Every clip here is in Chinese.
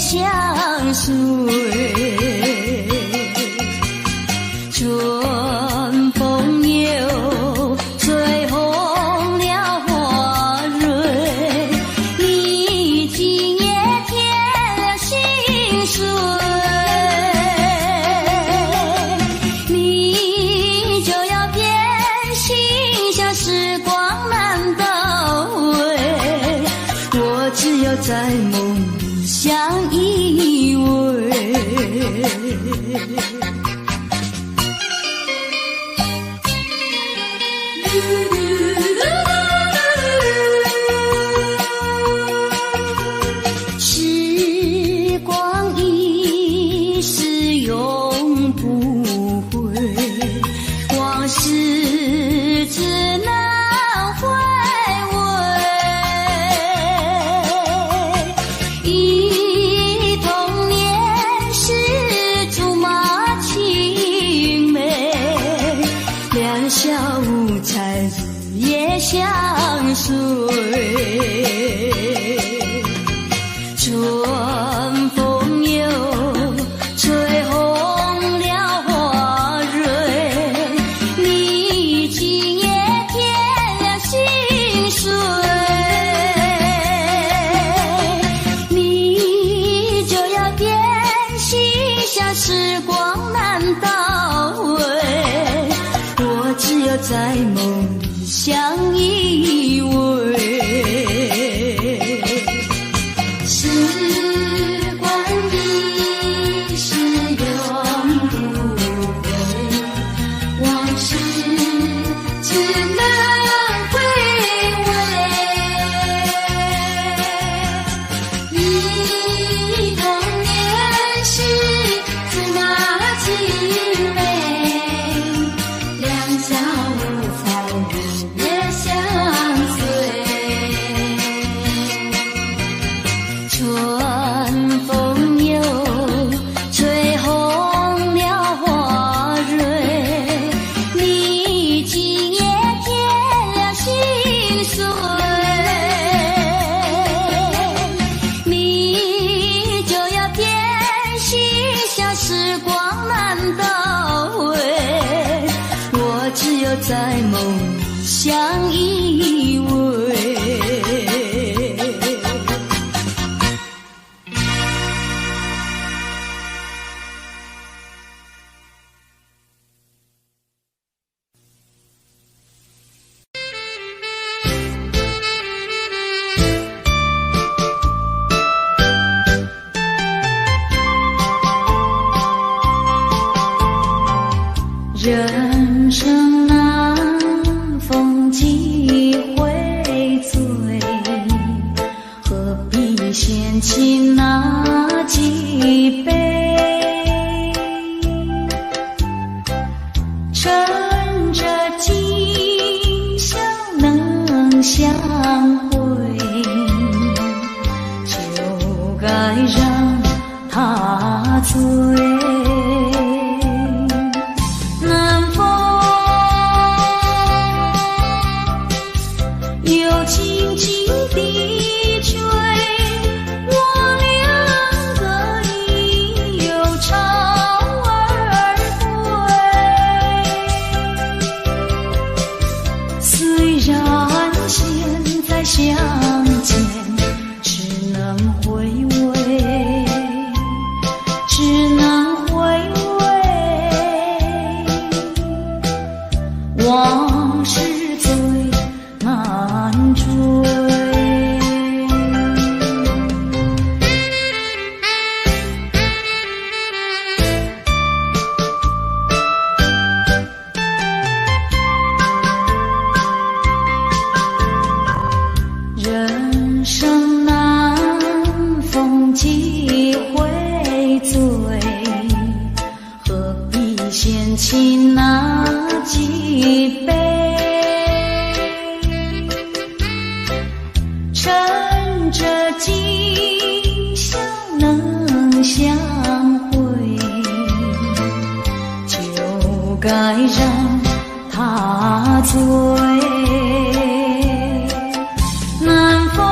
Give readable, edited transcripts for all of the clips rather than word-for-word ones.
相随。春风又吹红了花蕊，你今夜添了心碎，你就要变心，像时光难倒回，我只有在梦里相依偎。时光一逝永不回，往事只能回味。忆童年时竹马青梅，两小无猜日夜相随。春风又吹红了花蕊，你今夜添了心碎，你就要变心，像时光难倒回，我只有在梦里相依偎。春风又吹红了花蕊，你今夜添了心碎，你就要变心，像时光难倒回，我只有在梦里相依偎。人生难逢几回醉，何必嫌弃那几杯？趁着今宵能相会，就该让他醉。轻轻地吹，我两个已有巢而归。虽然现在相见只能回味，只能回味，往事最难追。人生难逢几回醉，何必嫌弃那几杯？趁着今宵能相会，就该让他醉。难逢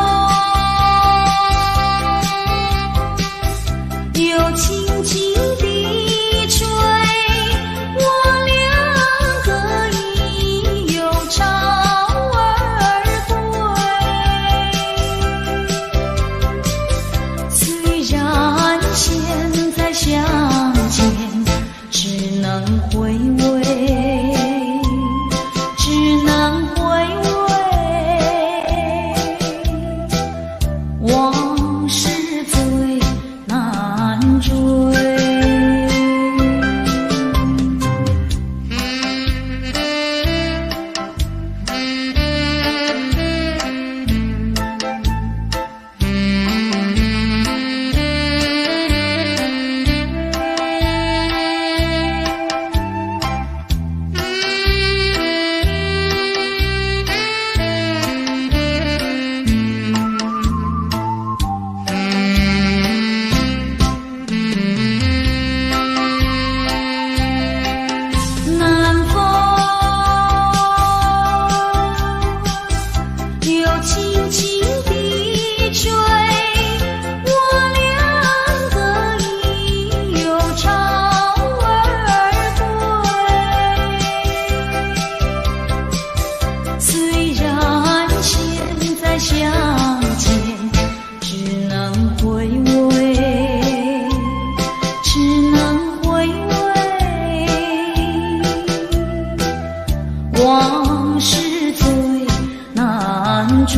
追。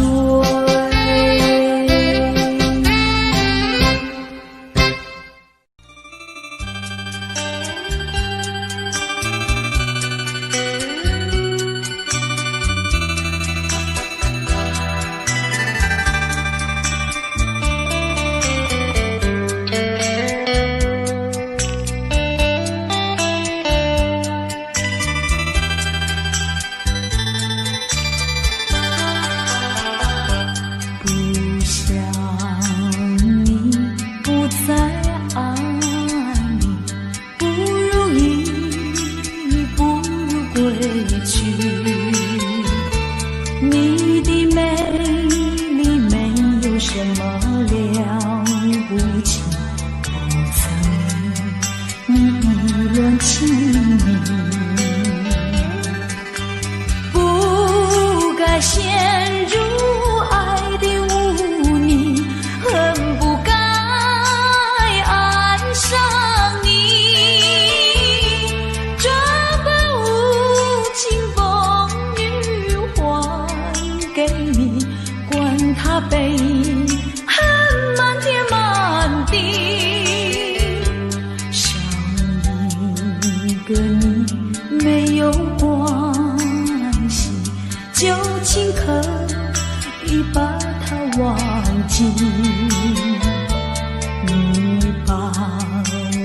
你的美丽没有什么了不起，不曾你意乱情迷，不该陷入爱的污泥，恨不该爱上你，这般无情风雨还给你，管他悲恨满天满地，少一个你没有关系，就请可以把它忘记。你把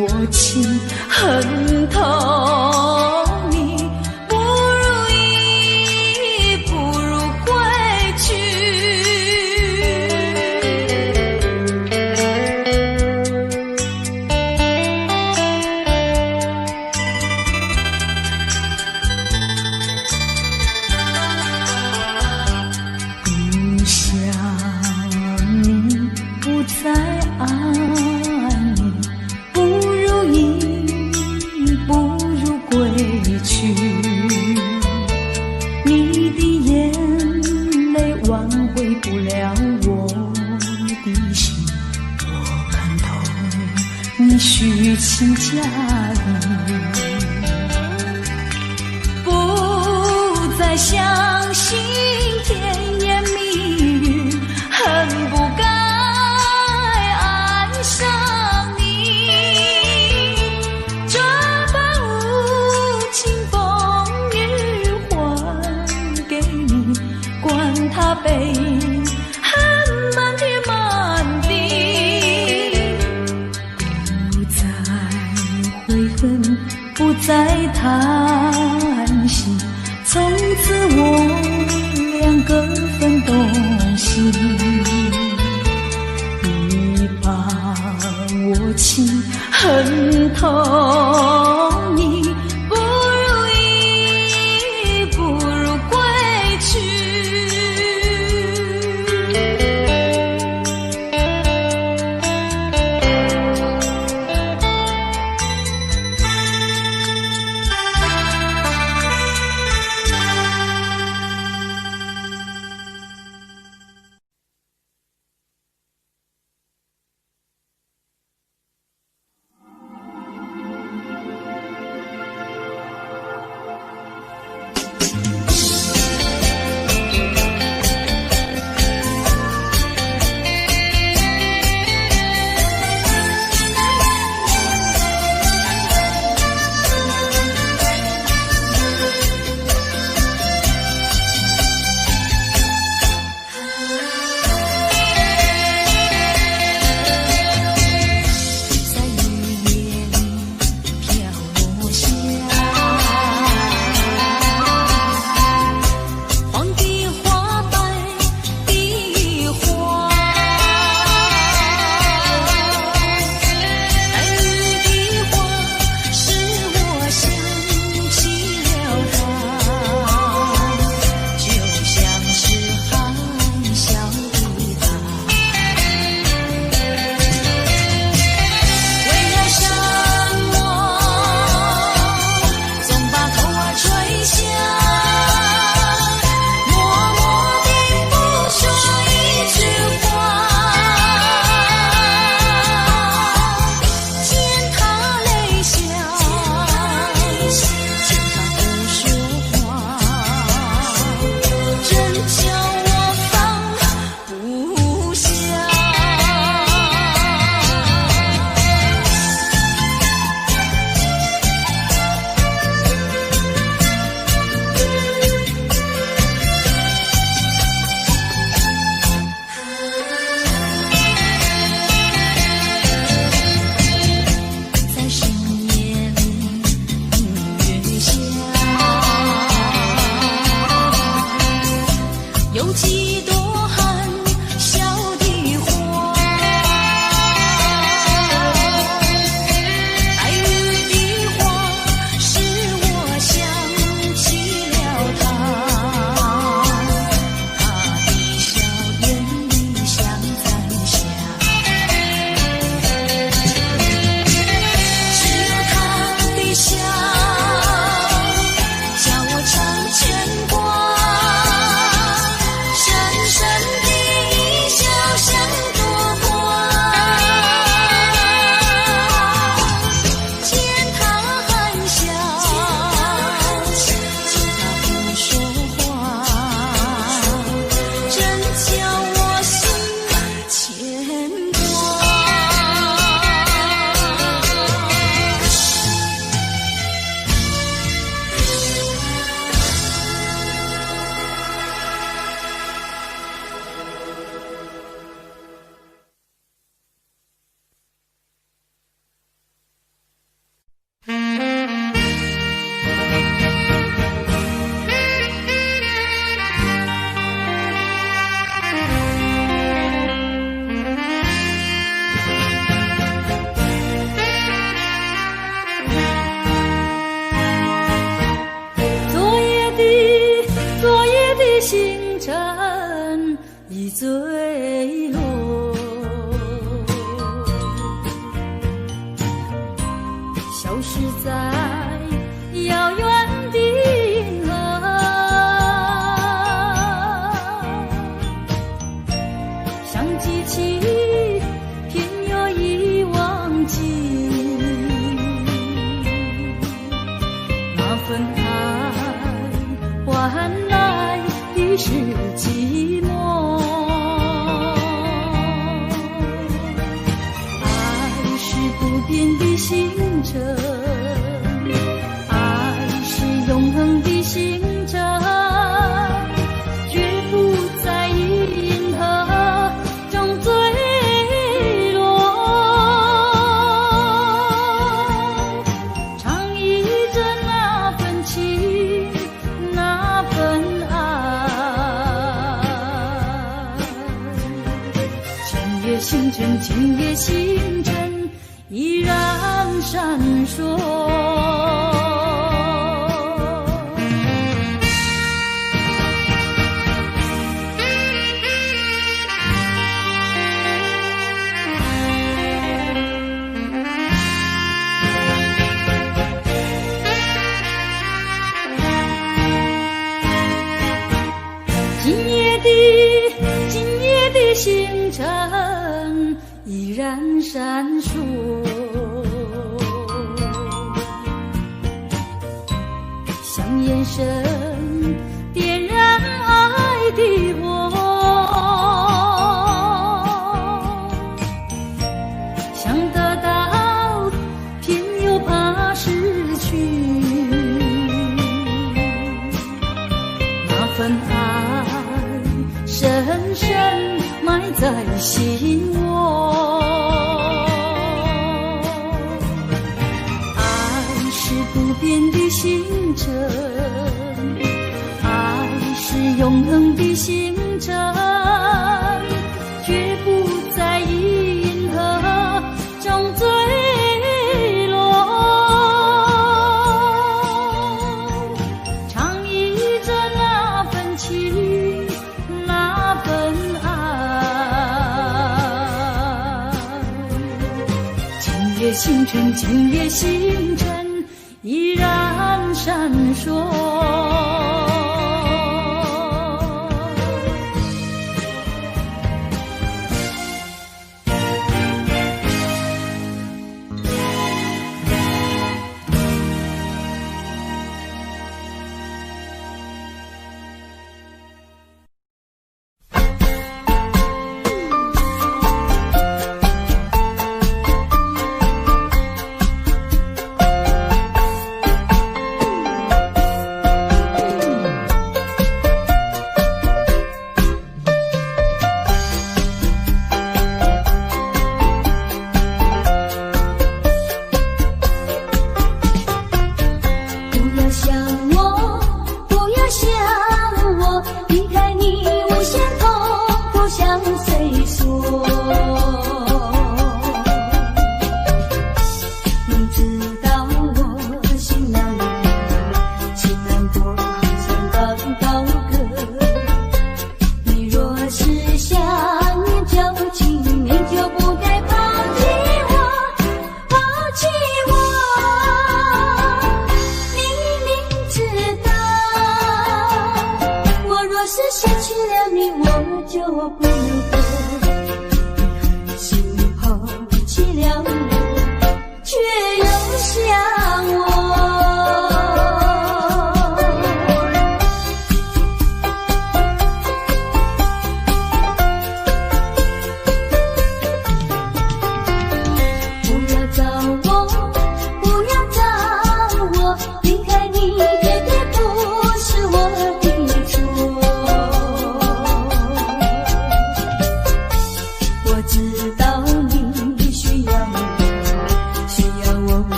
我情恨透，你不如意，不如归去。不想你，不再爱你，不如意，不如归去。你的眼泪挽回不了我的心，我看透你虚情假意，不再相信甜言蜜语，恨不该爱上你，这般无情风雨还给你，管他悲恨满天满地，不再悔恨，不再叹息，从此我两个分东西。你把我情恨透，你不如意，不如归去。已坠落。消失在遥远的银河，像记起偏又已忘记，那份爱换来的是寂寞。爱是不变的星辰，爱是永恒的星辰，绝不在银河中坠落。唱忆着那份情，那份爱，今夜星辰，今夜星辰依然闪烁。今夜的星辰依然闪烁，像眼神点燃爱的火，想得到偏又怕失去，那份爱深深埋在心窝。爱是不变的星辰，爱是永恒的星辰，绝不在银河中坠落。唱忆着那份情，那份爱，今夜星辰，今夜星辰依然闪烁。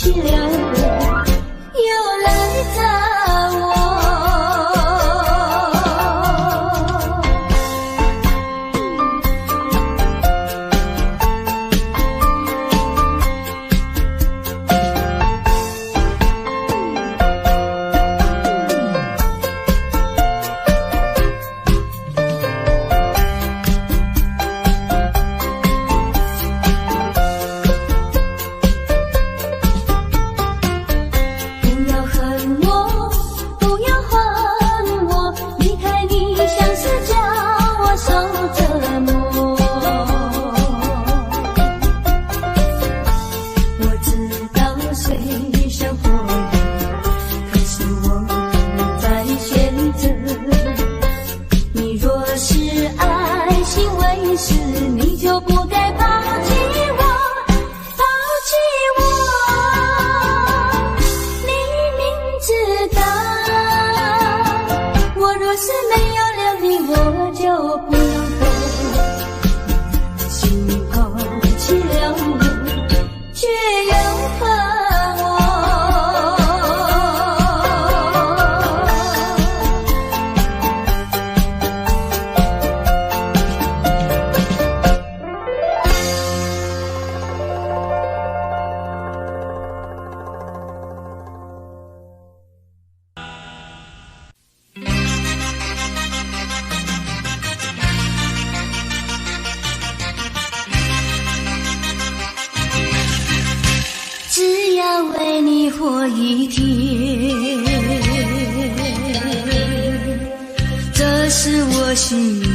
凄凉又来找我。活一天，这是我心愿。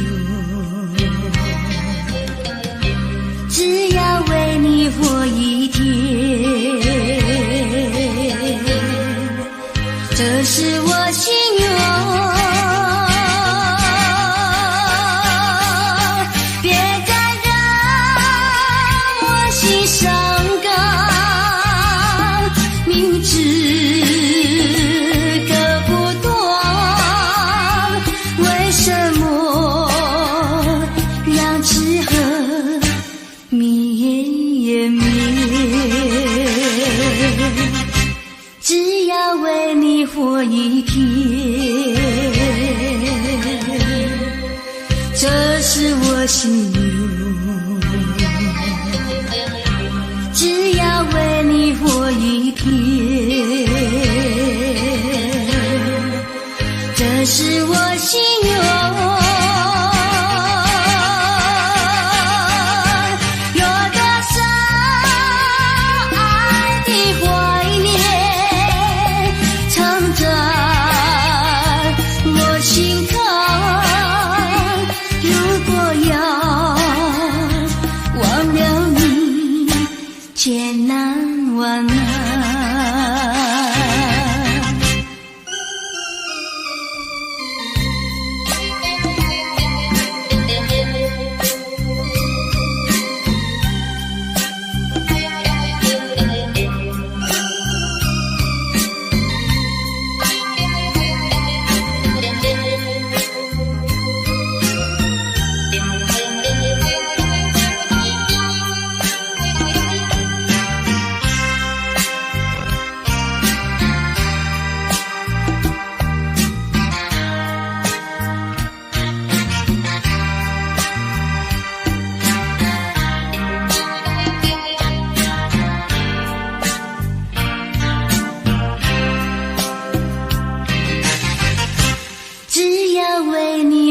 只要为你活一天，这是我心愿。活一天，这是我心愿。只要为你活一天，这是我心愿。千难万难。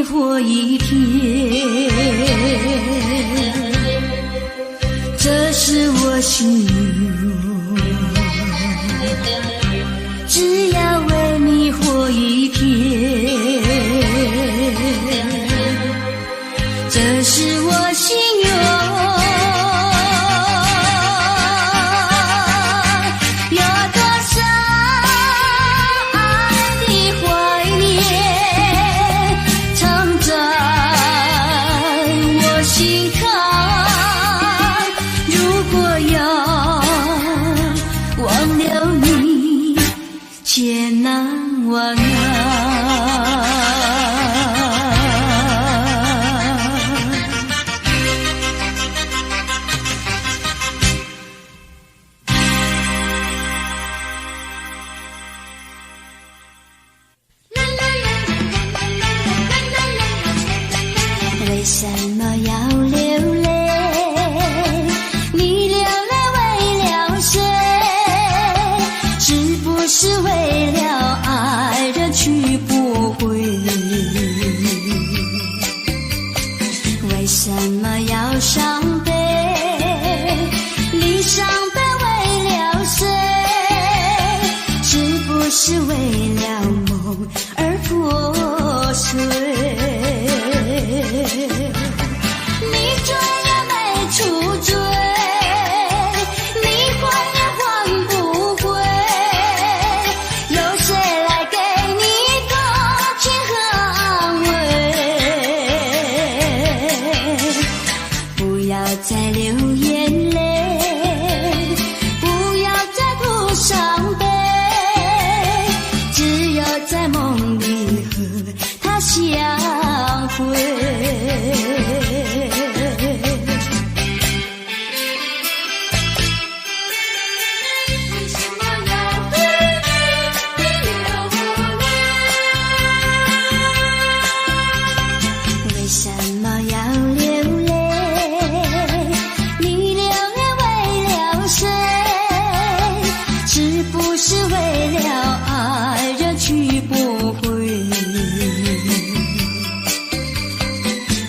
活一天，这是我心愿。只要为你活一天，这是我心愿。千难万难。是为了梦而破碎。你追也没处追，你还也还不回，有谁来给你同情和安慰？不要再流眼泪，不要再哭伤悲，只有在梦里和他相会。为什么要流泪？你流泪为了谁？是不是为了爱人去不回？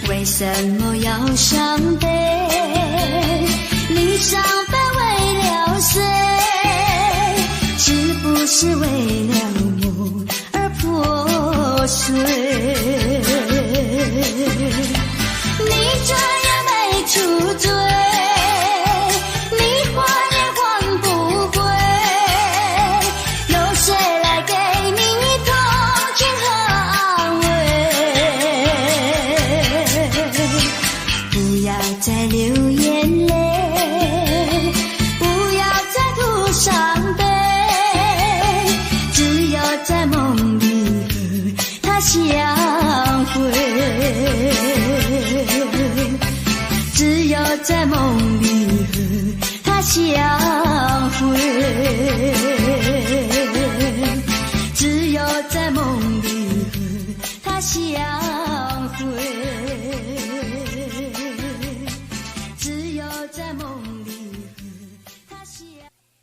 为什么要伤悲？你伤悲为了谁？是不是为了梦而破碎？你追也没处追，你还也还不回，有谁来给你同情和安慰？不要再流眼泪，不要再哭伤悲，只有在梦里和他相会，只有在梦里和他相会，只有在梦里和他相会，只有在梦里和他相会。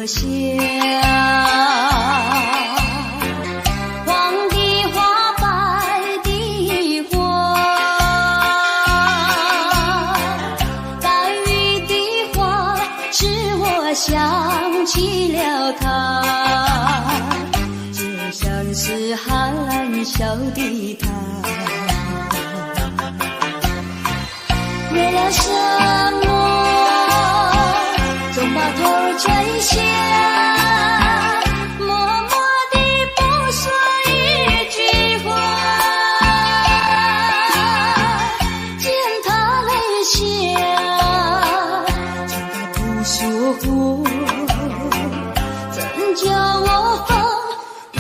下黄的花，白的花，白玉的花，使我想起了他，就像是含笑的他。为了什么总把头垂下，默默地不说一句话，见他泪下，见他不说话，怎叫我放不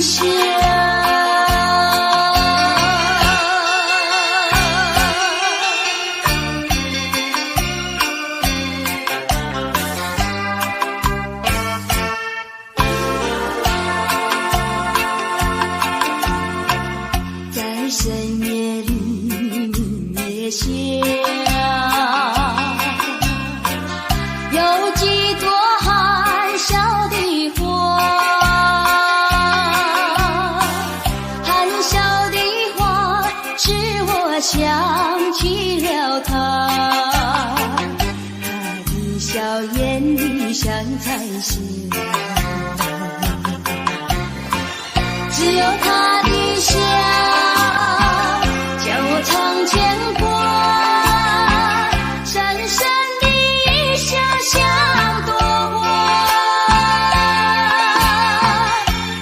下？深夜里明月下，有几朵含笑的花，含笑的花使我想起了他，他的笑眼里像彩霞，只有他的笑叫我常牵挂，深深的一笑像朵花，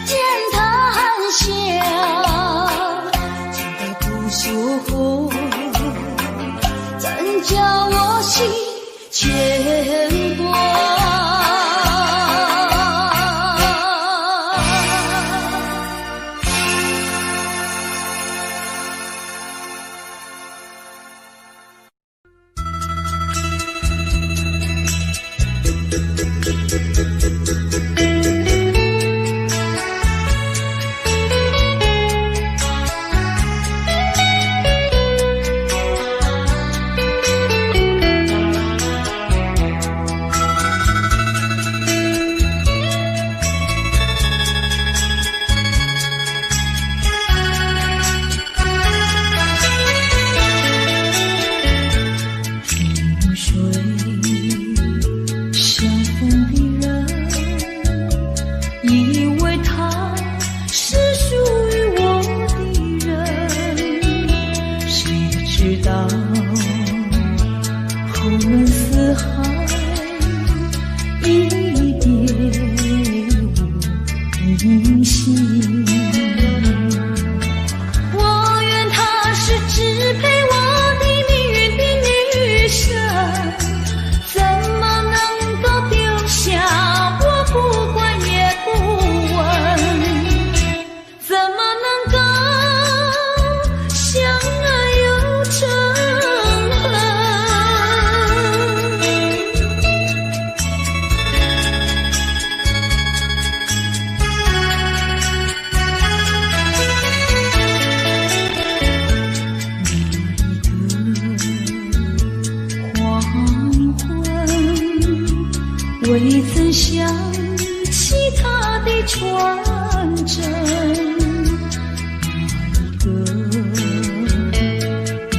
见他含笑，见他不说话，怎叫我心牵挂？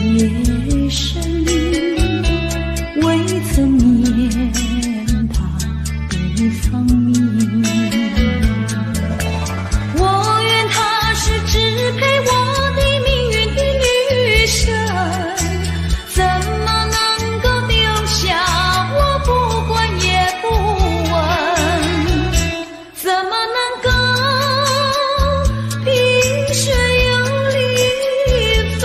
夜深未曾眠，他的芳名。我愿她是支配我的命运的女神，怎么能够丢下我不管也不问？怎么能够萍水有离分？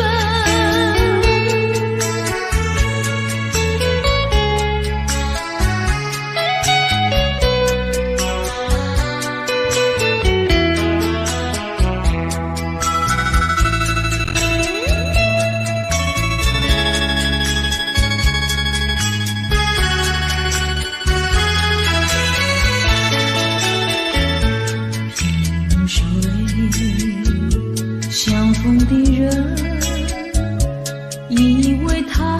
萍水相逢的人，以为他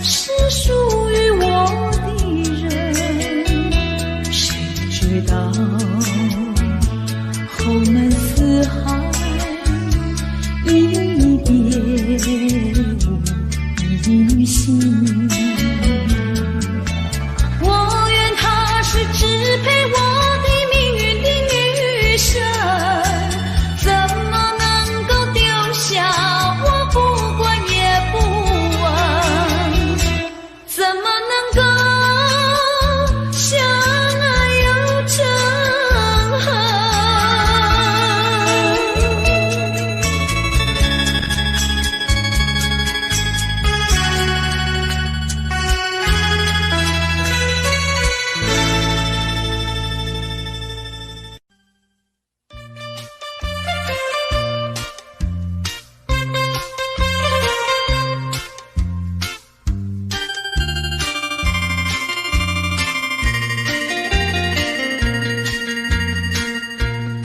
是属于我的人，谁知道后门四海，一别无音信。我愿她是支配我的命运的女神，怎么能够丢下我不管也不问？怎么能够相爱又成恨？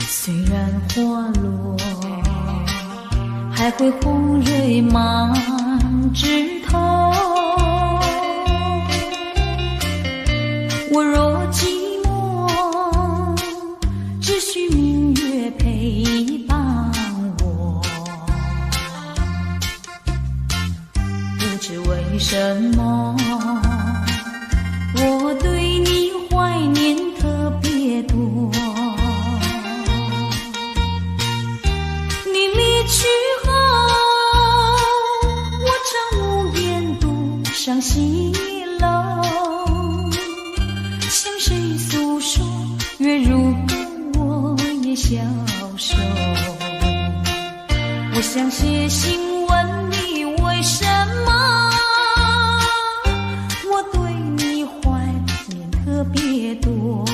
虽然花落，还会红蕊满枝头。我若寂寞，只需明月陪伴我。不知为什么，我对你怀念特别多。你离去后，我常无言独上西楼，向谁诉说？月如歌，我也消瘦。我想写信问你，为什么我对你怀念特别多？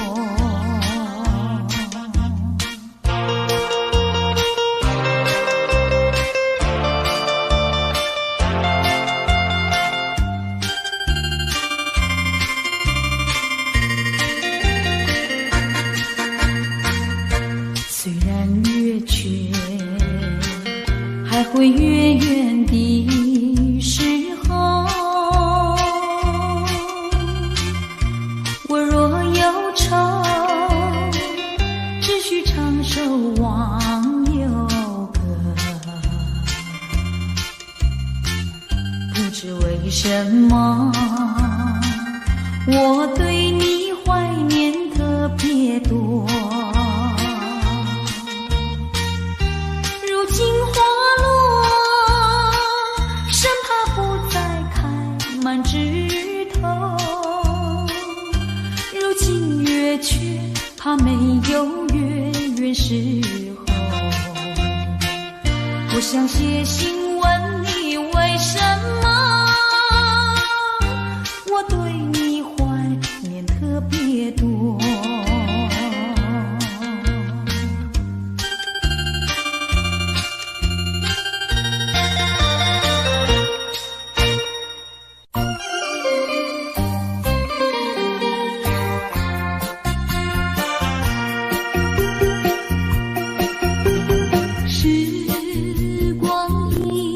虽然月缺，还会月圆的时候。我若忧愁，只需唱首忘忧歌。不知为什么，我对你怀念特别多。如今花落，生怕不再开满枝头。如今月缺，怕没有月圆时候。我想写信问你，为什么我对你怀念特别多？时光一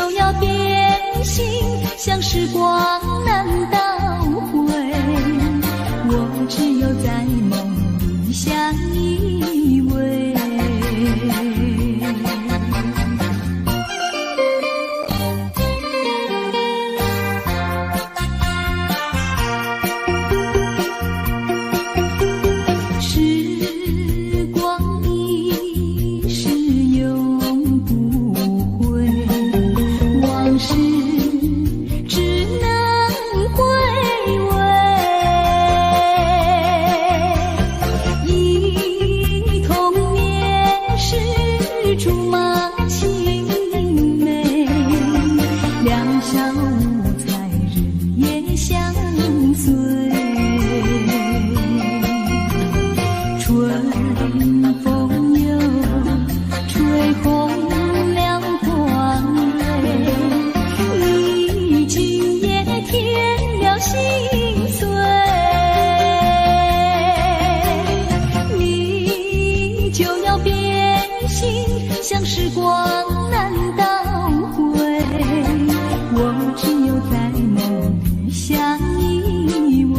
就要变心，像时光难倒回。我只有在梦里相依偎。时光一逝永不回，往事只能回味。忆童年时竹马青梅，两小无猜日夜相随。春风又吹红了花蕊，你今夜添了心碎。你就要变心，像时光难倒回。我只有在梦里相依偎。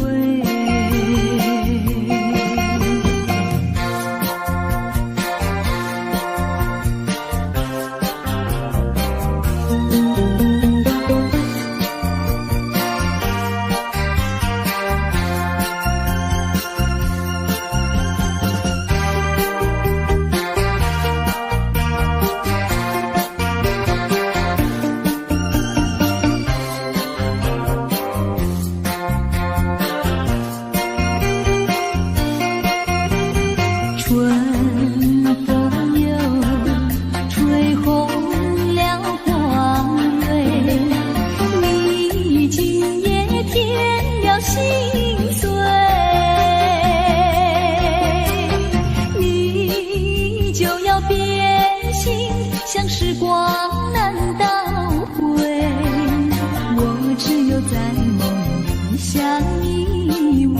春风又吹红了花蕊，你今夜添了心碎。你就要变心，像时光难倒回。我只有在梦里相依偎。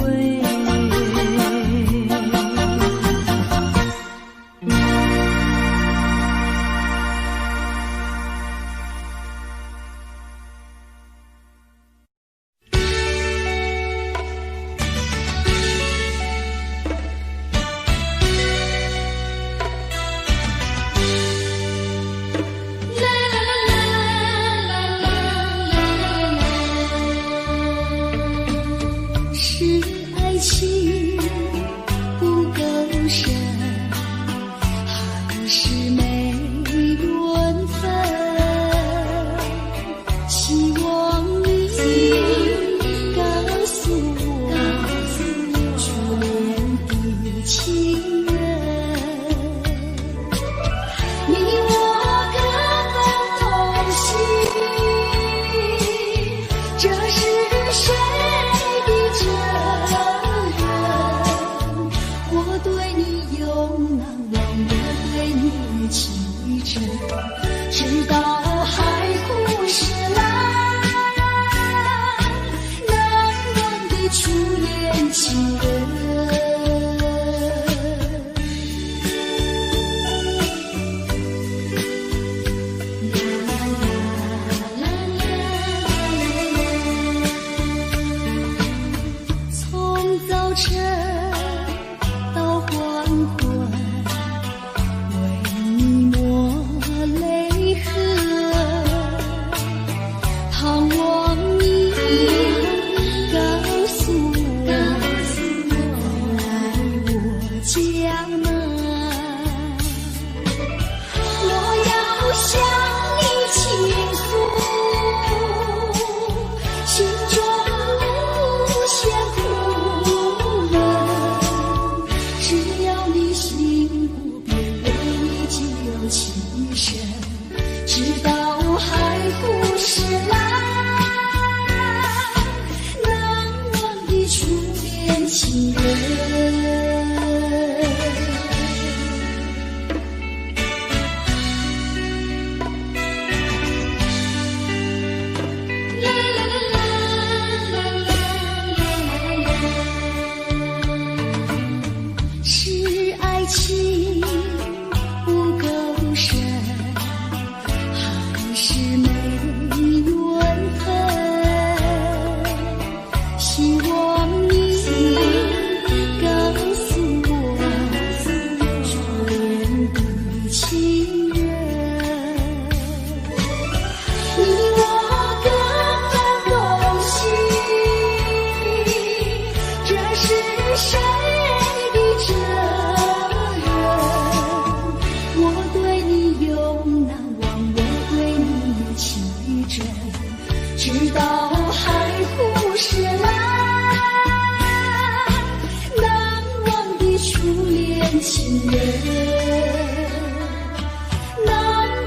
南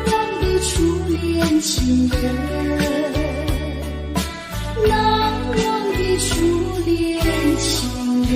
洋的初恋情人，南洋的初恋情人。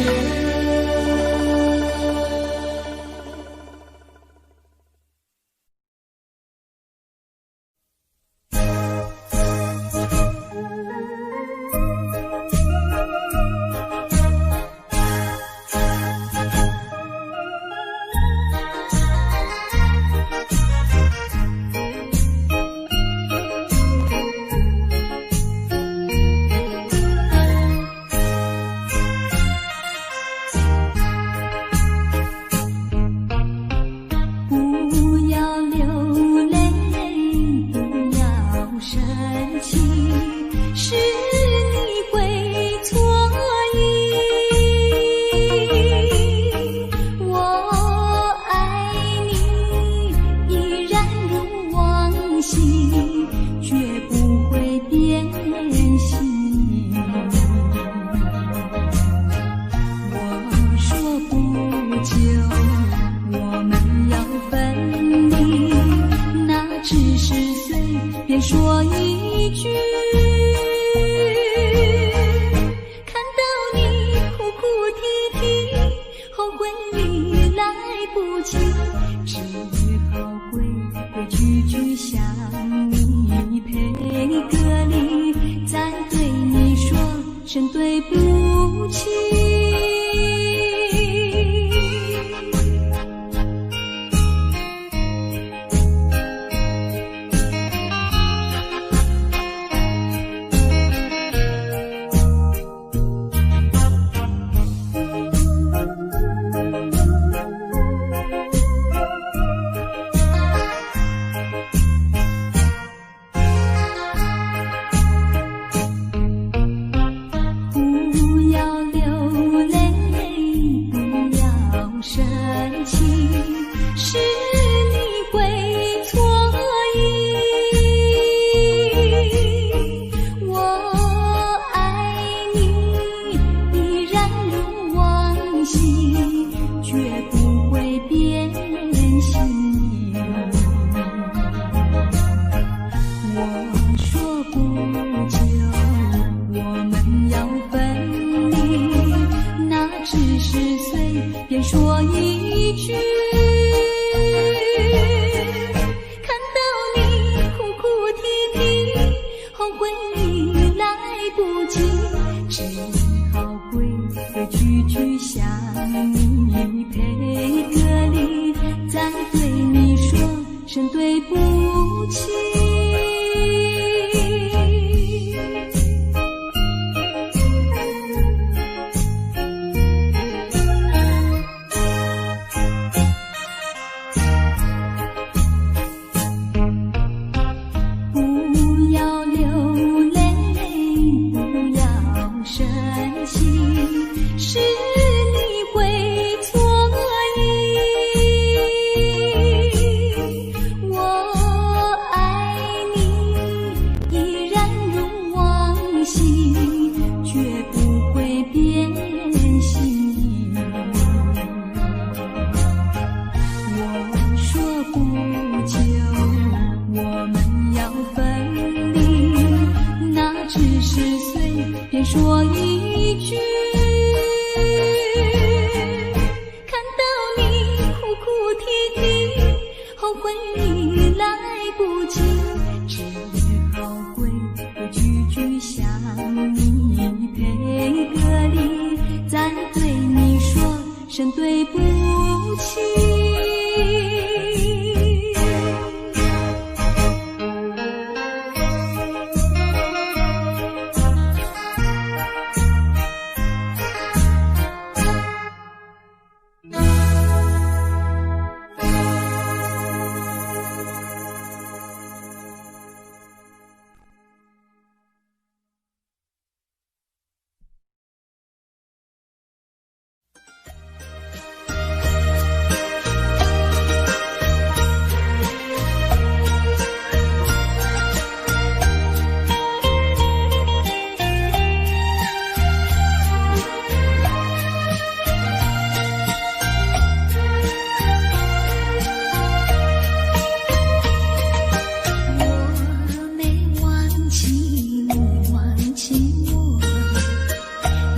起你，忘记我，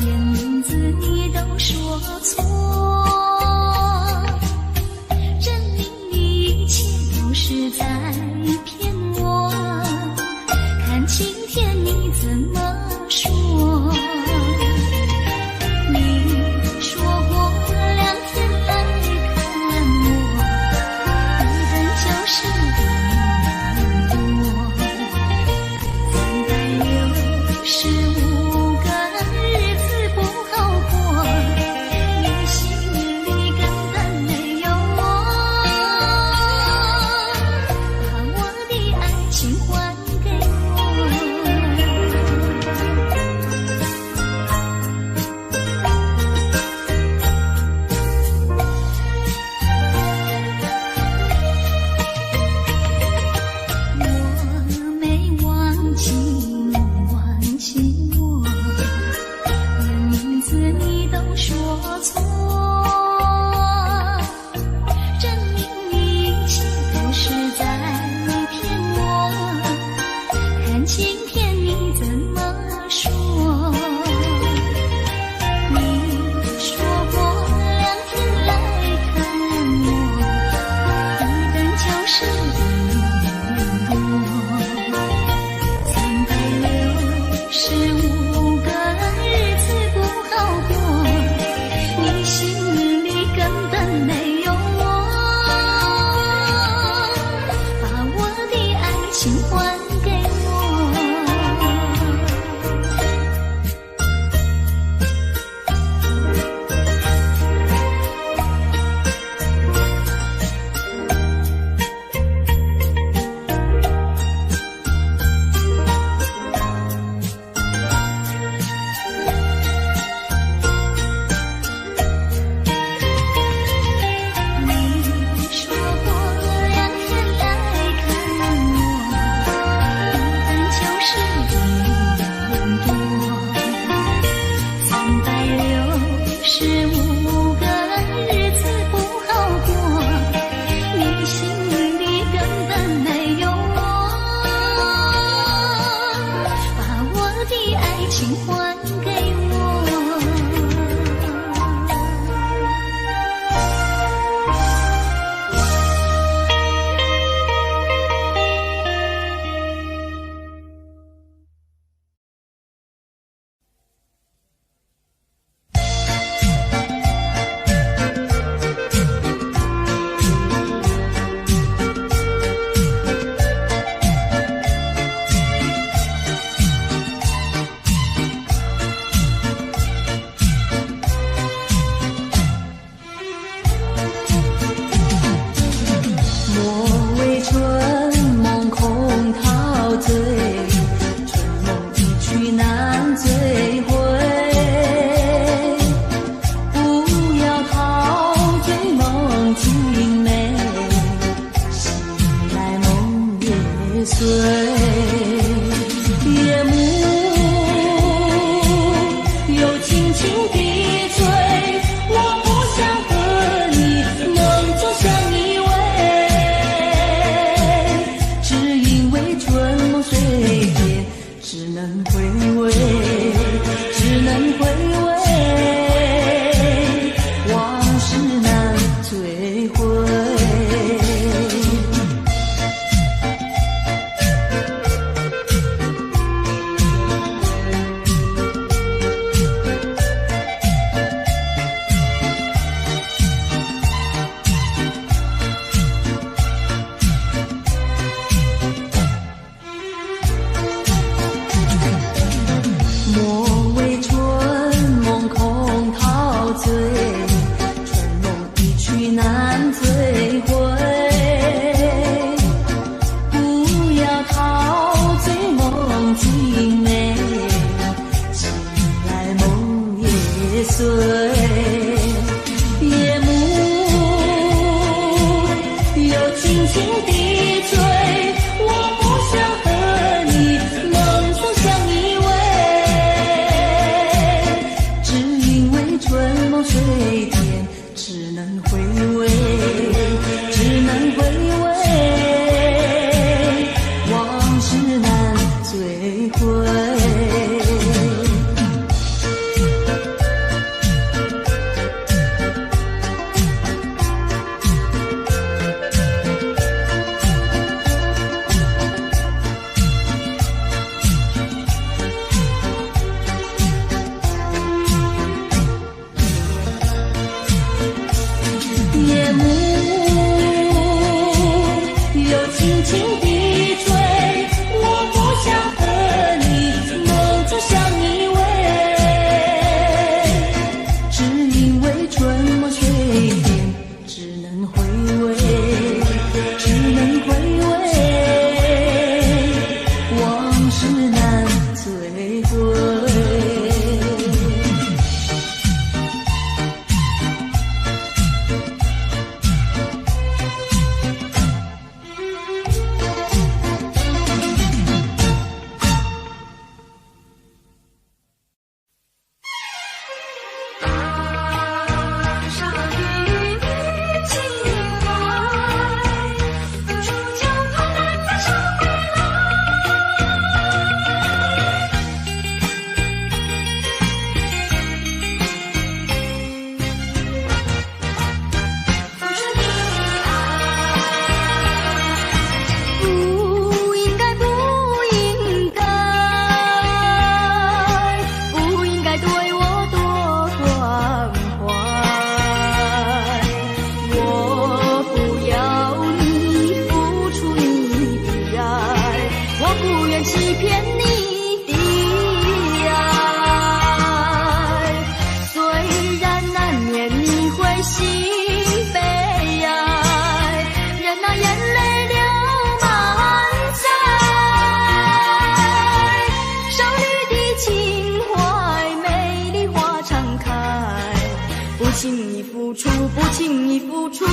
连名字你都说错，证明你一切都是在骗我。看今天你怎么说？你说过2天来看我，一等就是1年多。365个日子不好过，你心里根本没有我，把我的爱情还给我没忘记你，忘记我，连名字你都说错，证明你一切都是在骗我。看今天你怎么说？你说过2天来看我，一等就是1年多。365个日子不好过，你心里根本没有我，把我的爱情还给我。你说过2天来看我，一等就是1年多。365个日子不好过，你心里根本没有我，把我的爱情还给我。莫为春梦空陶醉，春梦一去难追回。不要陶醉梦境美，醒来梦也碎。夜幕又轻轻地吹，我不想和你能走向依偎。只因为春梦碎片，只能回味，只能回味，往事难追回。莫为春梦空陶醉，春梦一去难追回。不要陶醉梦境美，醒来梦也碎。夜幕又轻轻地吹，我不想和你能走向依偎。只因为春梦碎片，只能回味，只能回味，往事难追。毁。夜幕又轻轻地吹，我不想和你梦中相依偎，只因为春梦水天，只能回味，只能回味，往事难追回。不轻易付出，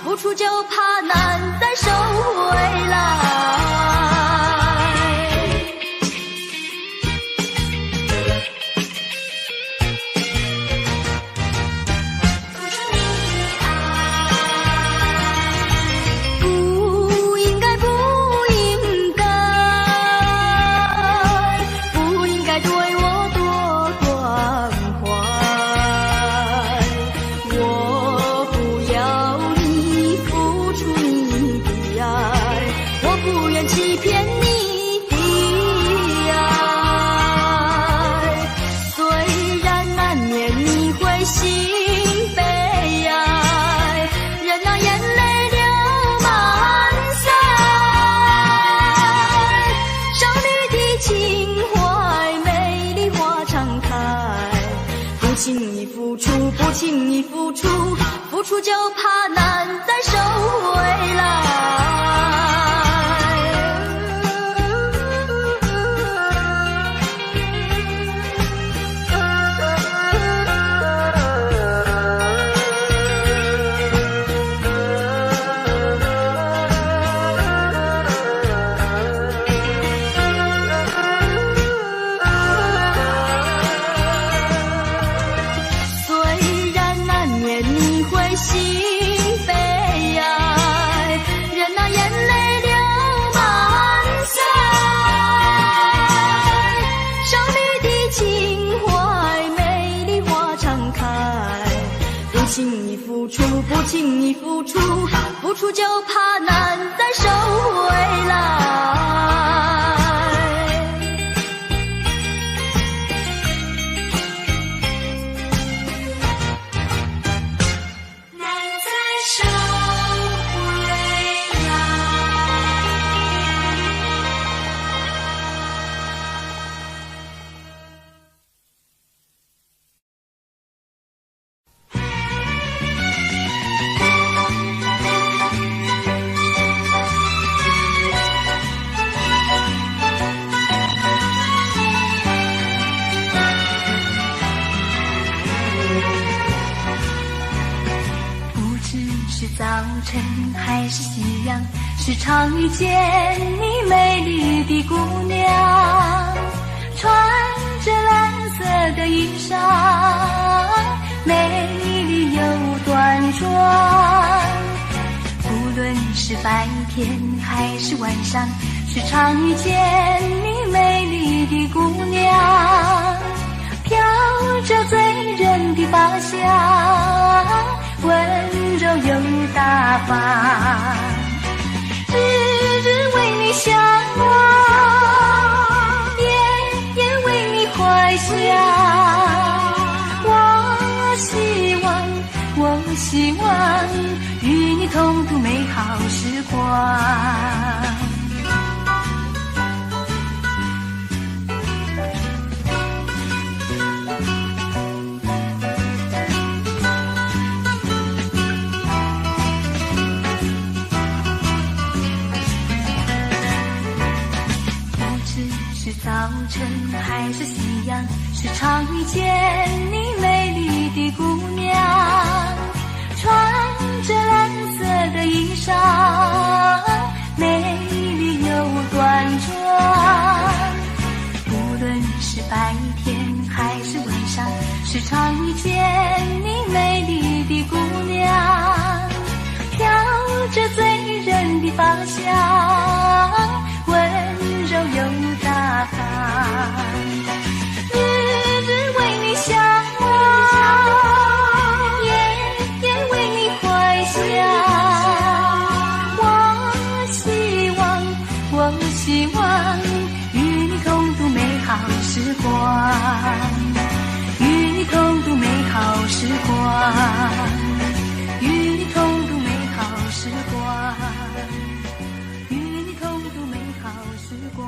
付出就怕难再收回来。不应该，不应该，不应该对我多关怀。我不要你付出你的爱，我不愿欺骗你的爱。虽然难免你会心悲哀，任那眼泪流满腮。少女的情怀，美丽花常开。不轻易付出，不轻易付出，付出就怕难再收回来。虽然难免你会心悲哀，任那眼泪流满腮。少女的情怀，美丽花常开。不轻易付出，不轻易付出，付出就怕难再收回来。是早晨还是夕阳，时常遇见你美丽的姑娘，穿着蓝色的衣裳，美丽又端庄。无论是白天还是晚上，时常遇见你美丽烦，日日为你向往，夜夜为你怀想。我希望与你同度美好时光。是早晨还是夕阳，时常遇见你美丽的姑娘，穿着蓝色的衣裳，美丽又端庄。无论是白天还是晚上，时常遇见你美丽的姑娘，飘着醉人的芳香，温柔又大方，日日为你向往，夜夜为你怀想。我希望与你同度美好时光，与你同度美好时光，与你同度美好时光，与你同度美好时光。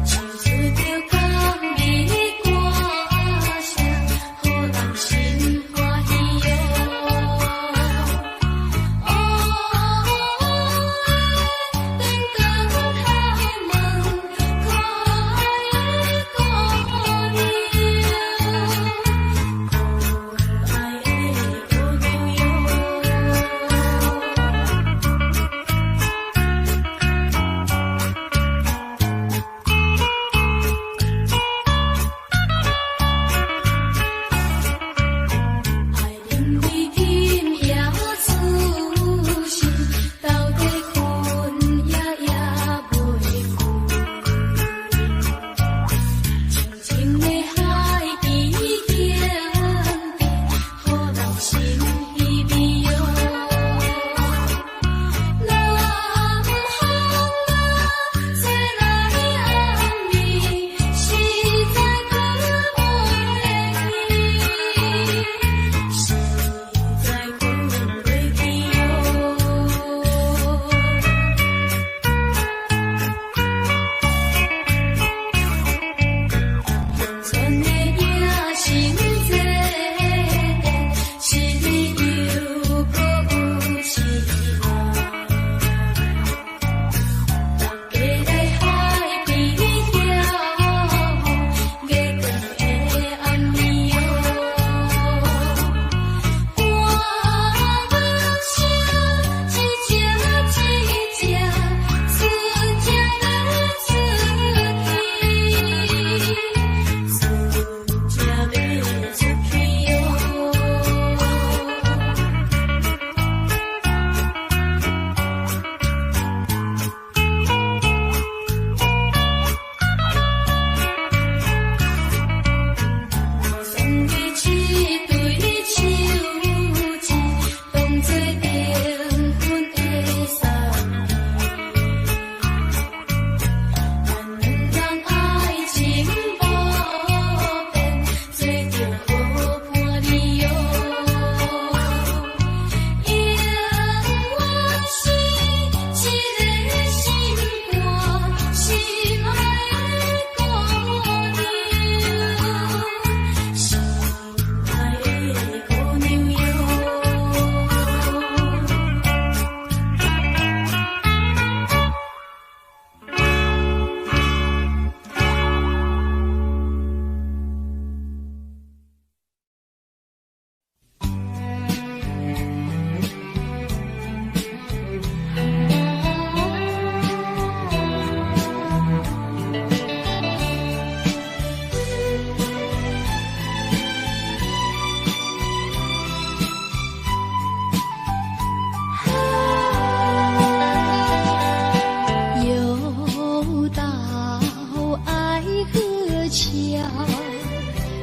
手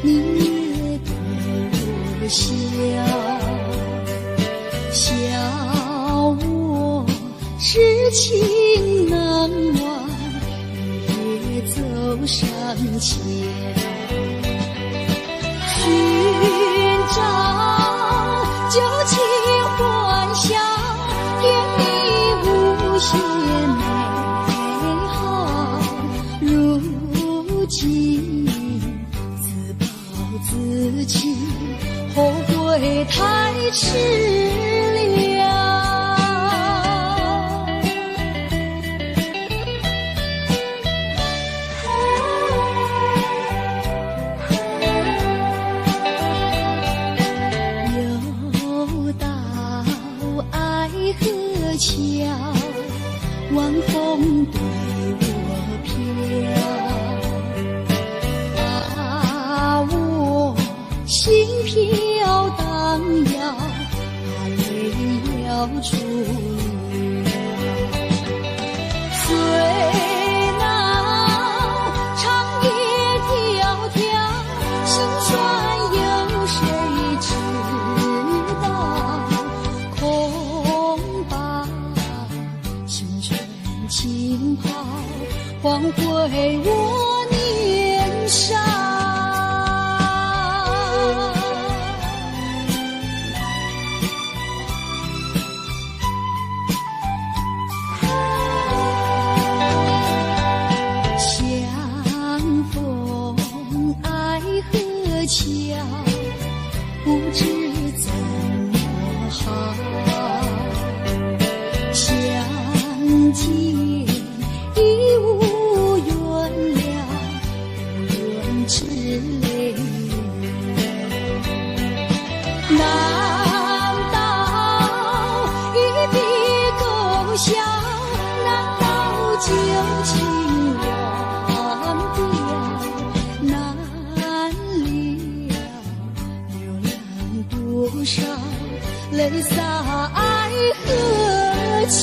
你也对我笑，笑我痴情难忘，也走上桥，寻找旧情欢笑，甜蜜无限美好，如今自暴自弃，后悔太迟了。又到爱河桥，晚风对我飘，我心飘荡摇，泪要出了。虽那长夜迢迢，心酸有谁知道？恐怕青春浸泡，换回我年少。相逢爱河桥，不知怎么好，相见已无缘了，无论知泪。难道一笔勾销？难道旧情忘掉？难了流浪多少泪洒爱河桥。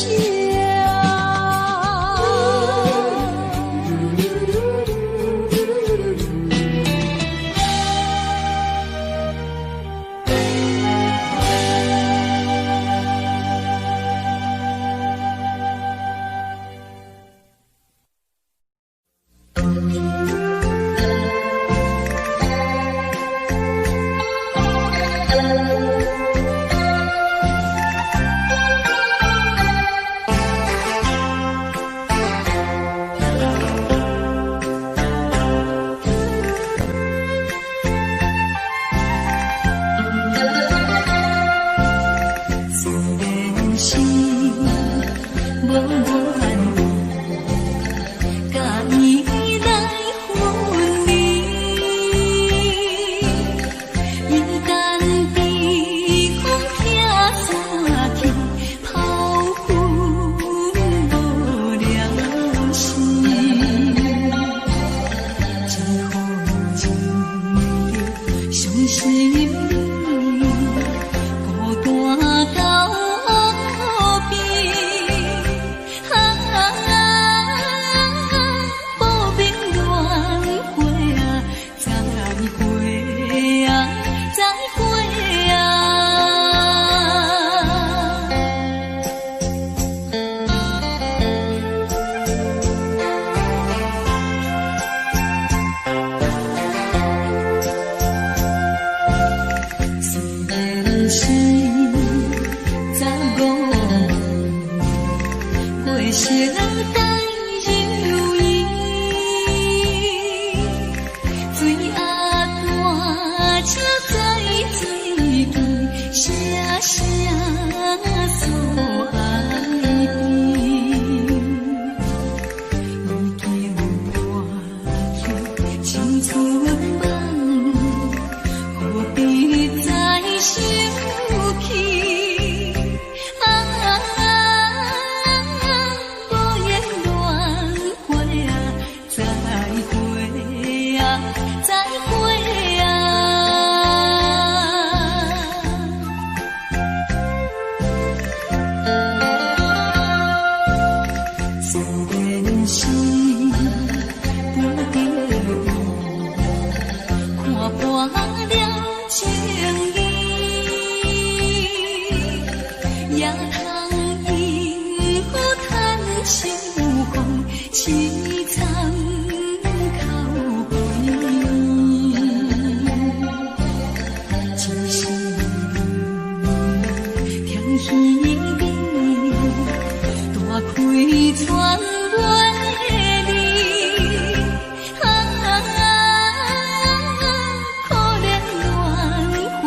破了情意，也通因无叹相逢凄惨口悲。一生添喜味，大开全阮的你。可怜缘会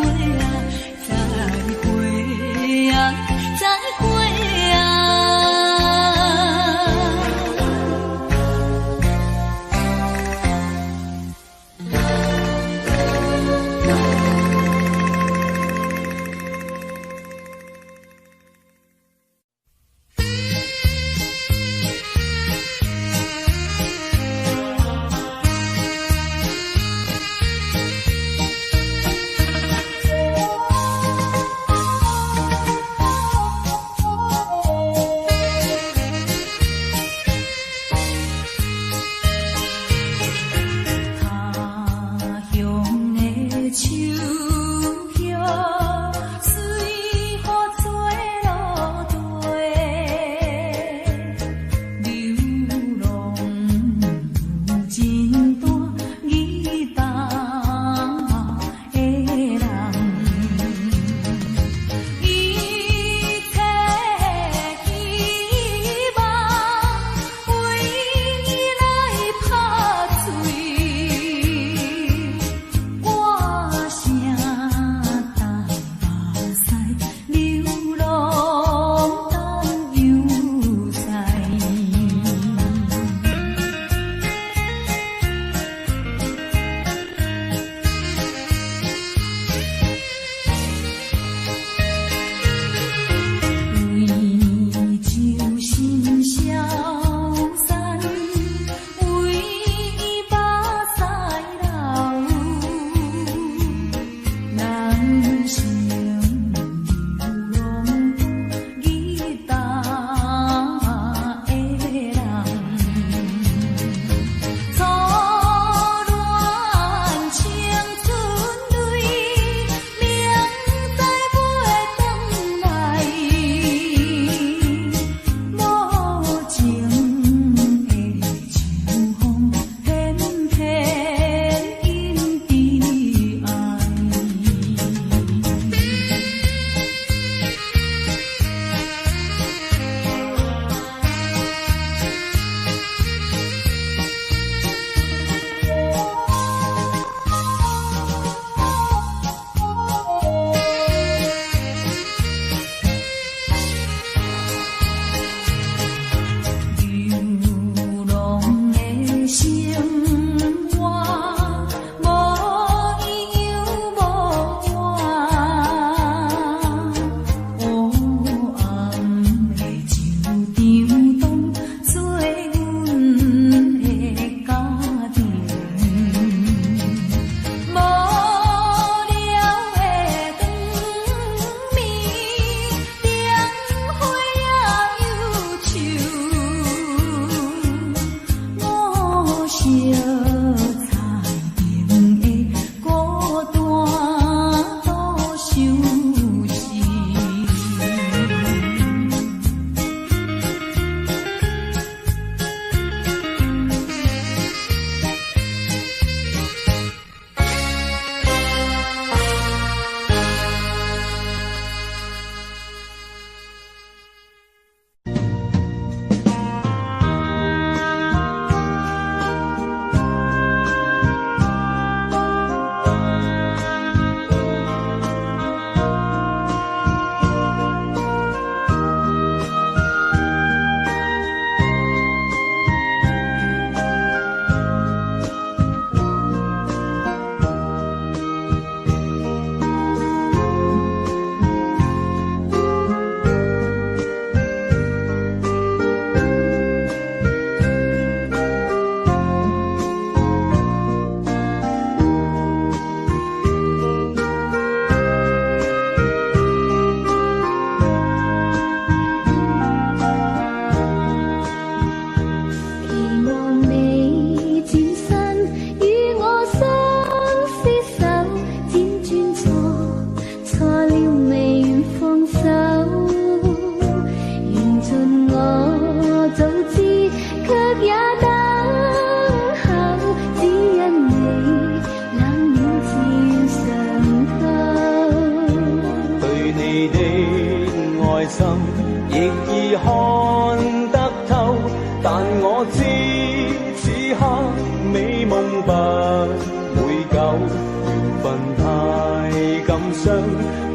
上，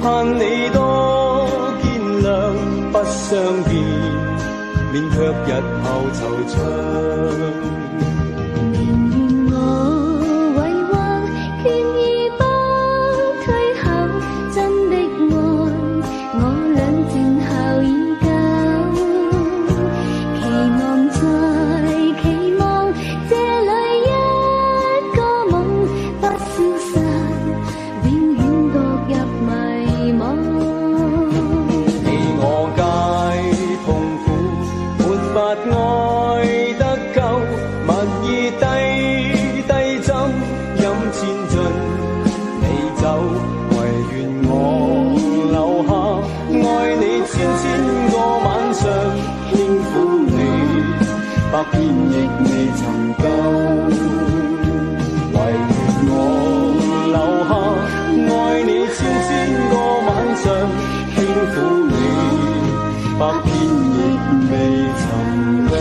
盼你多見諒，不相見，免卻日後惆悵。百遍亦未曾夠，唯願我留下，愛你千個晚上，輕撫你，百遍亦未曾夠。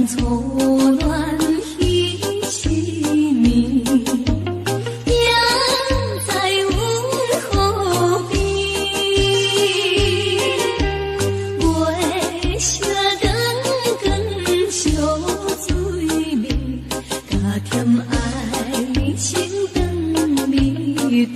错乱一起迷，养在温后边，为啥等更小水面，加添爱情等你甜。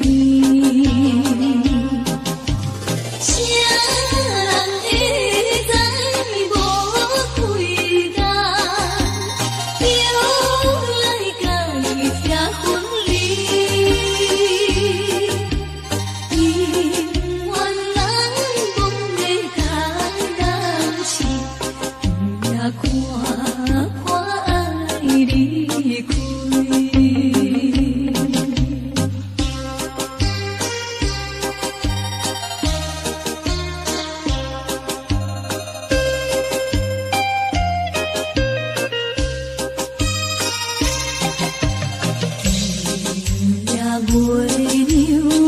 月牛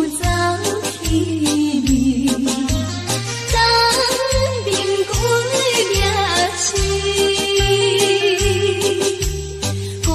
走起面，当兵归夜市，孤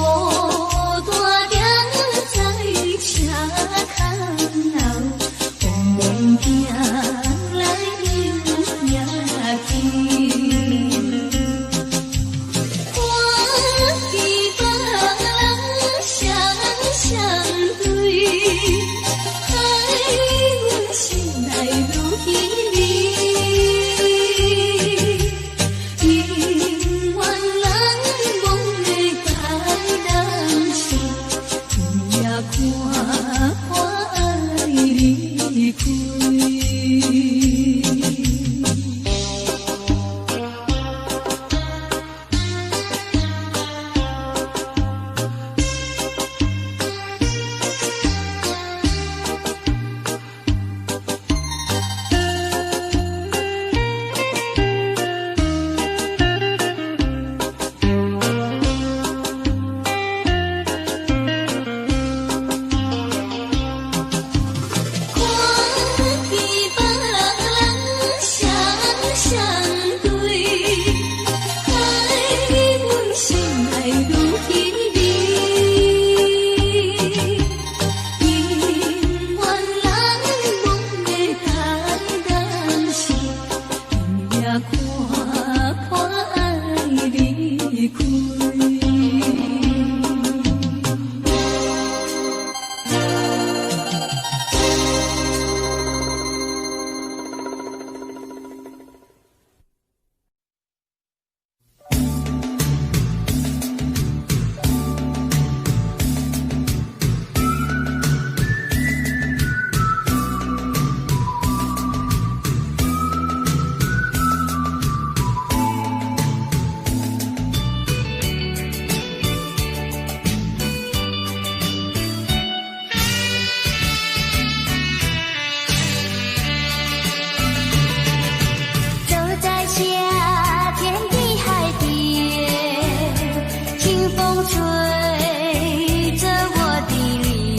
着我的脸，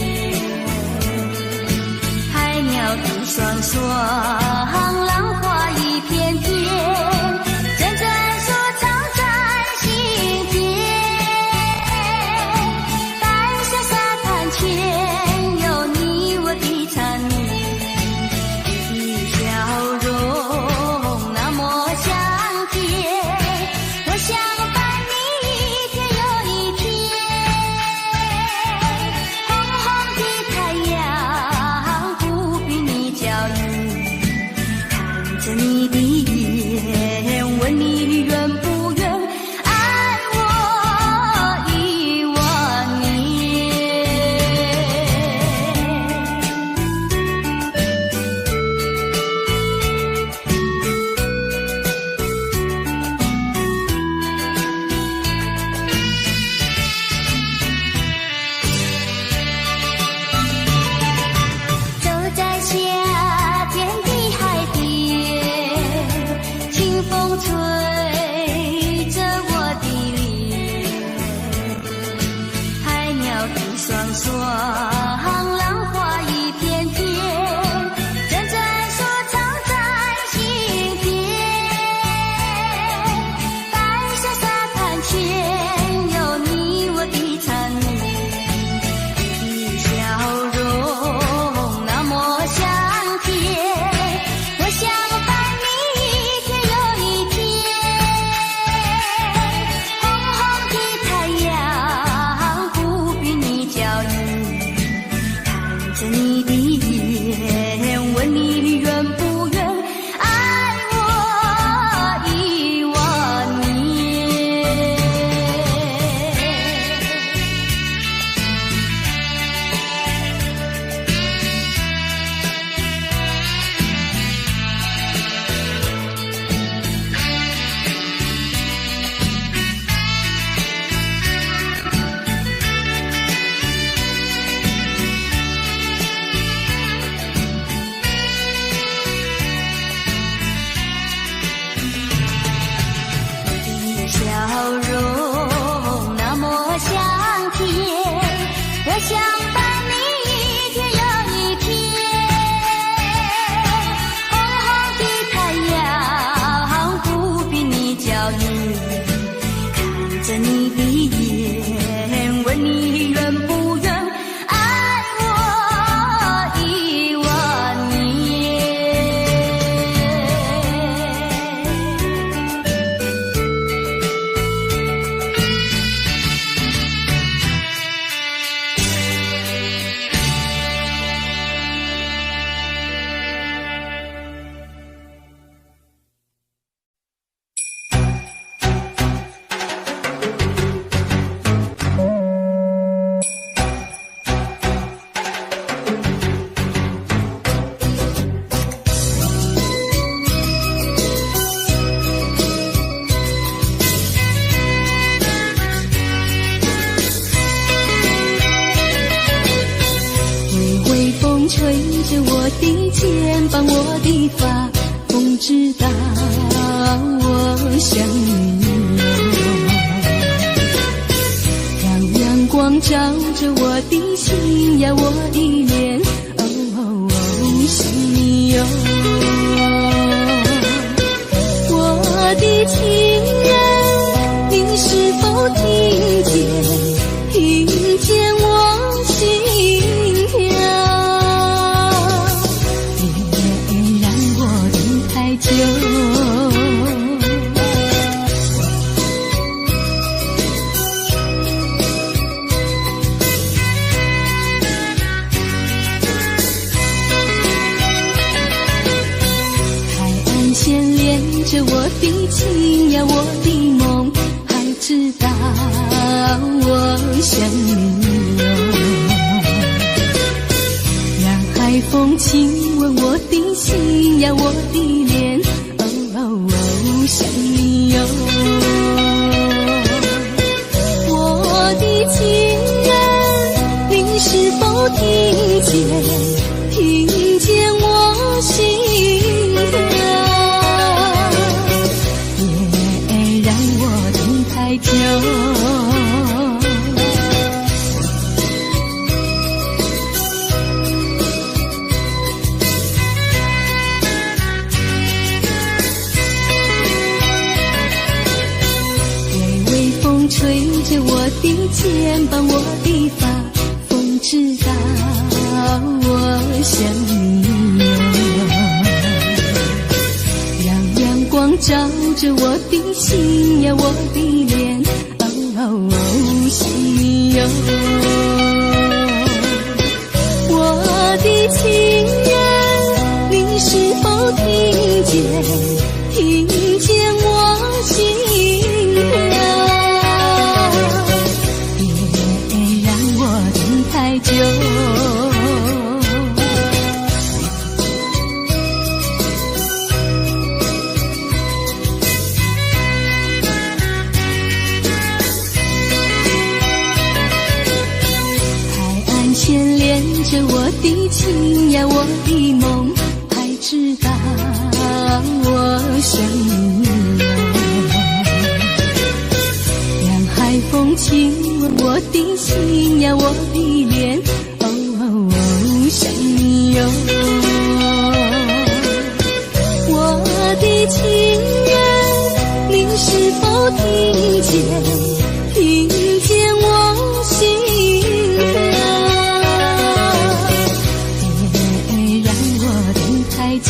海鸟的双双，浪花一片片，阵阵说唱在心间。白色沙滩前有你我的缠绵，你笑容那么香甜，我想伴你一天又一天。红红的太阳不比你娇艳，看着你的眼，问你愿不愿爱我1万年。走在夏天的海边，清风吹着我的脸，海鸟的双双，浪花一片片，阵阵说唱在心间。白色沙滩前有你我的缠绵，你笑容那么香甜，我想伴你一天又一天。红红的太阳不比你娇艳，看着你的眼，问你愿不愿爱我1万年。你的笑容那么香甜，我想伴你一天又一天。红红的太阳不比你娇艳，看着你的眼，问你愿不愿爱我1万年。微微风吹着我的肩膀，我的发，风知道我想你让阳光照着我的心呀，我的脸，想你哟。我的情人，你是否听见我心跳？别让我等太久。海岸线连着我的情呀，我的梦，还知道我想你哟。让海风亲吻我的心呀，我的脸，想你哟。我的情人，你是否听见我心跳？别让我等太久。肩膀我的发风知道我想你哟，让阳光照着我的心呀，我的脸，心哟，我的情人，你是否听见？听见我心跳，别让我等太久。牵连着我的情呀，我的梦，还知道我想你哟。让海风亲吻我的心呀，我的脸，想你哟。我的情人，你是否听见？听见我心太久。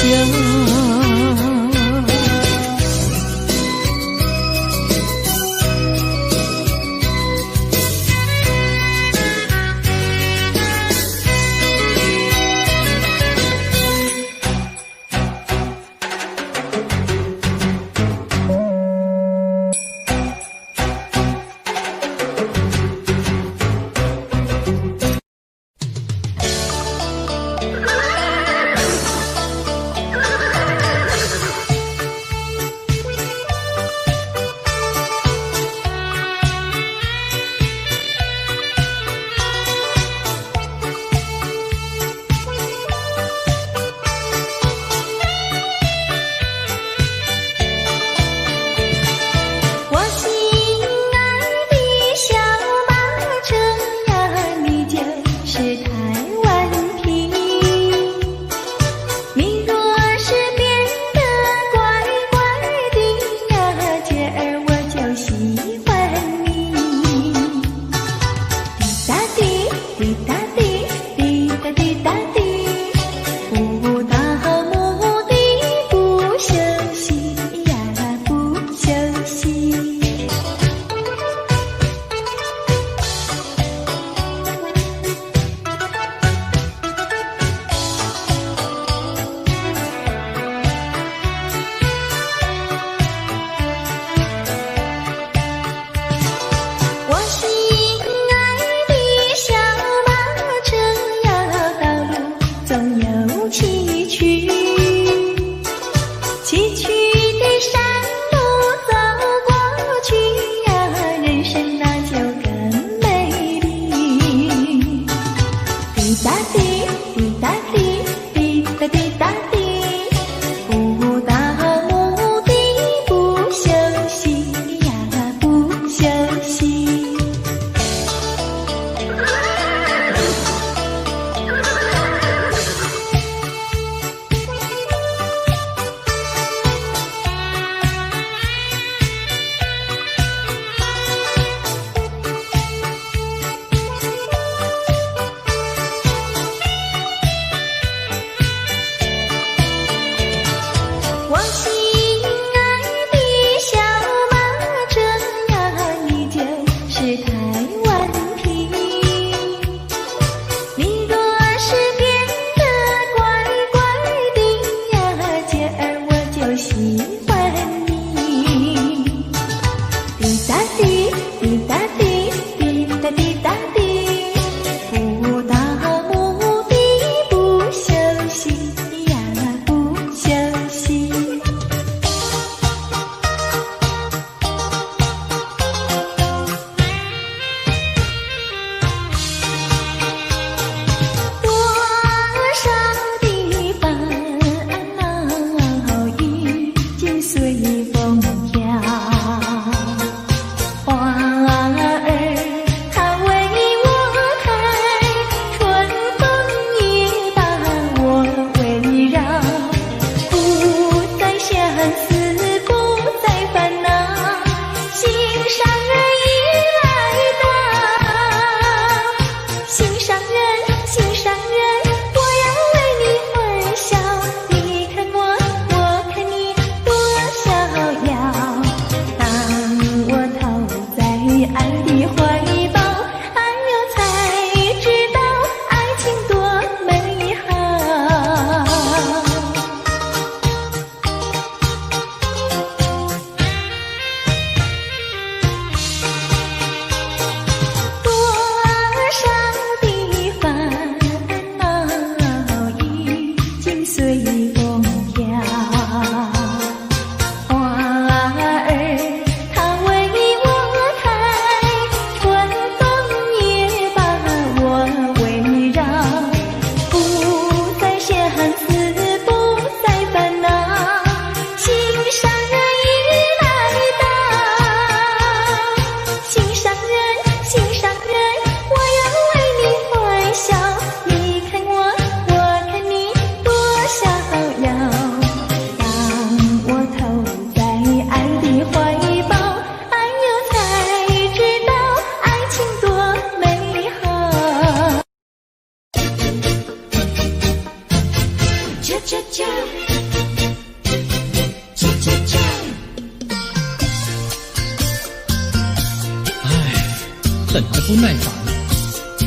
不耐烦，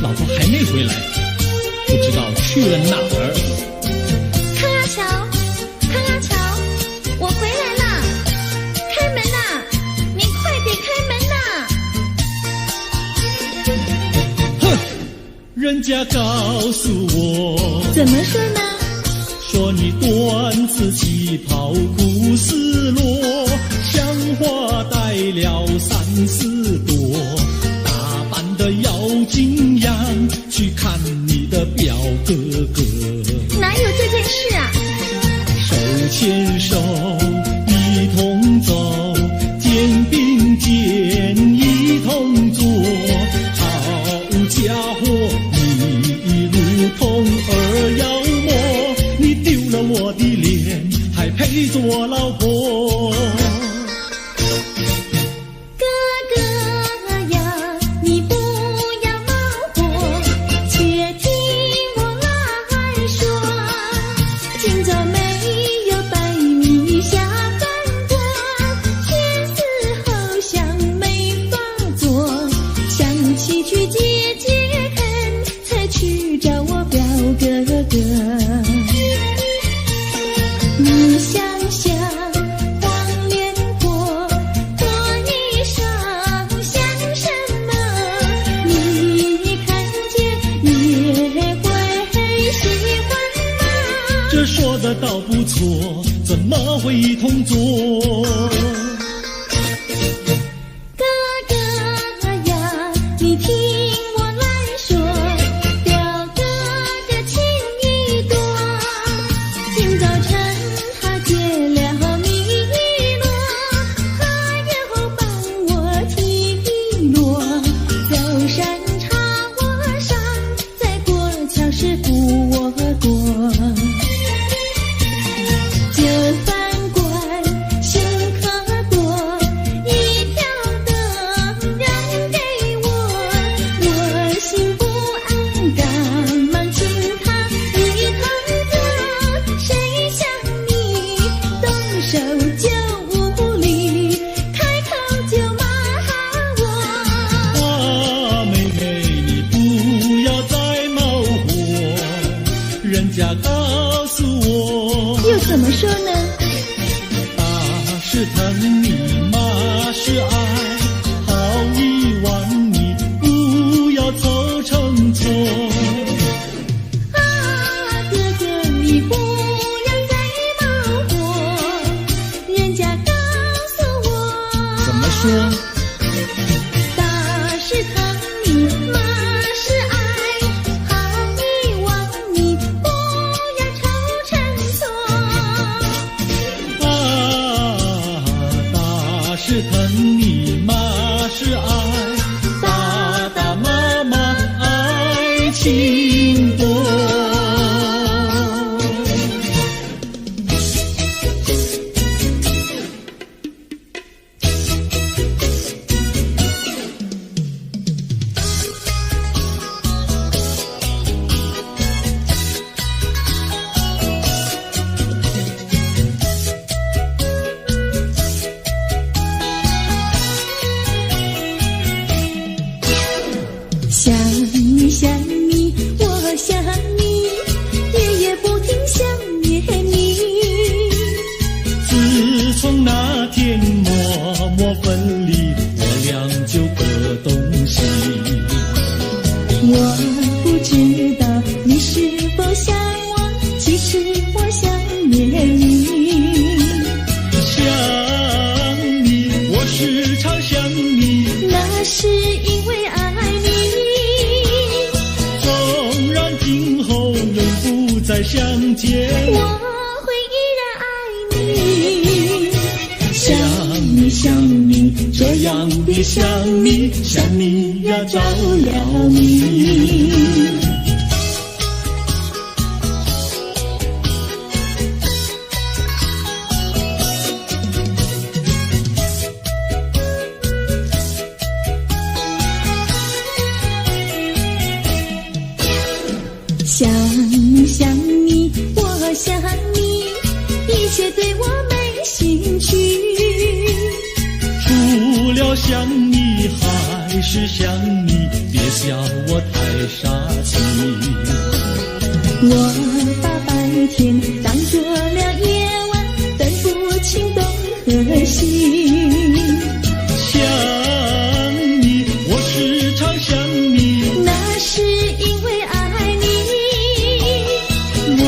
老婆还没回来，不知道去了哪儿。康阿乔，康阿乔，我回来了，开门呐！你快点开门呐！哼，人家告诉我，怎么说呢？说你短子旗袍苦丝罗，像花戴了3、4朵，打扮得妖精样，去看你的表哥哥。哪有这件事啊？手牵手一同走，肩并肩一同坐，好家伙，你如同儿妖魔，你丢了我的脸，还陪着我老婆。哥哥呀，你不要恼火，且听我来说，今早没有白米下饭锅，天死后想没法做，想起去解解恨，才去找我表哥哥。你想想黄脸婆，婆衣裳像什么？你看见也会喜欢吗？这说的倒不错，怎么会一同做？哥哥呀，你听我来说，表哥哥情意多，今早晨他结了米罗，他又帮我提箩，走山茶我上，再过桥是扶我过。就饭馆新可多，一条灯让给我，我心不安，赶忙请他一同坐。谁想你动手就无理，开口就骂我。啊，妹妹，你不要再冒火，人家告诉我，又怎么说呢？打是疼你，骂是爱，好遗忘你，不要凑成错。啊，哥哥你不要再冒火，人家告诉我，怎么说？打是疼你，骂是爱，好遗忘你，不要凑成错。啊，打是疼你，骂是爱，打打骂骂爱情多。想你想你，我想你，夜夜不停想念你。自从那天默默分离，我俩就各东西。我不知道你是否想我，其实我想念你。想你，我时常想你，那是因为爱你，纵然今后永不再相见，我会依然爱你。想你想你，这样的想你，想你呀着了迷。想你想你，我想你，一切对我没兴趣。除了想你还是想你，别笑我太傻气。我把白天当作了夜晚，分不清东和西。想你，我时常想你，那是因为爱你。我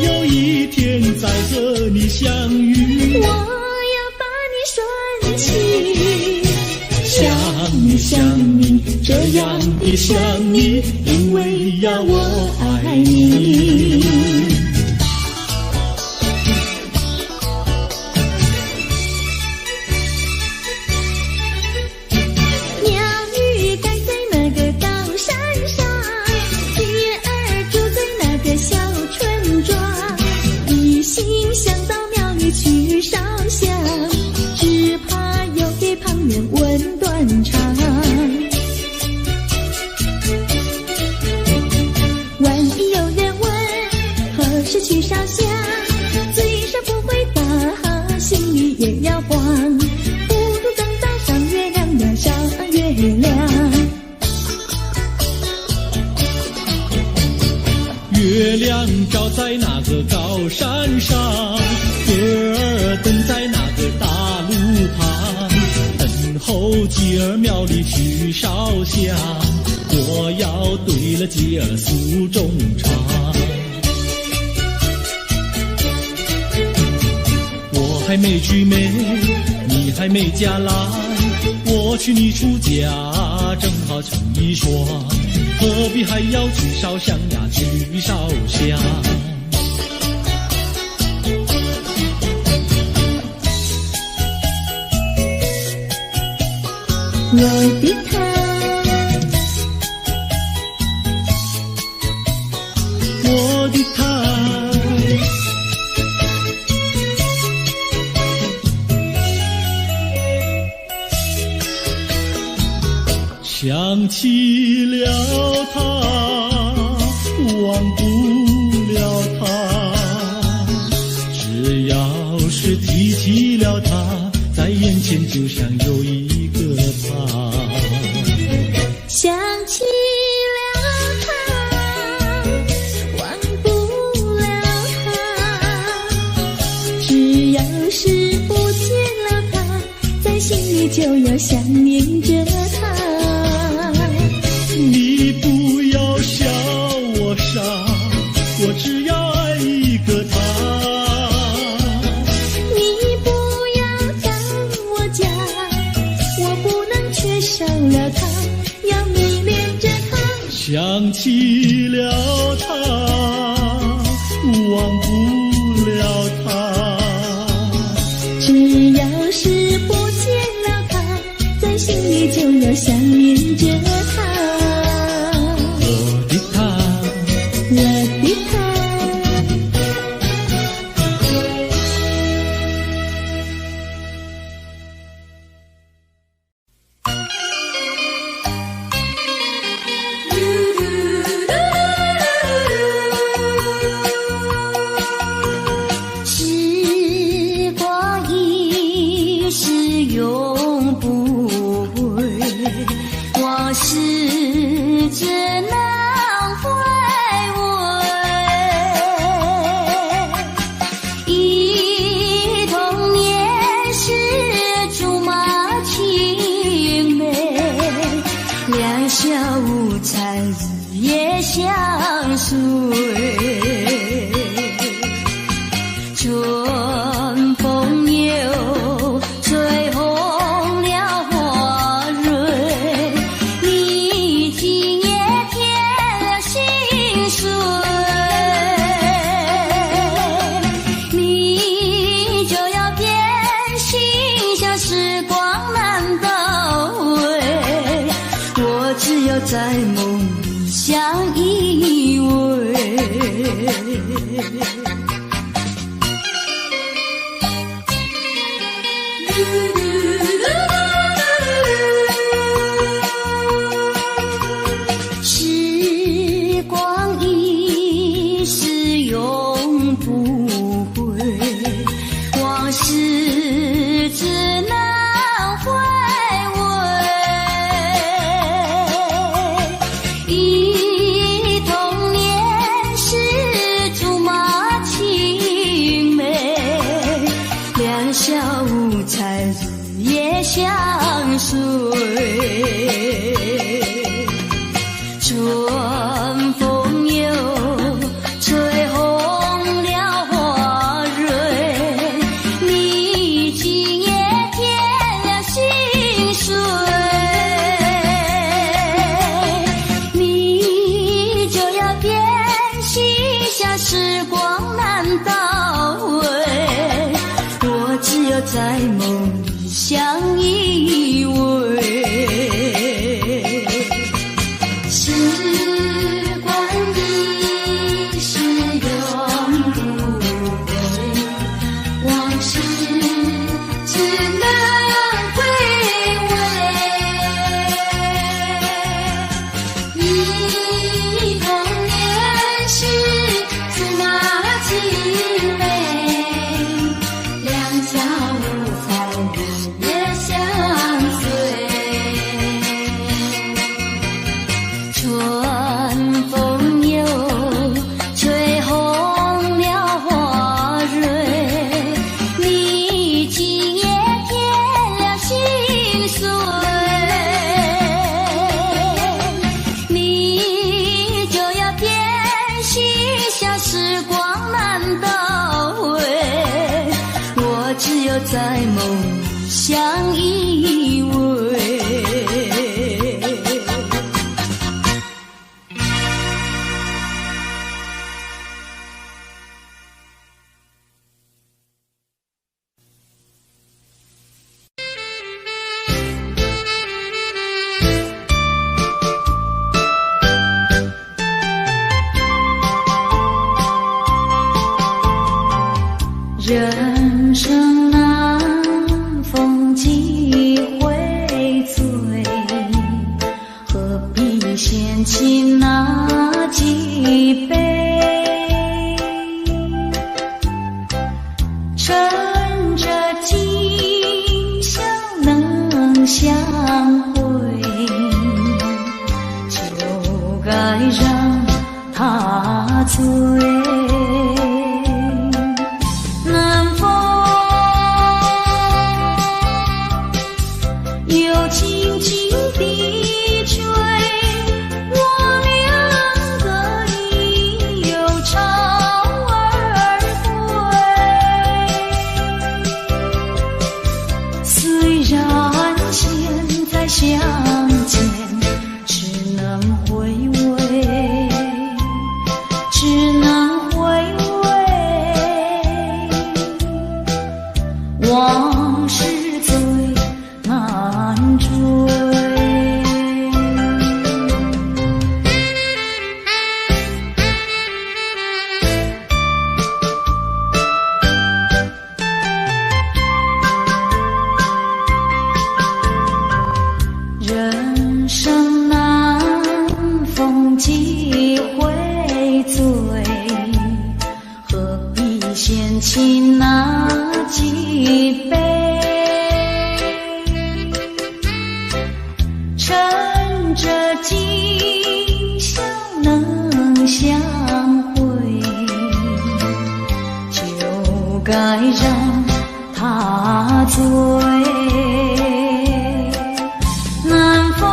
有一天再和你相遇，我要把你拴起。想你想你，这样的想你，因为呀我爱你。鸟语盖在那个高山上，鱼儿住在那个小村庄，一心想到庙里去烧香，只怕又给旁人问断肠。万一有人问何时去烧香，嘴上不回答，心里也要慌。不如等到上月亮呀，上月亮。月亮照在那个高山上，歌儿等在那个大路旁，等候姐儿庙里去烧香，我要对了姐儿诉衷肠。我还没娶妹，你还没嫁来，我娶你出嫁，正好成一双，何必还要去烧香呀，去烧香。我的他，我的他，想起了他，忘不了他，只要是提起了他，在眼前就像有一个他。想起了他，忘不了他，只要是不见了他，在心里就要想念着他。你不要笑我傻，我只要爱一个他。你不要当我假，我不能缺少了他，要迷恋着他。想起了他，忘不了他，只要是不见了他，在心里就要想念着他。我的他，我的他。时光一逝永不回，往事只能回味。忆童年时竹马青梅，两小无猜日夜相随。春风又吹红了花蕊，你今也添了心碎。你就要变心，像时光难倒回，我只有在梦里相依偎。时光一逝永不回，往事只能回味。忆童年时竹马青梅，两小无猜日夜相随。春风又吹红了花蕊，你今夜添了心碎，你就要变心，像时光难倒回，我只有在梦里相依偎。在梦里相依偎。人生难逢几回醉，何必嫌弃那几杯？趁着今宵能相会，就该让他醉。相见只能回味，只能回味，往事最难追。人生难逢几回醉，何必嫌弃那几杯？趁着今宵能相会，就该让他醉。南风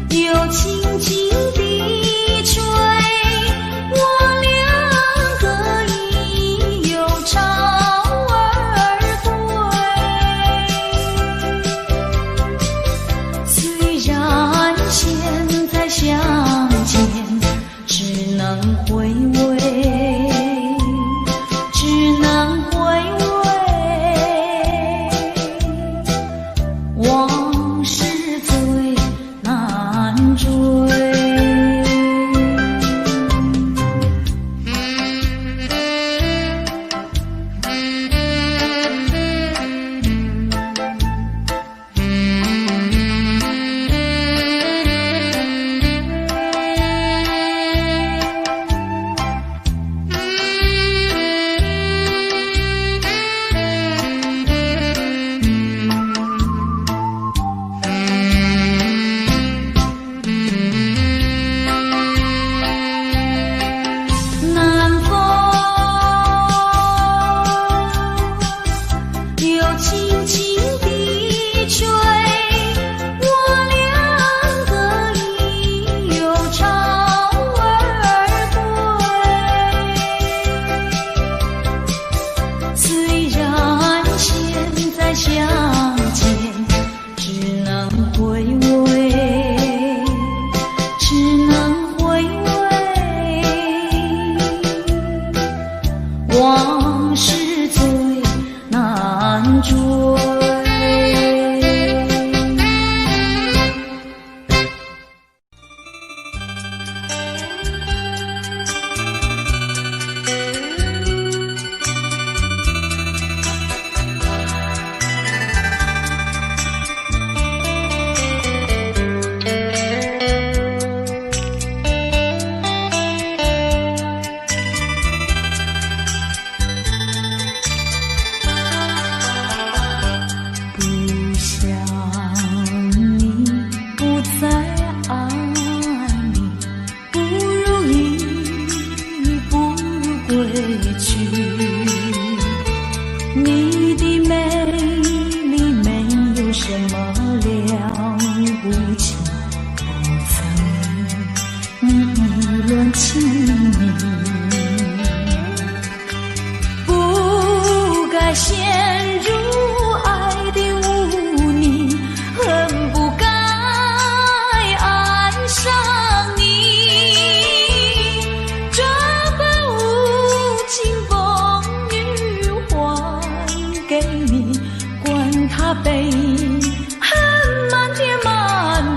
又轻轻地吹，我两个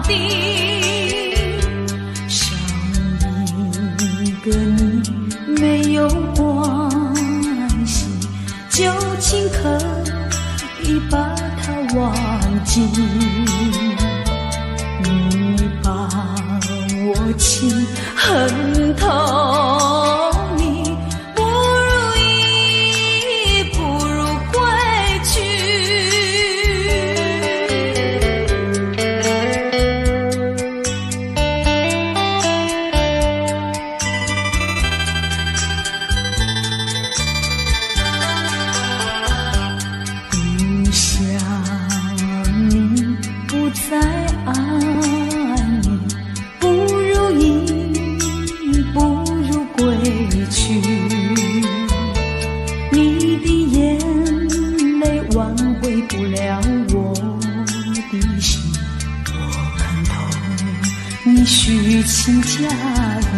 地。少一个你没有关系，就请可以把它忘记。你把我情恨透，你不如意，不如归去。不想你，不再爱你，不如意，不如归去。你的眼泪挽回不了我的心，我看透你虚情假意，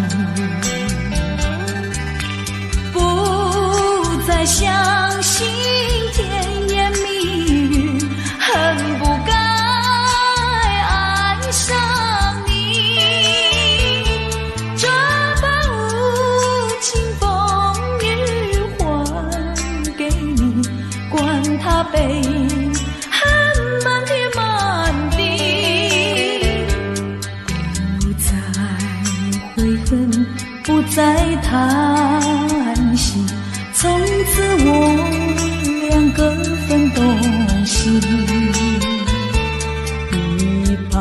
不再相信甜言蜜语，恨不该爱上你。这般无情风雨还给你，管他背恨满天满地。不再悔恨，不再叹息，从此我两个分东西。你把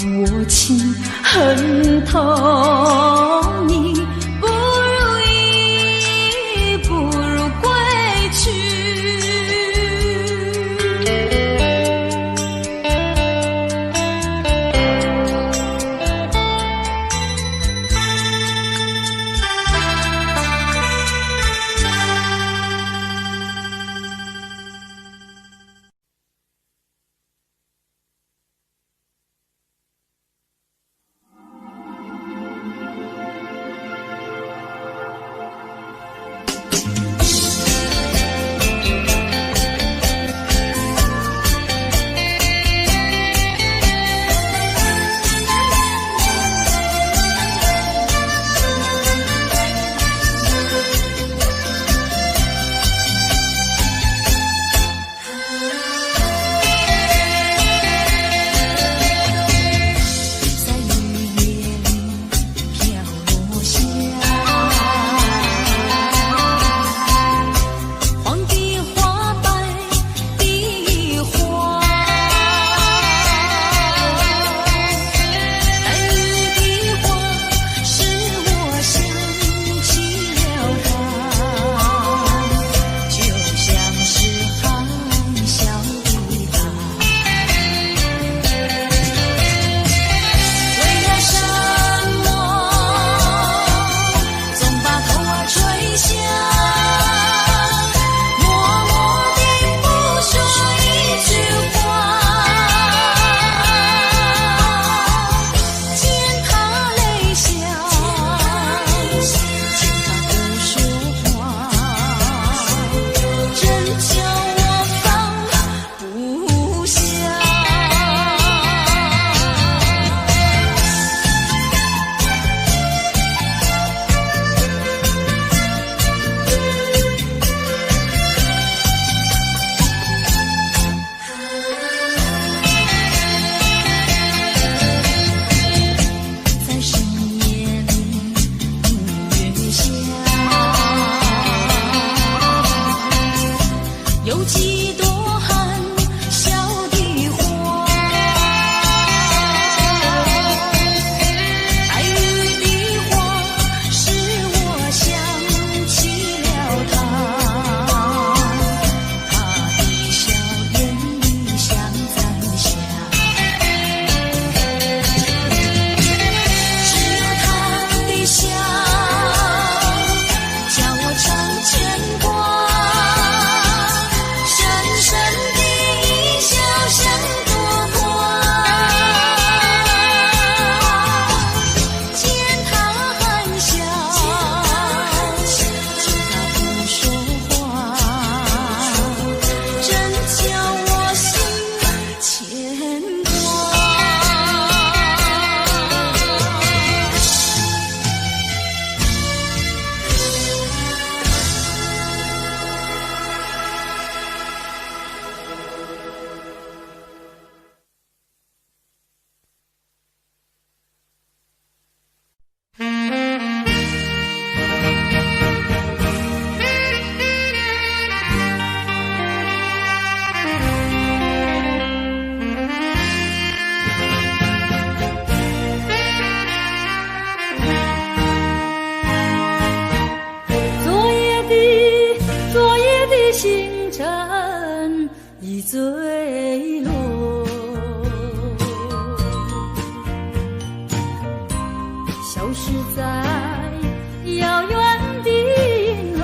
我情恨透，你不如意，不如归去。坠落。消失在遥远的银河，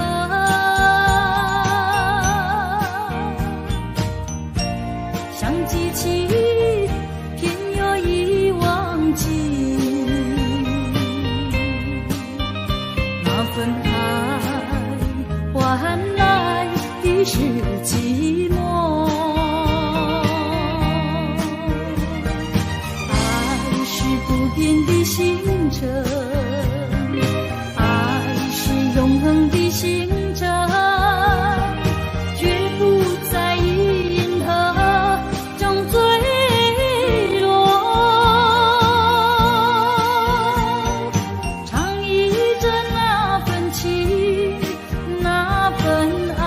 像记起偏又已忘记那份爱换来的是寂寞。爱是不变的星辰，爱是永恒的星辰，绝不在银河中坠落。唱忆着那份情，那份爱，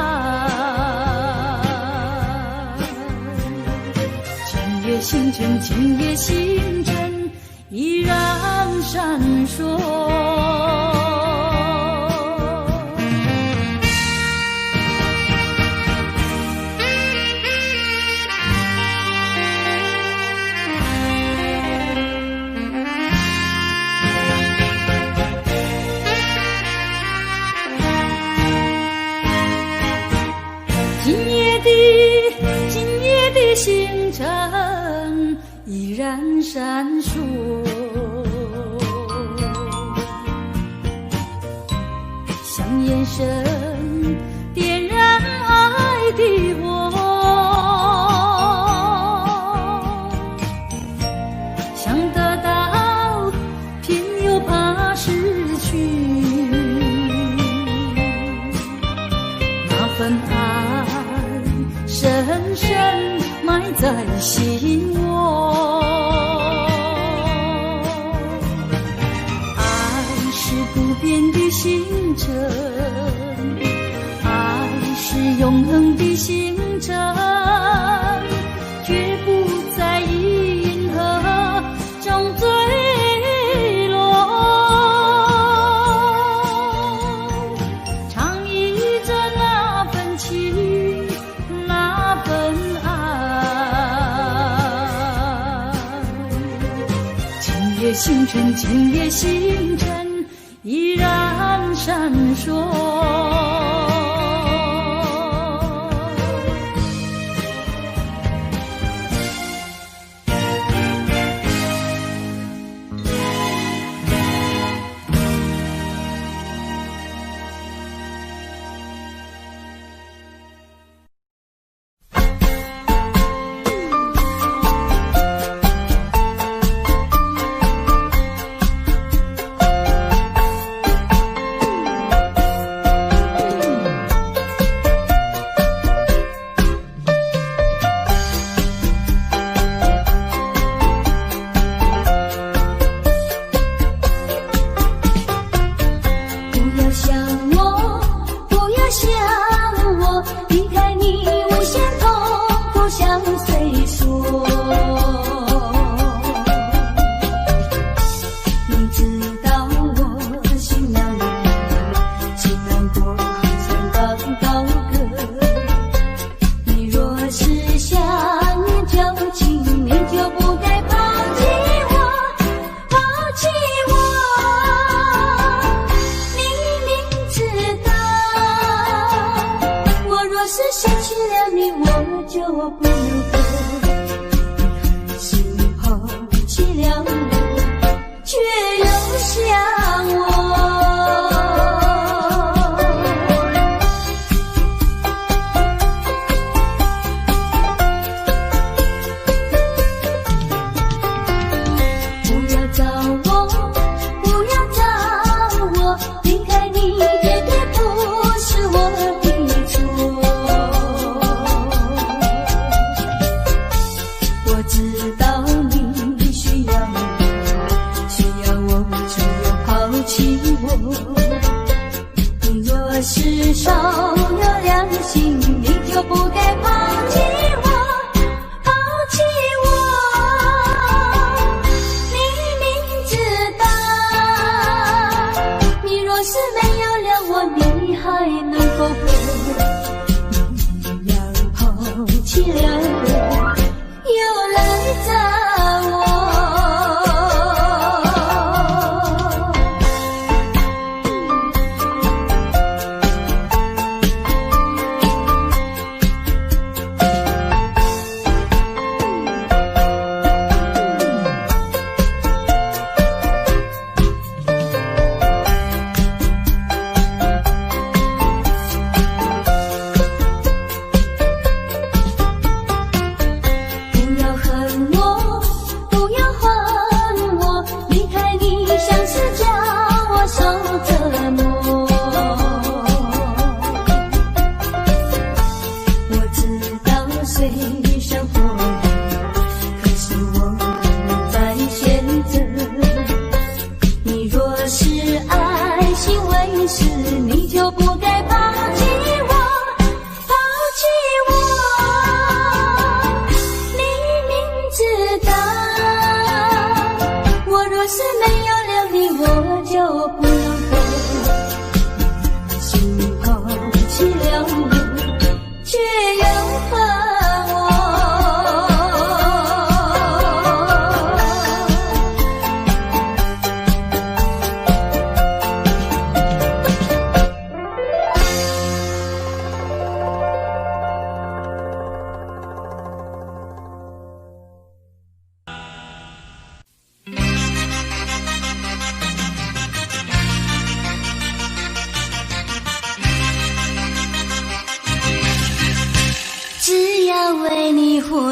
今夜星辰，今夜星辰依然闪烁。今夜的星辰依然闪烁，像眼神点燃爱的火，想得到偏又怕失去，那份爱深深埋在心窝。爱是不变的星辰，爱是永恒的星辰，绝不在银河中坠落。唱忆着那份情，那份爱，今夜星辰，今夜星辰依然闪烁。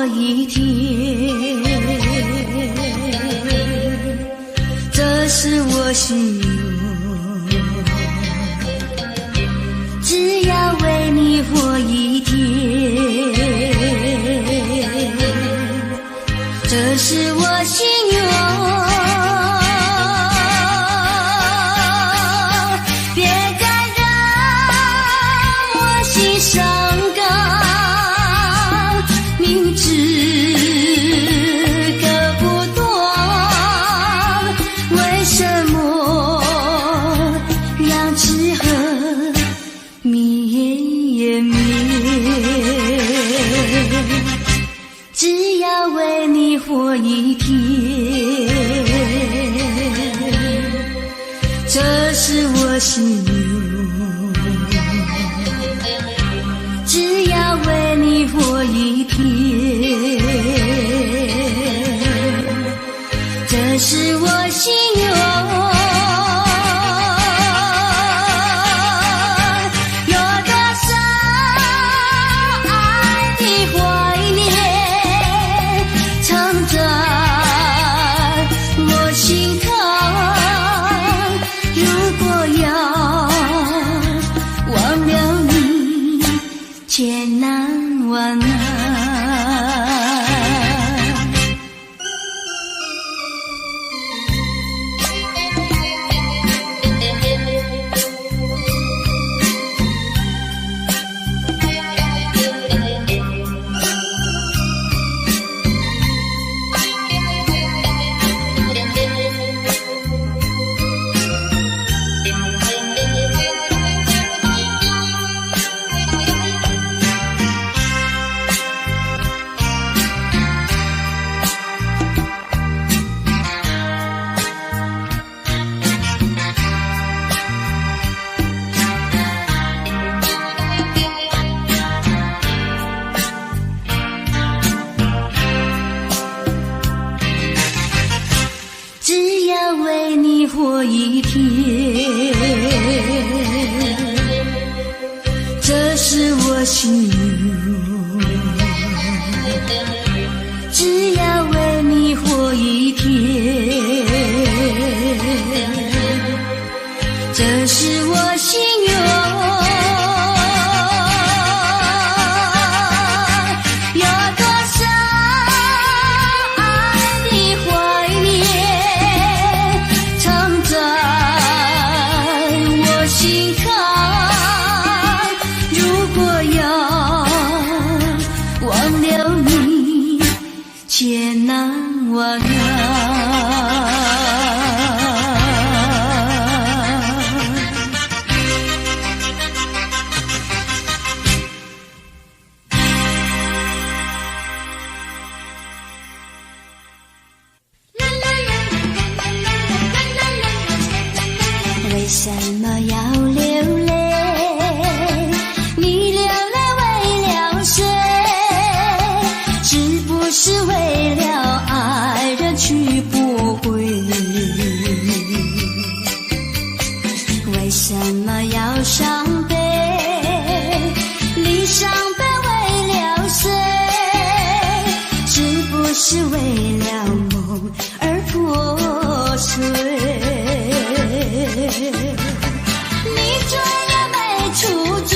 活一天，这是我心愿。只要为你活一天，这是我心愿。别再让我心伤感，明知割不断，为什么让痴恨绵绵？只要为你活一天，这是我心愿。只要为你活一天，这是我心愿。千难万难，只要为你活一天，这是我心愿。只要为你活一天，这是我心愿。千难万难，为什么要流泪？你流泪为了谁？是不是为了爱人去不回？为什么要伤悲？你伤悲为了谁？是不是为了梦而破碎？你醉也没出醉，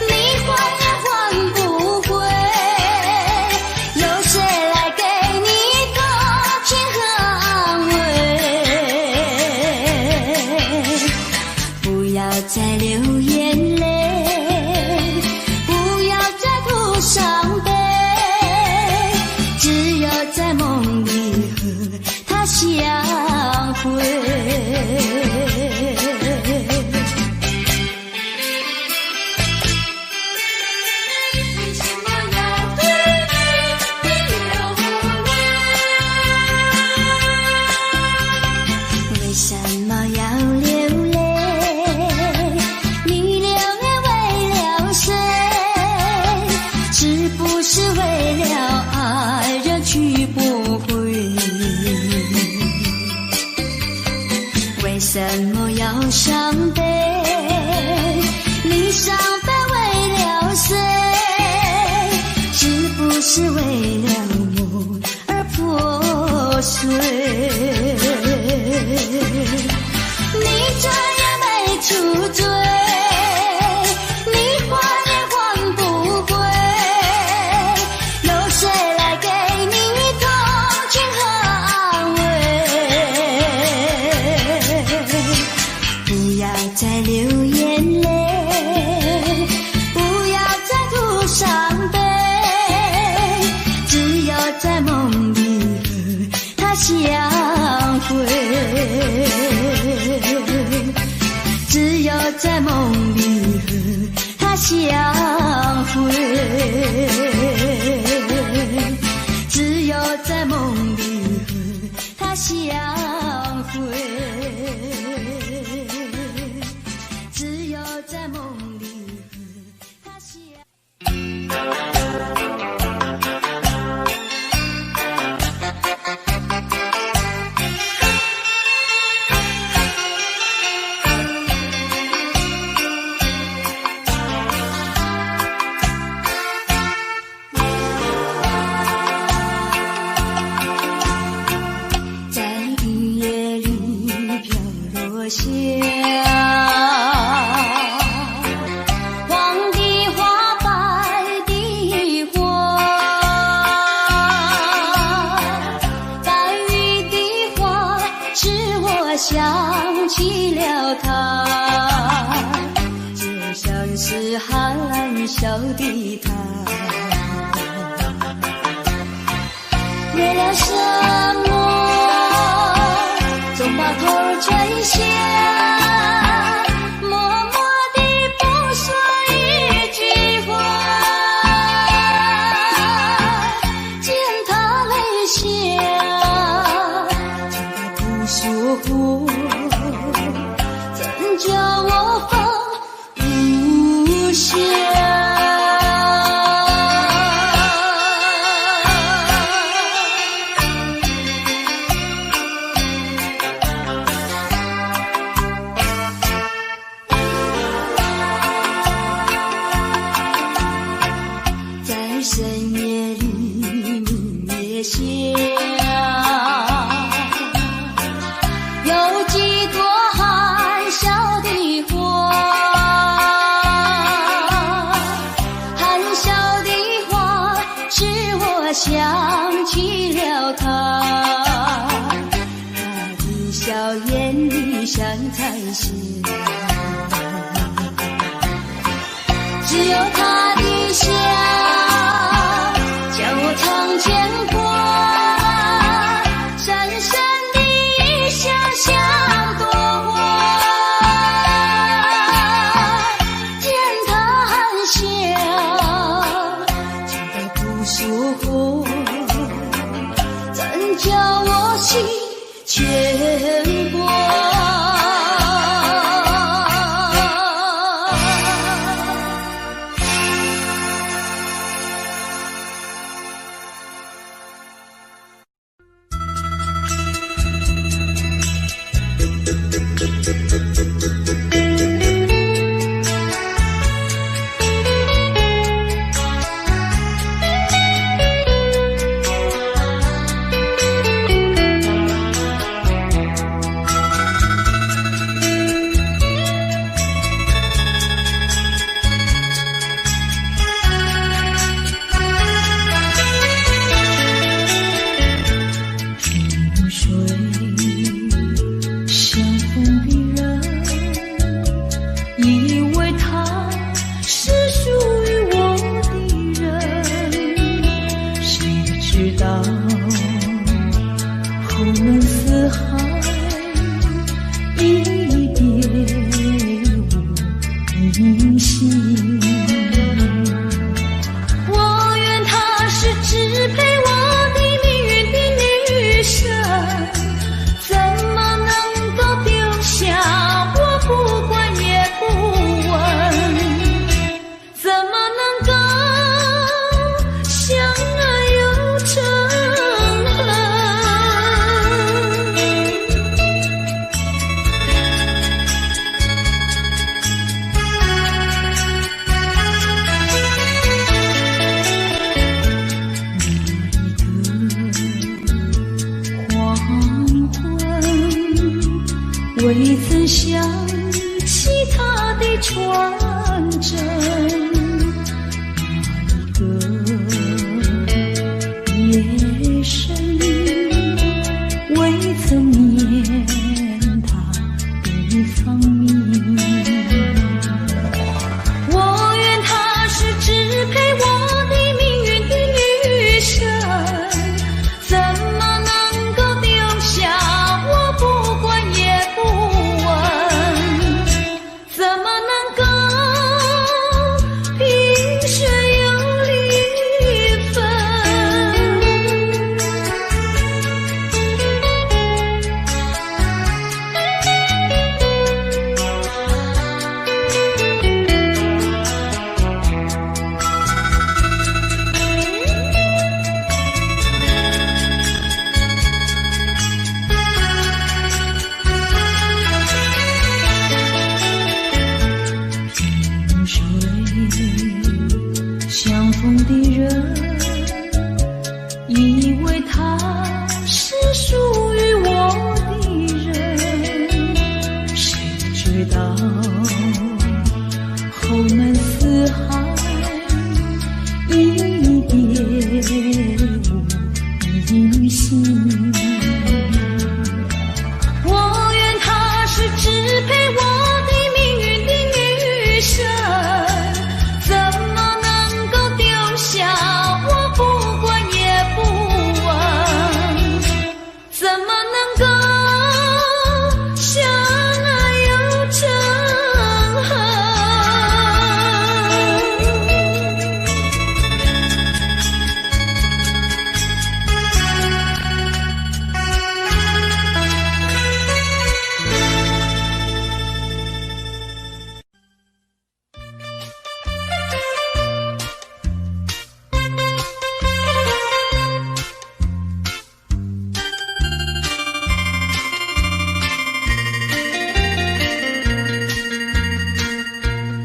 你还也还不回，有谁来给你多情和安慰？不要再流眼泪，不要再哭伤悲，只有在梦里和他相会。为什么要流泪？你流泪为了谁？是不是为了爱人去不回？为什么要伤悲？你伤悲为了谁？是不水，你再也没出罪，你还也还不归，有谁来给你同情和安慰？不要再流眼泪，不要再哭伤悲，只有在梦里和他相会，只有在梦里和他相会，只有在梦里和他相会，只有在梦里和他相会。想起了他，就像是含笑的他，为了什么总把头垂下，默默地不说一句话，见他泪下，见他不说话，怎叫我放不下？在深夜里明月下，有几朵含笑的花，含笑的花使我想起了他，他的笑眼里像彩霞，只有他的笑叫我常牵挂，深深地想象多花，见他含笑，见他不说话，怎叫我心牵挂？未曾想起他的传真，那一个夜深，未曾念他的芳名。我愿他是支配我的命运的女神，怎么能够丢下我不管也不问？怎么能够萍水有离分？萍水相逢的人，以为他是属于我的人，谁知道后门四海，一别一心。我愿他是支配我的命运的女神，怎么能够丢下我不管也不问？怎么能够相爱又成恨？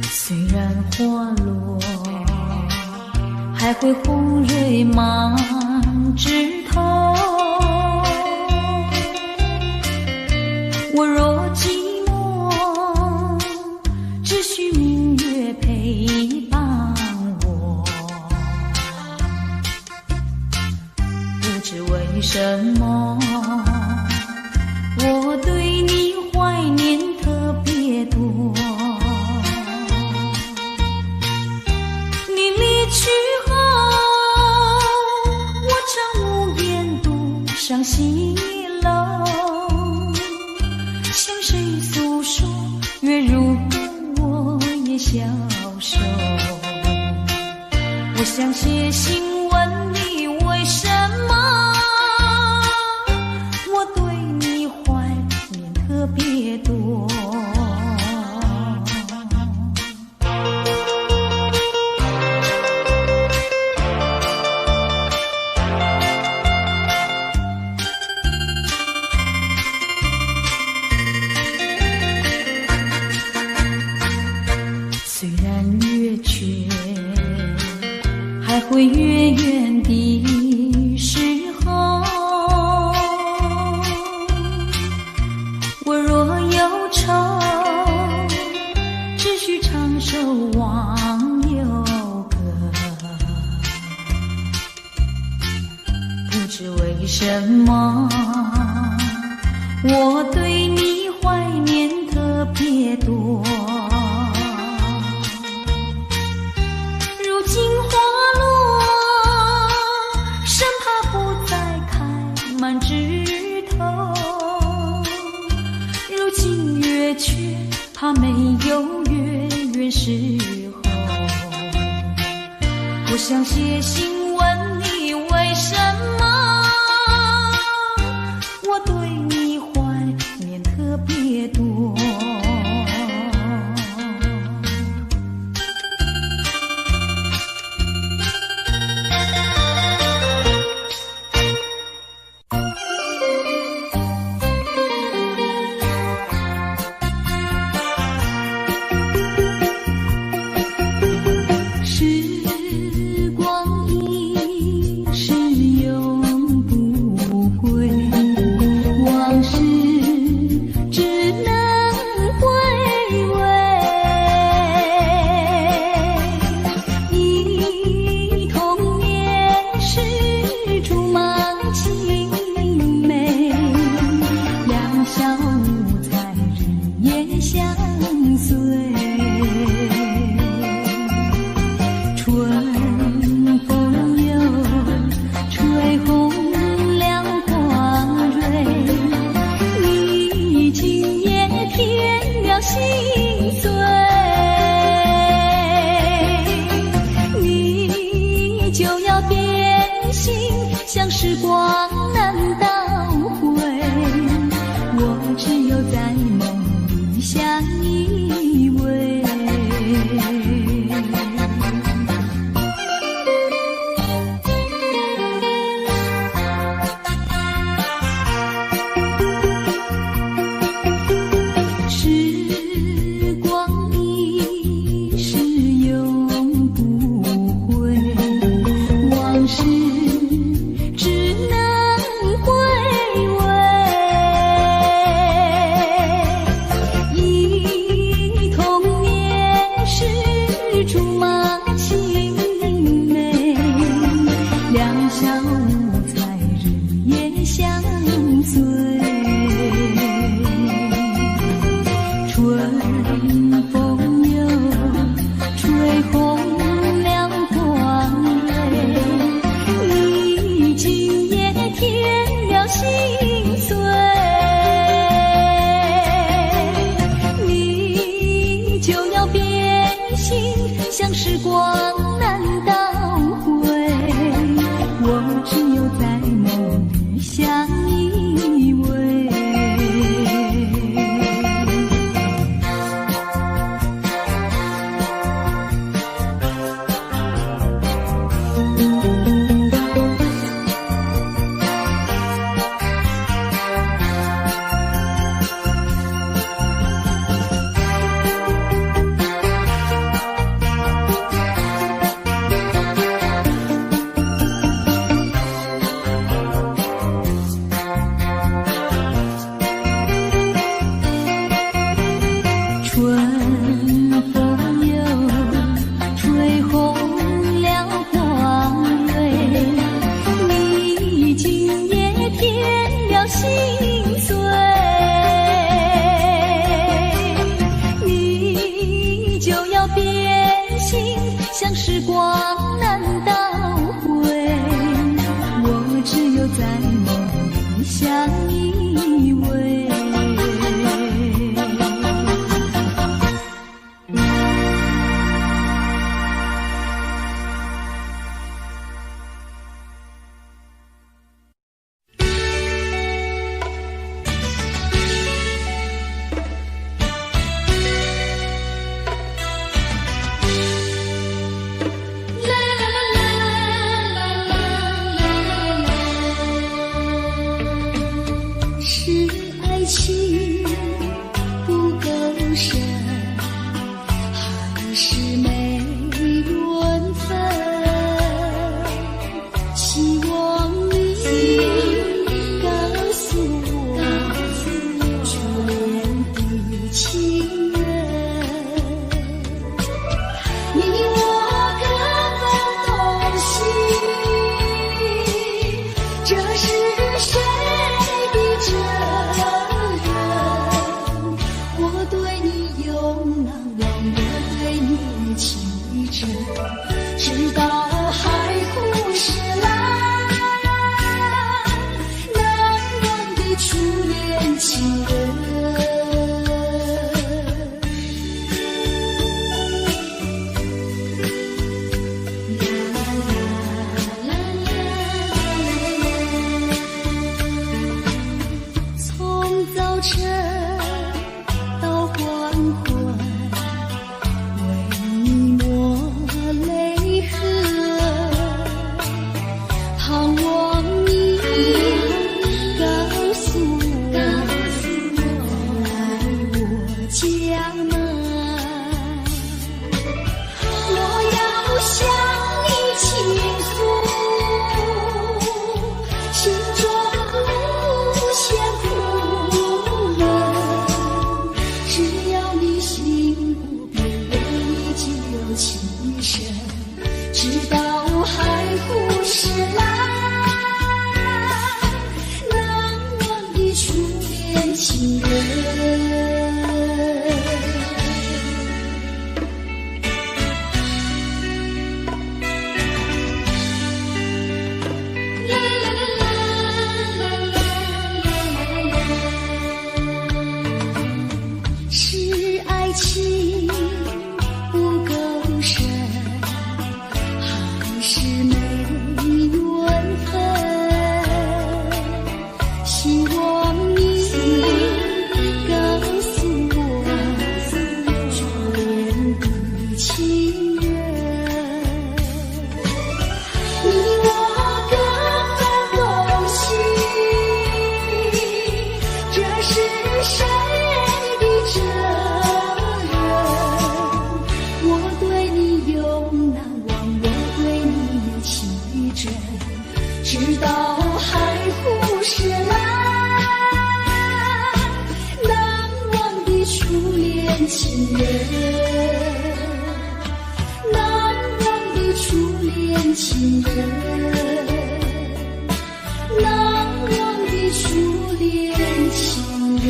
虽然花落，还会红蕊满枝头。我若寂寞，只需明月陪伴我。不知为什么，我对你怀念特别多。你离去后，我常无言独上西楼，向谁诉说？月如歌，我也消瘦。我想写信问你，为什么我对你怀念特别多？虽然月缺，还会月圆的时候。我若忧愁，只需唱首忘忧歌。不知为什么，我对你怀念特别多。如今花落，生怕不再开满枝头。如今月缺，怕没有月圆时候。我想写信问你，为什么我对你怀念特别多？时光一小无猜，日夜相随。春风又吹红了花蕊，你今夜添了心碎。你就要变心，像时光难倒回，我只有在梦里相依偎。时光一逝永不回，往事只能回味。忆童年时竹马青梅，两小无猜，日夜相随。春风又吹红了花蕊，你今夜添了心碎。你就要变心，像时光难倒回，我只有在梦里相依偎。春风又吹红了花蕊，你今夜添了心碎。你就要变心，像时光难倒回，我只有在梦里相依偎。是爱情不够深，还是没缘分？希望你告诉我，初恋的情人，你我根本同心，这是谁的责任？希望你告诉我初恋的情人，你我各分东西，这是谁的责任？我对你永难忘，我对你有情真，直到海枯石烂，难忘的初恋情人，难忘的初恋情人，难忘的初恋情人。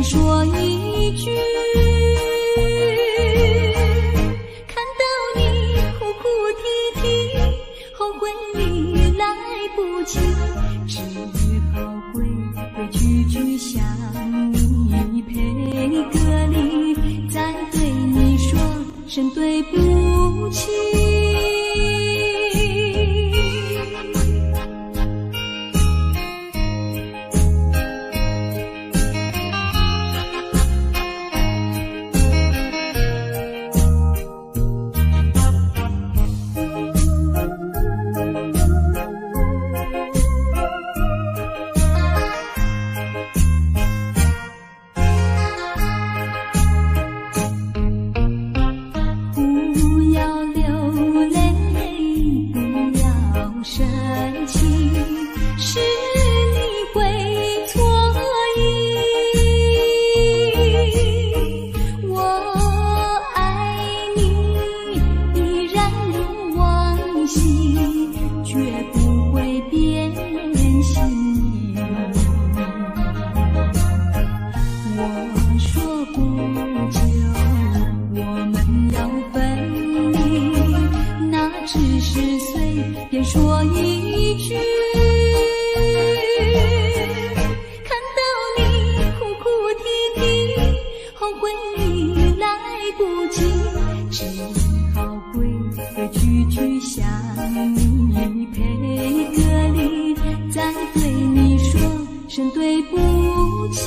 说一句，看到你哭哭啼啼，后悔你来不及，只好规规矩矩向你赔个礼，再对你说声对不起。说一句，看到你哭哭啼啼，后悔你来不及，只好规规矩矩向你赔个礼，再对你说声对不起。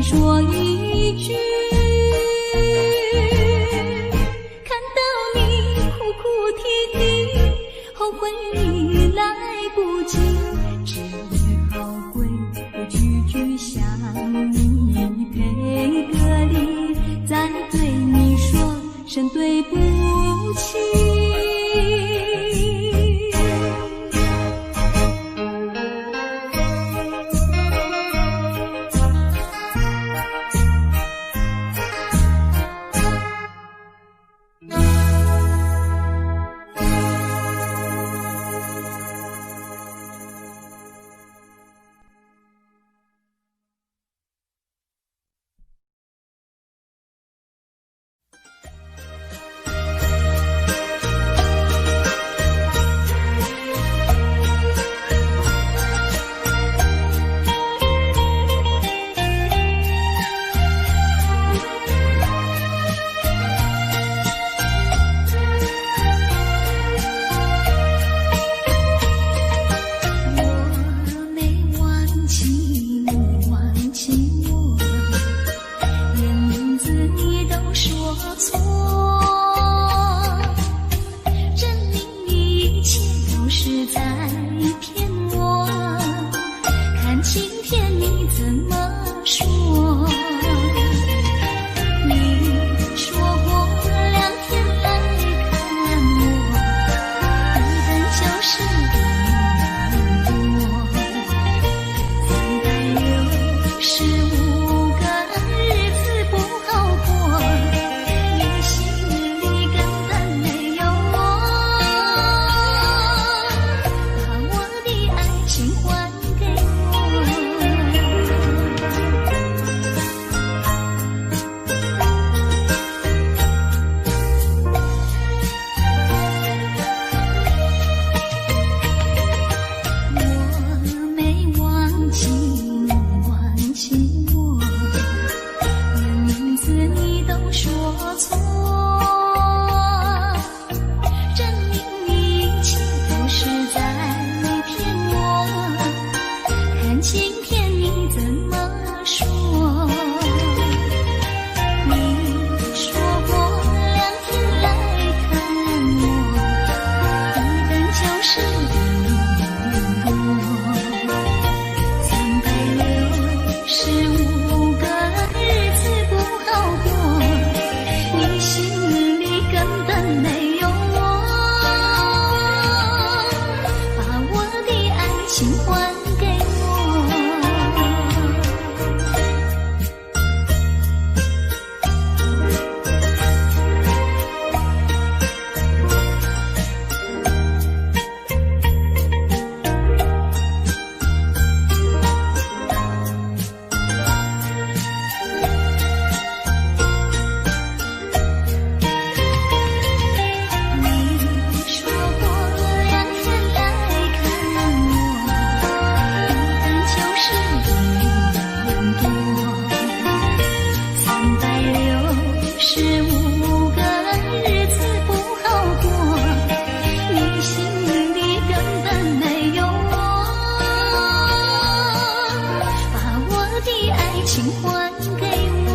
说一句，看到你哭哭啼啼，后悔你来不及，只好规规矩矩向你赔个礼，再对你说声对不起。是5个日子不好过，你心里根本没有我，把我的爱情还给我。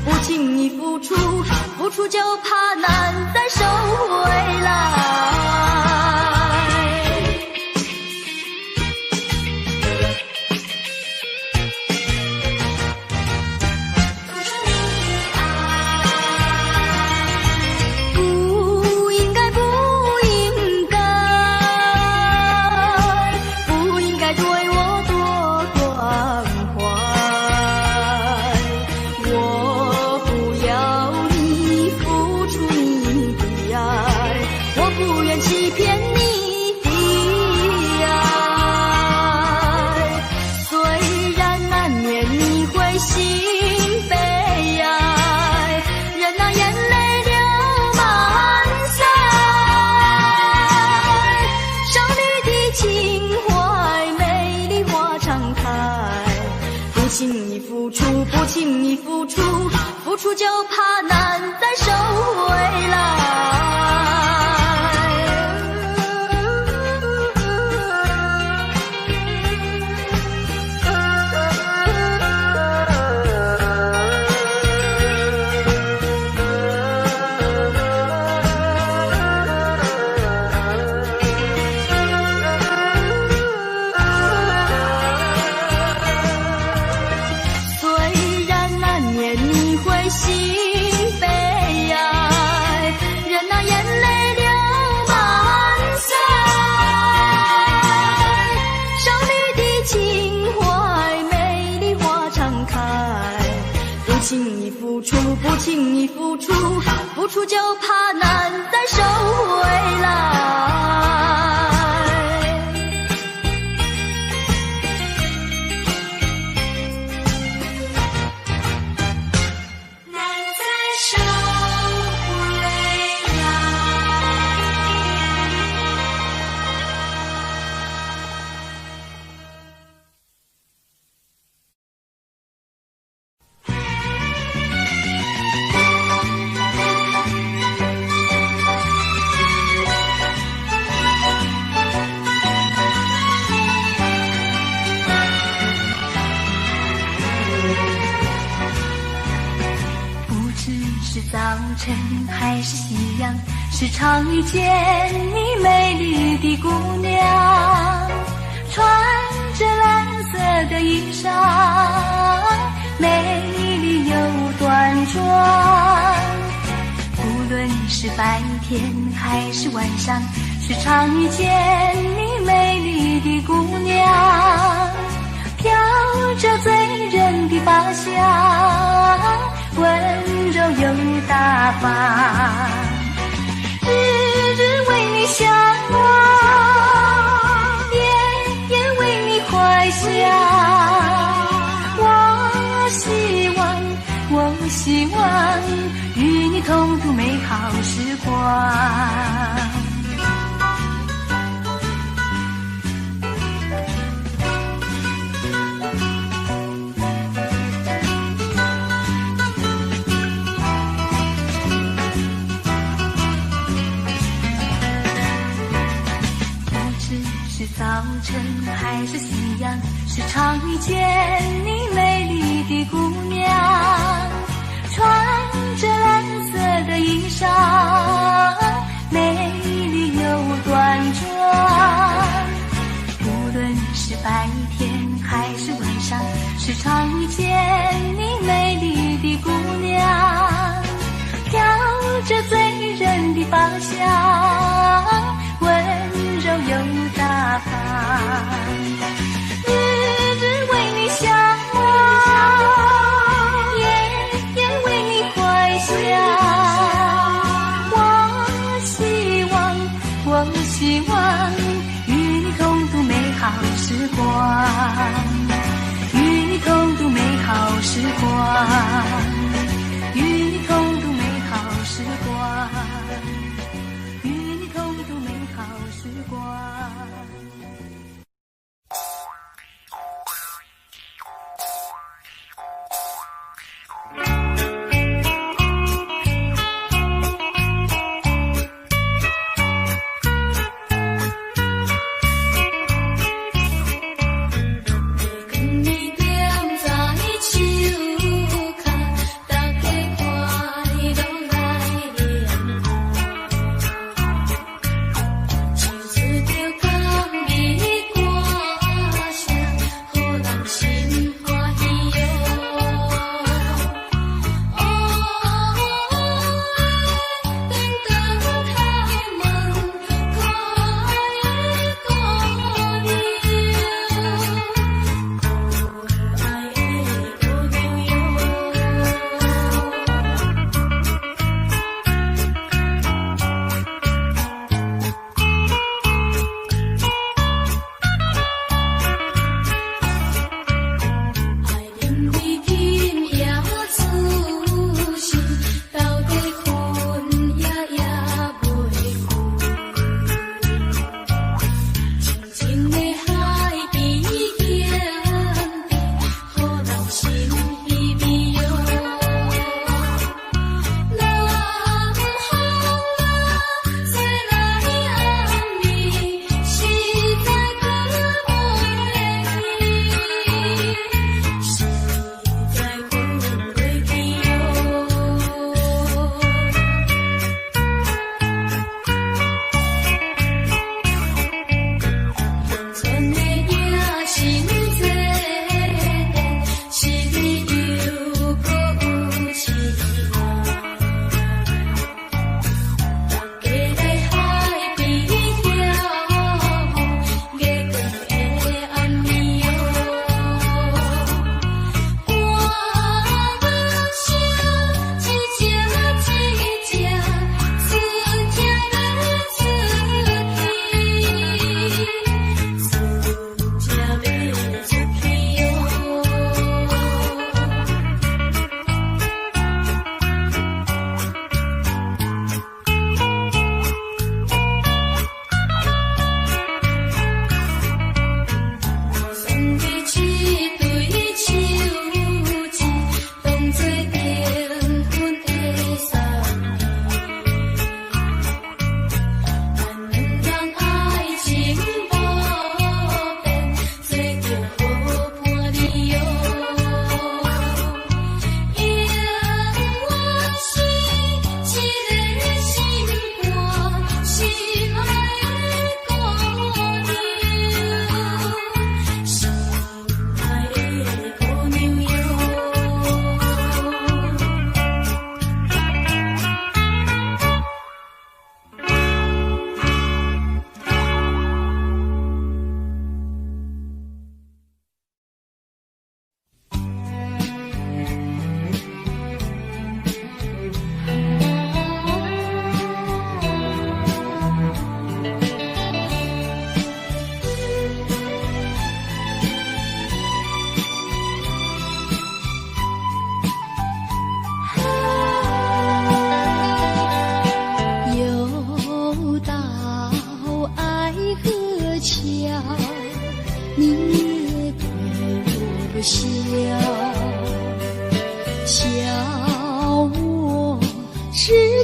不轻易付出，付出就怕难再收回来。轻易付出，不轻易付出，付出就怕难再收回来。不轻易付出，付出就怕难再收回来。难再收回来。早晨还是夕阳，时常遇见你美丽的姑娘，穿着蓝色的衣裳，美丽又端庄。无论是白天还是晚上，时常遇见你美丽的姑娘，飘着醉人的发香，温柔又大方，日日为你向往，夜夜为你怀想。我希望与你同度美好时光。早晨还是夕阳，时常遇见你美丽的姑娘，穿着蓝色的衣裳，美丽又端庄。无论是白天还是晚上，时常遇见你美丽的姑娘，飘着醉人的发香，温柔又大方，日日为你向往，夜夜为你怀想。我希望与你同度美好时光，与你同度美好时光，与你同度美好时光，与你同度美好时光。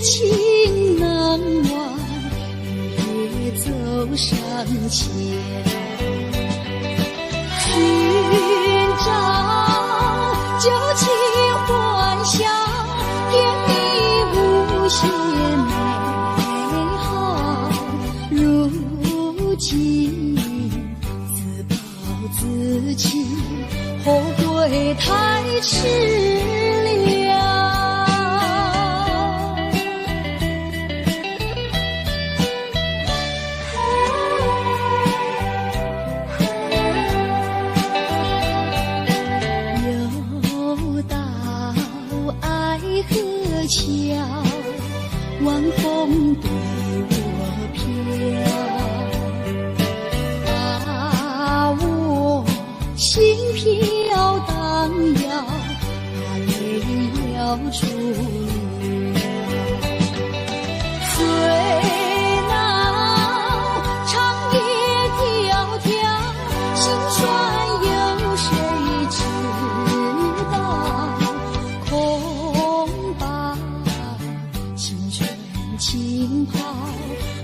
情难忘，也走上前，寻找旧情幻想，甜蜜无限美好。如今自暴自弃，后悔太迟了。桥，晚风对我飘，把我心飘荡摇，把泪要出了。水闹长夜迢迢，心酸有谁知道？轻抛，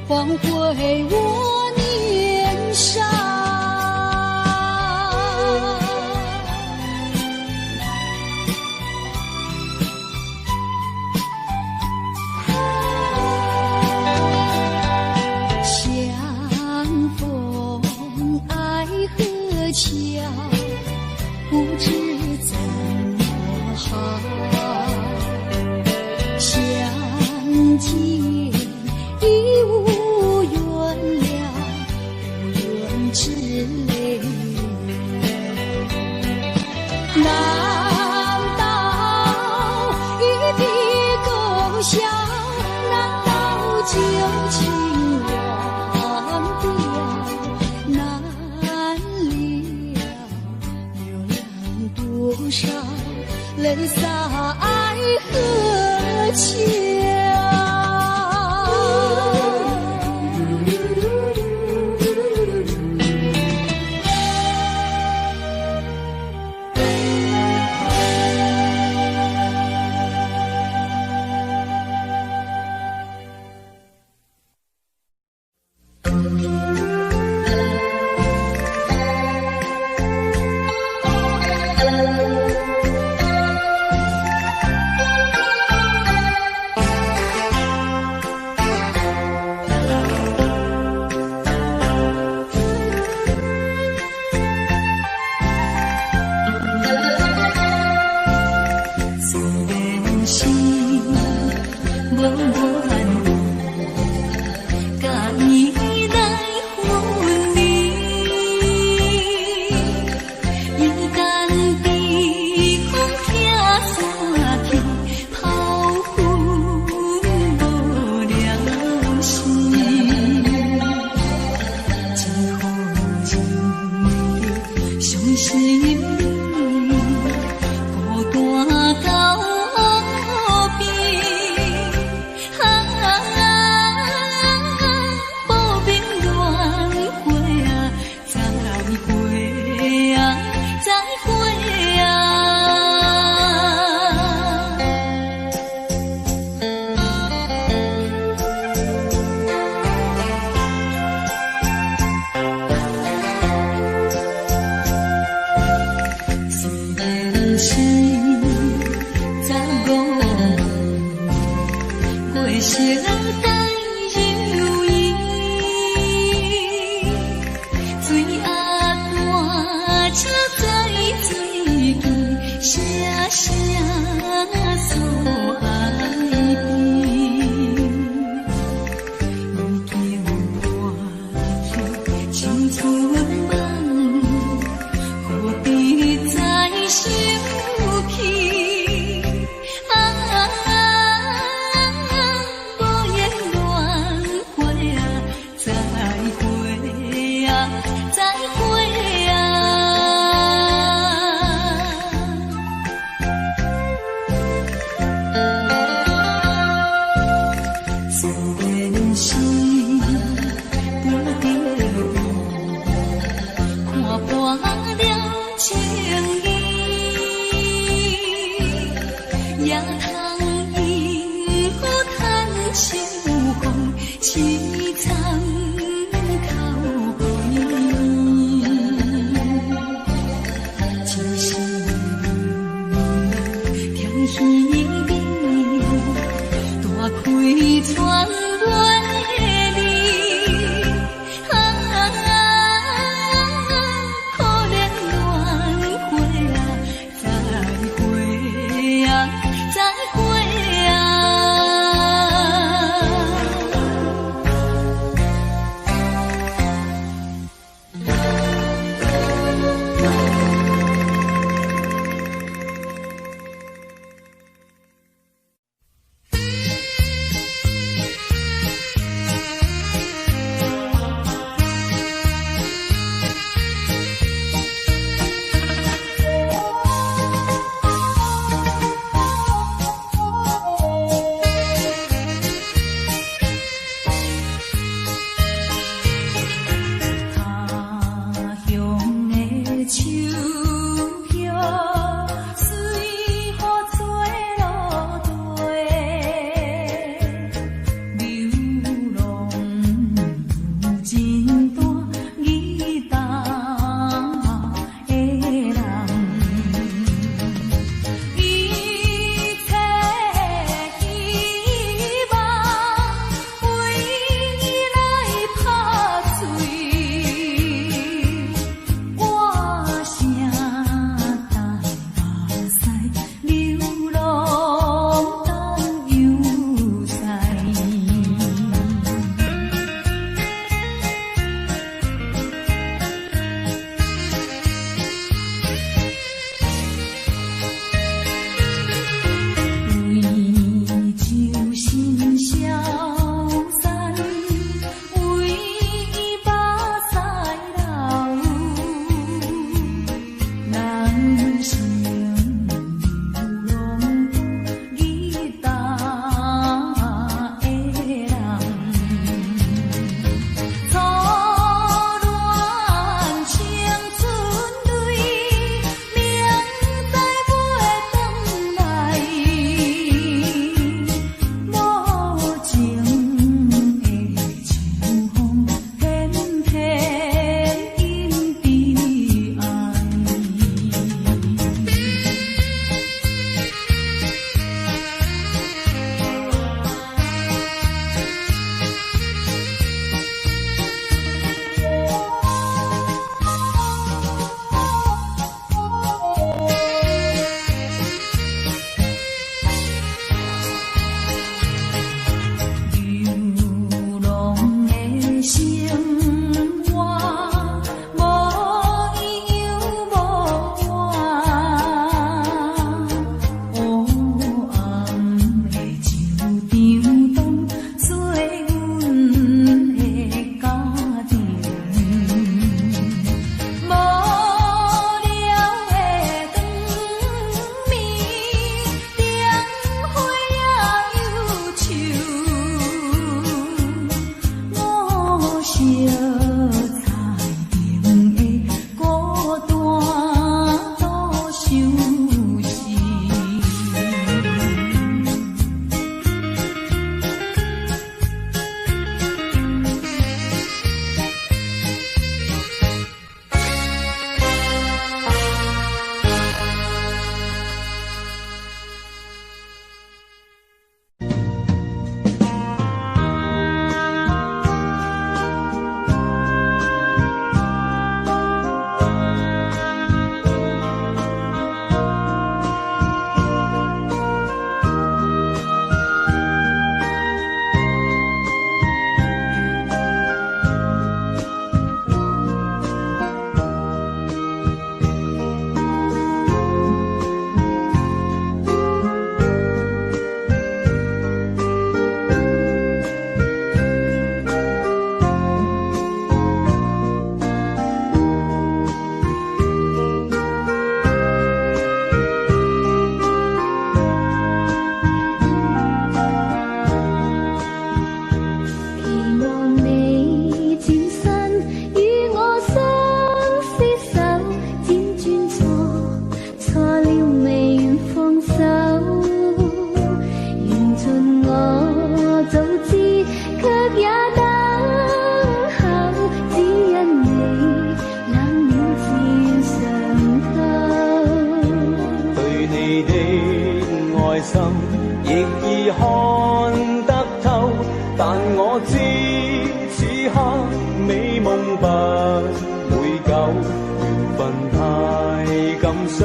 换回我年少。相逢爱河桥，不知怎么好。相见已无缘了，无缘之泪。难道一笔勾销？难道旧情忘掉？难了，流浪多少泪洒爱河桥。也通因何叹你的愛心，亦已看得透。但我知此刻美夢不會久，緣分太感傷，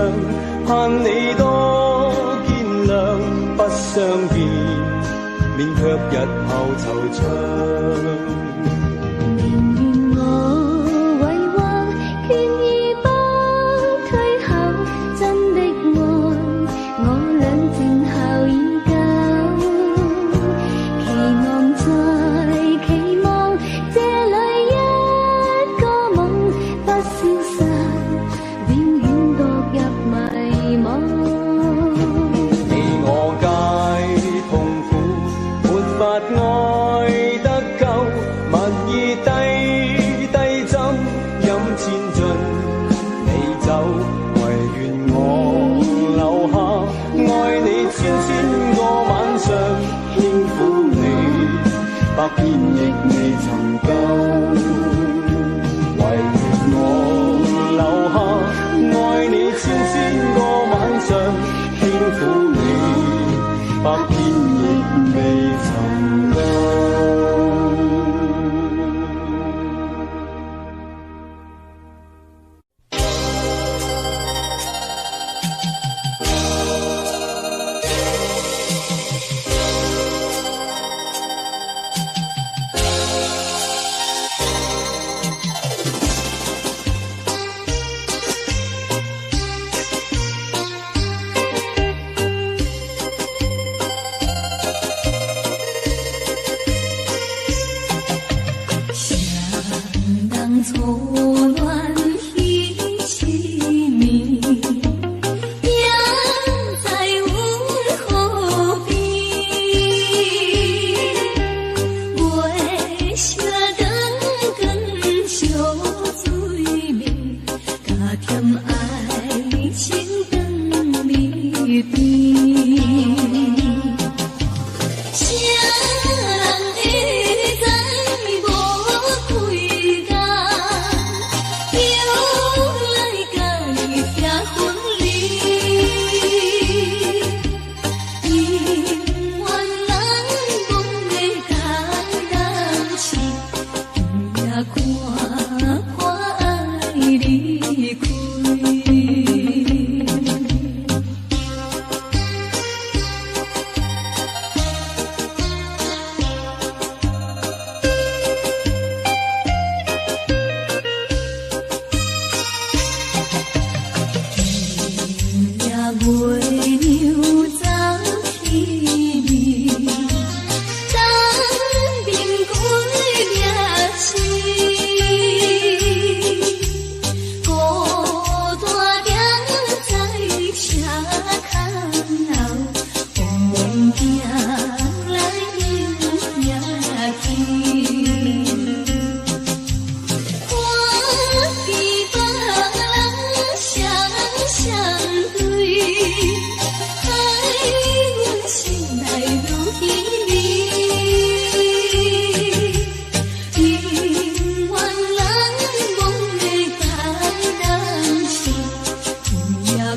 盼你多見諒，不相見，免卻日後惆悵。百遍亦未曾夠，唯願我留下愛你千個晚上，輕撫你，百遍亦未曾夠。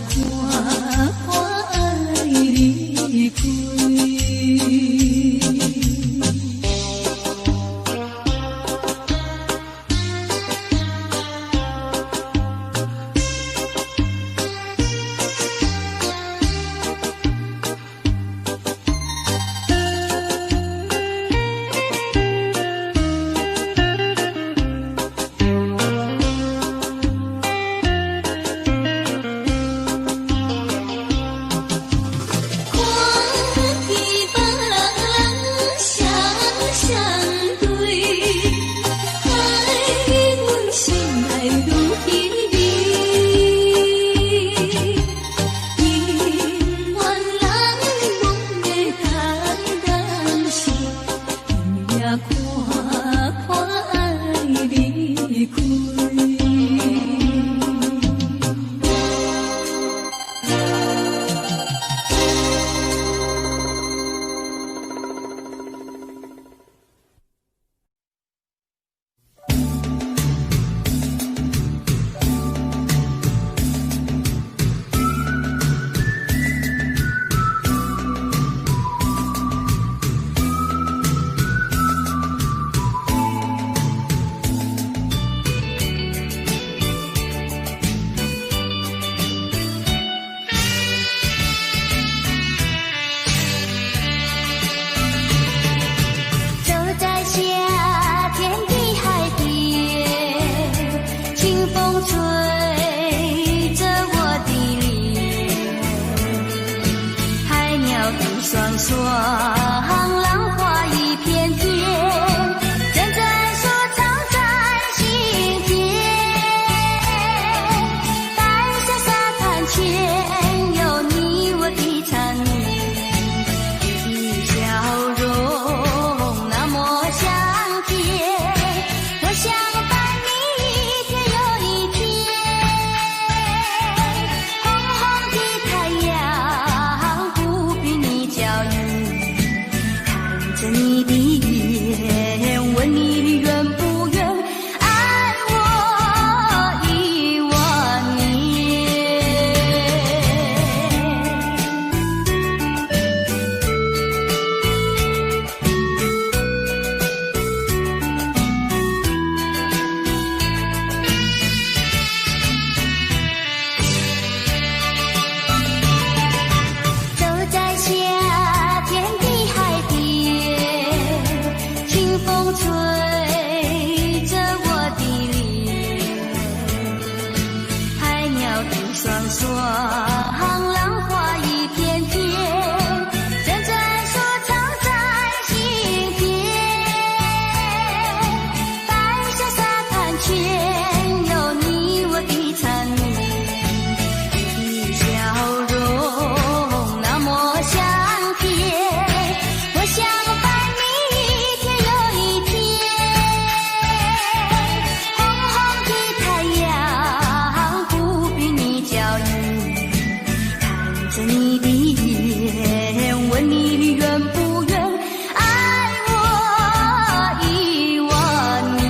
看看吹着我的脸，海鸟吐双双，浪花一片片，正在说唱在心田。白色沙滩前有你我的缠绵，你的笑容那么香甜，我想伴你一天又一天。红红的太阳不比你娇艳，看着你的眼，问你愿不愿爱我1万年。走在夏天的海边，清风吹着我的脸，海鸟吐双双，浪花一片片，正在说唱在心田。白色沙滩前有你我的缠绵，你的笑容那么香甜，我想伴你一天又一天。红红的太阳不比你娇艳，看着你的眼，问你愿不愿爱我1万年。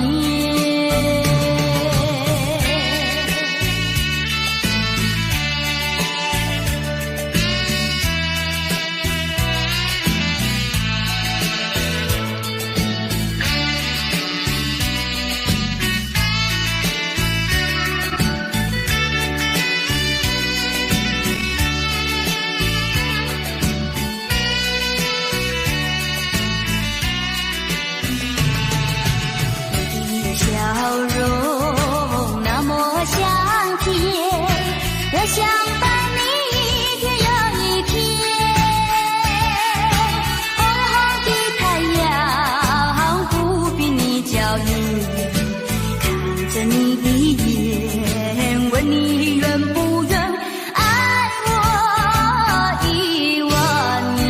你的笑容那么香甜，我想伴你一天又一天。红红的太阳不比你娇艳，看着你的眼，问你愿不愿爱我1万年。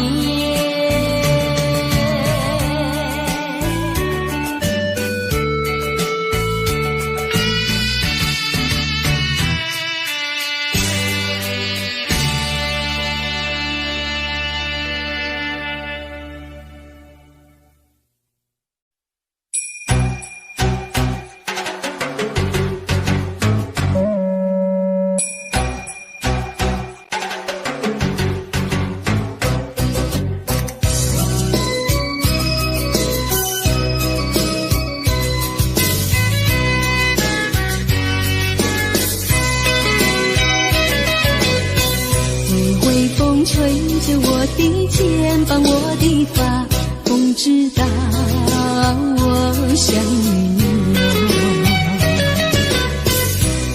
微微风吹着我的肩膀，我的发，风知道我想你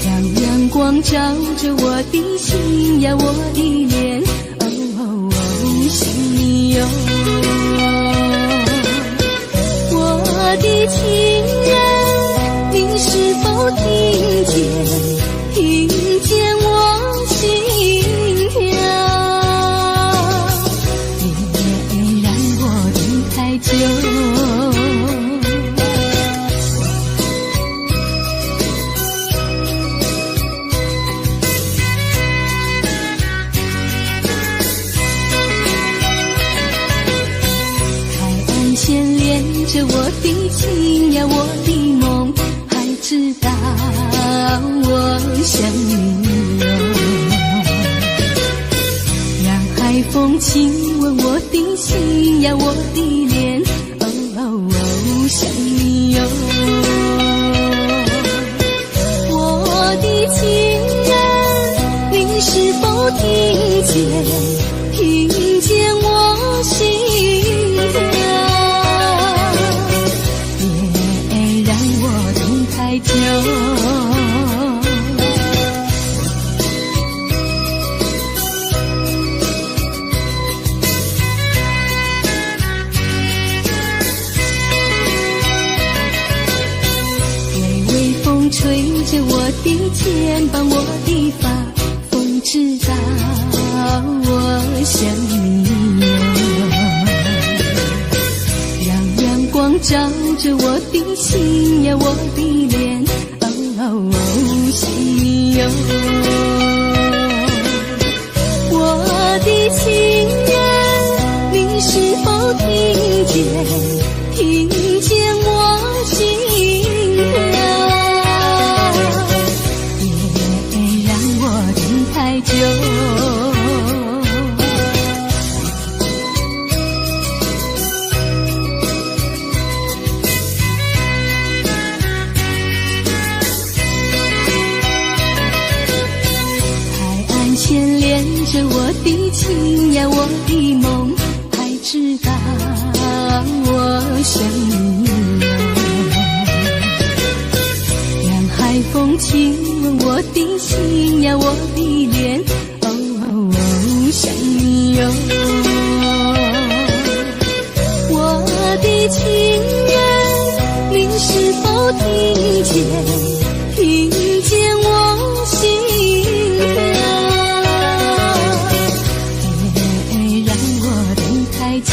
让阳光照着我的心呀，我的脸，想你哟。我的情人，你是否听见我心跳？别让我等太久。牵连着我的情呀，我的梦，还知道我想你哟。让海风亲吻我的心呀，我的脸，想你哟。我的情人，你是否听见我心跳？太久，着我的肩膀，我的发风知道我想你哟。让阳光照着我的心呀，我的脸，想你哟。我的情人，你是否听见我心跳？别让我等太久。牵连着我的情呀，我的梦，还知道我想你哟。让海风亲吻我的心呀，我的脸，想你哟。我的情人，你是否听见我心跳？太久。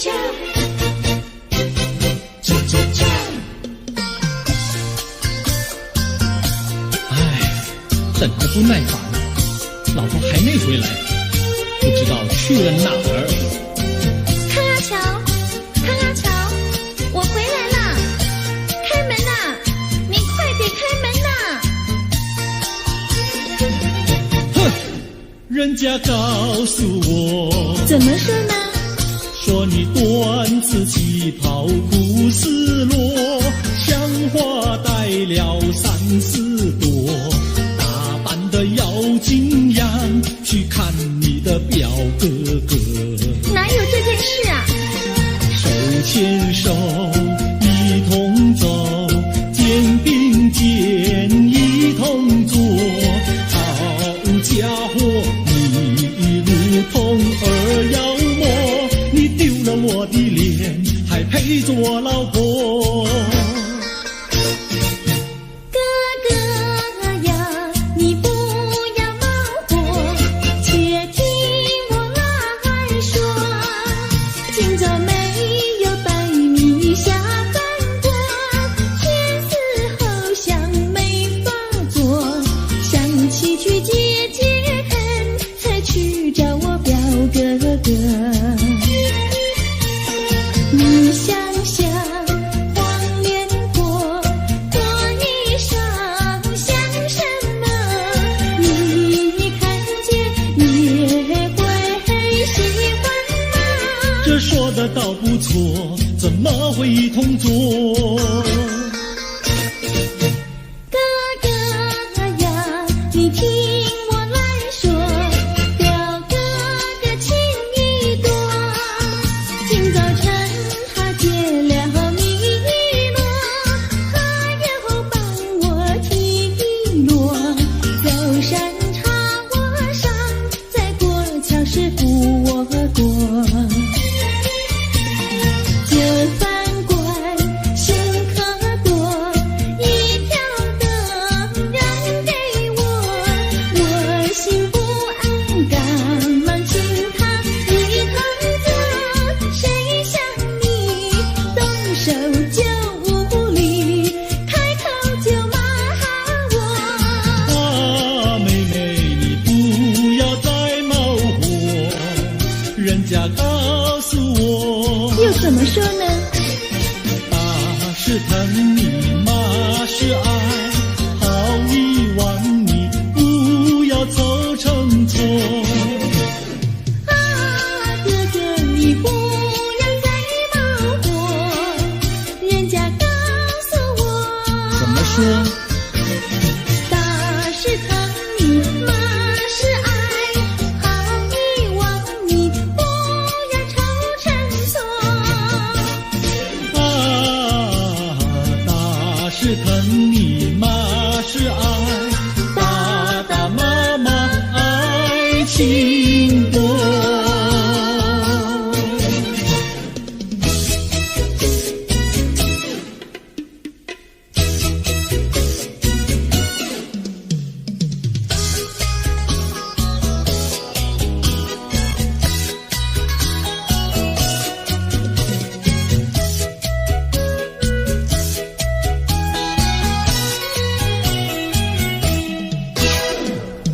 啾。等得不耐烦，老婆还没回来，不知道去了哪儿。康阿乔，康阿乔，我回来啦！开门呐！你快点开门呐！哼，人家告诉我，怎么说呢？说你短子旗袍苦丝罗，像花戴了3、4朵。的要紧样去看你的表哥哥，哪有这件事啊？手牵手一同走，肩并肩一同坐，好家伙，你如同儿妖魔，你丢了我的脸，还陪着我老婆。你想想，黄连果，果衣裳像什么？你看见也会喜欢吗？这说的倒不错，怎么会一同做？哥哥呀，你听我来说，表哥哥情意多，今早晨他结了米诺，他又帮我提摞，走山茶我上，再过桥是扶我过。就饭馆深刻多，一条灯让给我，我心不安，赶忙请他一同坐。谁想你动手就无理，开口就骂我。啊，妹妹，你不要再冒火，人家告诉我，又怎么说呢？打是疼你，骂是爱，好遗忘你，不要走成错。啊，哥哥你不要再冒火，人家告诉我，怎么说？打是疼你，骂是爱，好遗忘你，不要愁成错。啊，打是疼你，骂是爱，打打骂骂爱情多。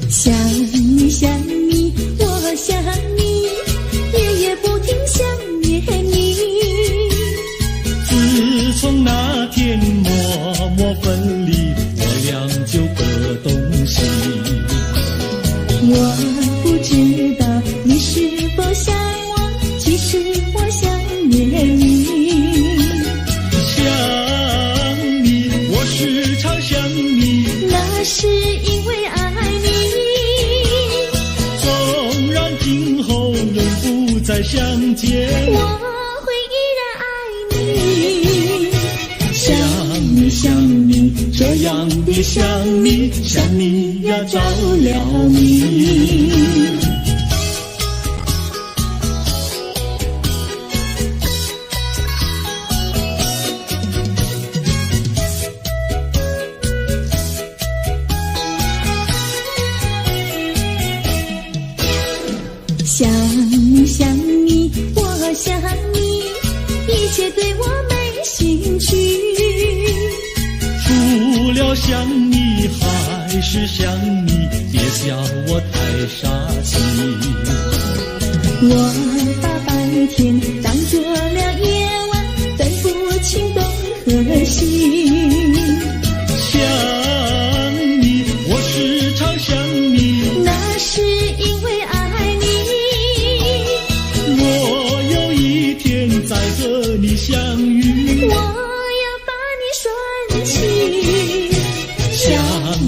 想你想你，我想你，夜夜不停想念你。自从那天默默分离，我俩就各东西。我不知道你是否想我，其实我想念你。想你，我时常想你，那是因为爱你。纵然今后人不再相见，我会依然爱你。想你想你，这样的想你，想你呀着了迷。想你想你，我想你，些对我没兴趣。除了想你还是想你，别笑我太傻气。我把白天当作了夜晚，分不清东和西。想你，我时常想你，那是因为爱你。我有一天再和你相遇，我要把你拴起。想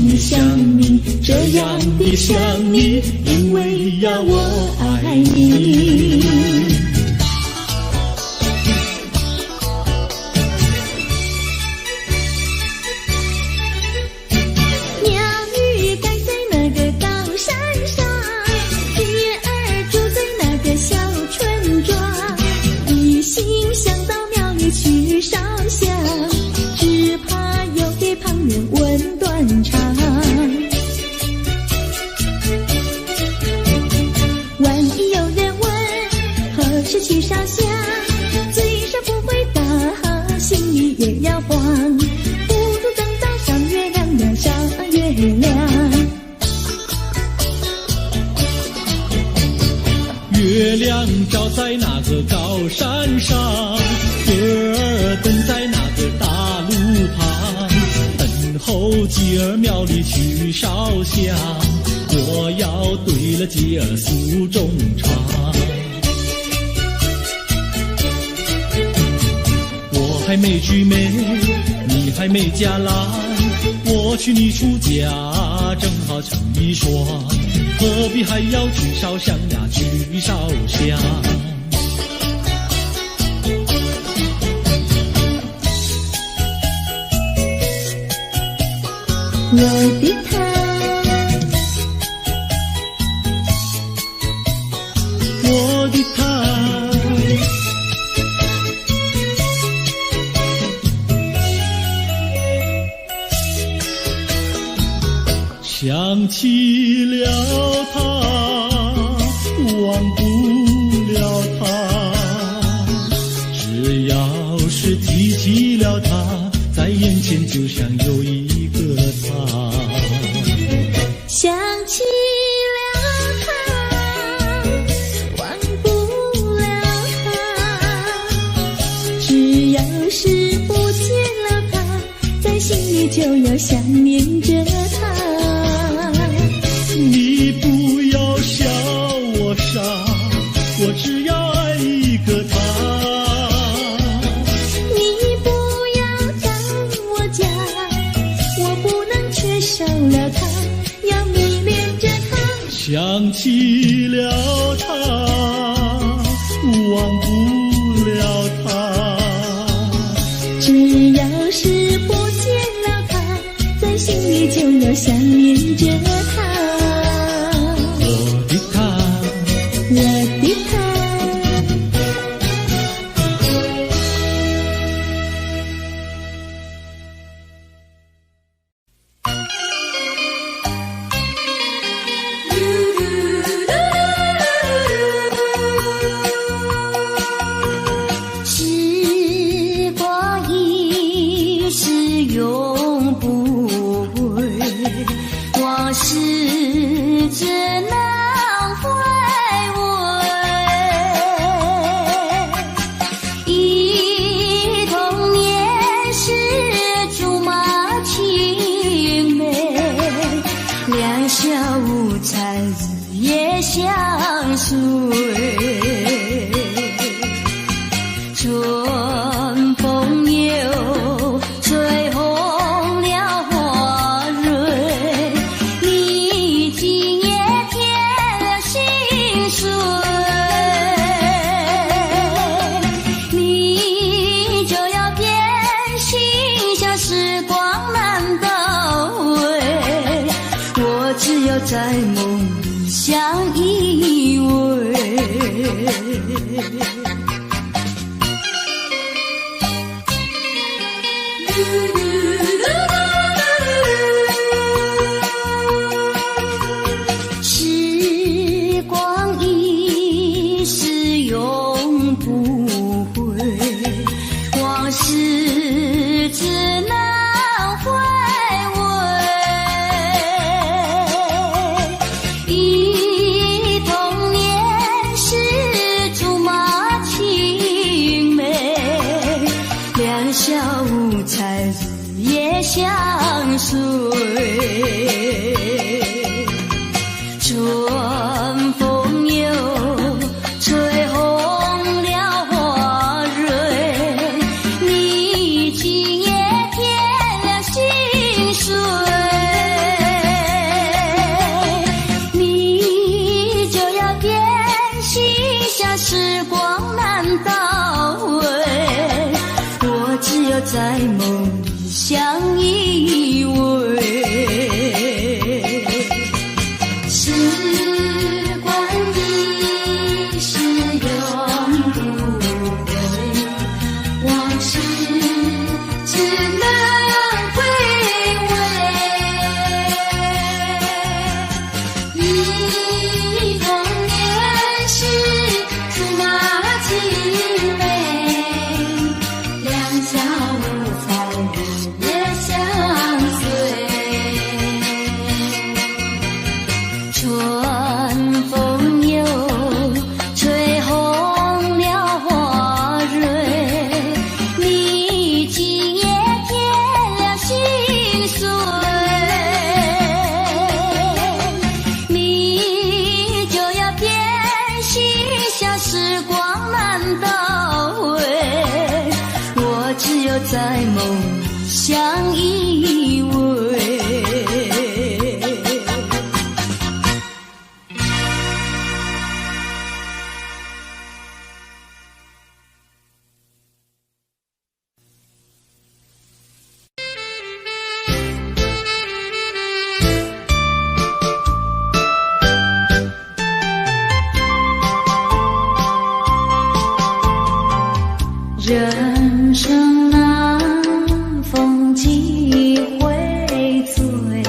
你想你，这样的想你，因为呀我爱你。鸟语盖在那个高山上，鱼儿住在那个小村庄，一心想到庙里去烧香，只怕又给旁人问断肠。万一有人问何时去烧香，嘴上不回答，心里也要慌，不如等到上月亮呀上月亮。月亮照在那个高山上，月儿等在那个大路旁，等候鸡儿庙里去烧香，我要对了鸡儿诉衷肠。我还没娶媒，你还没嫁来，我娶你出嫁正好成一双，何必还要去烧香呀去烧香。我的他，我的他，想起了他，忘不了他，只要是提起了他，在眼前就像有一个他。想起了他，忘不了他，只要是不见了他，在心里就要想念着他。你不要笑我傻，我只要爱一个他。你不要找我假，我不能缺少了他，要迷恋着他。想起了他，忘不了他，只要是不见了他，在心里就要想念着他。我的他，我的他，时光一逝永不回，往事只能回味。忆童年时竹马青梅，两小无猜日夜相随。春风又吹红了花蕊，你今夜添了心碎，你就要变心，像时光难倒回，我只有在梦里相依偎。时光一逝永不回，相随。春风又吹红了花蕊，你今夜添了心碎，你就要变心，像时光难倒回，我只有在梦里相依偎。时光一逝永不回，往事只能回味。忆童年时竹马青梅，两小无猜日夜相随。春风又吹红了花蕊，你今夜添了心碎，你就要变心，像时光难倒回，我只有在梦里相依偎。人生难，逢几回醉，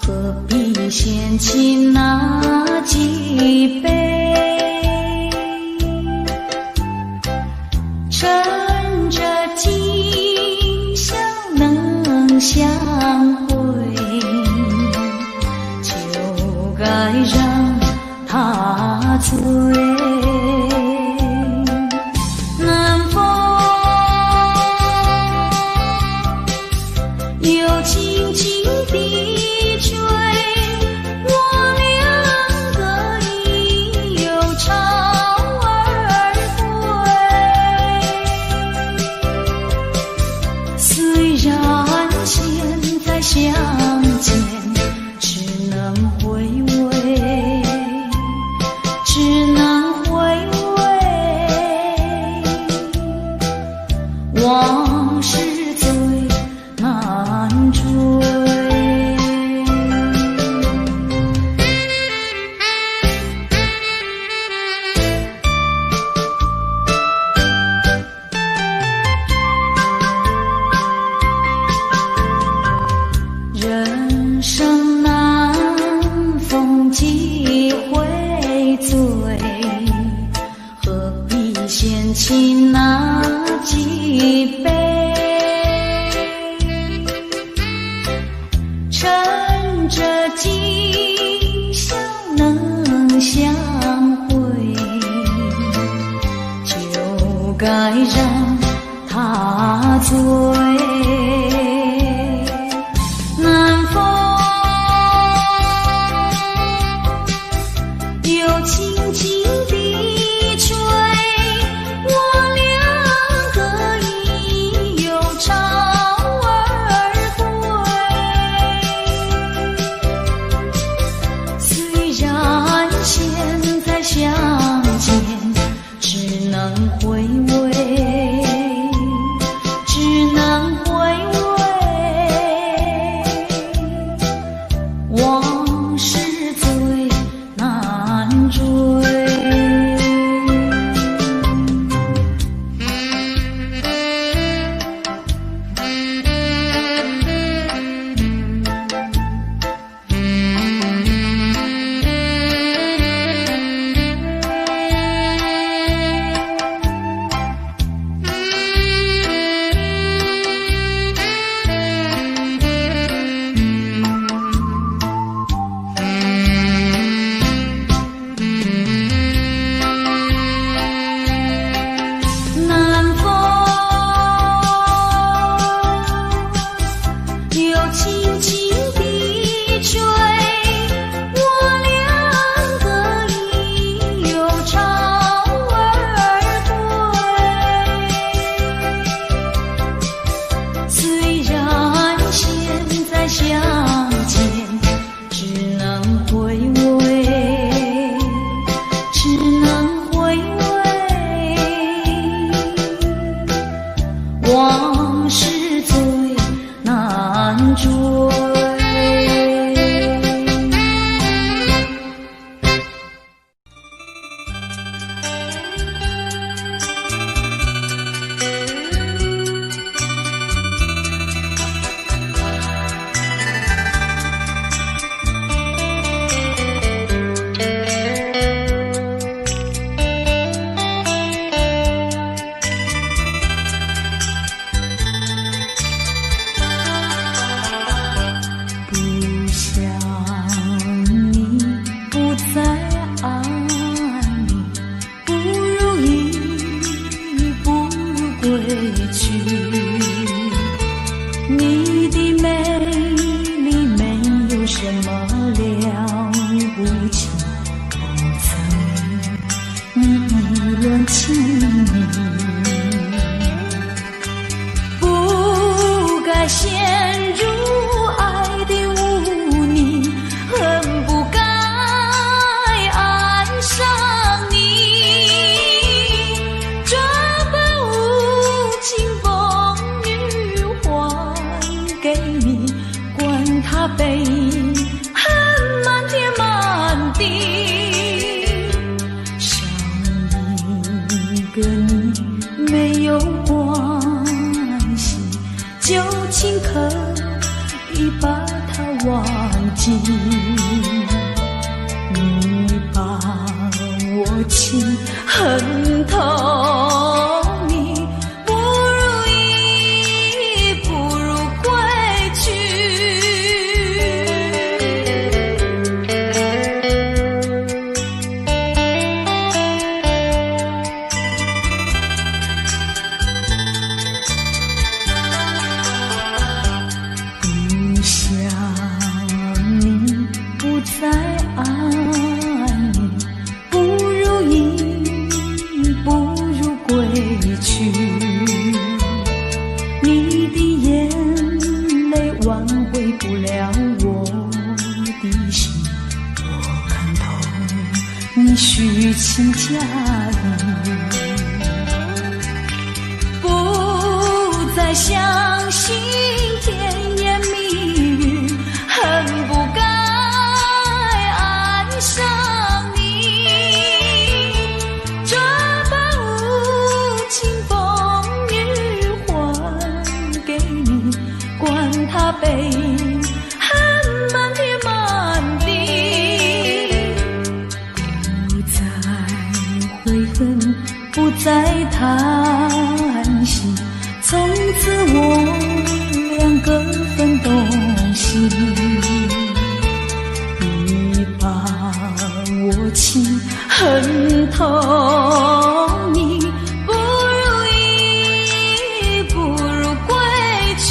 何必嫌弃那几杯？趁着今宵能相会，就该让他醉。又轻轻地吹，我两个已有巢而归。虽然现在相见只能回味，只能回味，往事最难追。人生难，逢几回醉，何必嫌弃那几杯？趁着今宵能相会，就该让他醉。南风又轻轻地吹，我两个已有巢而归。虽然现在相见只能回味，只能回情你，不该陷入爱的污泥，恨不该爱上你，这般无情风雨还给你，管他悲恨满天满地，少一个你没有关系，就请可以把它忘记。你把我情恨透，你不如意，不如归去。不想你，不再爱你，不如意，不如归去。你的眼泪挽回不了我的心，我看透你虚情假意，不再相信甜言蜜语，恨不该爱上你，这般无情风雨还给你，管他悲恨满天满地，不再悔恨，不再叹息，从此我两个分东西。你把我情恨透，你不如意，不如归去。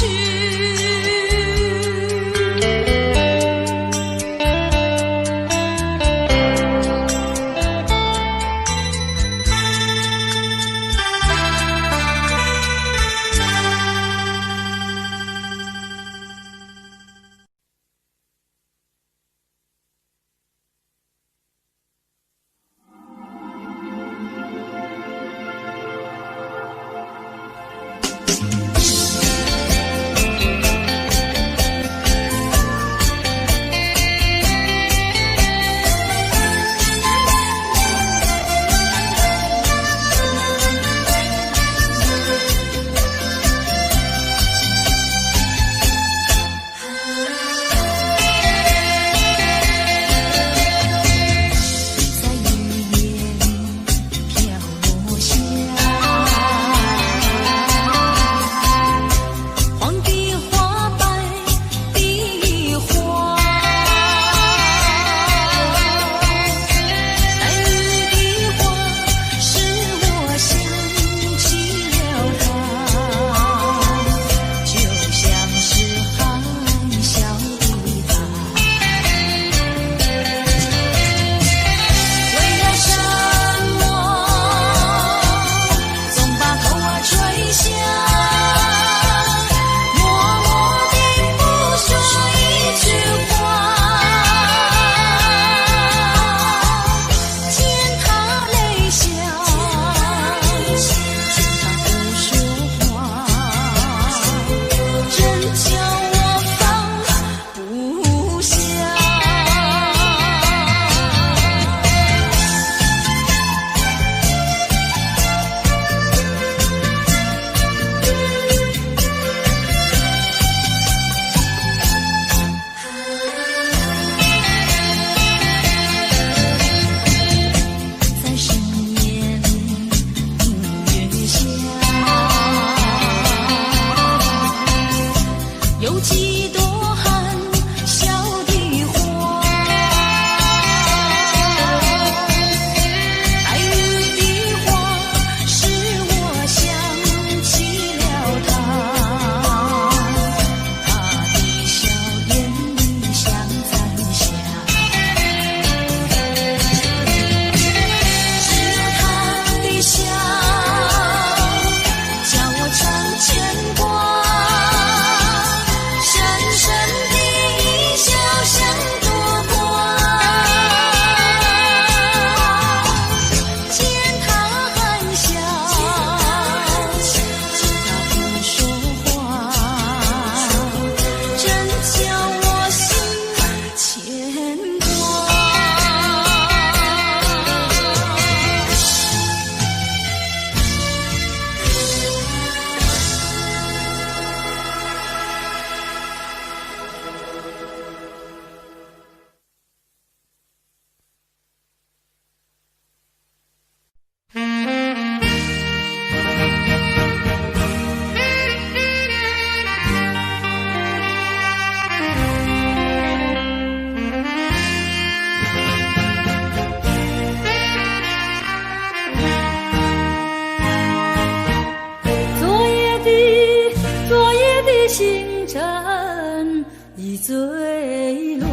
坠落。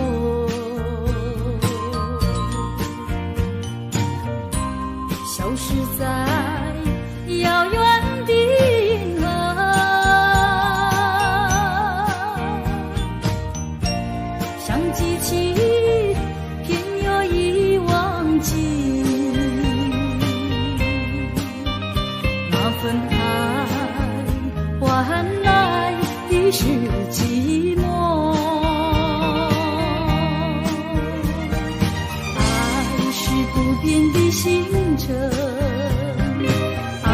消失在遥远的银河，像记起偏又已忘记那份爱换来的是寂寞。爱是不变的星辰，爱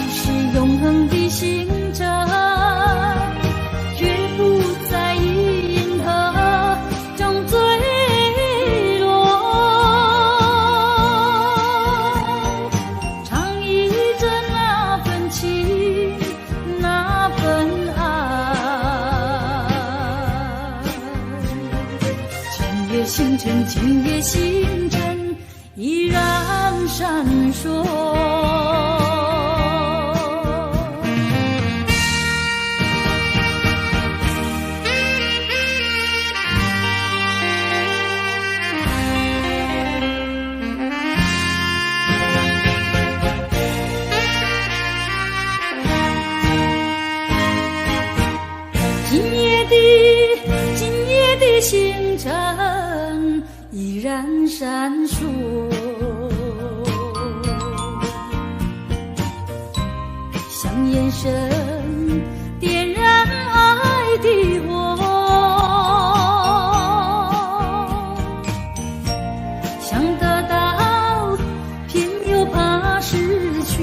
是永恒的星辰，绝不在银河中坠落。唱忆着那份情，那份爱。今夜星辰，今夜星辰依然闪烁。今夜的星辰依然闪烁，像眼神点燃爱的火，想得到偏又怕失去，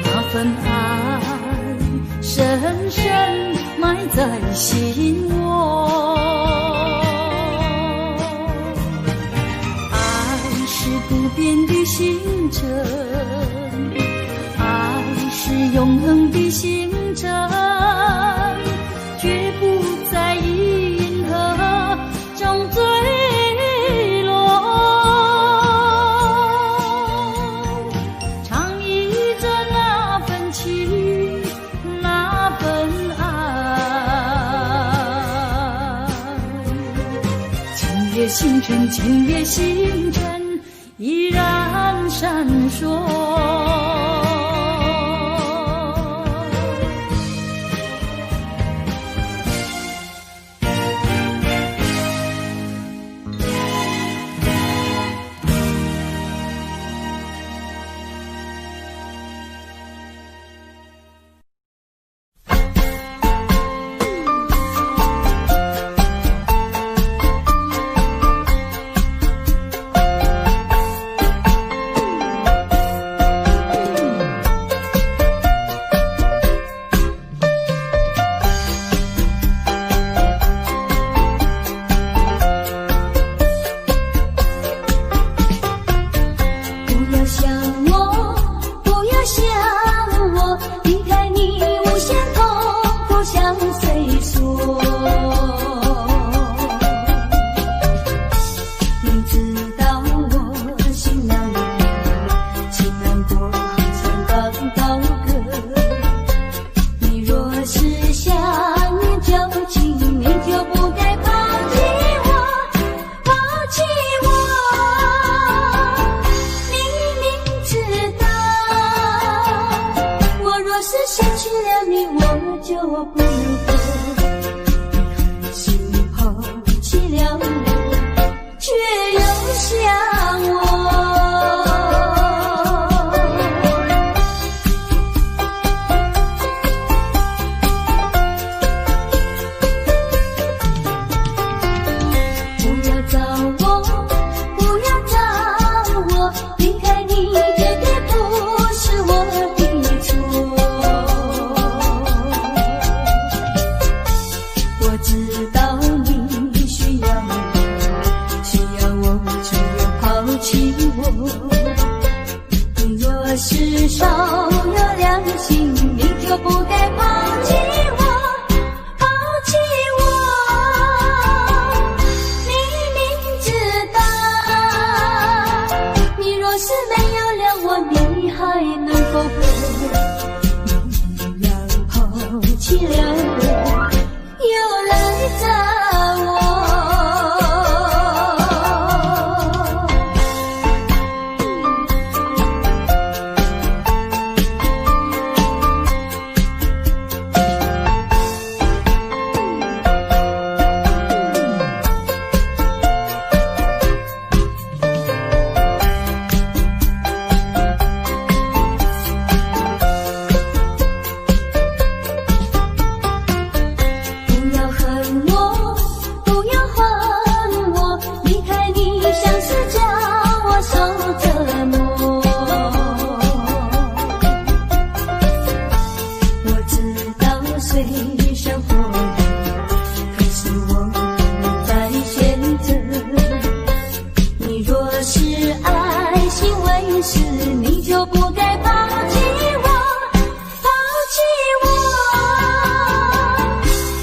那份爱深深埋在心窝。爱是不变的星辰，爱是永恒的星辰，绝不在银河中坠落。唱忆着那份情，那份爱。今夜星辰，今夜星辰依然闪烁。还能否你要抛弃了件事，你就不该抛弃我，抛弃我。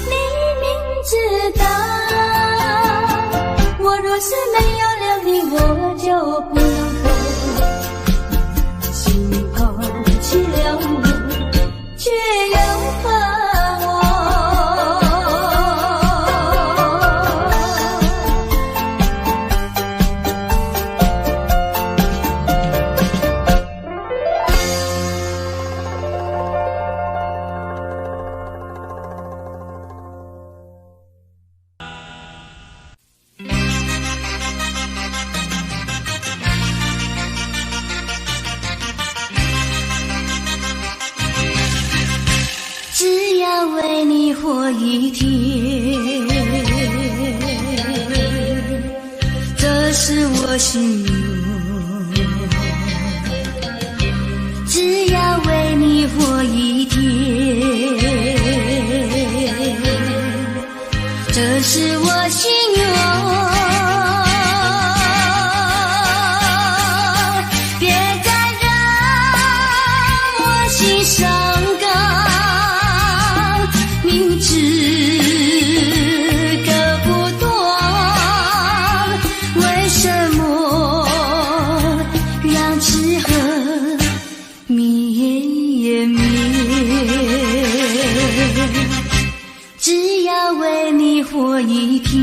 你明知道，我若是没有了你，我就不能活。心抛弃了我，却又恨我。只要为你活一天，这是我心愿。只要为你活一天，这是我心愿。别再让我心伤感。明知割不断，为什么让痴恨绵绵？只要为你活一天，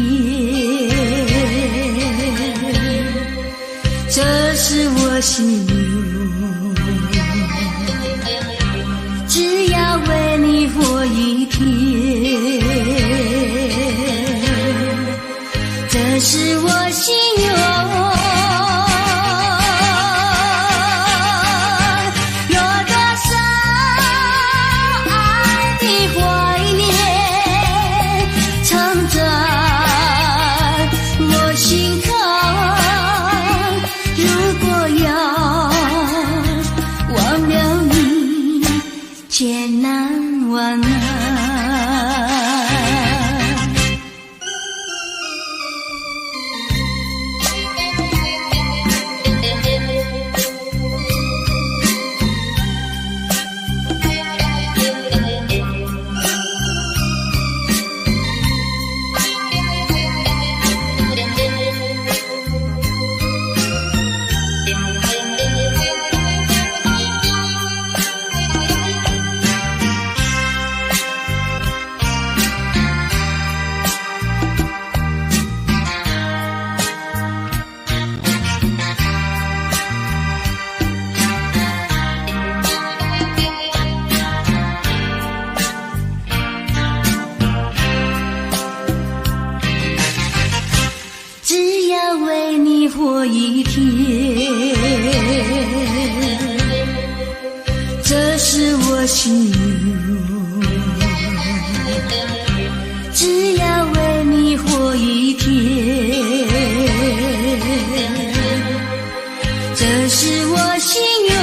这是我心愿。只要为你活一天，这是我心愿。有多少爱的怀念，藏在我心坎。如果要忘了你，艰难万难。活一天，这是我心愿。只要为你活一天，这是我心愿。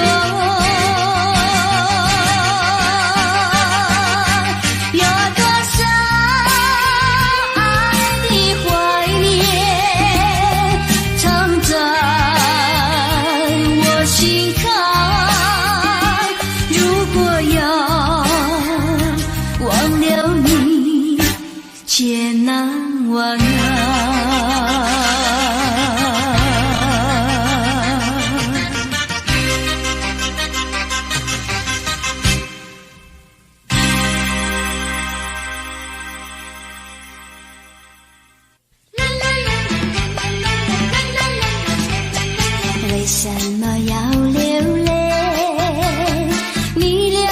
艰难万难，为什么要流泪？你流泪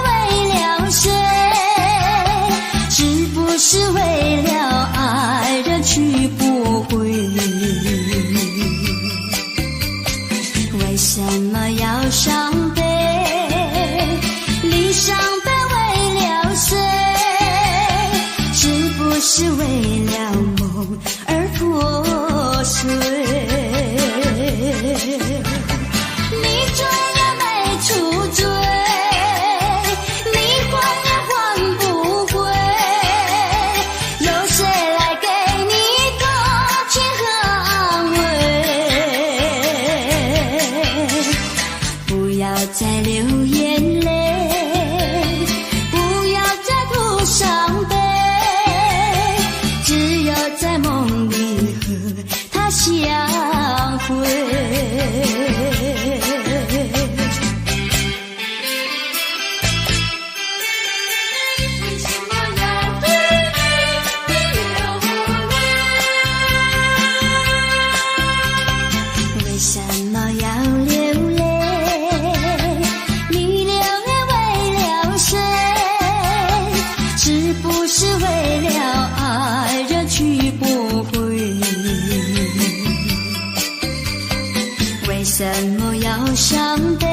为了谁？是不是为了爱人去不回？为什么要伤悲？你伤悲为了谁？是不是为了梦而破碎？你追也没出追，你还也还不回，有谁来给你多情和安慰？再流眼泪，不要再哭伤悲，只有在梦里和他相会。为什么要伤悲？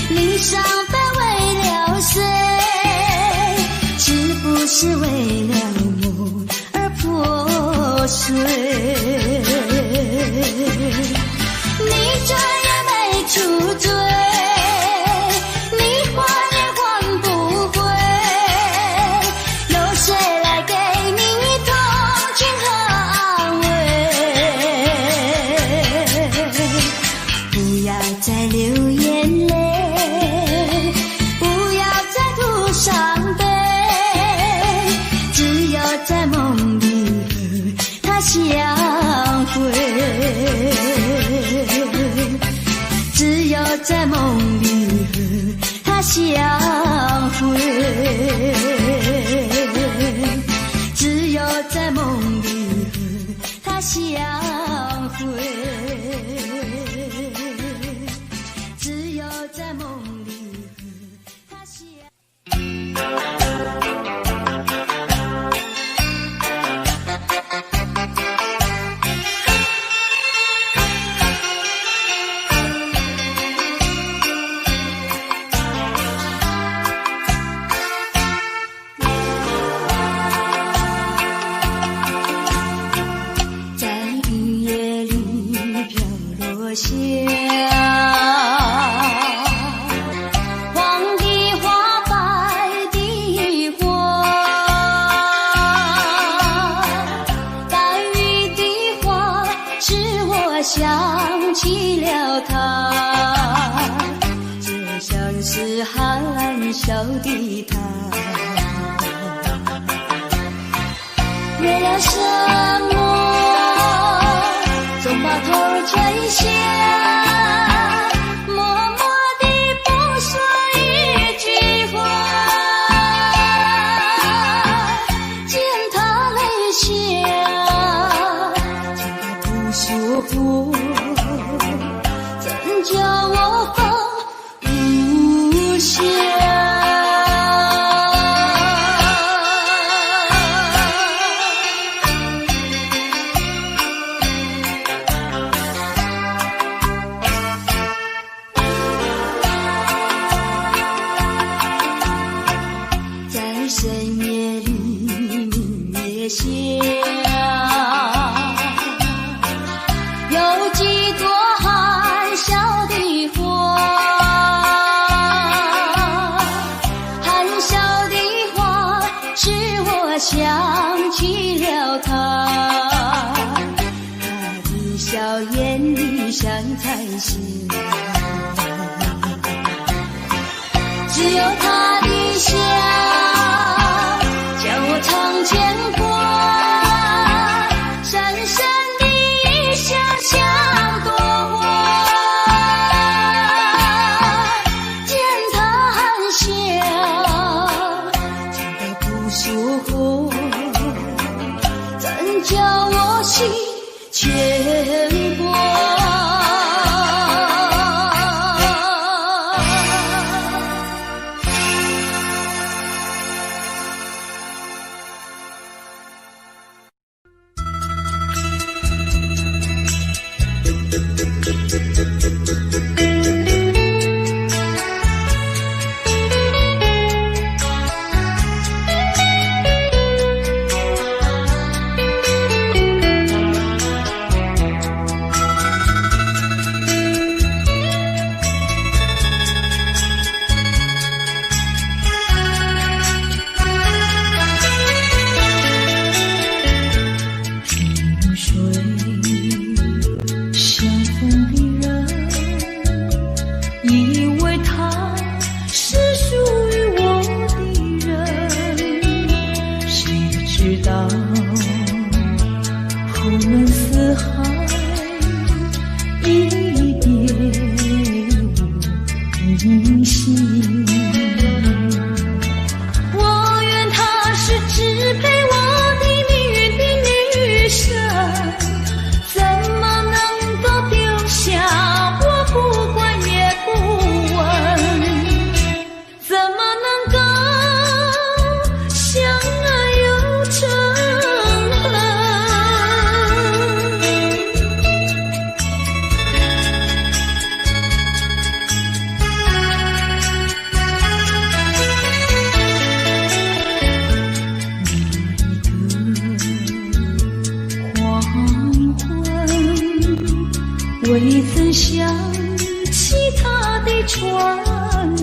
你伤悲为了谁？是不是为了梦而破碎？你这也没出罪，你还也还不回，有谁来给你同情和安慰？不要再流眼泪，不要再哭伤悲，只有在梦里和他相会，只有在梦里和他相会，只有在梦里和他相会，只有在梦里和他相会。黄的花，白的花，带雨的花，使我想起了他，就像是含笑的他。为了什么总把头垂下，默默地不说一句话，见他泪下，见他不说破，怎叫我放不下？深夜里明月下，有几朵含笑的花，含笑的花使我想起了他，他的笑眼里像彩霞，只有他的笑常牵挂，深深的印象像朵花，见他含笑，见他不说话，怎叫我心牵挂？想起他的传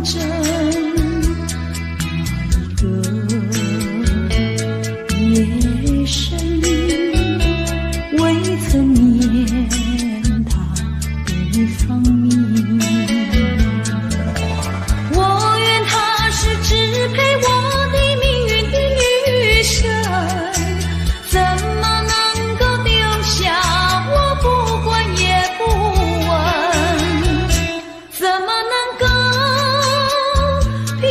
真，那一个夜深，未曾念他的芳名。我愿她是支配我的命运的女神，怎么能够丢下我不管也不问？怎么能够萍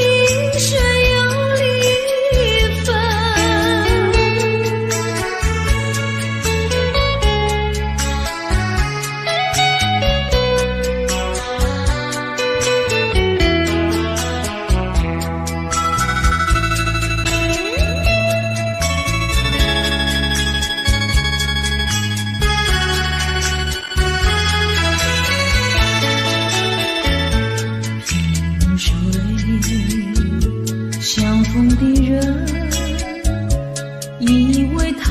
水有离分？相逢的人，以为他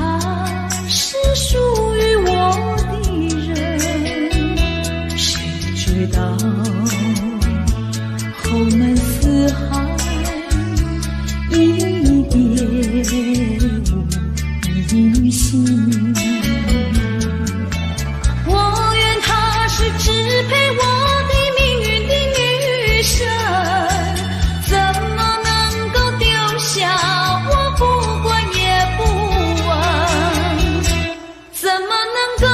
是属于我的人，谁知道后门四海，一别无音信。我愿她是支配我的命运的女神，怎么能够丢下我不管也不问？怎么能够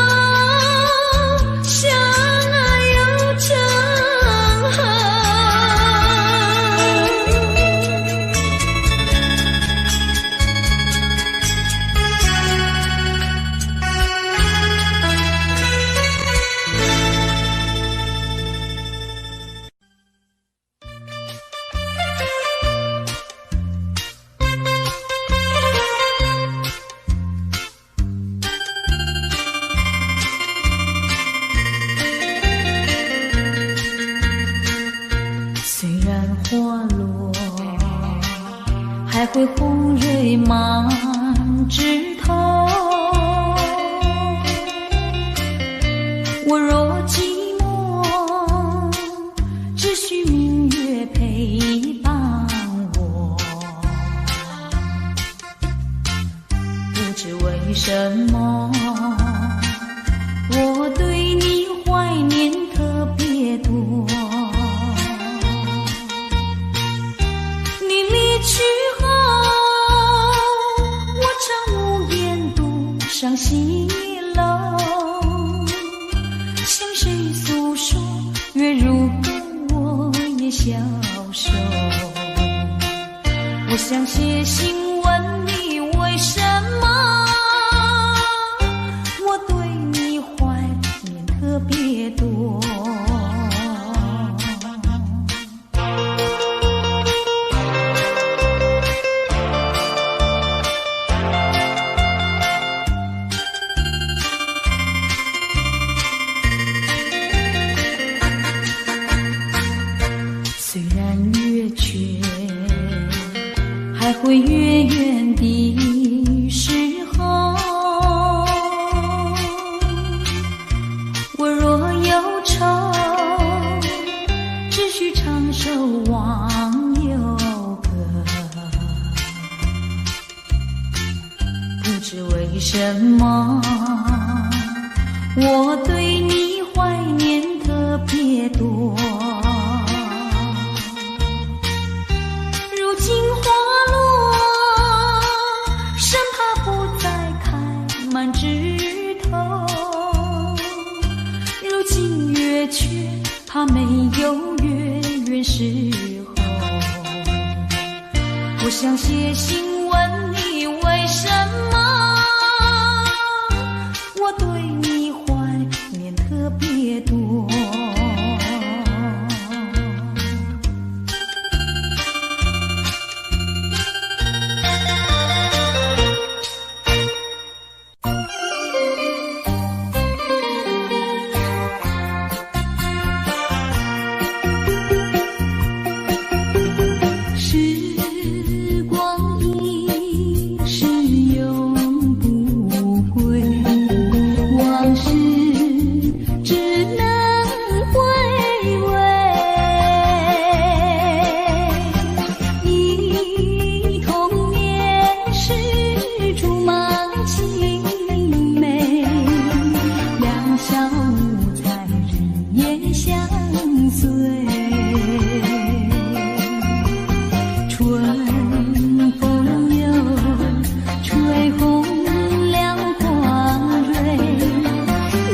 相爱又憎恨？虽然花落，还会红蕊满枝头。我若寂寞，只需明月陪伴我。不知为什么，我对你怀念特别多。你离去后，我常无言独上西楼，向谁诉说？月如歌，我也消瘦。我想写信问你，为什么我对你怀念特别多？虽然月缺，还会远远的时候，我若有愁，只需唱首忘忧歌。不知为什么，我对你怀念特别多。如今花落，生怕不再开满枝头。如今月缺，怕没有月圆时候。我想写信问你，为什么我对你怀念特别多？时光一随。春风又吹红了花蕊，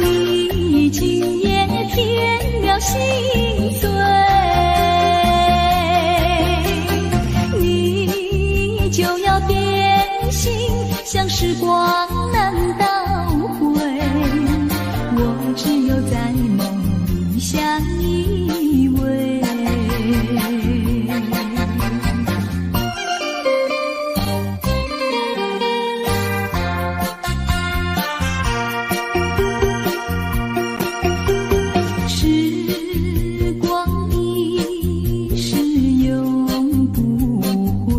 你今夜添了心碎。你就要变心，像时光难倒回，我只有在梦里相依偎。时光一逝永不回，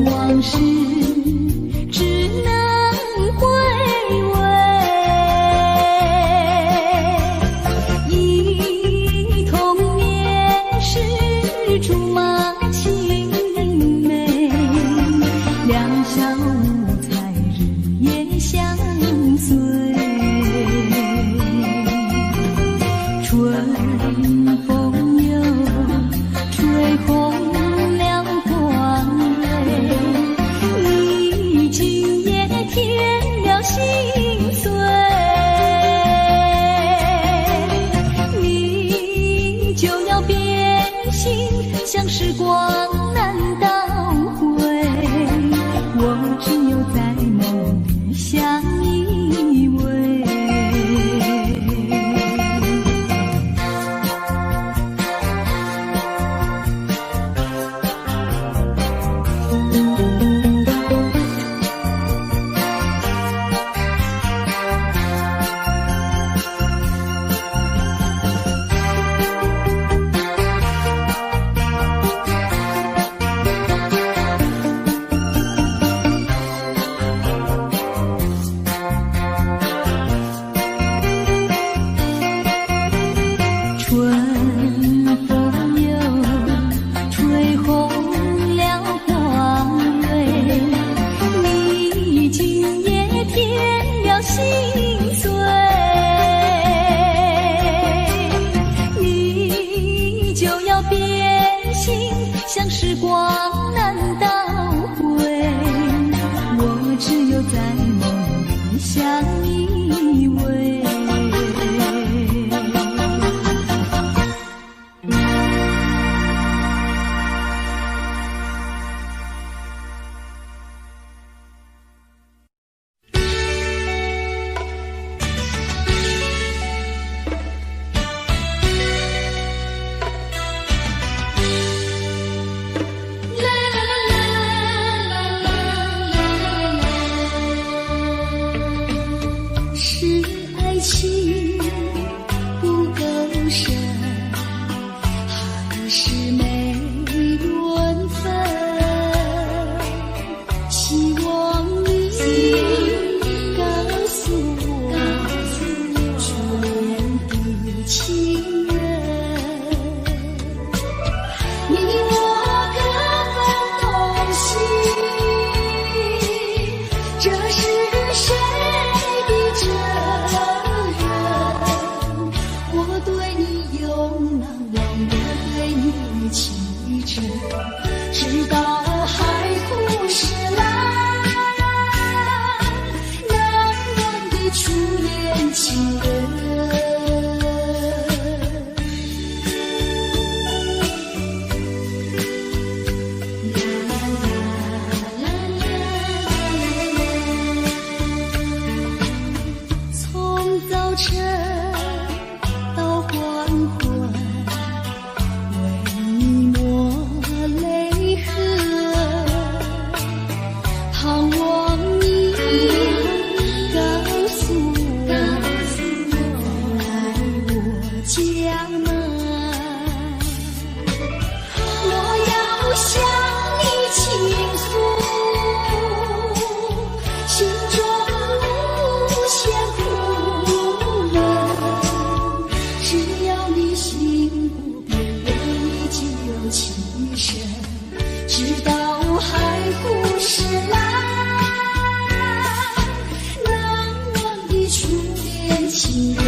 往事只能回味。忆童年时竹马青梅，两小无猜日夜相随。春风又吹红了花蕊，你今夜添了心碎。你就要变心，像时光难倒回，我只有在梦里相依偎。春风又吹红了花蕊，你今夜添了心碎。你就要变心，像时光难倒回，我只有在梦里相依偎。是爱情不够深，还是没缘分？希望你告诉我，初恋的情人，你我各分东西，这是谁的责任？我对你勇敢，我对你情真，直到海枯石烂，难忘的初恋情人。从早晨到黄昏，为你抹泪痕，盼望你告诉我，来我家门。我要向你倾诉心中无限苦闷，只要你心不变，为你就情深，直到海枯石烂，难忘的初恋情人。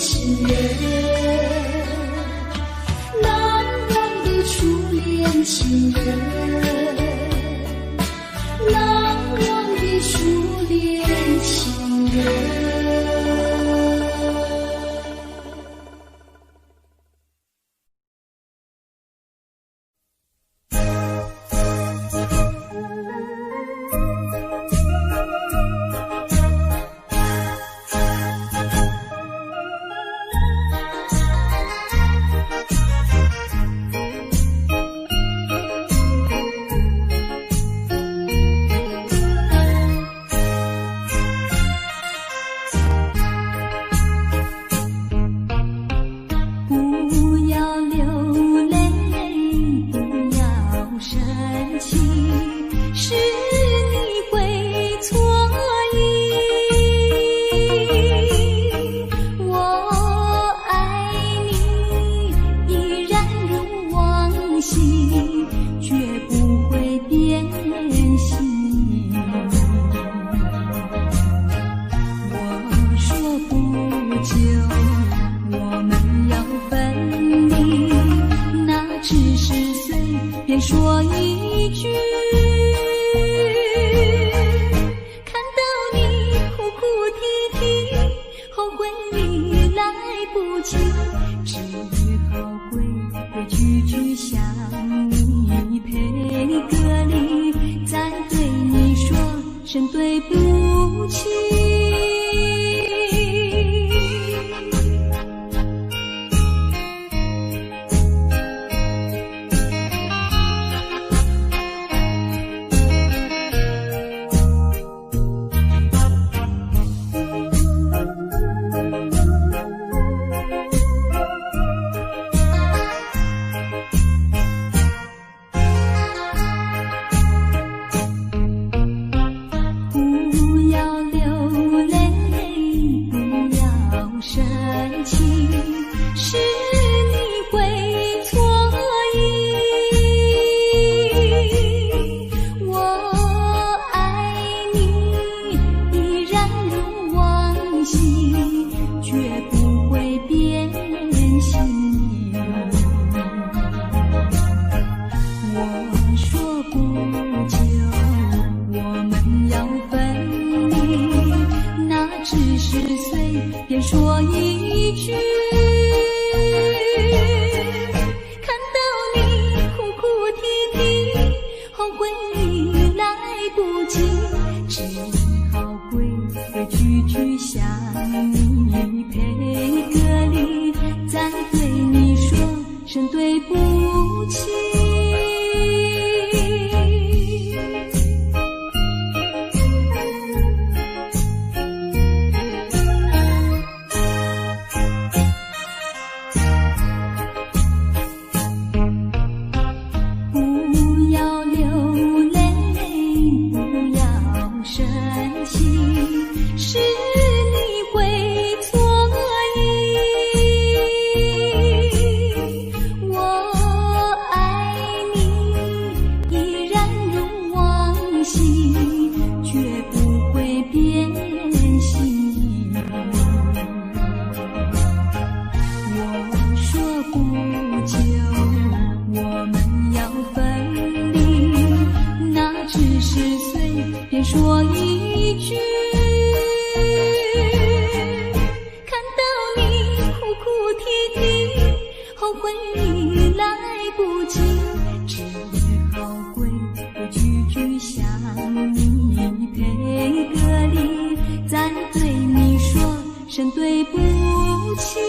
情人，难忘的初恋情人，难忘的初恋情人。说一句，看到你哭哭啼啼，后悔已来不及，只好规规矩矩向你赔个礼，再对你说声对不起。便说一句，看到你哭哭啼啼，后悔已来不及，只好规规矩矩向你赔个礼，再对你说声对不起。说一句，看到你哭哭啼啼，后悔已来不及，只好规规矩矩向你赔个礼，再对你说声对不起。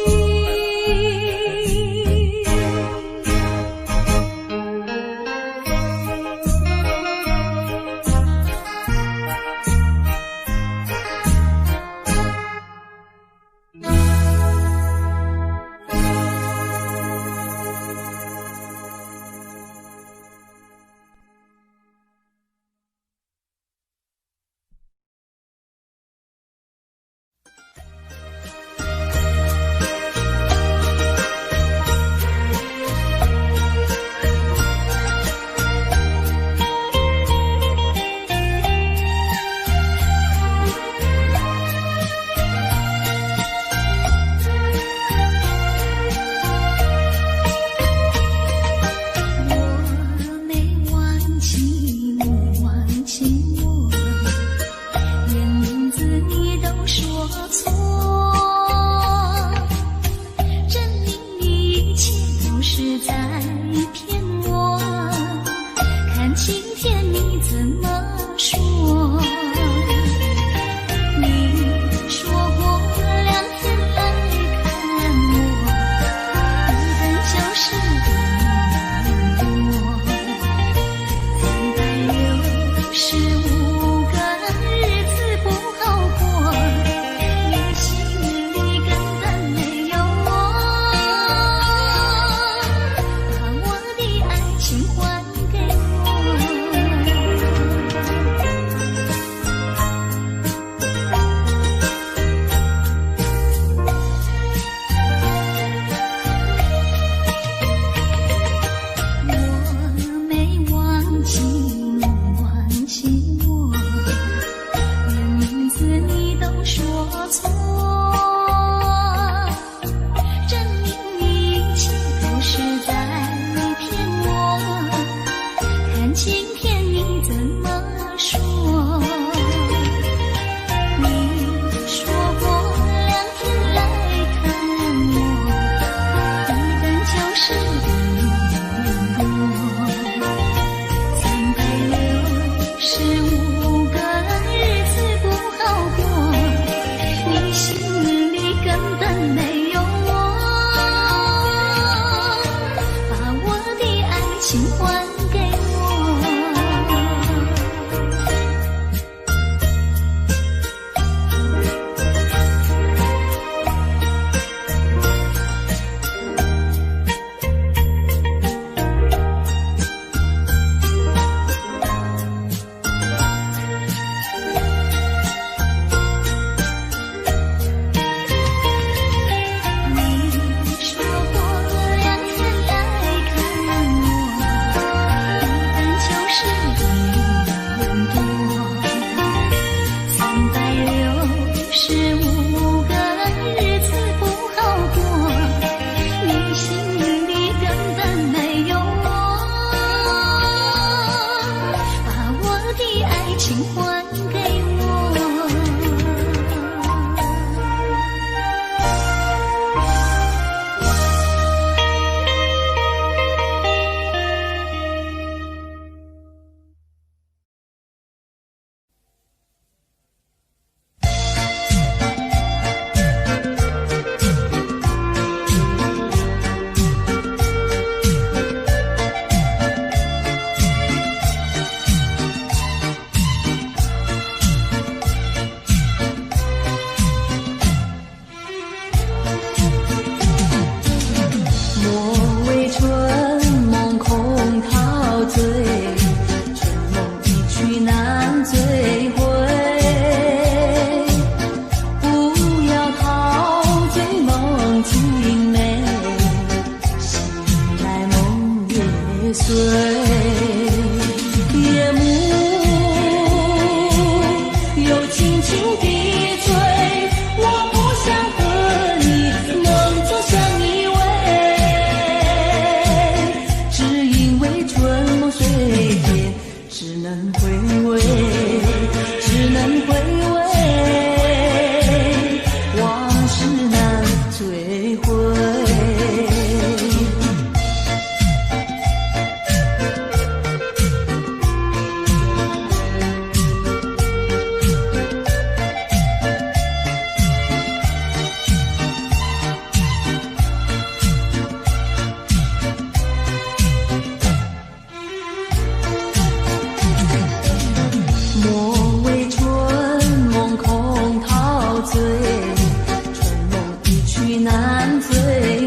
难追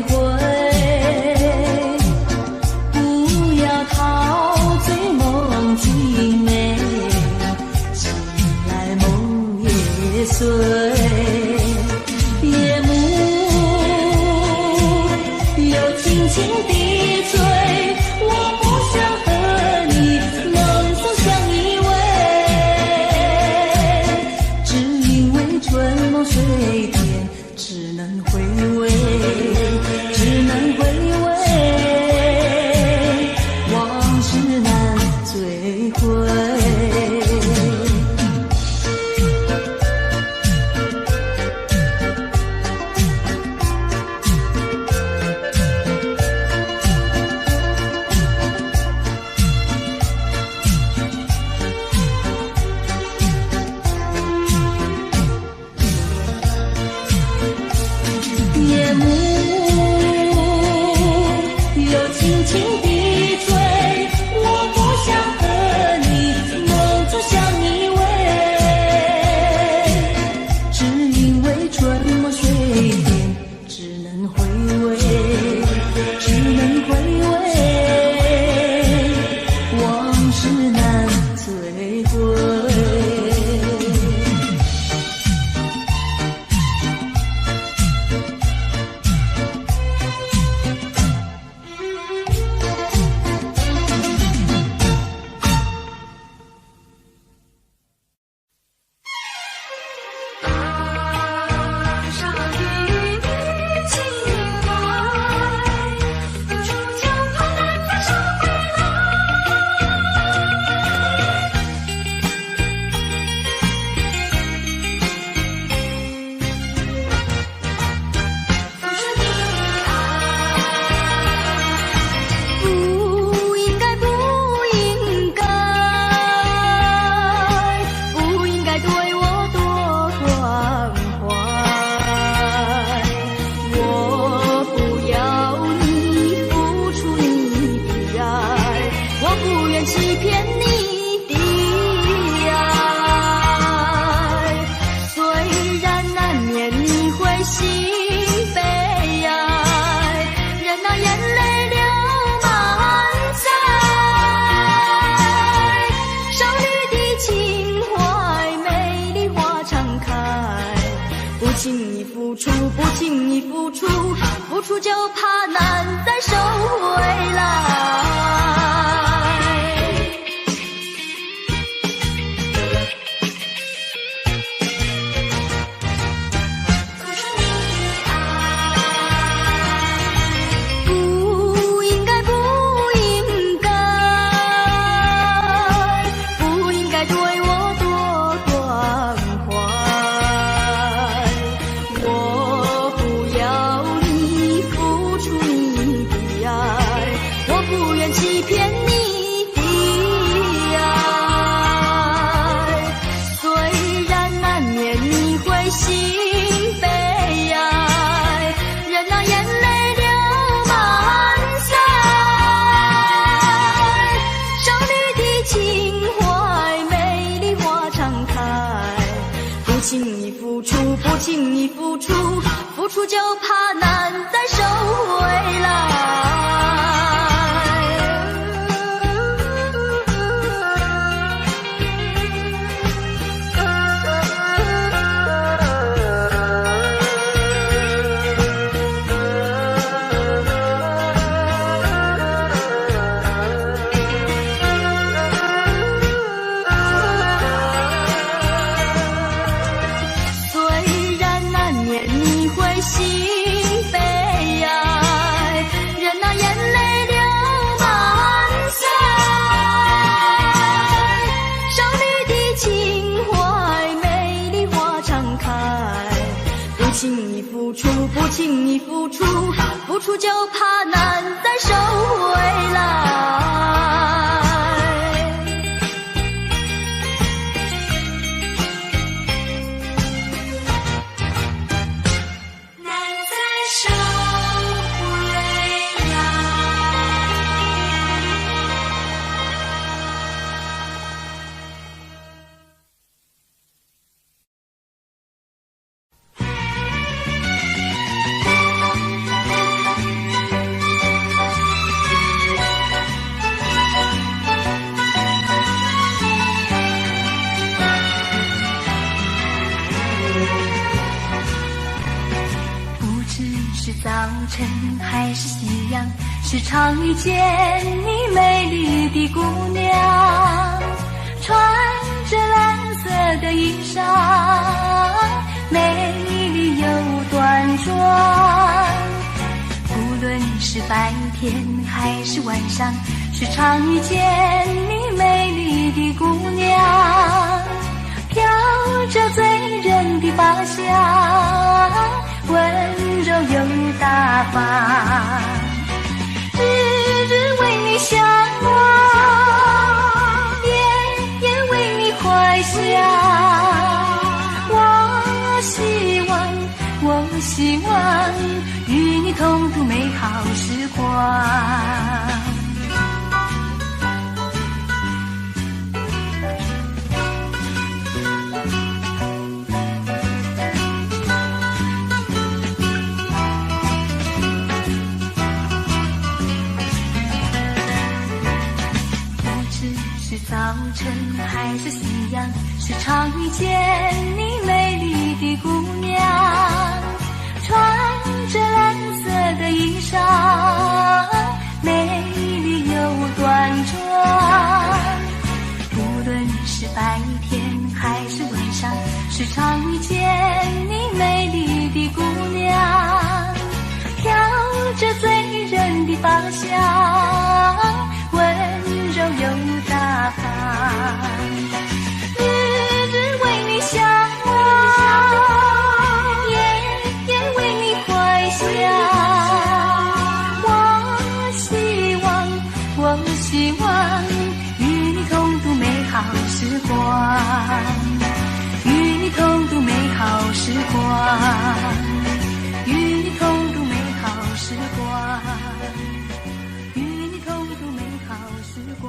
回，不要陶醉梦境美，醒来梦也碎。夜幕又轻轻地吹，我不想和你能走相依偎，只因为春梦水天，只能回味，只能回味，往事难追回。夜幕又轻轻地吹，我不想和你能走相依偎，只因为春梦水天，只能回味，只能回味，往事难追回。不轻易付出，付出就怕难再收回来。不应该，不应该，不应该对我多关怀。我不要你付出你的爱，我不愿欺骗你的爱。虽然难免你会心悲哀，任那眼泪流满腮。少女的情怀，美丽花常开。不轻易付出，不轻易付出，付出就怕难再收回来。虽然难免你会心悲哀，任那眼泪流满腮。少女的情怀，美丽花常开。不轻易付出，不轻易付出，付出就怕难再收回来。早晨还是夕阳，时常遇见你美丽的姑娘，穿着蓝色的衣裳，美丽又端庄。无论是白天还是晚上，时常遇见你美丽的姑娘，飘着醉人的发香，温柔又大方，日日为你向往，夜夜为你怀想。我希望与你同度美好时光。早晨还是夕阳，时常遇见你美丽的姑娘，穿着蓝色的衣裳，美丽又端庄。无论是白天还是晚上，时常遇见你美丽的姑娘，飘着醉人的芳香，温柔又大方，日日为你向往，夜夜为你怀想。我希望与你同度美好时光，与你同度美好时光，与你同度美好时光，与你同度美好时光。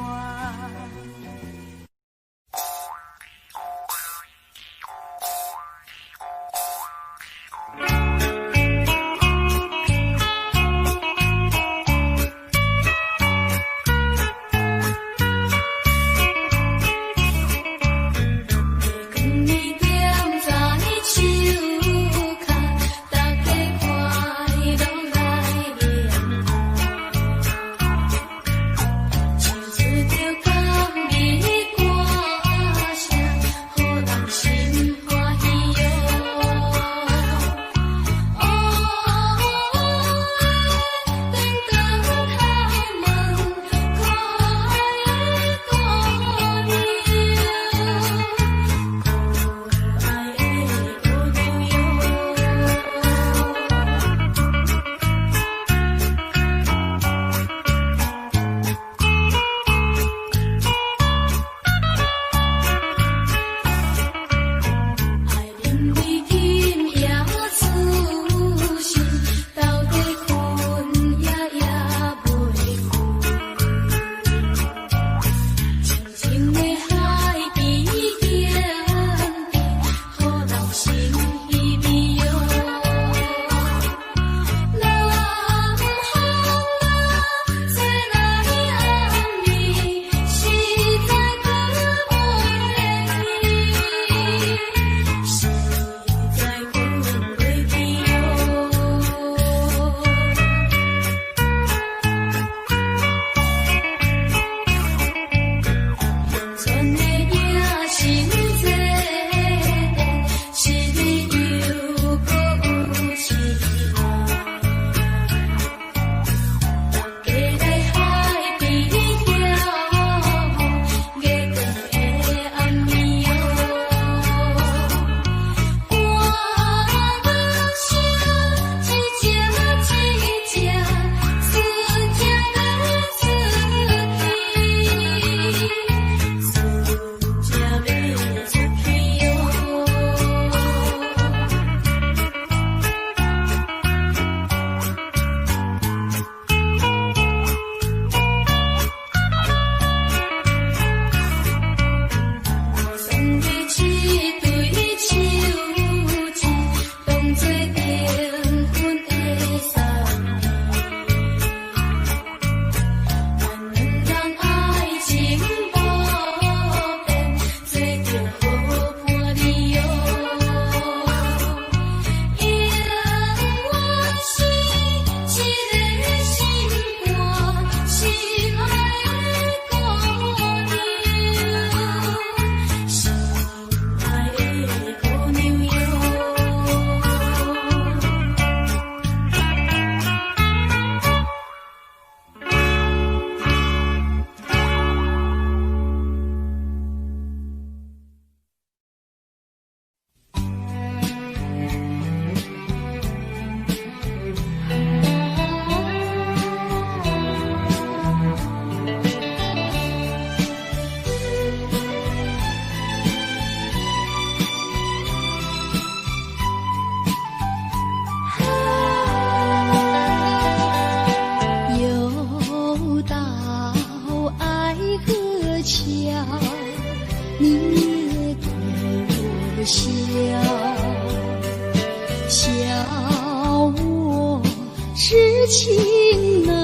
痴情难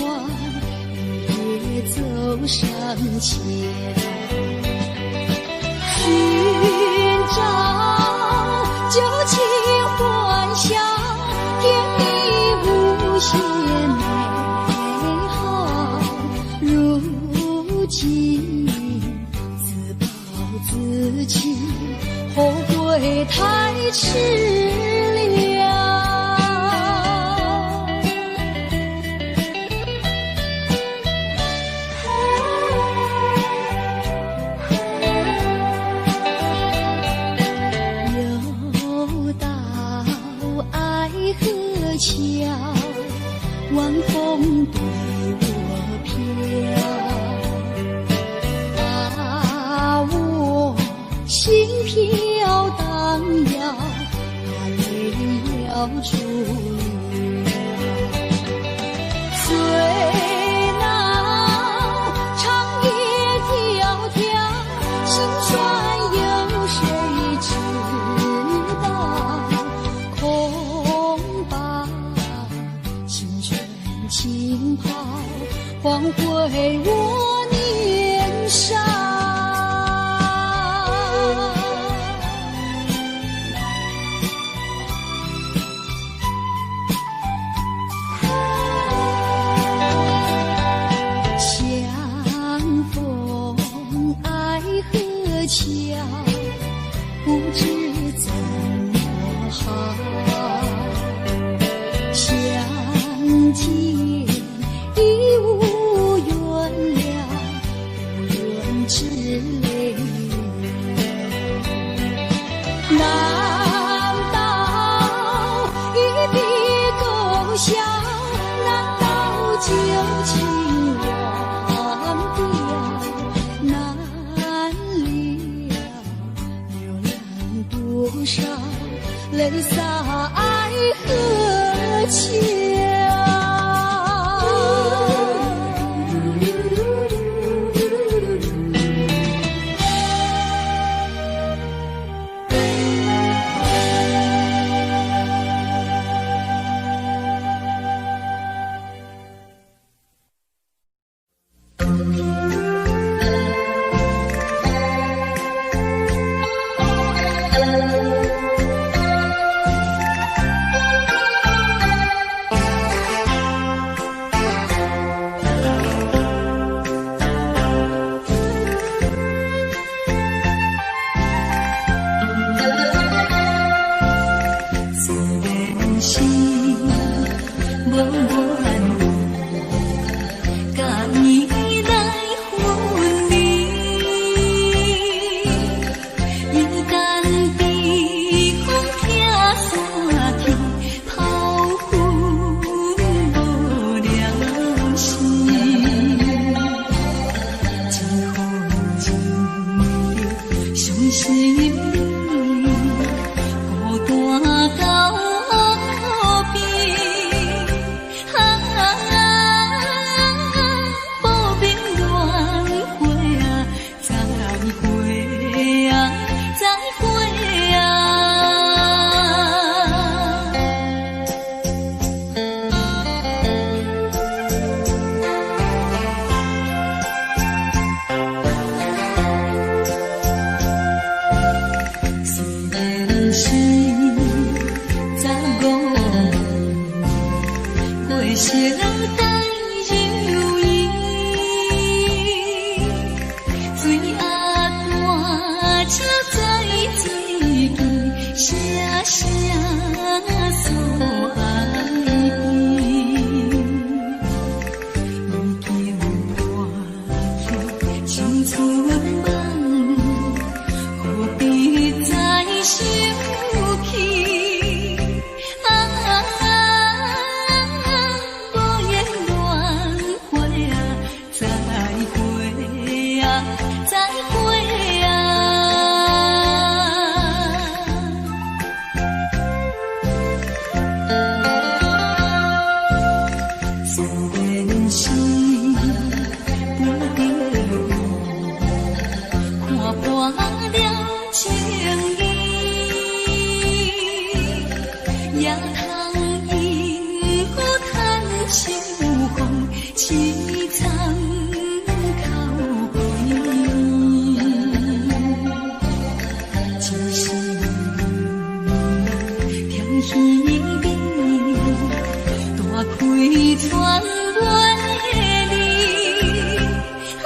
忘，也走上前，寻找旧情幻想，甜蜜无限美好。如今自暴自弃，后悔太迟了。桥，晚风对我飘，把我心飘荡摇，把泪要出流。最恼长夜迢迢，心酸有谁知道？轻抛，换回我年少。相逢爱河桥，不知怎么好。相见已无缘了，无缘之泪。难道一笔勾销？难道旧情忘掉？难了，流浪多少泪洒爱河桥。也通因何秋风凄惨口悲，就是偏稀边大开窗阮的你，可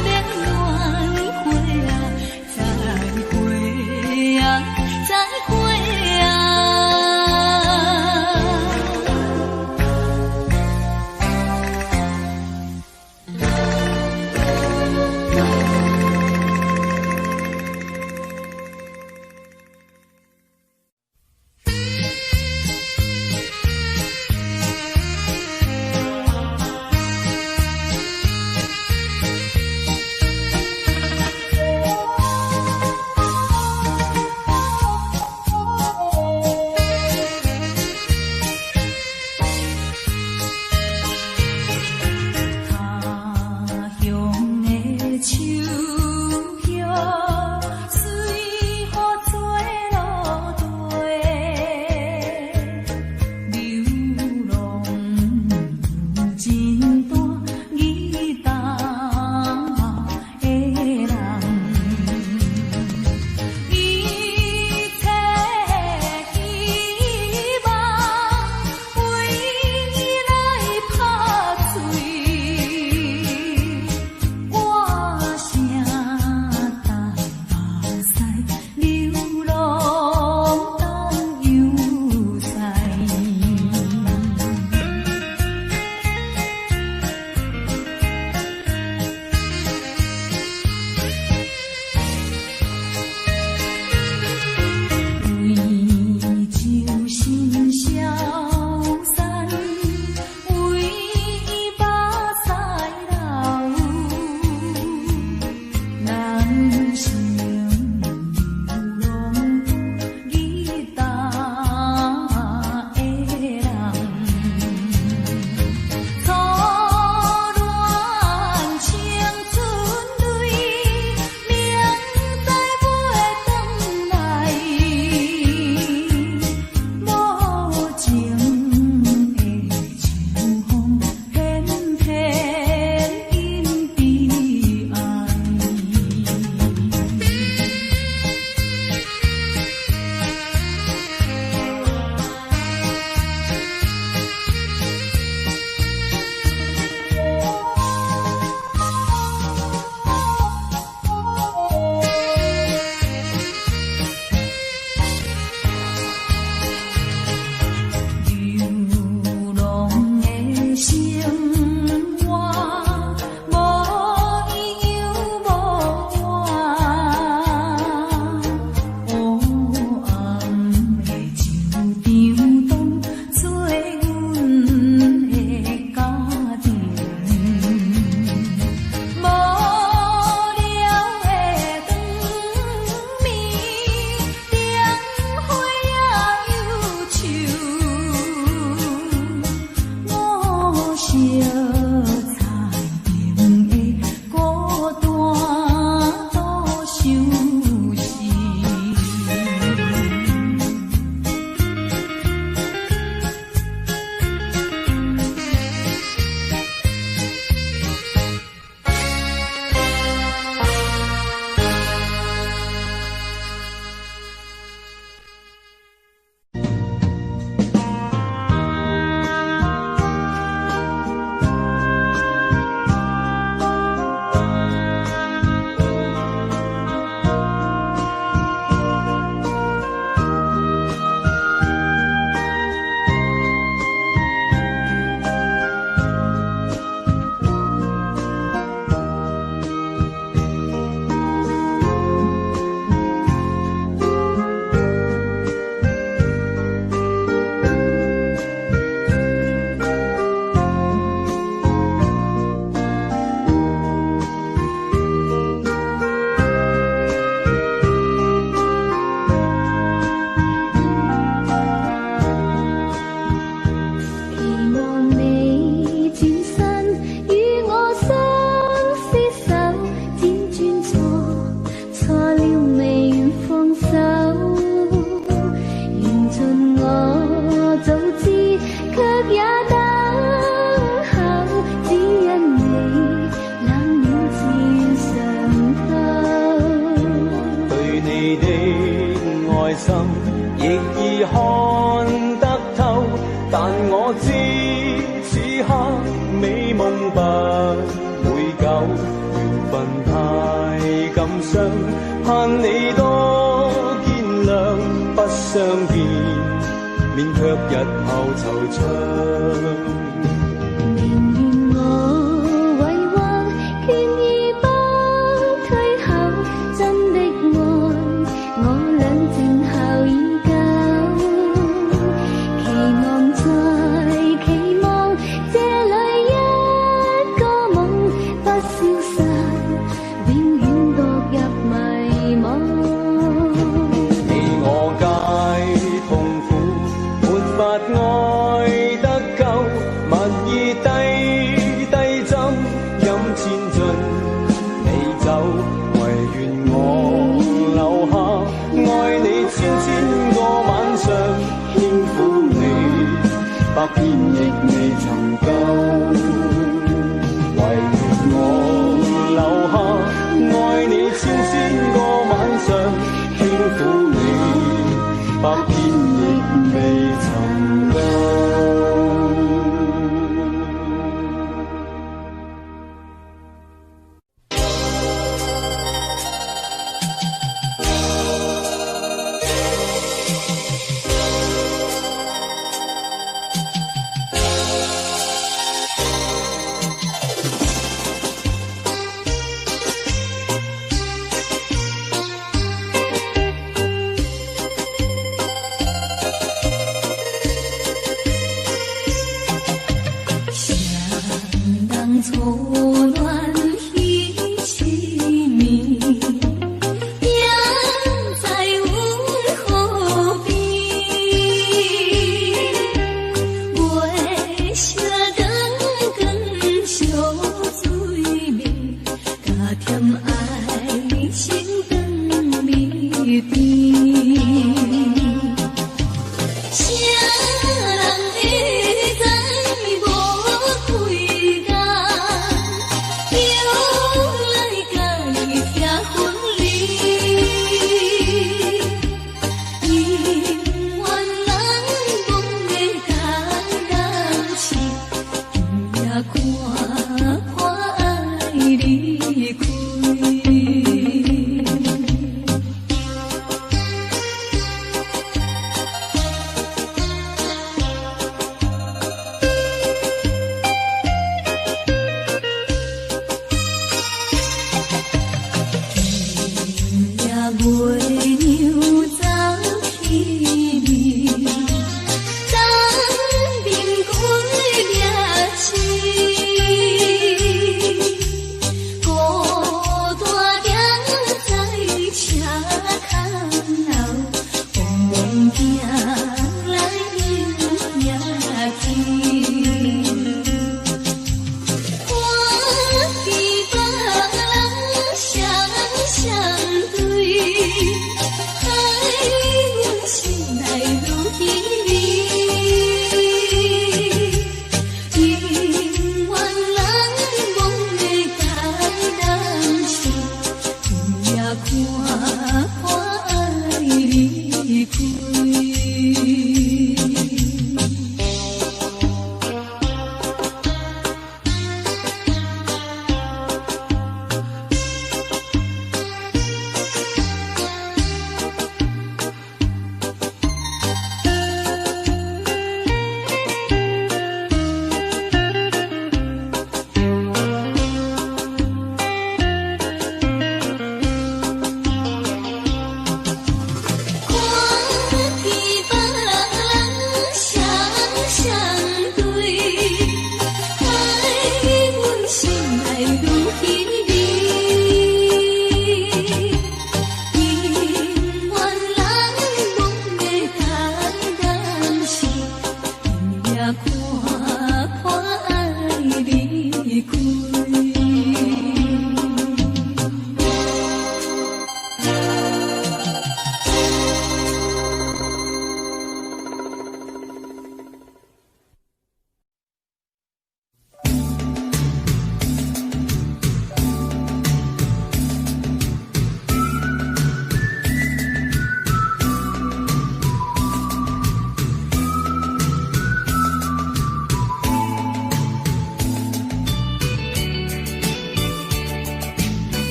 怜缘会啊，再会啊，再会啊。不會久，緣分太感傷，盼你多見諒，不相見，免卻日後惆悵。百遍亦未曾夠，唯願我留下，愛你千個晚上，輕撫你，百遍亦未曾夠。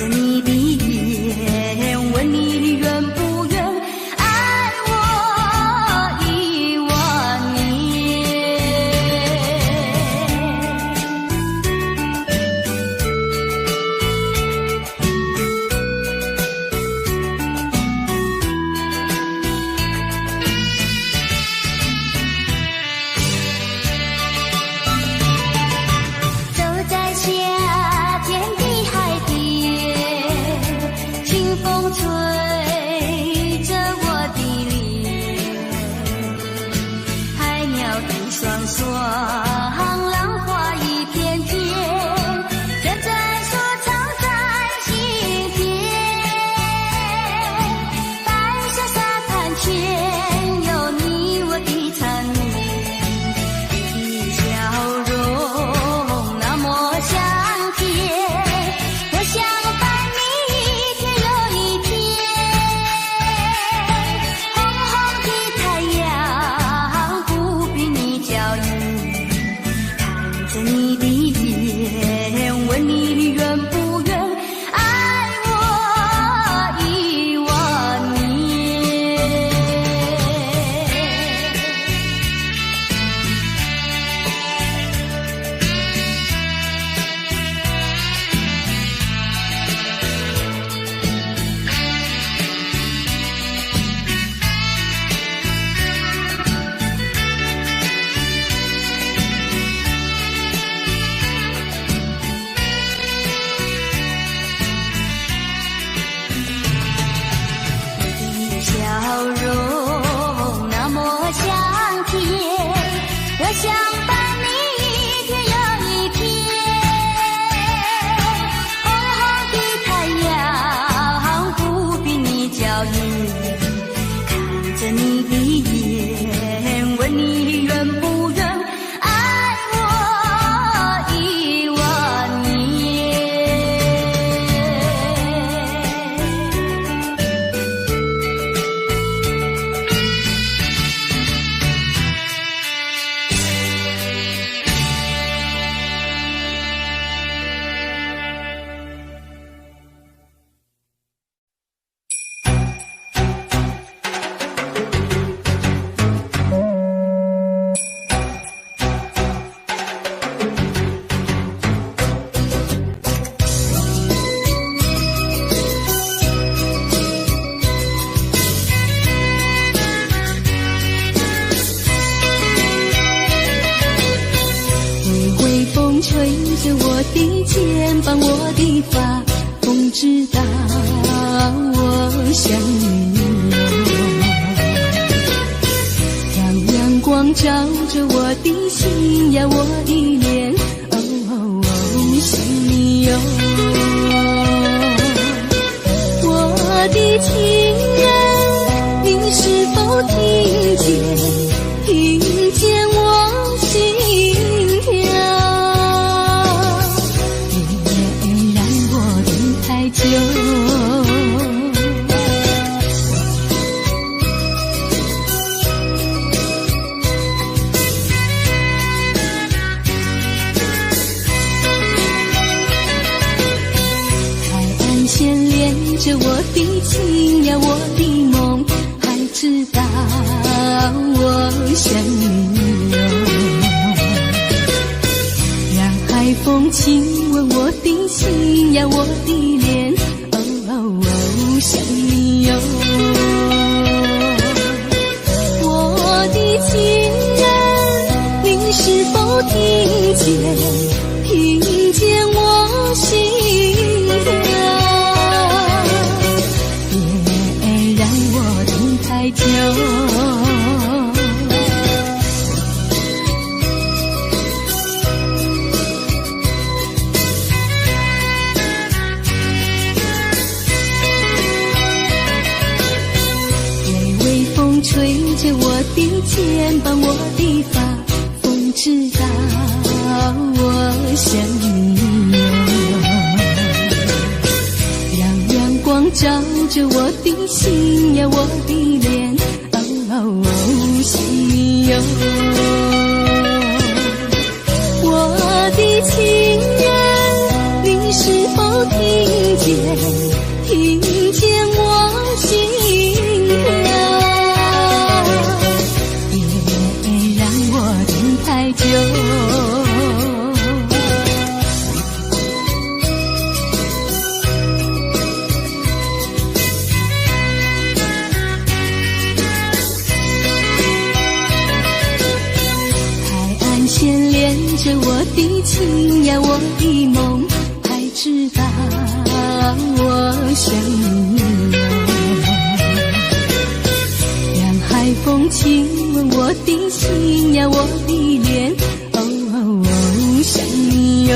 着你的眼，问你愿不愿爱我10000年。走在夏天的海边，清风吹着我的脸，海鸟的双双，浪花一片片，人在说唱在心田。白沙沙滩前有你我的缠绵，你的笑容那么香甜，我想伴你一天又一天。红红的太阳不比你娇艳，看着你的眼，问你愿不愿爱我10000年。笑容那么香甜，我想伴你一天又一天。红红的太阳不比你娇艳，看着你的眼，问你愿不愿爱我10000年。微风吹着我的肩膀，我的发，风知道我想你哟。让阳光照着我的心呀，我的脸，想你哟。我的情人，你是否听见？听见我心跳，别让我等太久。海岸线连着我的情呀，我的梦，还知道我想你哟。让海风亲吻我的心呀，我的脸，想你哟。我的情人，你是否听见？听见我心跳，别让我等太久。吹着我的肩膀，我的发，风知道我想你哟。让阳光照着我的心呀，我的脸，想你哟。我的情人，你是否听见？见，听见我心歌，别让我等太久。牵连着我的情呀，我的梦，还知道我想你哟。让海风亲吻我的心呀，我的脸，想你哟。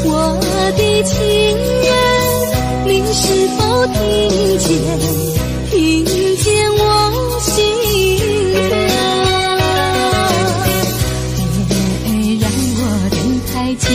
我的情人，你是否听见？听见我心歌？太久。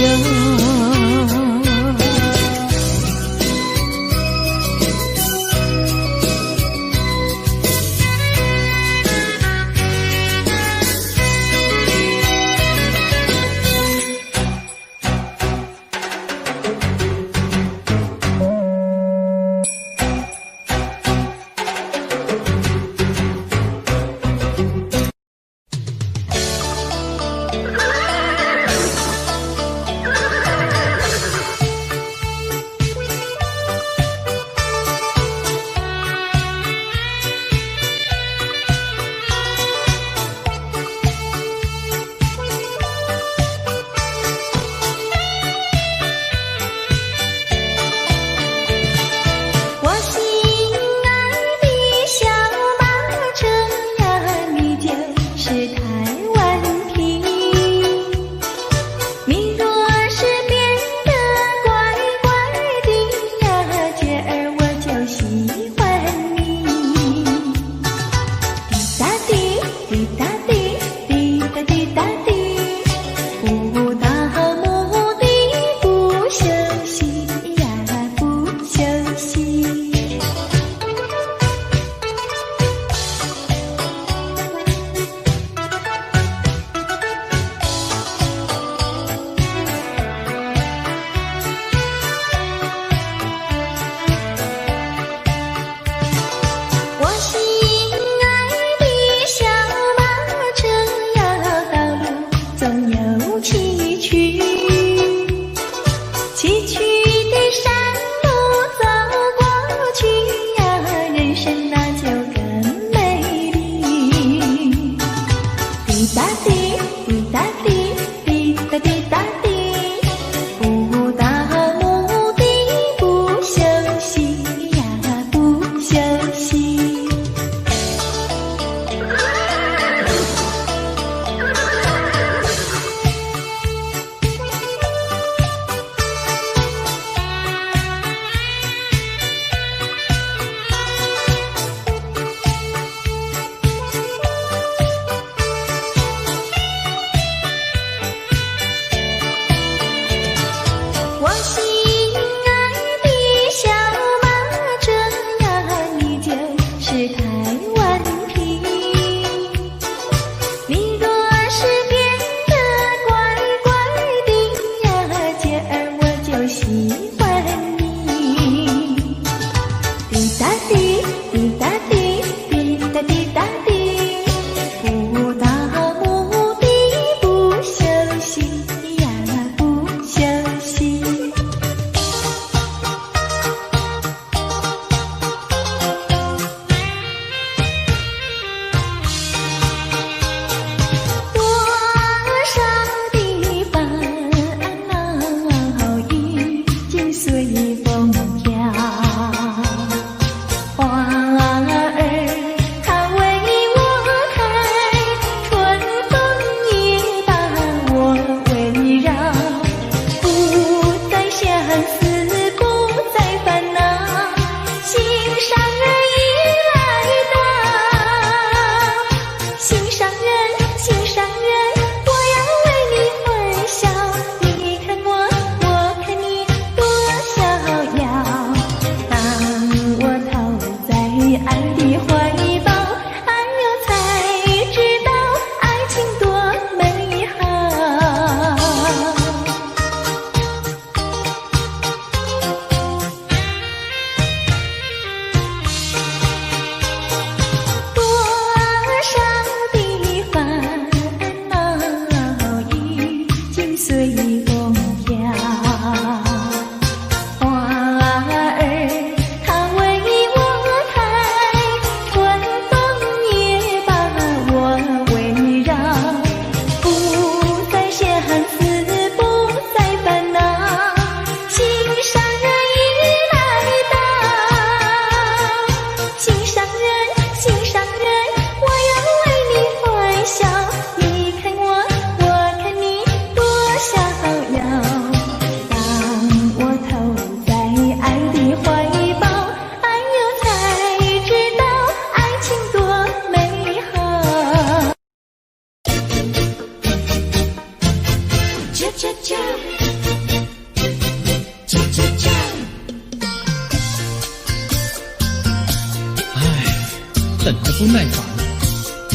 不耐烦，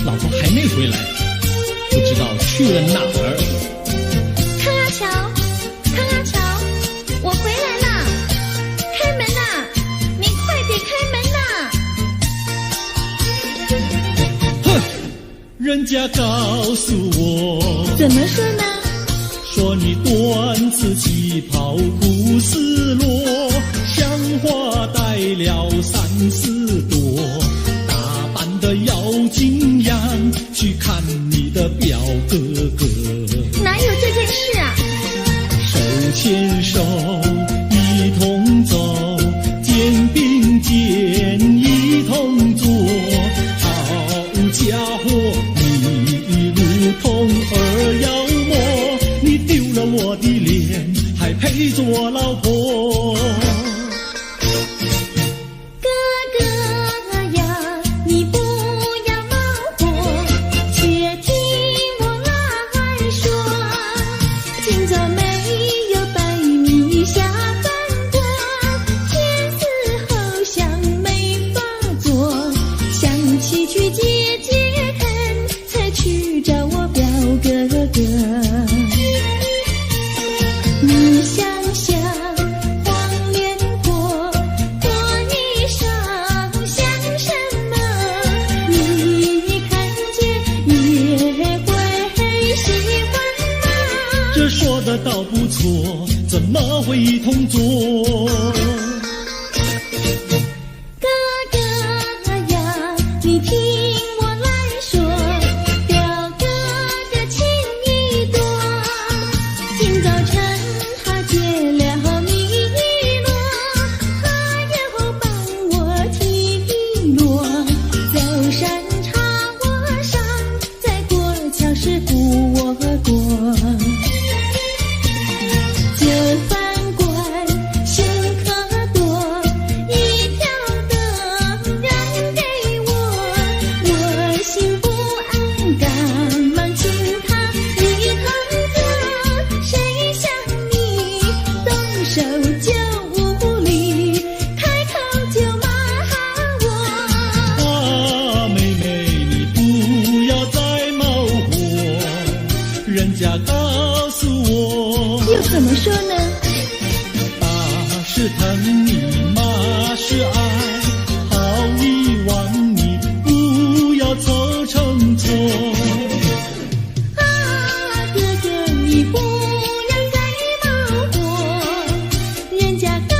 老婆还没回来，不知道去了哪儿。康阿乔，康阿乔，我回来啦！开门呐！你快点开门呐！哼，人家告诉我，怎么说呢？说你短子旗袍苦丝罗，像花戴了3、4朵，打扮得妖精样，去看你的表哥哥。哪有这件事啊？手牵手一同走，肩并肩一同坐，好家伙，你如同儿妖魔，你丢了我的脸，还陪着我老婆。哥哥呀，你不要恼火，且听我来说。今早没有白米下饭锅，天死后想没法做，想起去解解恨，才去找我表哥哥。你想想黄脸婆，婆衣裳像什么？你看见也会喜欢吗？这说的倒不错，怎么会一同做？哥哥呀，你听我来说，表哥哥情意多。今早晨他解了迷罗，他又帮我提罗，走山茶我上，再过桥师傅我过。这饭馆生客多，一条灯让给我，我心不安，赶忙请他一同坐。谁想你动手就无礼，开口就骂我。啊，妹妹，你不要再冒火，人家告诉我，又怎么说呢？打是疼你，骂是爱，好遗忘你，不要凑成错。啊，哥哥你不要再冒火，人家告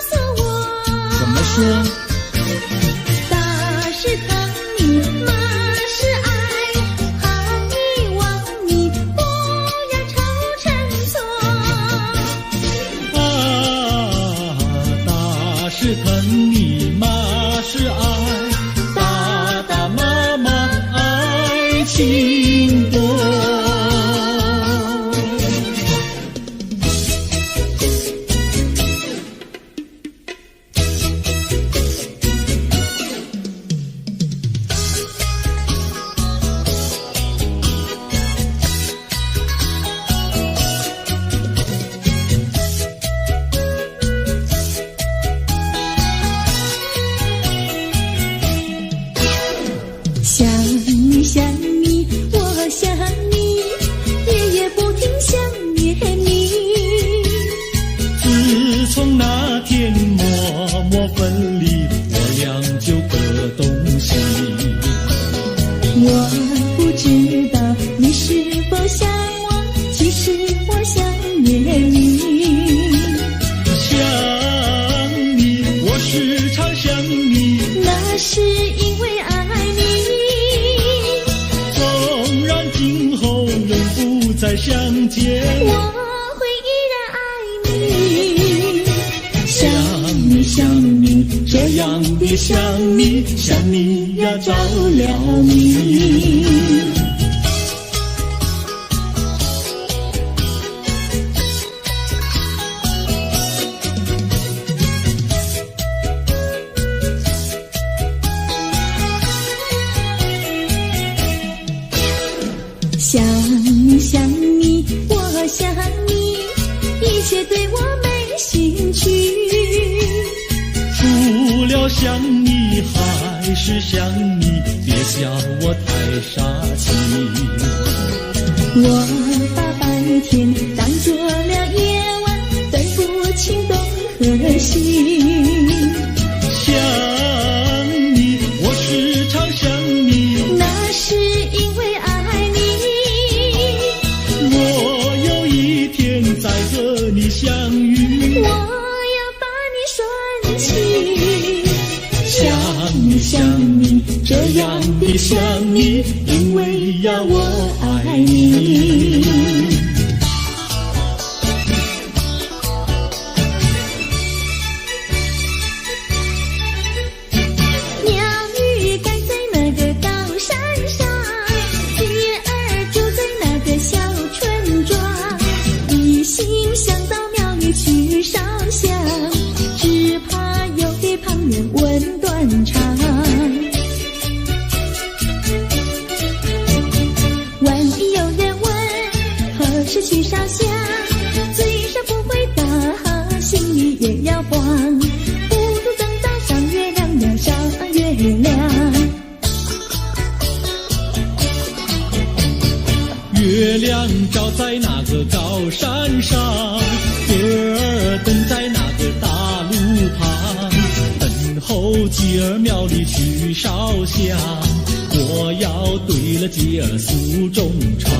诉我。怎么说？打是疼你，骂是爱，好遗忘你，不要愁成错。啊，打是疼你，骂是爱，打打骂骂爱情多。想你想你，我想你，夜夜不停想念你。自从那天默默分离，我俩就各东西。我不知道你是否想我，其实我想念你。想你，我时常想你，那是因为爱你。纵然今后仍不再相见，我会依然爱你。想你想你，这样的想你，想你呀着了迷。想你想你，我想你，一切对我没兴趣。除了想你还是想你，别笑我太傻气。我把白天当作了夜晚，分不清东和西。想你，我时常想你，那是因为爱你。我有一天再和你相遇，我要把你拴起。想你想你，这样的想你，因为呀我爱你。鸟语盖在那个高山上，鱼儿住在那个小村庄，一心想到庙里去烧香，只怕又给旁人问断肠。万一有人问何时去烧香，嘴上不回答，心里也要慌。不如等到上月亮了，上月亮。月亮照在那个高山上，歌儿等在那个大路旁，等候鸡儿庙里去烧香，我要对了鸡儿诉衷肠。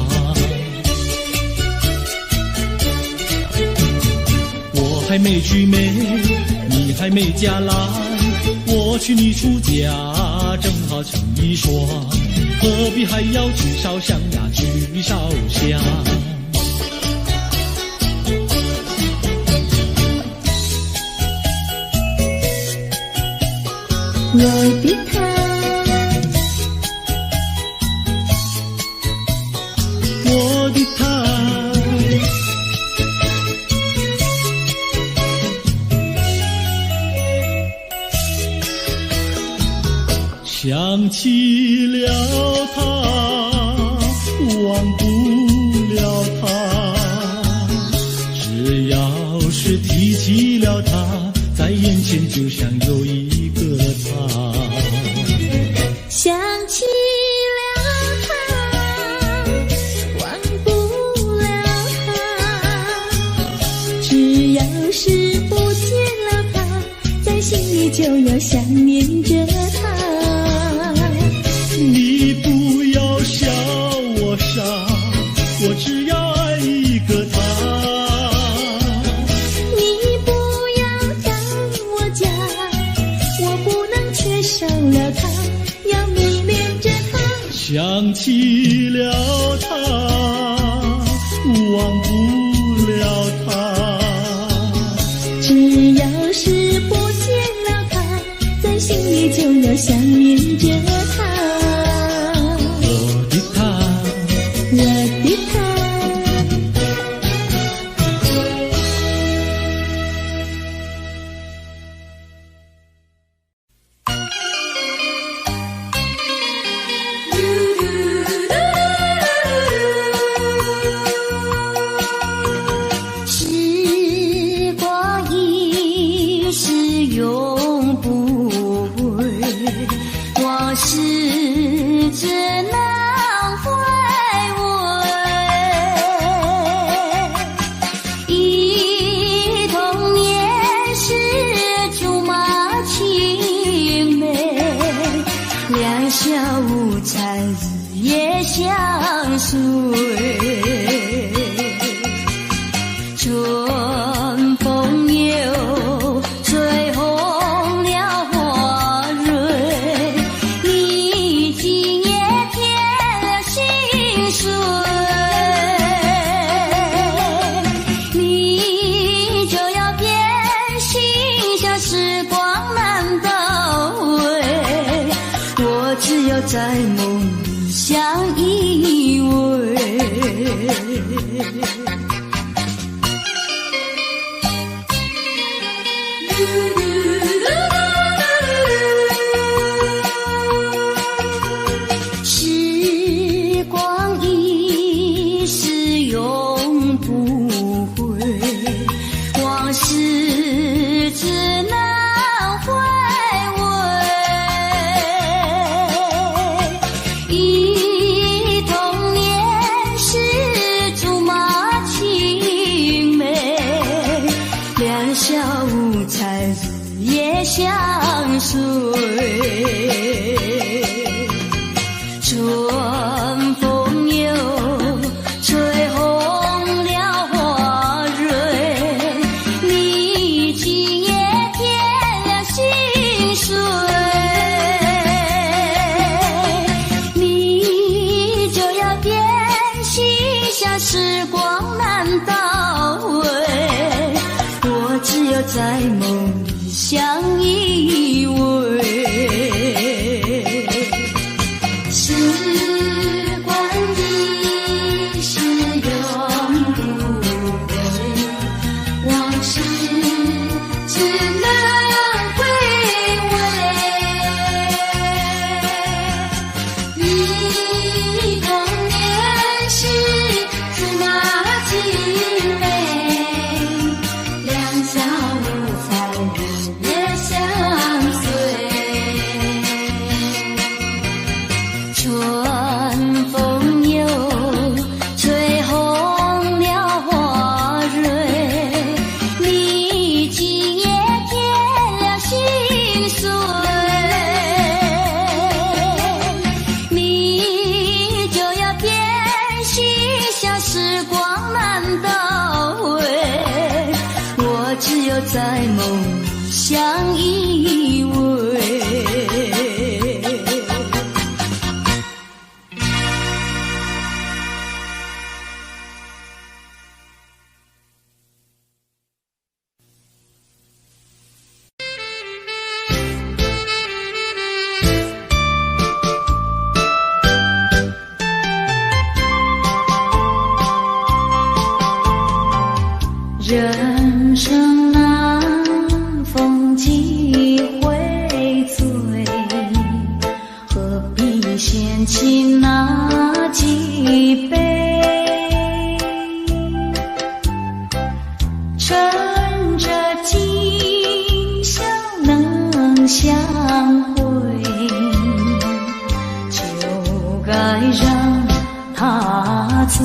我还没娶妹，你还没嫁来，我娶你出嫁正好成一双，何必还要去烧香呀，去烧香。我的他，我的他，想起了他，忘不了他，只要是提起了他，在眼前就像有一个他。想起了他，忘不了他，只要是不见了他，在心里就要想念着他。你不要笑我傻，我只要爱一个他。你不要当我假，我不能缺少了他，要迷恋着他。想起了他，忘不了他，只要是不见了他，在心里就要想念着他。我的他，我的他。时光一逝永不回，往事只能回味。忆童年时竹马青梅，两小无猜日夜相随。春风又吹红了花蕊，你今夜添了心碎，你就要变心，像时光难倒回，我只有在梦里相依偎。时光一逝永不回，往事只能回味。小无猜，日夜相随。春风又吹红了花蕊，你今夜添了心碎，你就要变心，像时光难倒回，我只有在梦里相依偎。在梦里相依偎。人生难逢几回醉，何必嫌弃那几杯？趁着今宵能相会，就该让他醉。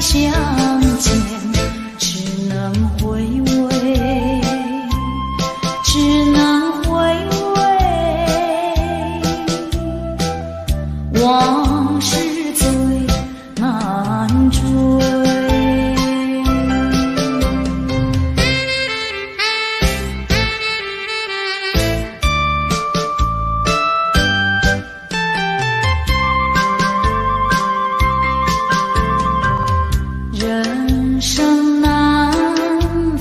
相见只能回味，只能回味，往事最难追。人生难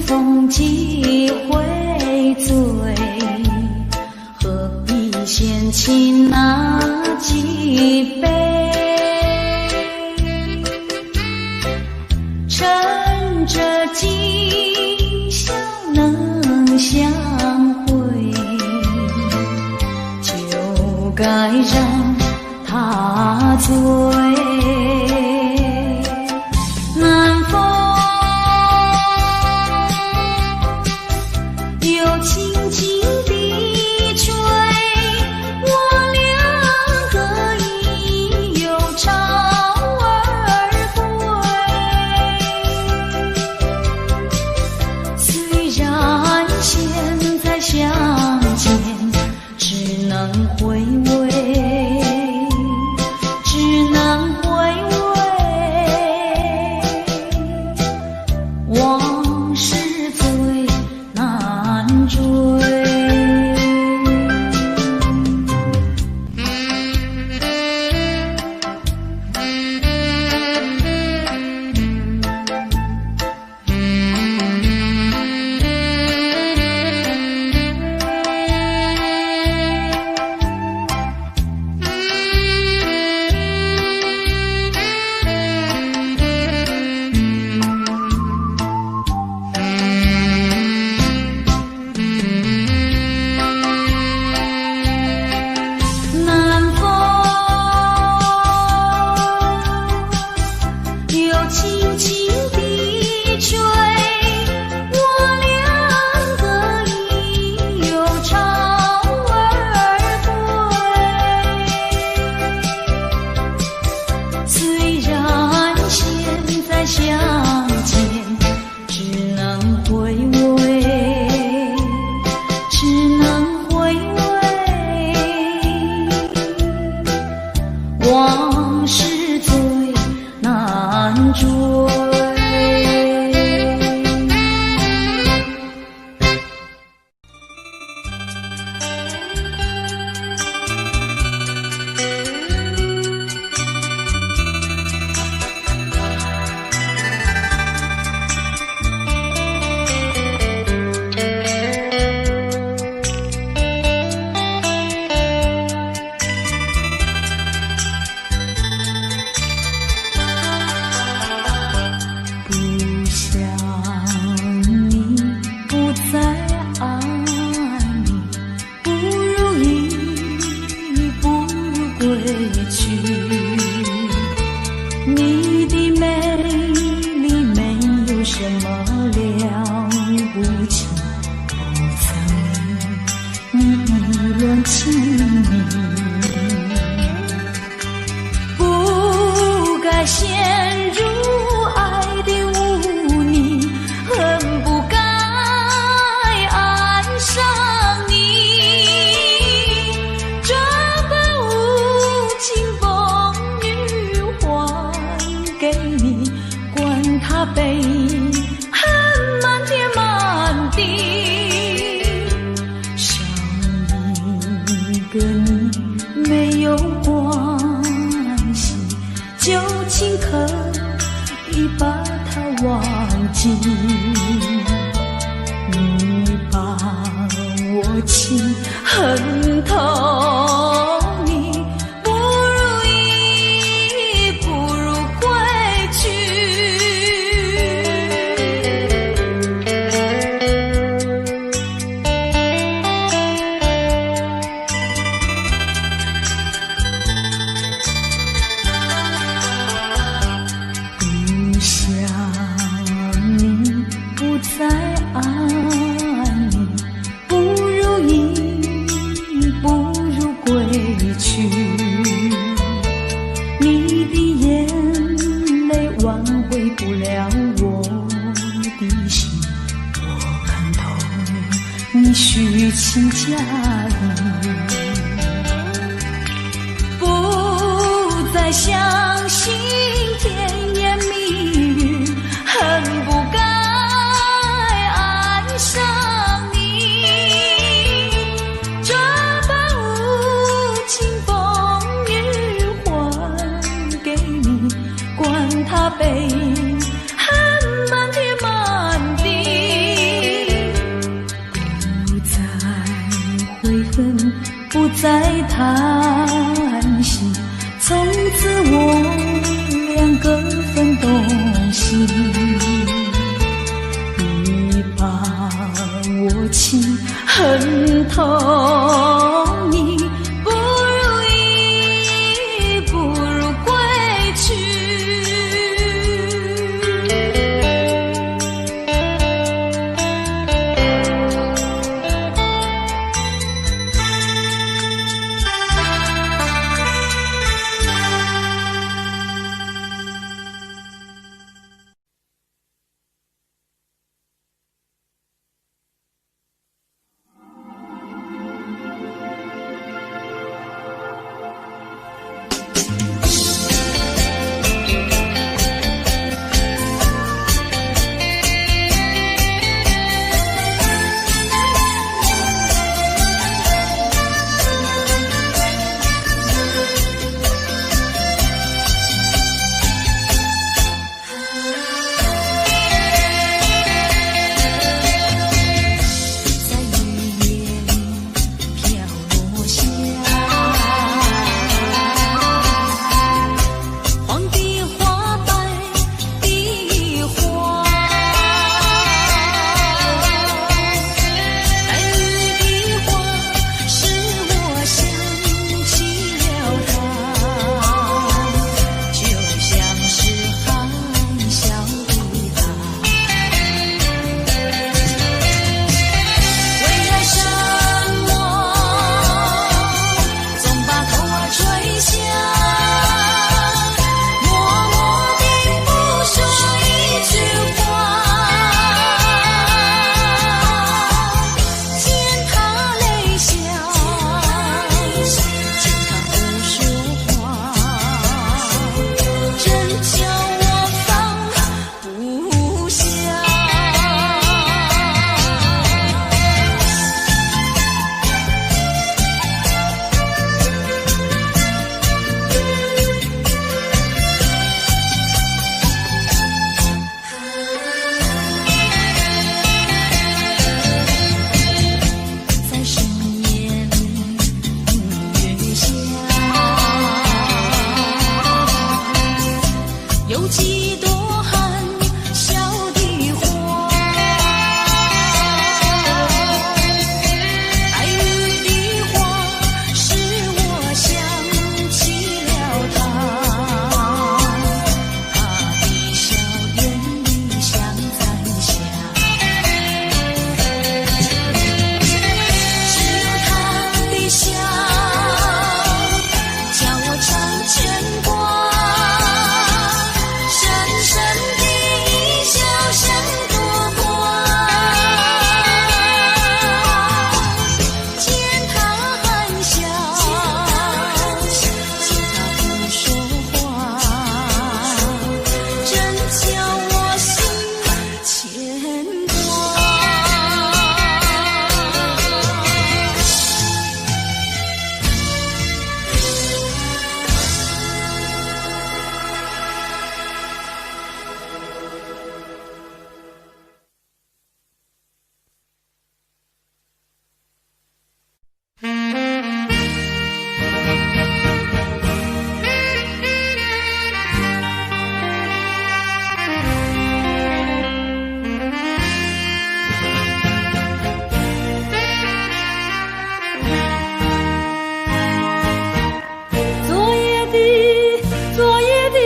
逢几回醉，何必嫌弃那几杯？趁着今宵能相会，就该让他醉。南风又轻轻地吹，我两个已有潮儿归。虽然现在相见只能回味，只能追。几朵含笑的花。爱你的话使我想起了他，他的笑眼里像残霞，只有他的笑叫我常牵挂。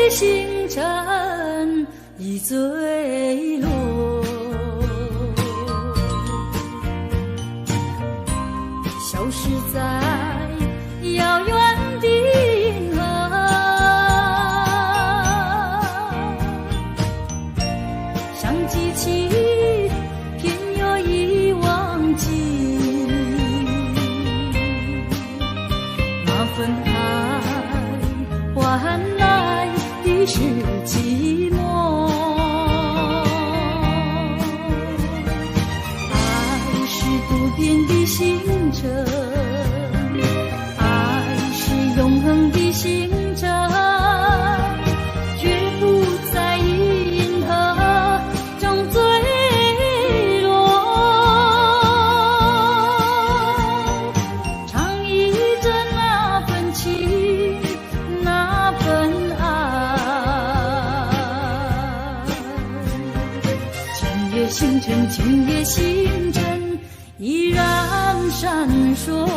星辰已坠落，消失在遥远的银河，像记起偏又已忘记那份爱换来的是寂寞。爱是不变的星辰，爱是永恒的星辰，绝不在银河中坠落。唱一着那份情，那份星辰，今夜星辰依然闪烁。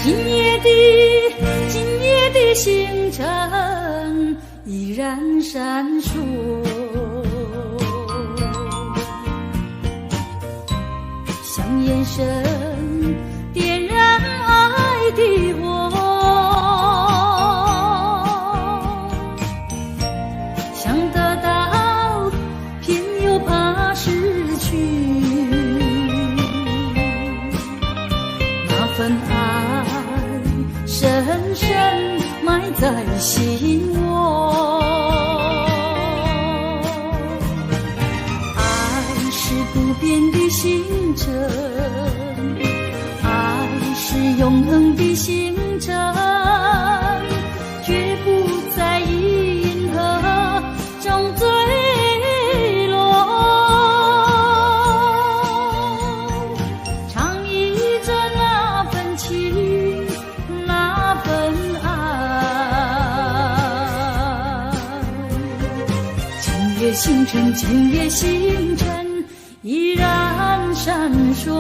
今夜的星辰依然闪烁，像眼神点燃爱的火，想得到偏又怕失去，那份爱深深埋在心窝。爱是不变的星辰，爱是永恒的星辰，绝不在银河中坠落。唱一着那份情，那份今夜星辰，今夜星辰依然闪烁。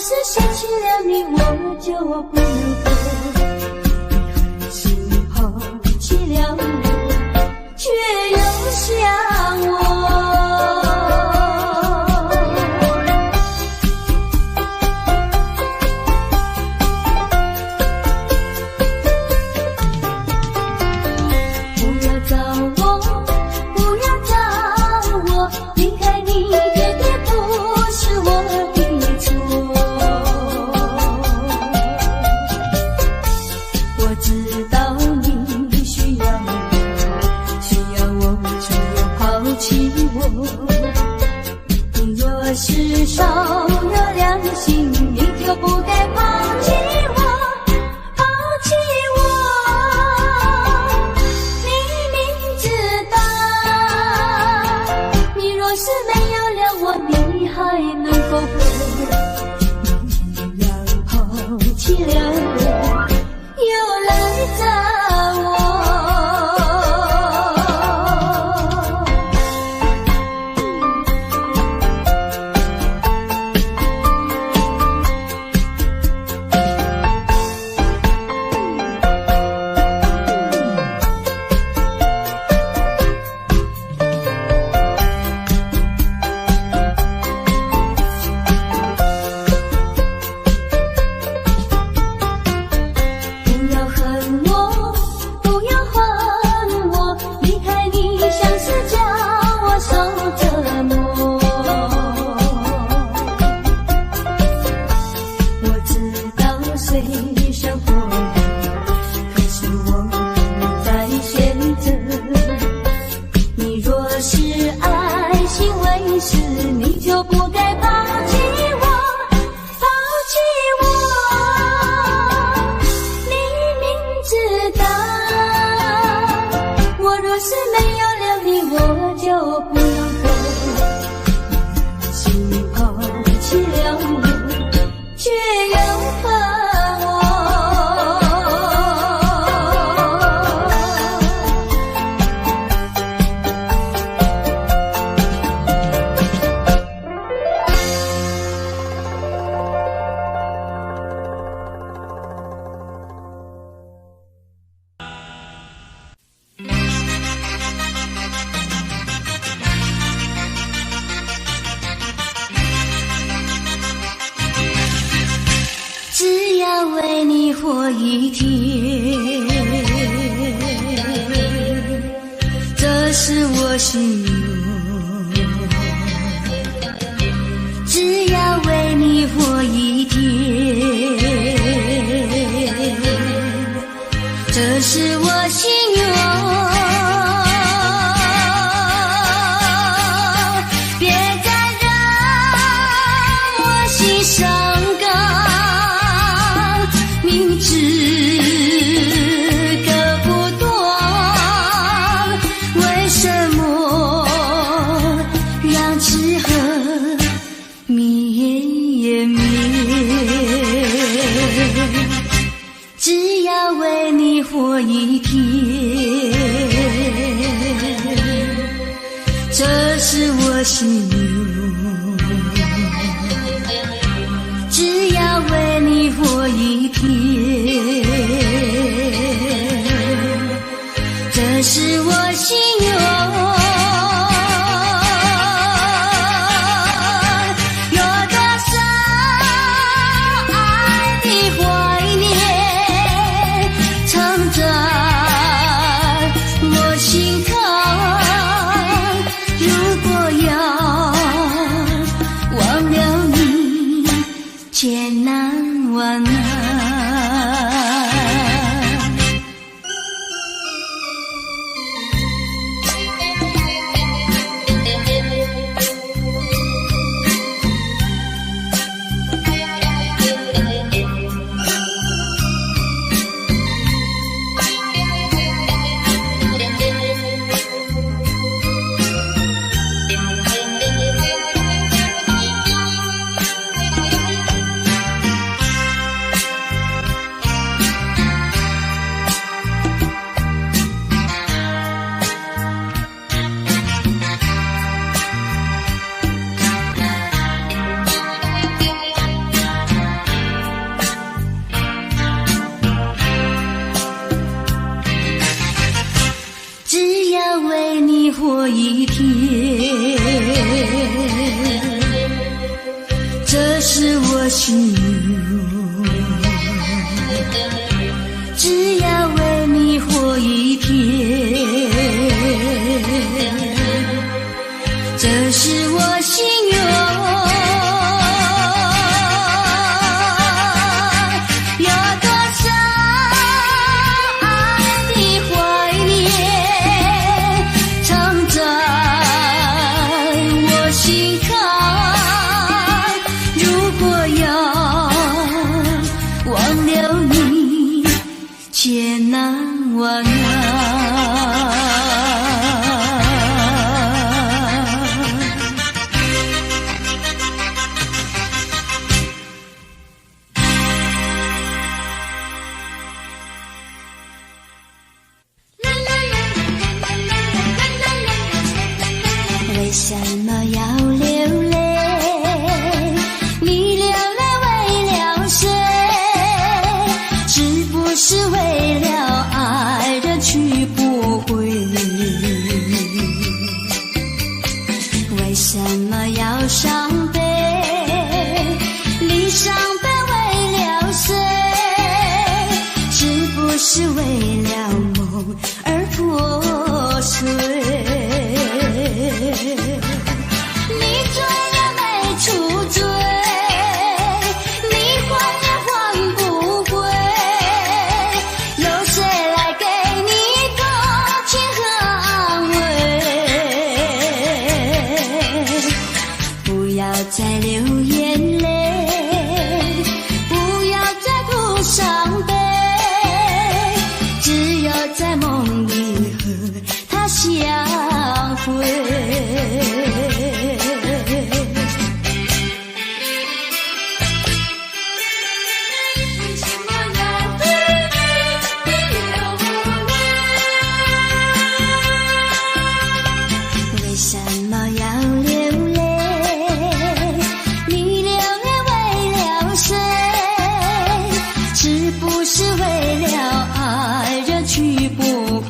是想起了你，我就不能够。你狠心抛弃了我，却又想我。不要找我，不要找我，离开你绝对不是我的错。我知道你需要我，就要抛弃我。你若是少了良心，你就不该抛弃我，抛弃我。你明知道，你若是没有了我，你还能够活？你要抛弃了我，又来找我。不要恨我，不要还我，离开你像是叫我受折磨。我知道随生活，可是我不再选择。你若是爱心为实，你就不该抛弃我，抛弃我。你明知道，我若是没有了你，我就不能够。狠心抛弃了我，却又恨我。只要为你活一天，这是我心愿。只要为你活一天，这是我心愿。别再让我心伤感，明知割不断，为什么让痴恨绵绵？只要为你活一天，这是我心愿。只要为你活一天，这是我心愿。有多少爱的怀念，藏在我心坎。如果要忘了你，千难万难。是我心愿，只要为你活一天，这是我心愿。千难万为什么要流泪？你流泪为了谁？是不是为了爱人去不回？为什么要伤悲？你伤悲为了谁？是不是为了梦而破碎？你罪也没赎罪，你还也还不回，有谁来给你同情和安慰？不要再流眼泪，不要再哭伤悲，只有在梦里和他相会。为什么要流泪？你流泪为了谁？是不是为了爱人去不回？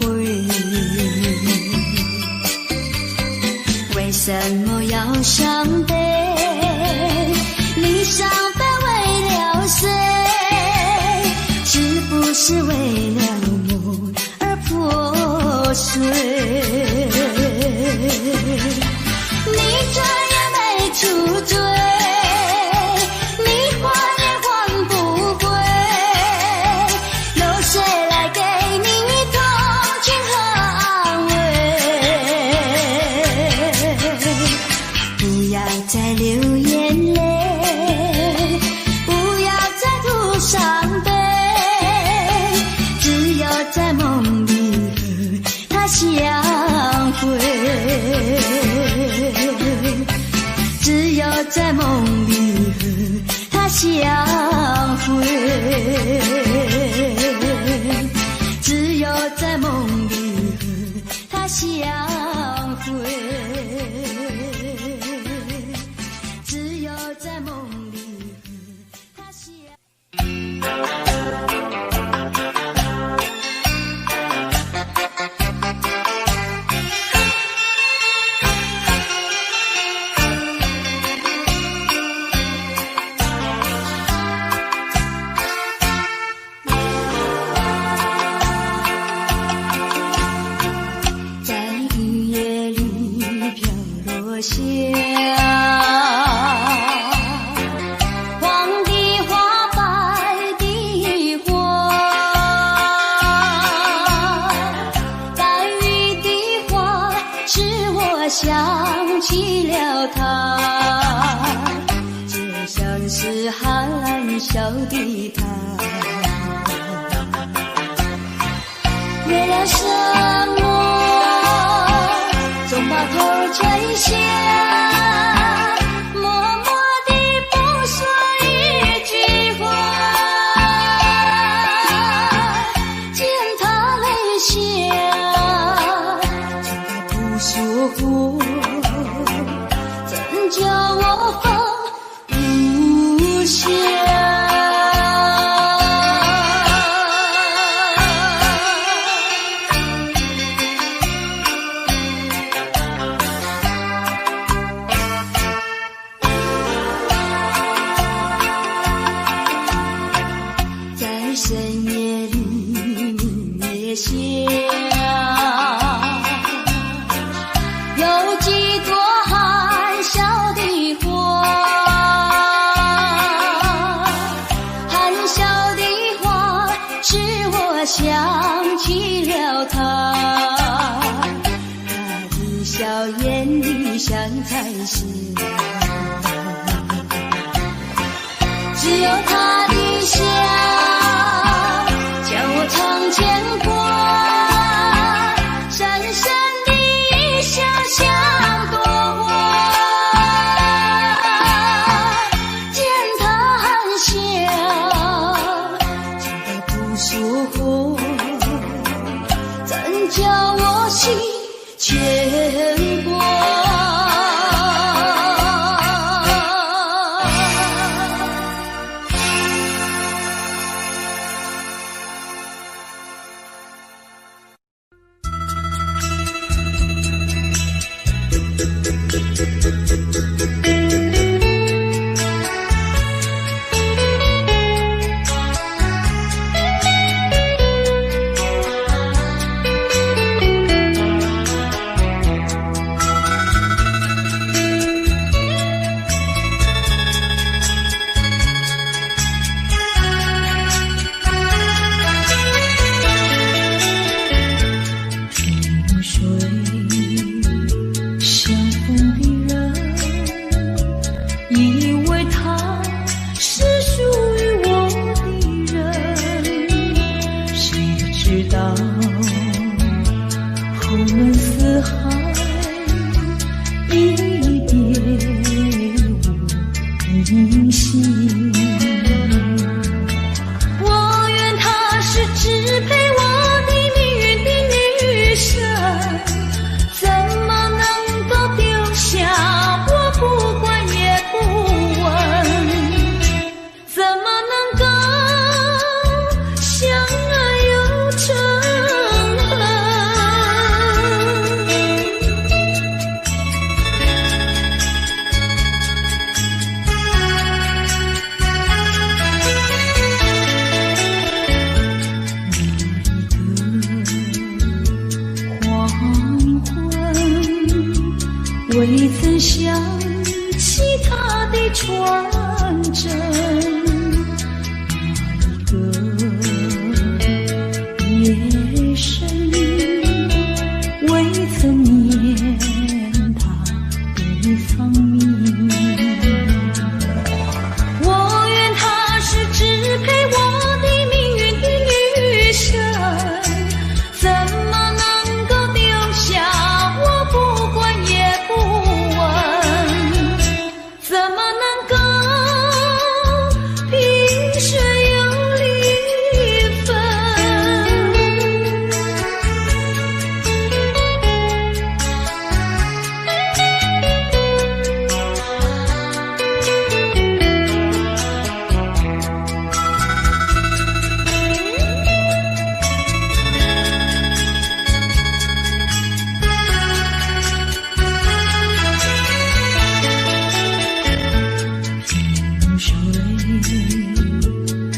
为什么要伤悲？你伤悲为了谁？是不是为了梦而破碎？你罪也没赎罪，你还也还不回，有谁来给你同情和安慰？不要再流眼泪，不要再哭伤悲，只有在梦里和他相会，只有在梦里和他相会，只有在梦里和他相会，只有在梦里和他相会。想起了他，就像是含笑的他，为了什么总把头垂下，默默地不说一句话，见他泪下，见他不说话，怎叫我放不下？才行。只有他的笑，叫我常牵挂，深深的笑像朵花。见他含笑，见他不说话，真叫我心牵挂。未曾想起他的传真，那一个夜深，未曾念他的芳名。我愿她是支配我的命运的女神，怎么能够丢下我不管也不问，怎么能够萍水有离分。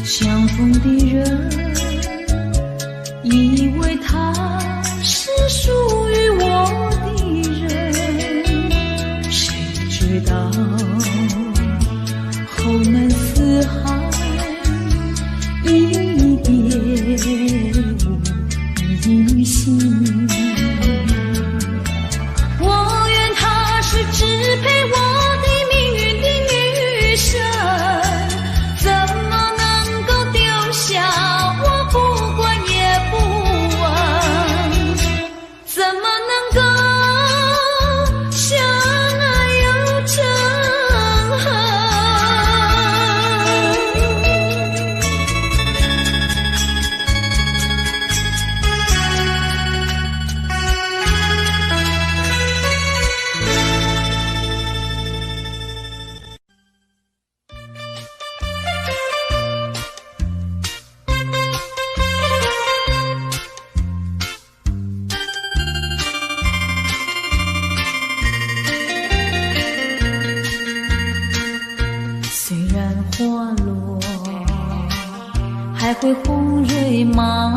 相逢的人，以为他是属于我的人，谁知道后门四海，一别无音信。我愿她是支配我的命运的女神，怎么能够丢下我不管也不问，怎么能够相爱又成恨。虽然花落，还会红蕊满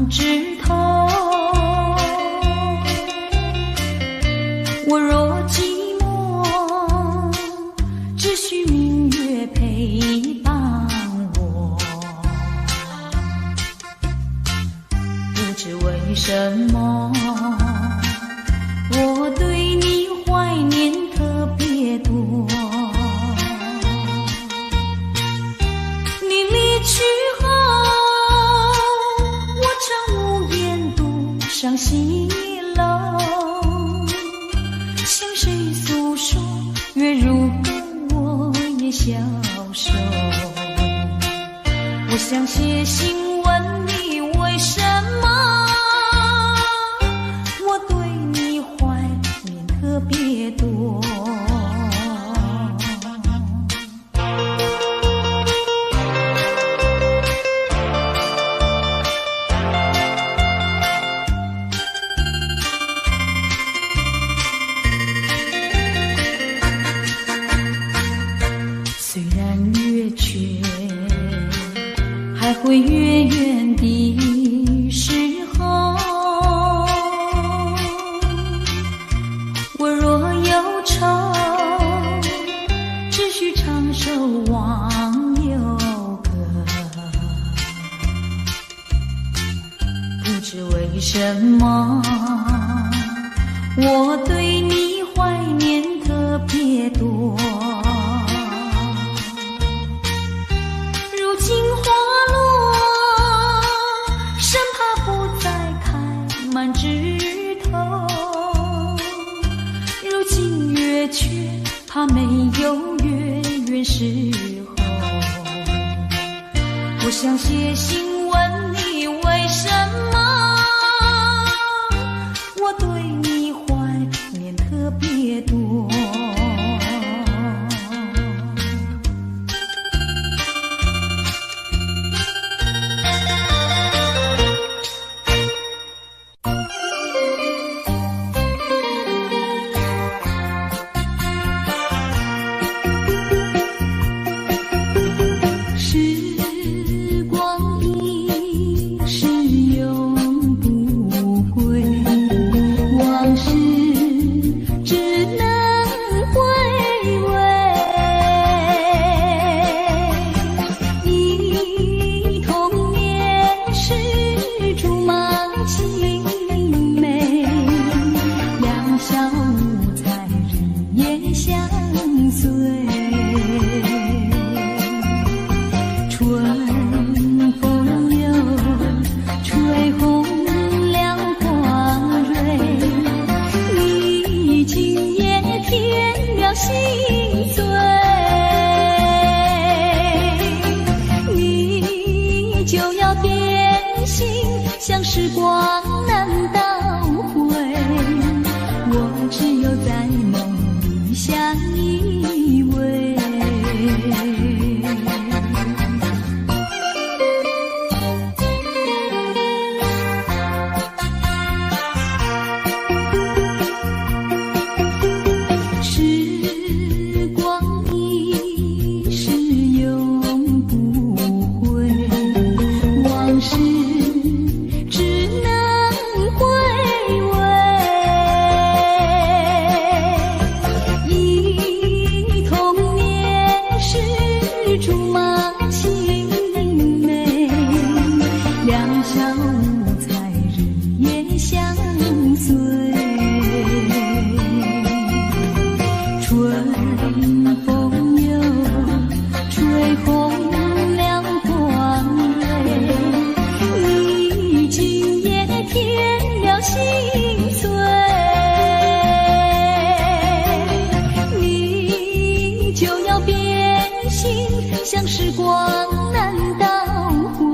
枝头。我若寂寞，只需明月陪伴我。不知为什么，我对你怀念去后，我常无言独上西楼，向谁诉说？月如歌，我也消瘦。我想写信问你，为什么我对你怀念特别多？虽然月缺，还会月圆的时候，我若有愁，只需唱首忘忧歌。不知为什么，我对你怀念特别多。如今花落，生怕不再开满枝头。如今月缺，怕没有月圆时候。我想写信问你，为什么我对你怀念特别多？时光一逝永不回，往事只能回味。忆童年时竹马青梅，两小无猜日夜相随。春风又吹红了花蕊，你今夜添了心碎。你就要变心，像时光难倒回，我只有在梦里相依偎。时光一逝永不回，往事只能回味。忆童年时竹马青梅，两小无猜日夜相随。春风又吹红了花蕊，你今夜添了心碎。你就要变心，像时光难倒回，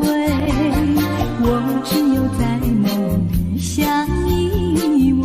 我只有在梦里相依偎。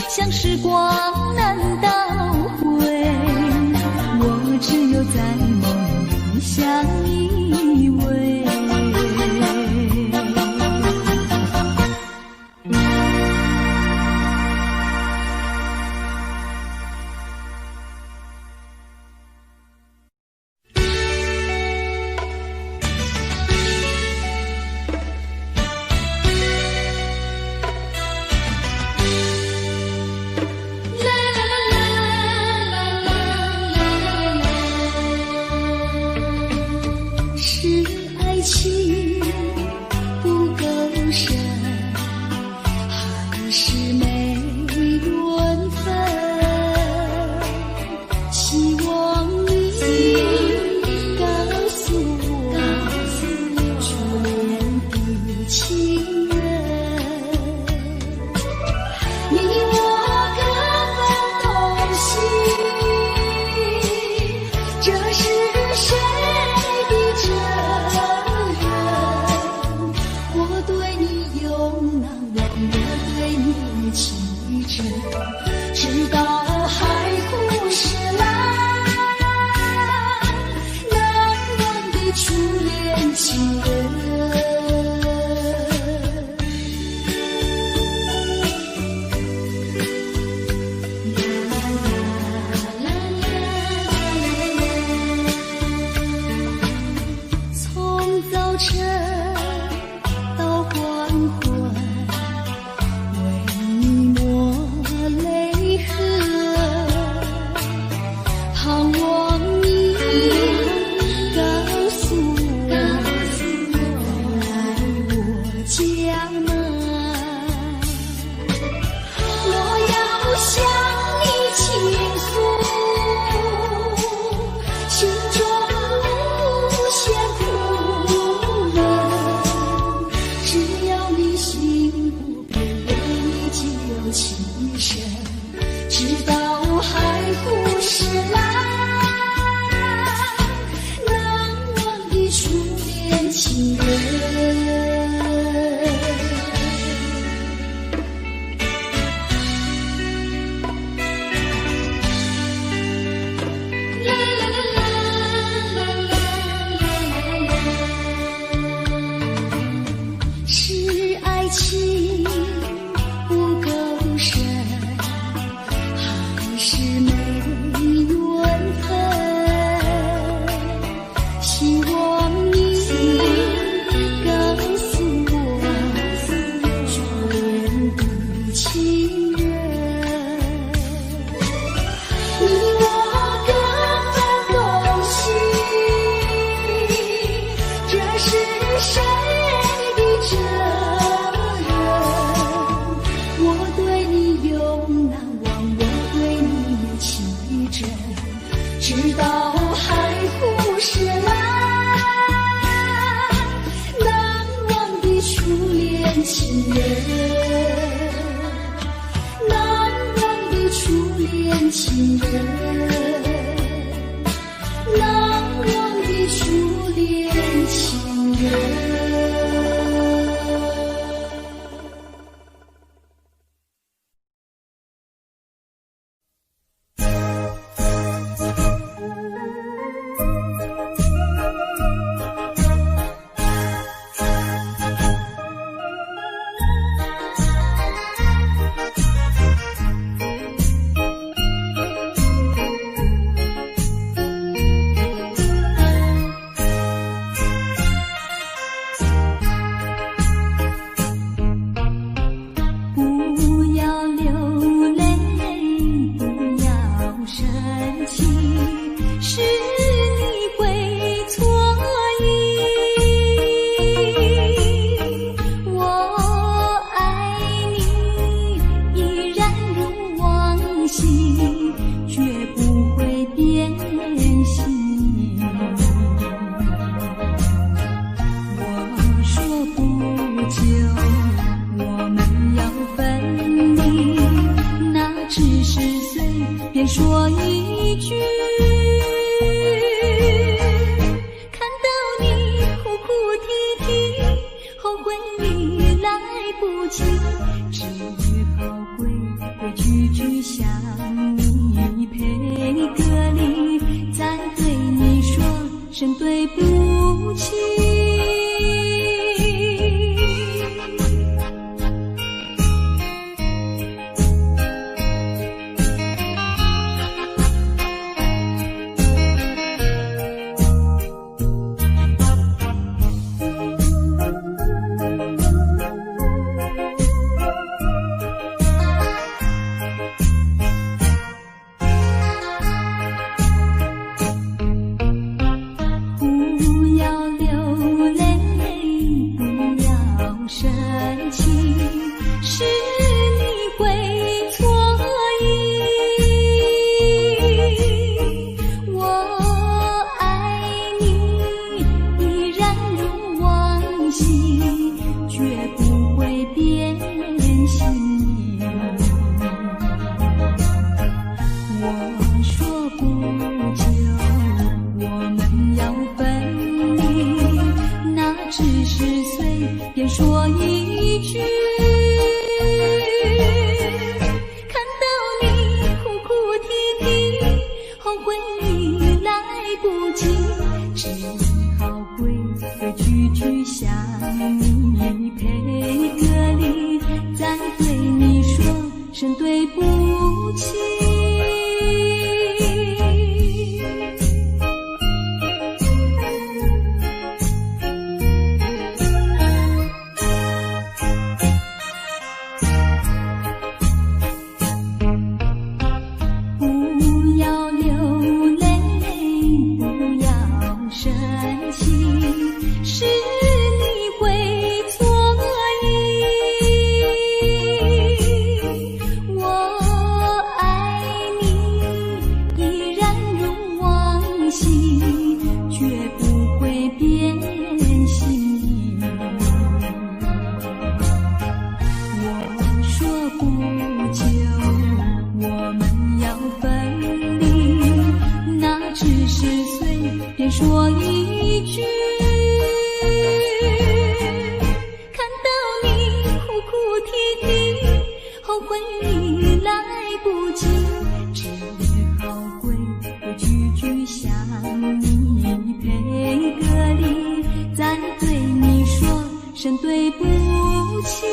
像时光难倒回，我只有在梦里相依偎。是爱情不够深，还是没缘分？希望你告诉我，初恋的情人，你我各分东西，这是谁的责任？我对你永难忘，我对你情真，直到海枯石烂，难忘的初恋情人。从早晨到黄昏，为你抹泪痕，盼望你告诉我，来我家门。我要向你倾诉心中无限苦闷，只要你心不变，为你仅有情深，直到海枯石烂，难忘的初恋情人。是爱情不够深，还是没缘分？希望你告诉我，初恋的情人，你我各分东西，这是谁的责任？我对你永难忘，我对你情真，直到海枯石烂，难忘的初恋情人，难忘的初恋情人，难忘的初恋情人。不要流泪，不要生气，是你会错意。我爱你依然如往昔，绝不会变心。我说不久我们要分离，那只是随便说一句。看到你哭哭啼啼，后悔你来不及，只好规规矩句句想你，陪歌里再对你说声对不起。说一句，看到你哭哭啼啼，后悔已来不及，只好跪个句句想你，陪歌里再对你说声对不起。说一句，看到你哭哭啼啼，后悔已来不及，只好跪个句句想你，陪歌里再对你说声对不起。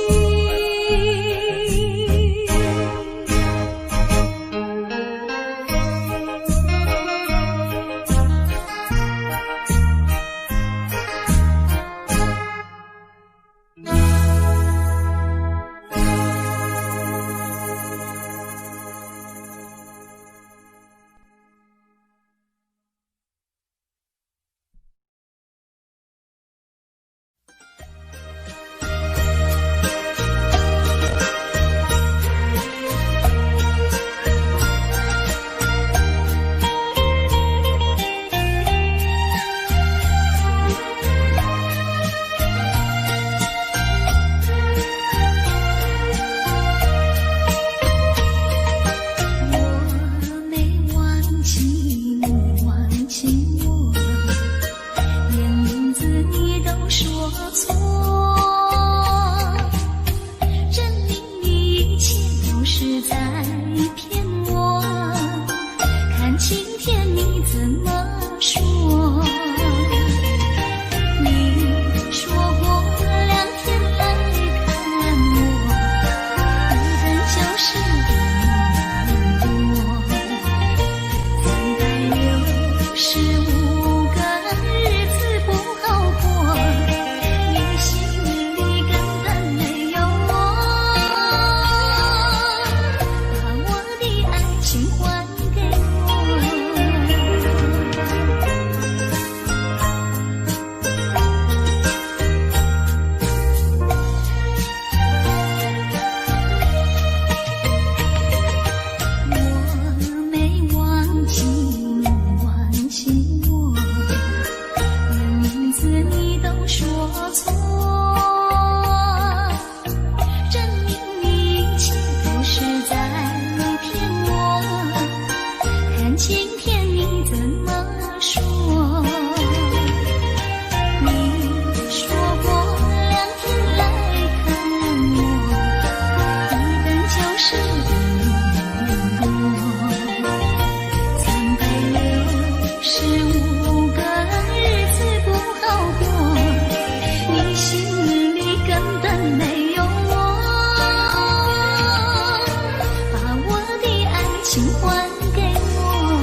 情还给我。情还给我。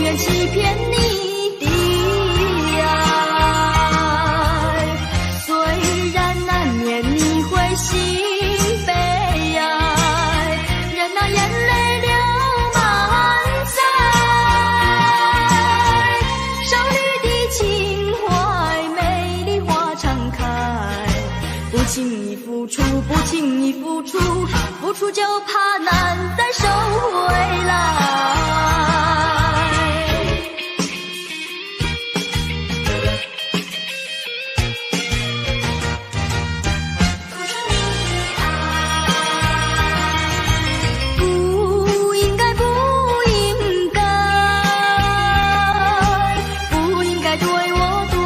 愿欺骗你的爱。虽然难免你会心悲哀，任那眼泪流满腮。少女的情怀，美丽花常开。不轻易付出，不轻易付出，付出就怕难再收回来。不应该，不应该，不应该对我多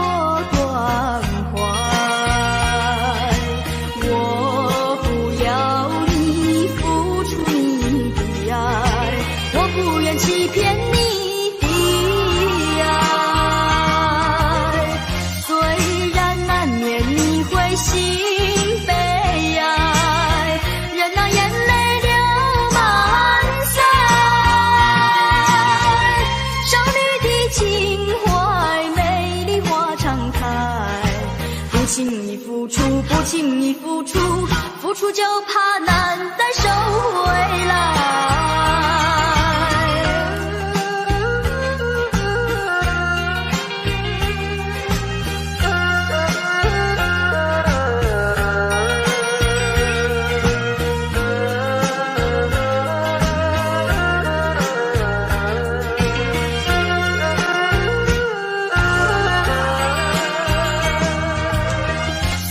关怀。我不要你付出你的爱，我不愿欺骗你的爱。虽然难免你会心悲哀，任那眼泪流满腮。少女的情怀，美丽花常开。不轻易付出，不轻易付出，付出就怕难再收回来。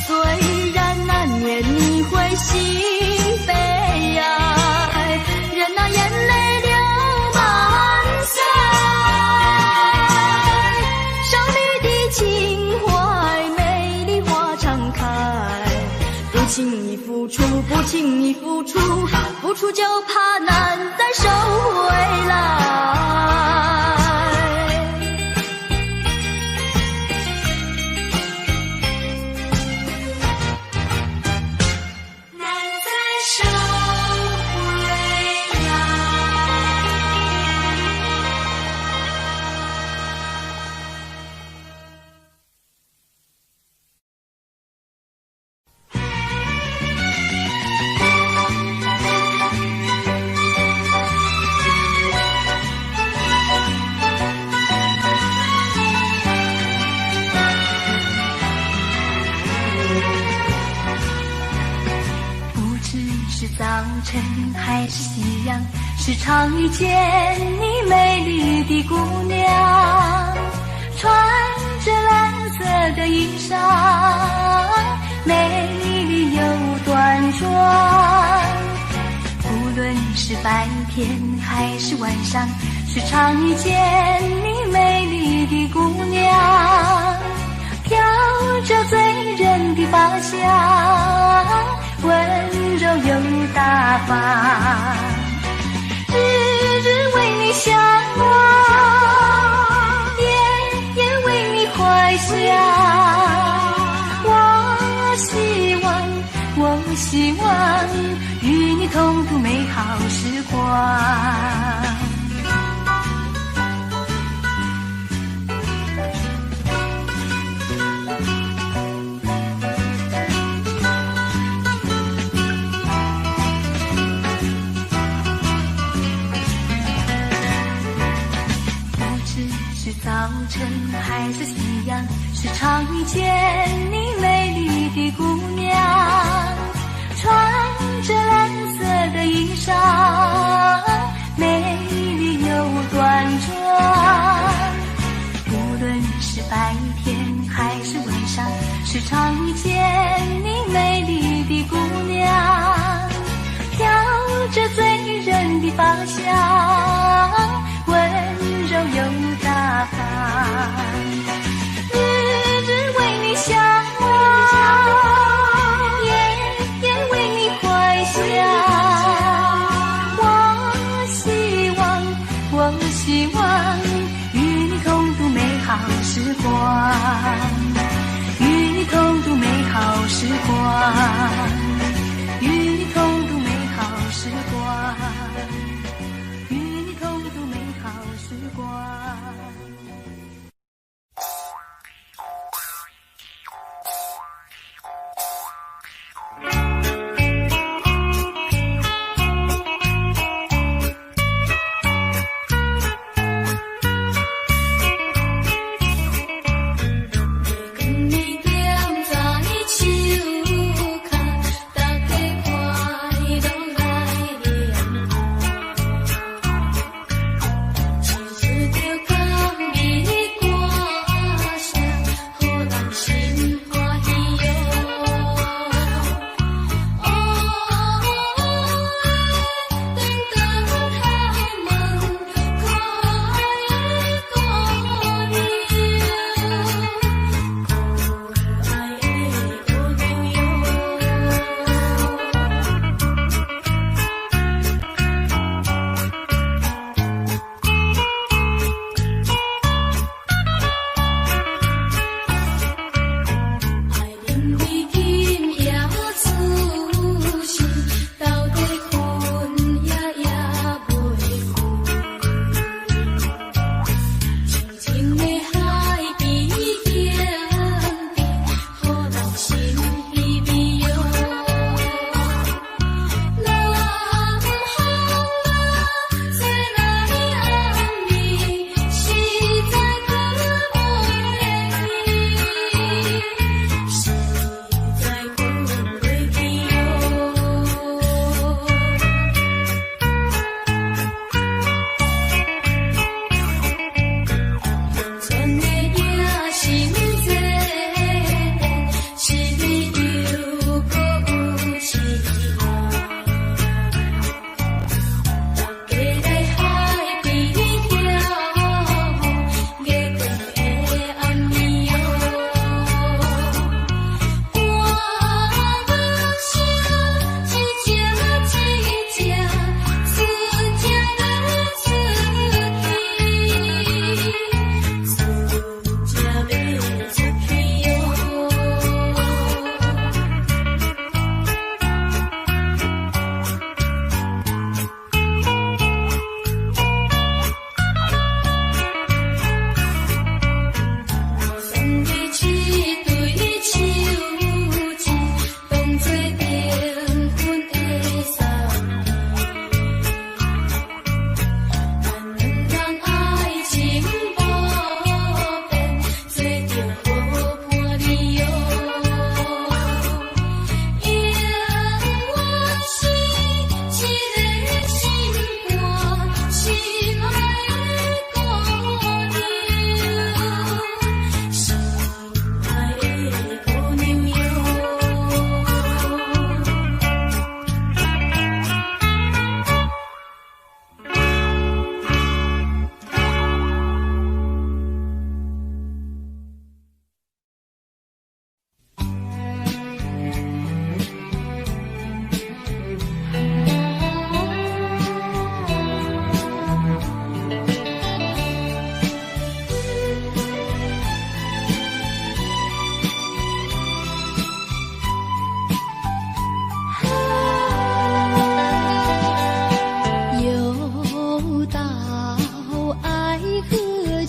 虽然难免你会心悲哀，任那眼泪流满腮。少女的情怀，美丽花常开。不轻易付出，不轻易付出，付出就怕难再收回来。难再收回来。不知是早晨还是夕阳，时常遇见你美丽的姑娘，穿着蓝色的衣裳，美丽又端庄。无论是白天还是晚上，时常遇见你美丽的姑娘，飘着醉人的发香，温柔又大方。日日为你向往，夜夜为你怀想。我希望与你同度美好时光。早晨还是夕阳，时常遇见你美丽的姑娘，穿着蓝色的衣裳，美丽又端庄。无论是白天还是晚上，时常遇见你美丽的姑娘，飘着醉人的芳香，温柔又大方。日日为你向往，夜夜为你怀想。我希望与你同度美好时光，与你同度美好时光，与你同度美好时光，与你同度美好时光。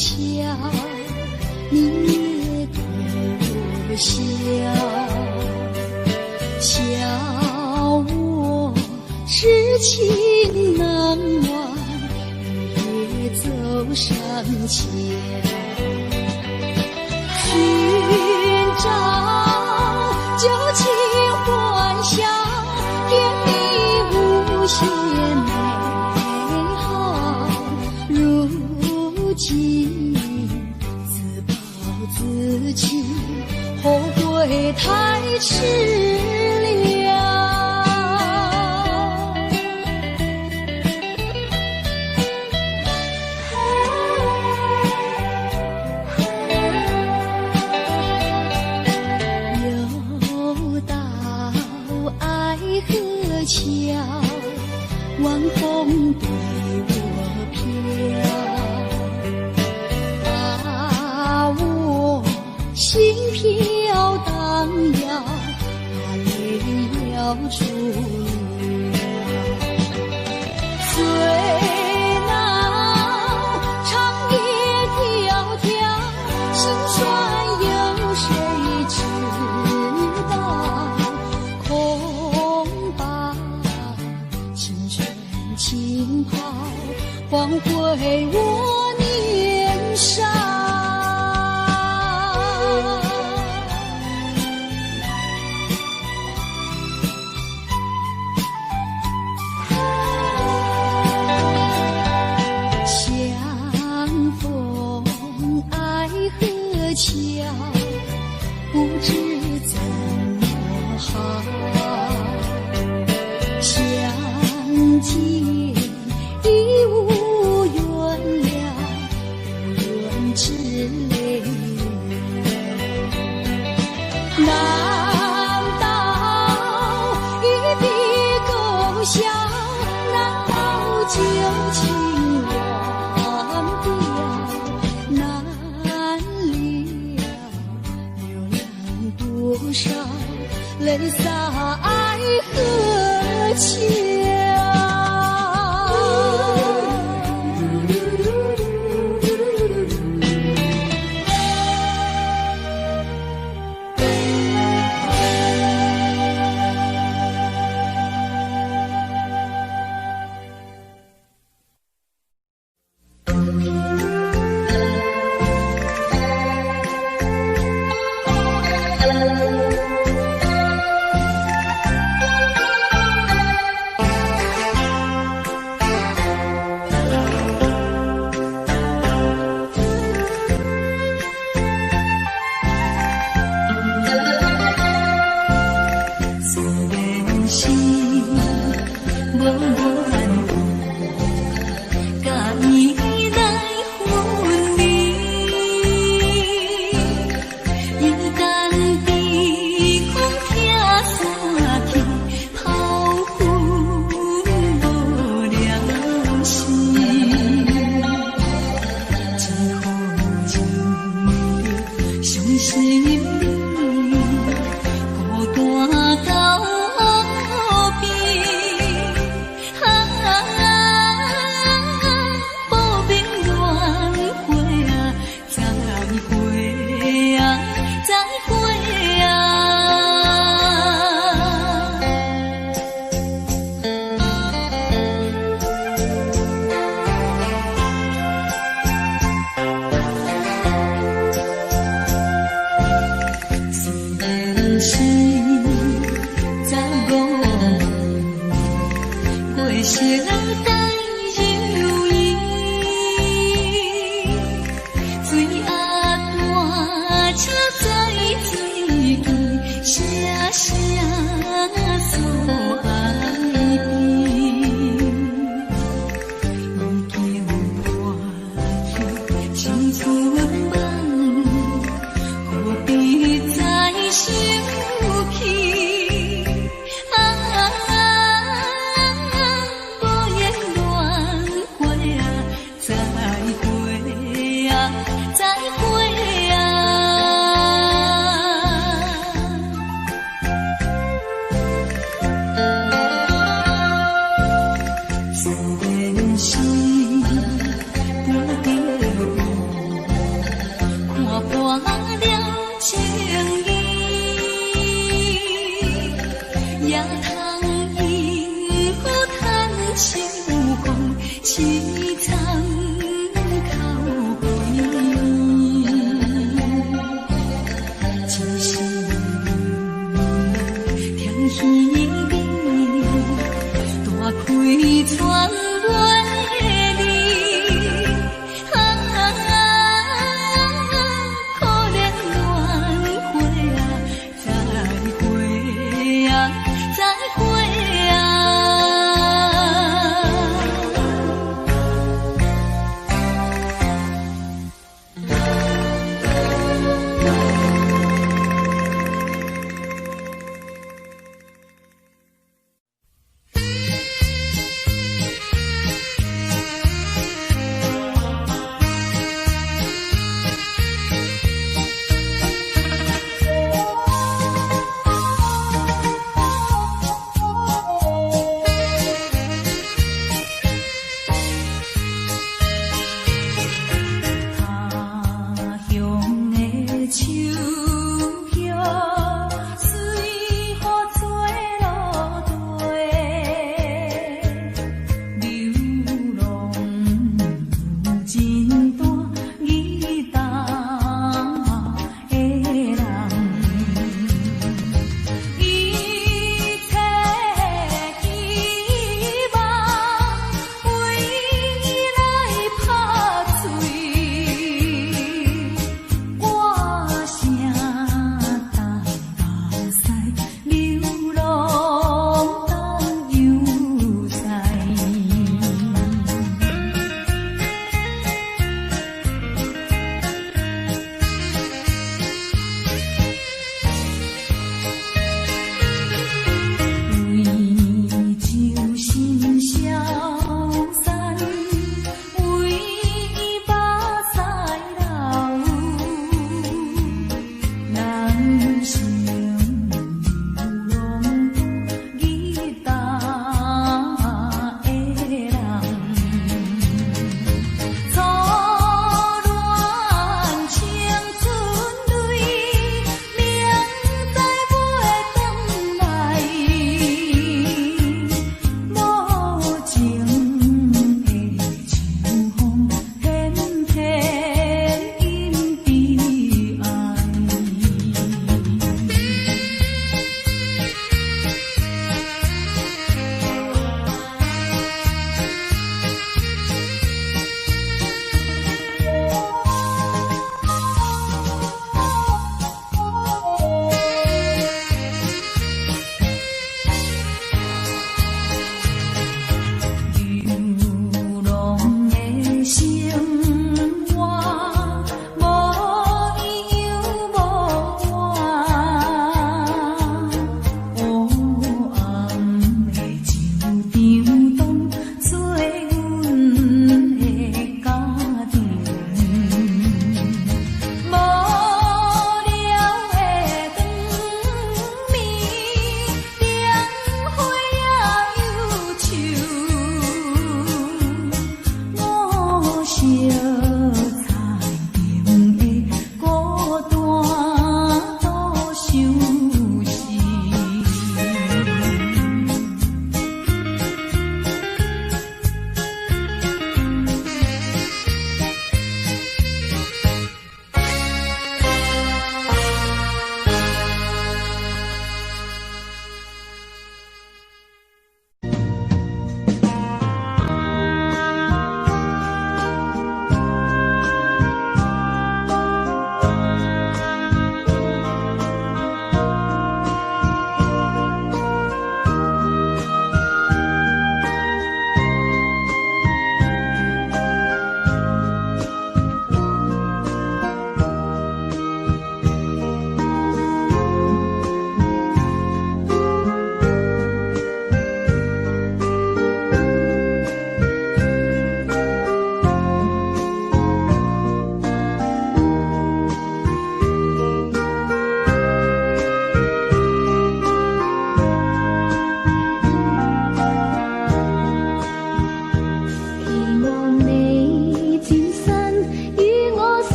桥，你也对我笑，笑我痴情难忘，也走上桥，寻找旧情欢笑，甜蜜无限美好，如今自暴自弃，后悔太迟了。又到爱河桥，晚风对我飘，把我心飘荡摇，把泪要出了。虽那长夜迢迢，心酸有谁知道？恐怕青春轻跑，换回我年少。相逢爱河桥，不知怎么好，相见已无缘了，无缘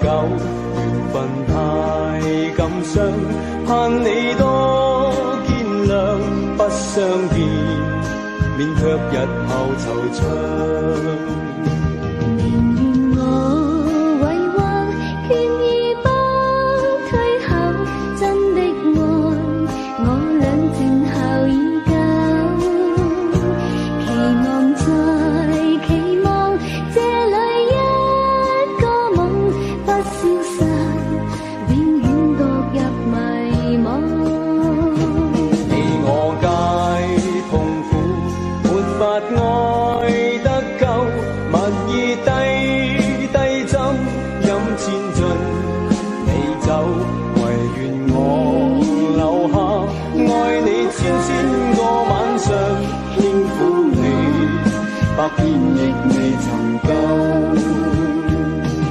久，緣分太感傷，盼你多見諒，不相見，免卻日後惆悵。百遍亦未曾夠，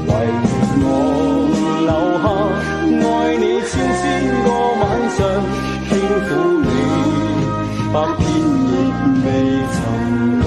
唯願我留下愛你千個晚上，輕撫你，百遍亦未曾夠。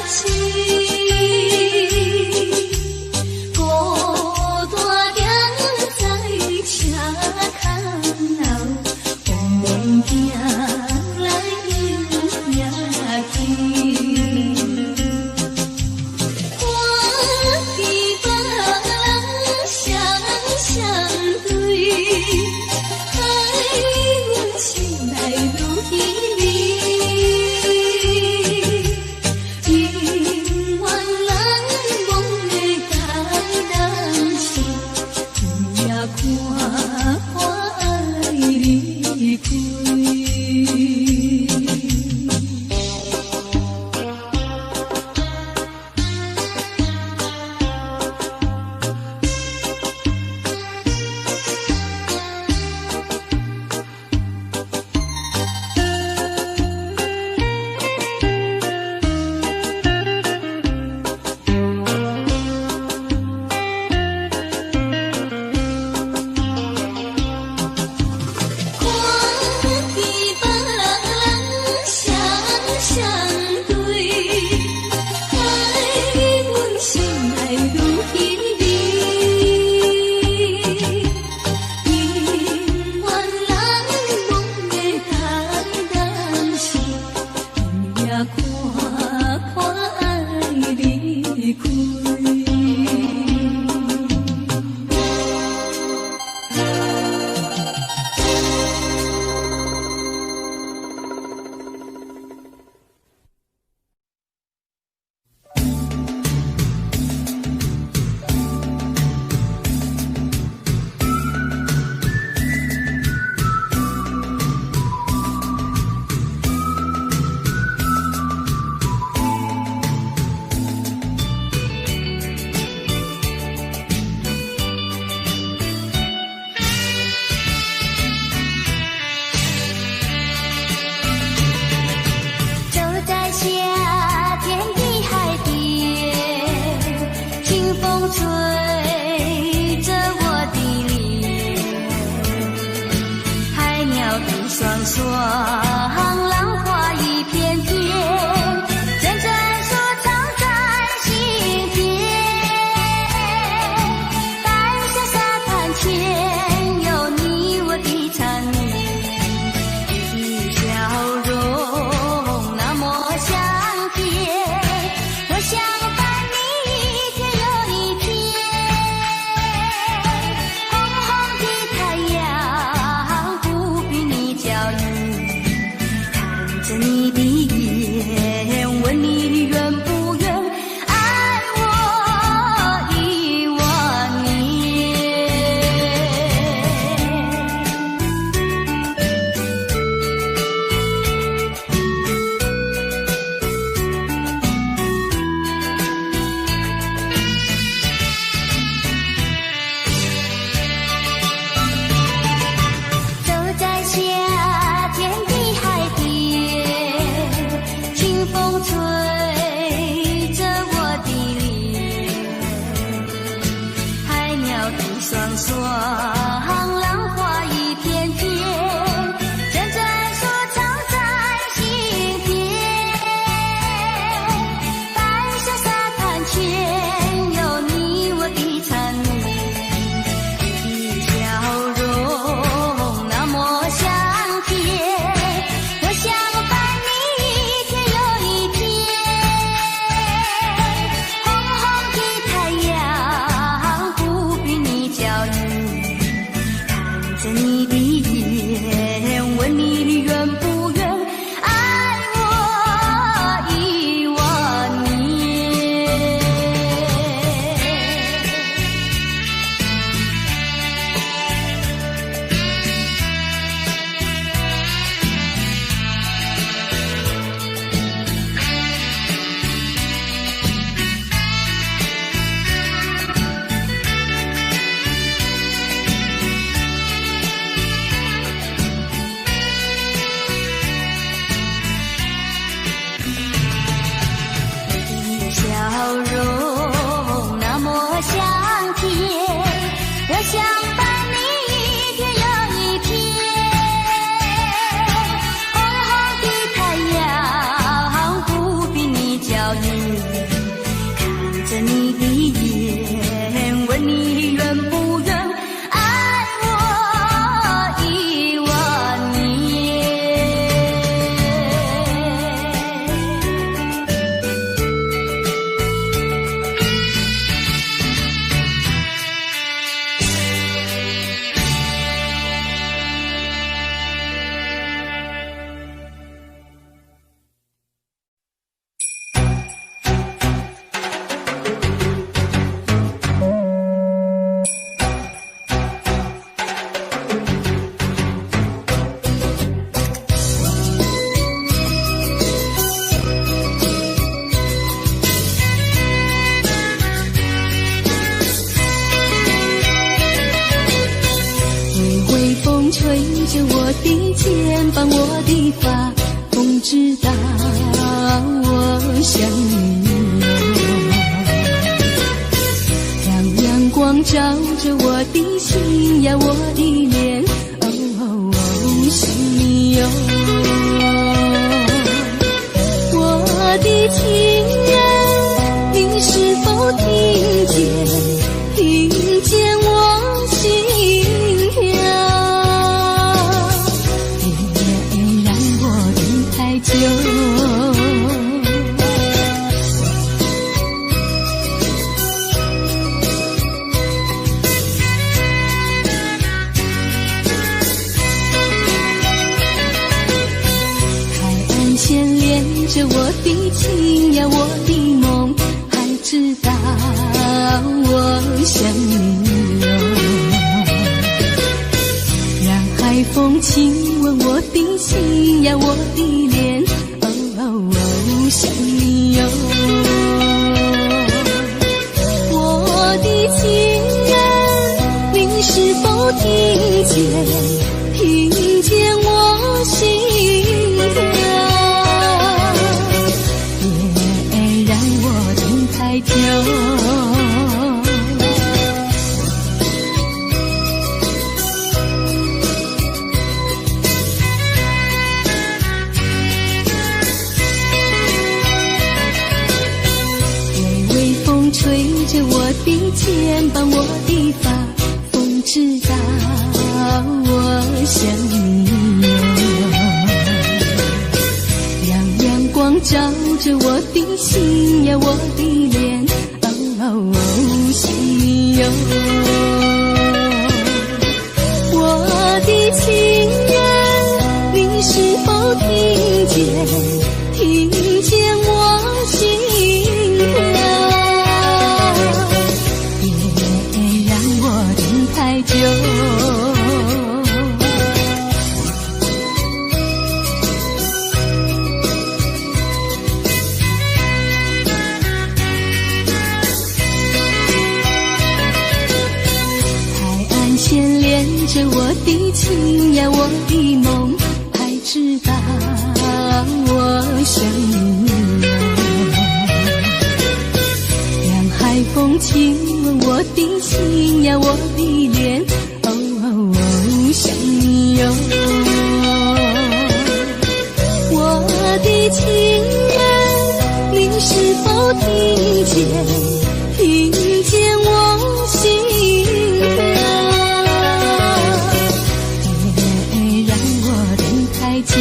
情。霜，浪花一片片，阵阵说唱在心田。白沙沙滩前有你我的缠绵，你笑容那么香甜，我想伴你一天又一天。红红的太阳不比你娇艳，看着你的眼，问你愿不愿爱我10000年。走在夏天的海边，清风吹着我的脸，海鸟的双双，浪花一片片，阵阵说唱在心田。白沙沙滩前有你我的缠绵，你笑容那么香甜，我想伴你一天又一天。红红的太阳不比你娇艳，看着你的眼，问你愿不愿爱我10000年。你笑容那么香甜，我想伴你一天又一天。红红的太阳不比你娇艳，看着你的眼，问你愿不愿爱我10000年。微微风吹着我的肩膀，我的发，风知道我想你哦。让阳光照着我的心呀，我的脸，想你哟。我的情人，你是否听见我心跳？别让我等太久。海岸线连着我的情呀，我的梦，还知道我想你哦。让海风亲吻我的心呀，我的脸，想你哟。我的情人，你是否听见我心跳？别让我等太久。着我的肩膀，我的发风知道我想你哟。让阳光照着我的心呀，我的脸，心哟。我的情人，你是否听见我心跳？别让我等太久。海岸线连着我的情呀，我的梦还知道我想你哟。让海风亲吻我的心呀，我的脸，想你哟。我的情人，你是否听见我心跳？别让我等太久。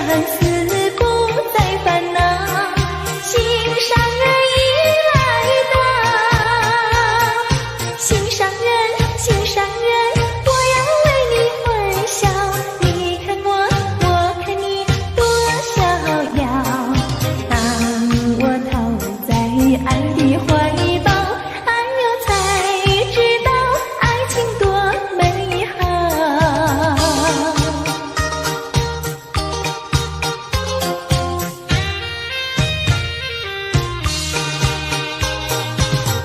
相思不再烦恼，心上人已来。爱的怀抱，哎呦才知道爱情多美好。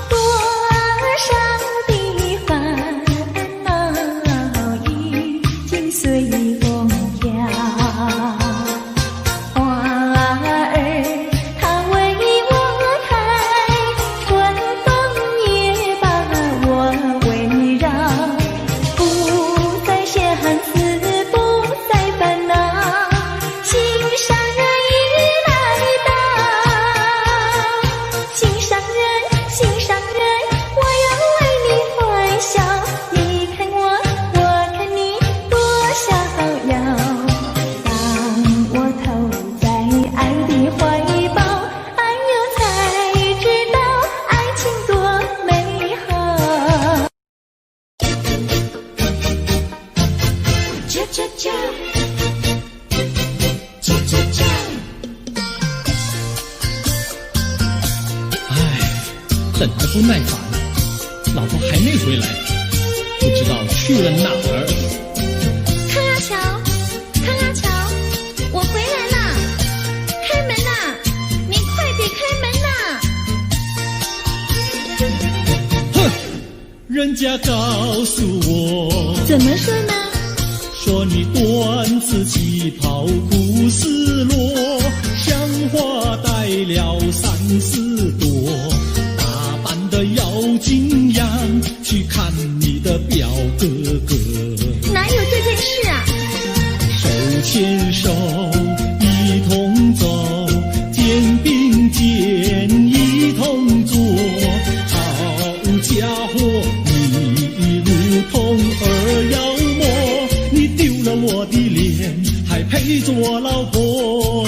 多少的烦恼已经随风飘，等得不耐烦，老婆还没回来，不知道去了哪儿。康阿乔，康阿乔，我回来啦！开门呐！你快点开门呐！哼，人家告诉我，怎么说呢？说你短子旗袍苦丝罗，像花戴了3、4朵。的妖精样去看你的表哥哥，哪有这件事啊？手牵手一同走，肩并肩一同坐，好家伙，你如同儿妖魔，你丢了我的脸，还陪着我老婆。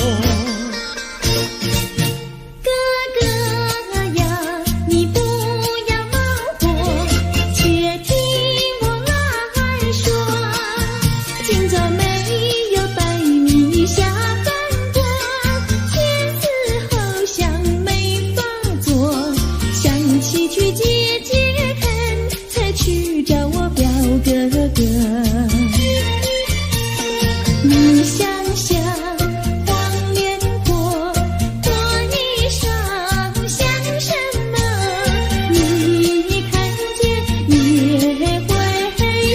你想想黄脸婆，婆衣裳像什么？你看见也会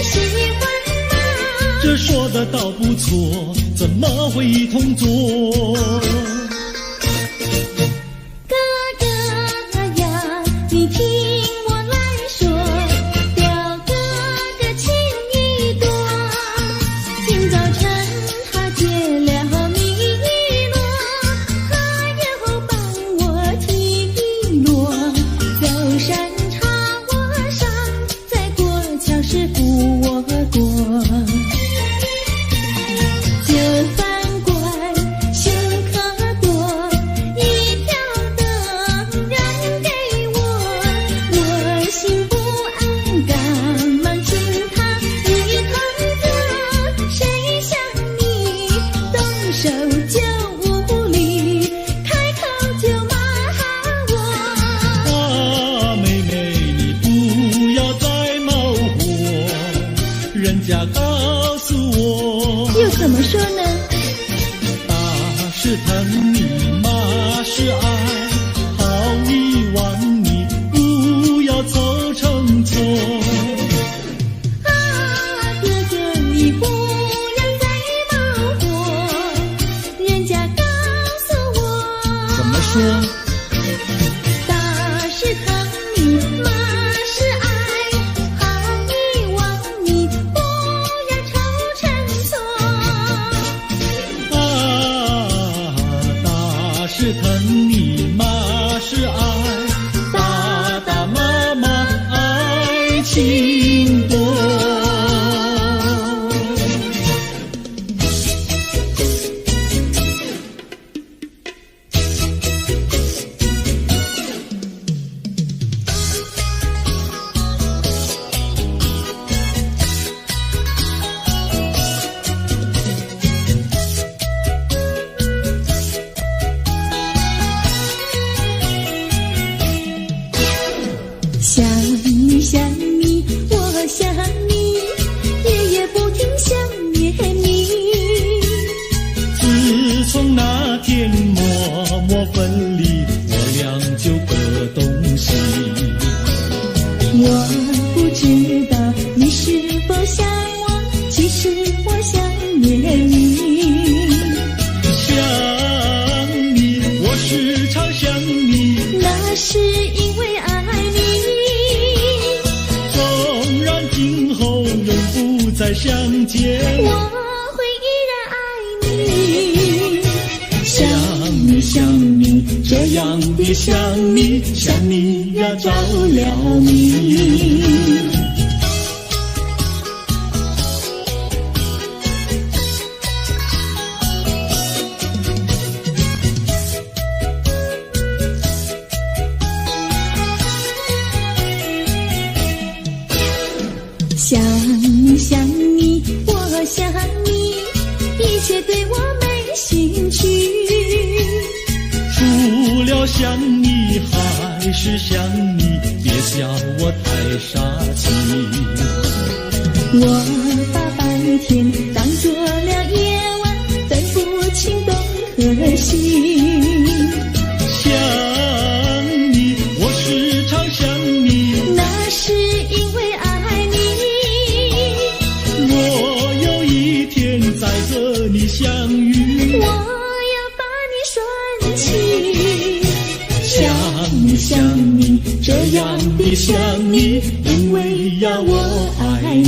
喜欢吗？这说的倒不错，怎么会一同做？怎么说呢？打是疼你，骂是爱，好遗忘你，不要凑成错。啊，哥哥你不要再冒火，人家告诉我。怎么说？打是疼你，骂是爱，好遗忘你，不要凑成错。是疼你，骂是爱，打打骂骂，爱情多。那是因为爱你。纵然今后永不再相见，我会依然爱你。想你想你，这样的想你，想你呀着了迷。想你想你，我想你，一切对我没兴趣。除了想你还是想你，别笑我太傻气。我把白天当作了夜晚，分不清东和西。想你，我时常想你，那是因为爱你。我有一天再和你相遇，我要把你拴起。想你想你，这样的想你，因为呀我爱你。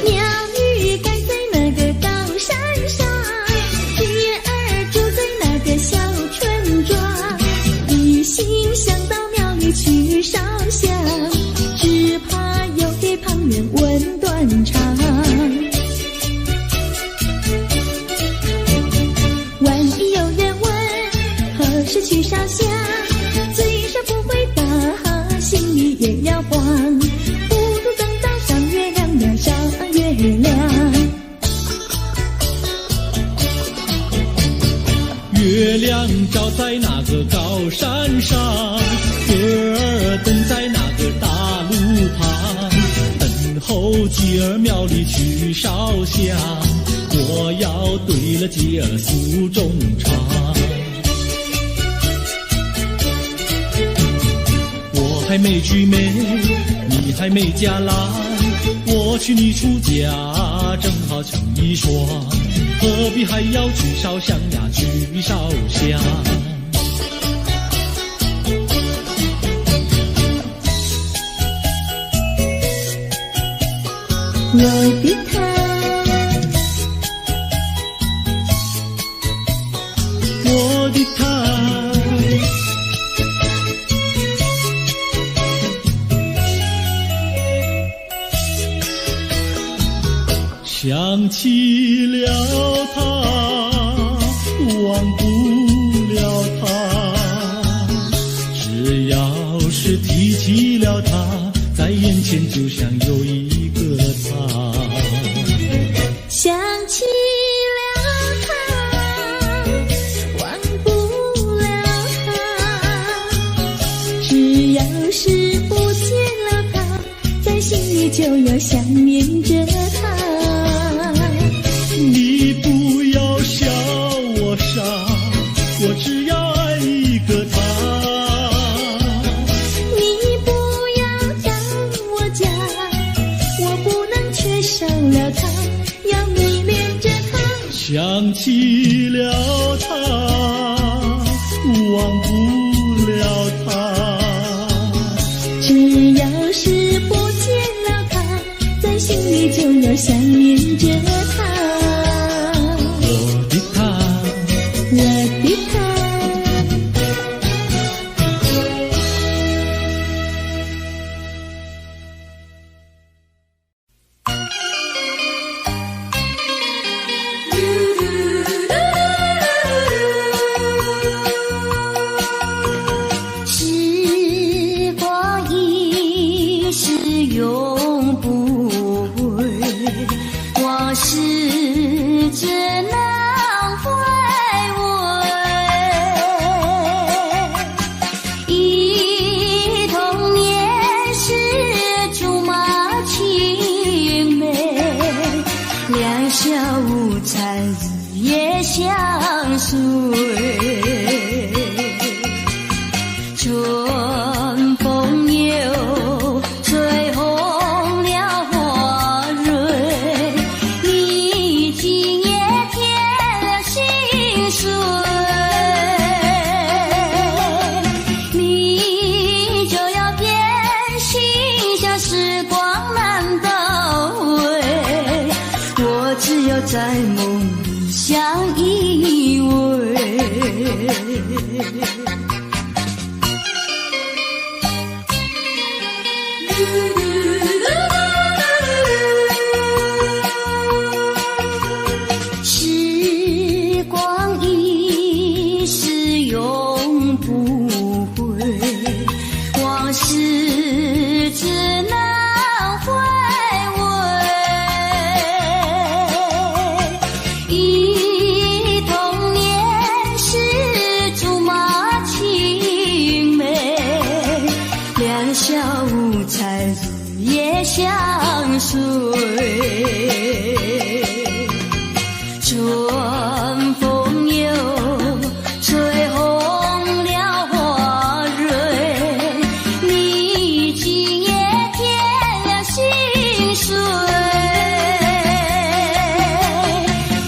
鸟语盖在那个高山上，月儿住在那个小村庄，一心想到庙里去烧香，只怕又给旁人问断肠。万一有人问何时去烧香，嘴上不回答，心里也要慌，不如等到上月亮呀上月亮。月亮照在那个高山上，歌儿等在那个大路旁，等候姐儿庙里去烧香，我要对了姐儿诉衷肠。我还没娶媒，你还没嫁来，我娶你出嫁，正好成一双，何必还要去烧香呀，去烧香。我的他，我的他，想起了他，忘不了他，只要是提起了他，在眼前就像有一个他。想起了他，忘不了他，只要是不见了他，在心里就要想念着他。你不要笑我傻，我只要爱一个他。你不要当我假，我不能缺少了他，要迷恋着他。想起了他，忘不了他，只要是不见了他，在心里就要想念着他。我的他，我的他。时光一逝永不回，往事只能回味。忆童年时竹马青梅，两小无猜日夜相随。春风又吹红了花蕊，有在梦里相依偎。时光一逝永不回，往事只能回味。忆童年时竹马青梅，两小无猜日夜相随。春风又吹红了花蕊，你今夜添了心碎。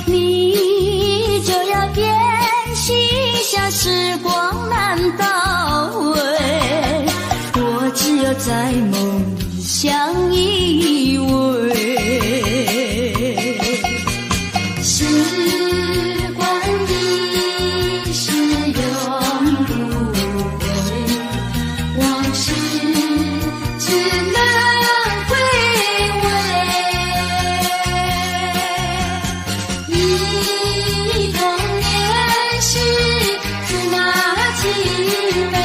你就要变心，像时光难倒回，我只有在梦里相依偎。时光一逝永不回，往事只能回味。忆童年时竹马青梅，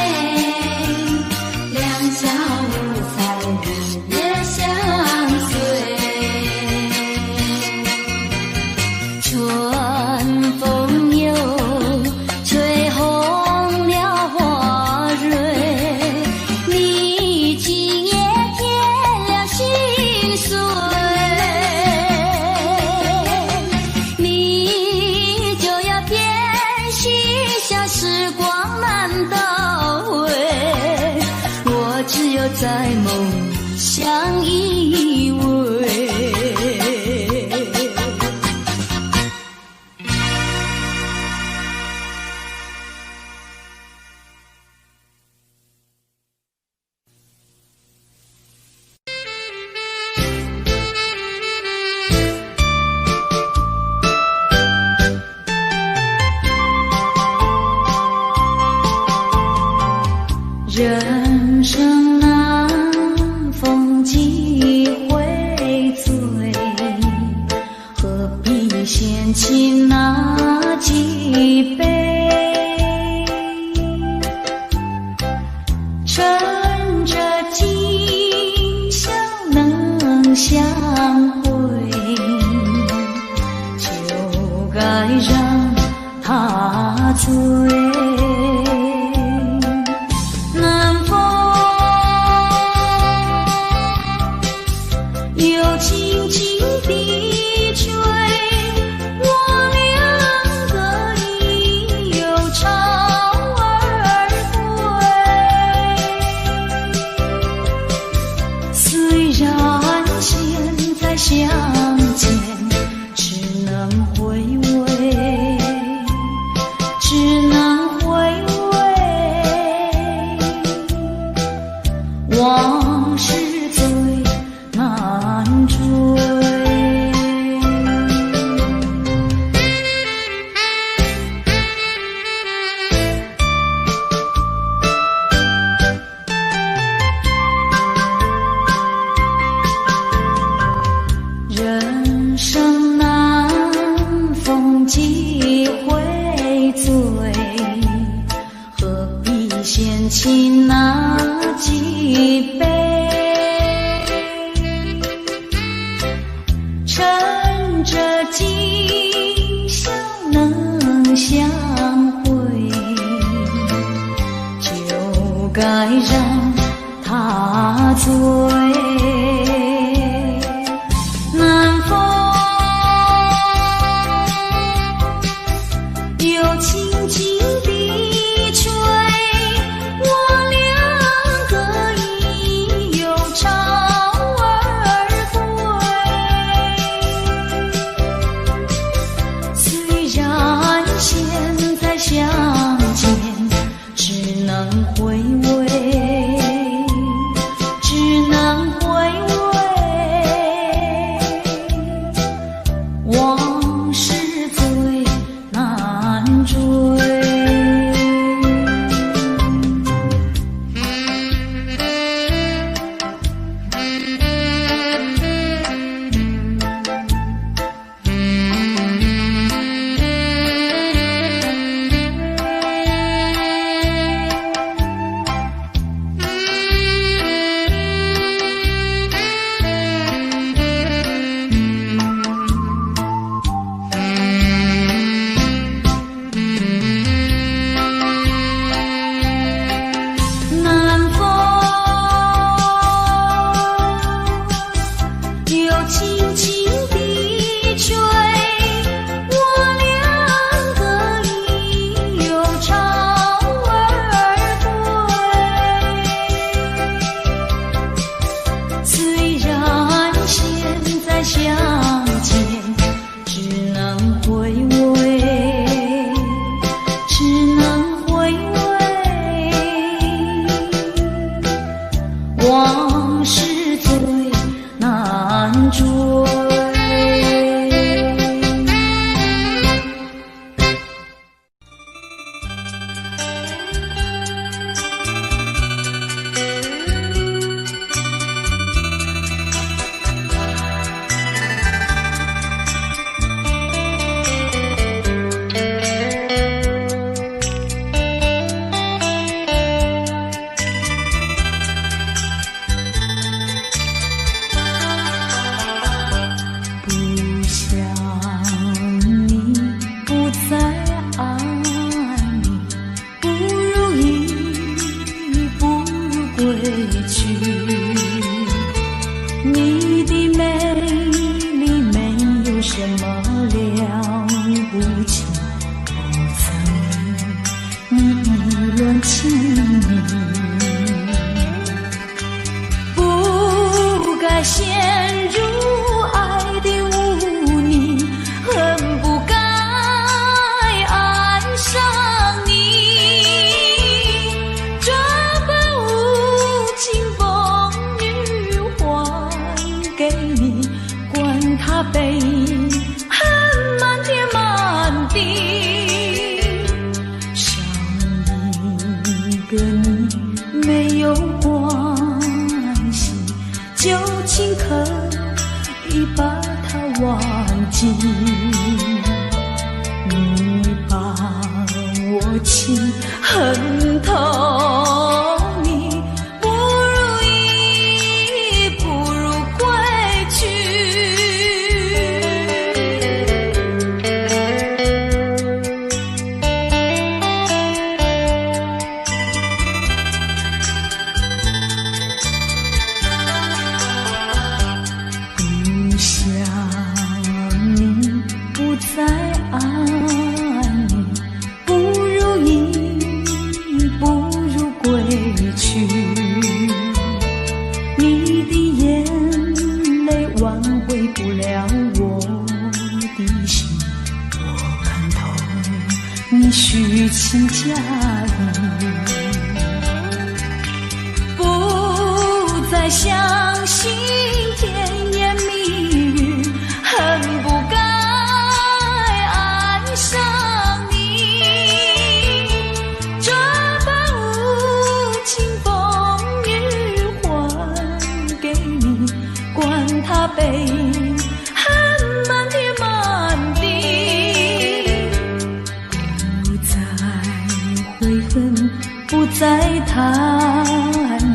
两小无猜日夜相随。春风又吹红了花蕊，你今夜添了心碎。你就要变心，像时光难倒回，我只有在梦里相依偎。人生难逢几回醉，何必嫌弃那几杯？趁着今宵能相会，就该让他醉。又轻轻地吹，我两个已有巢而归。虽然现在相见只能回味，只能回味。往事最难追。人生难逢几回醉，何必嫌弃那几杯？趁着今宵能相会，就该让他醉。南风又轻轻地吹，我两个已有巢而归。虽然现在相见只能回味，只能忘记。你把我情恨透，你不如意，不如归去。不想你，不再爱你，不如意，不如归去。你的眼泪挽回不了我的心，我看透你虚情假意，不再相信甜言蜜语，恨不该爱上你。这般无情风雨还给你，管他背恨满天满地。不再悔恨，不再叹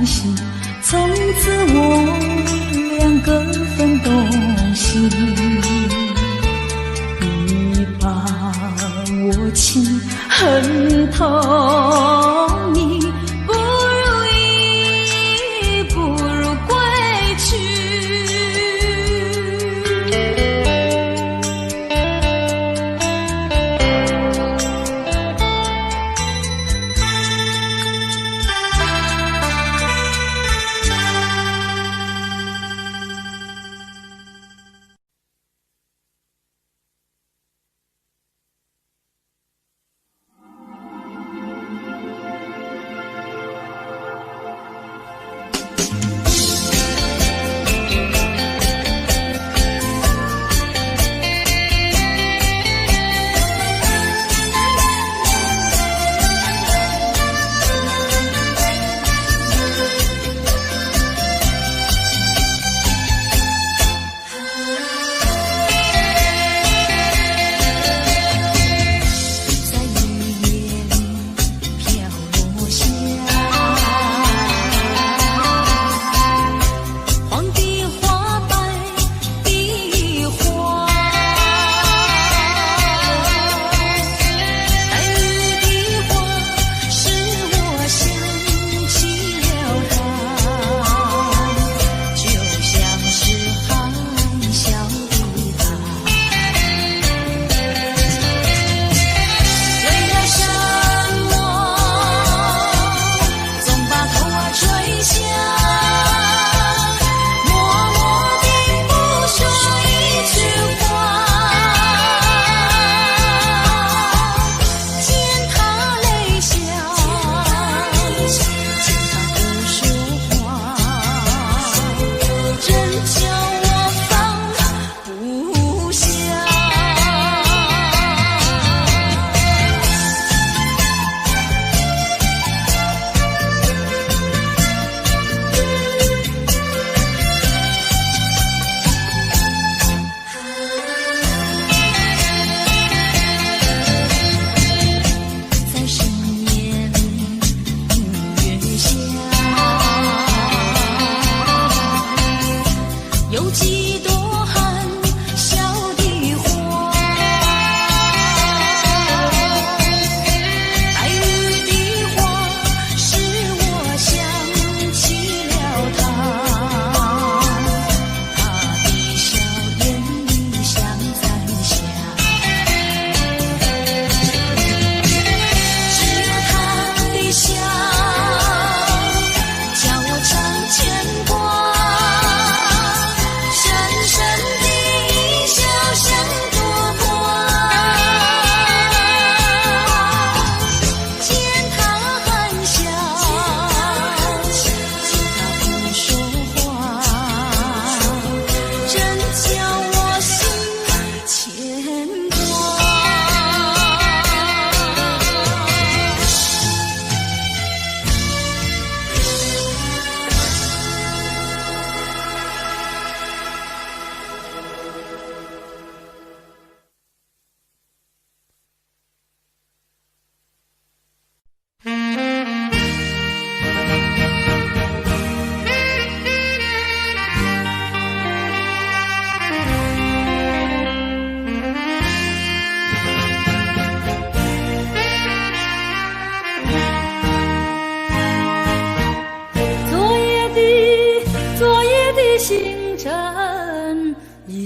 息，从此我俩各分东西。你把我情恨透，你不如意，不如归去。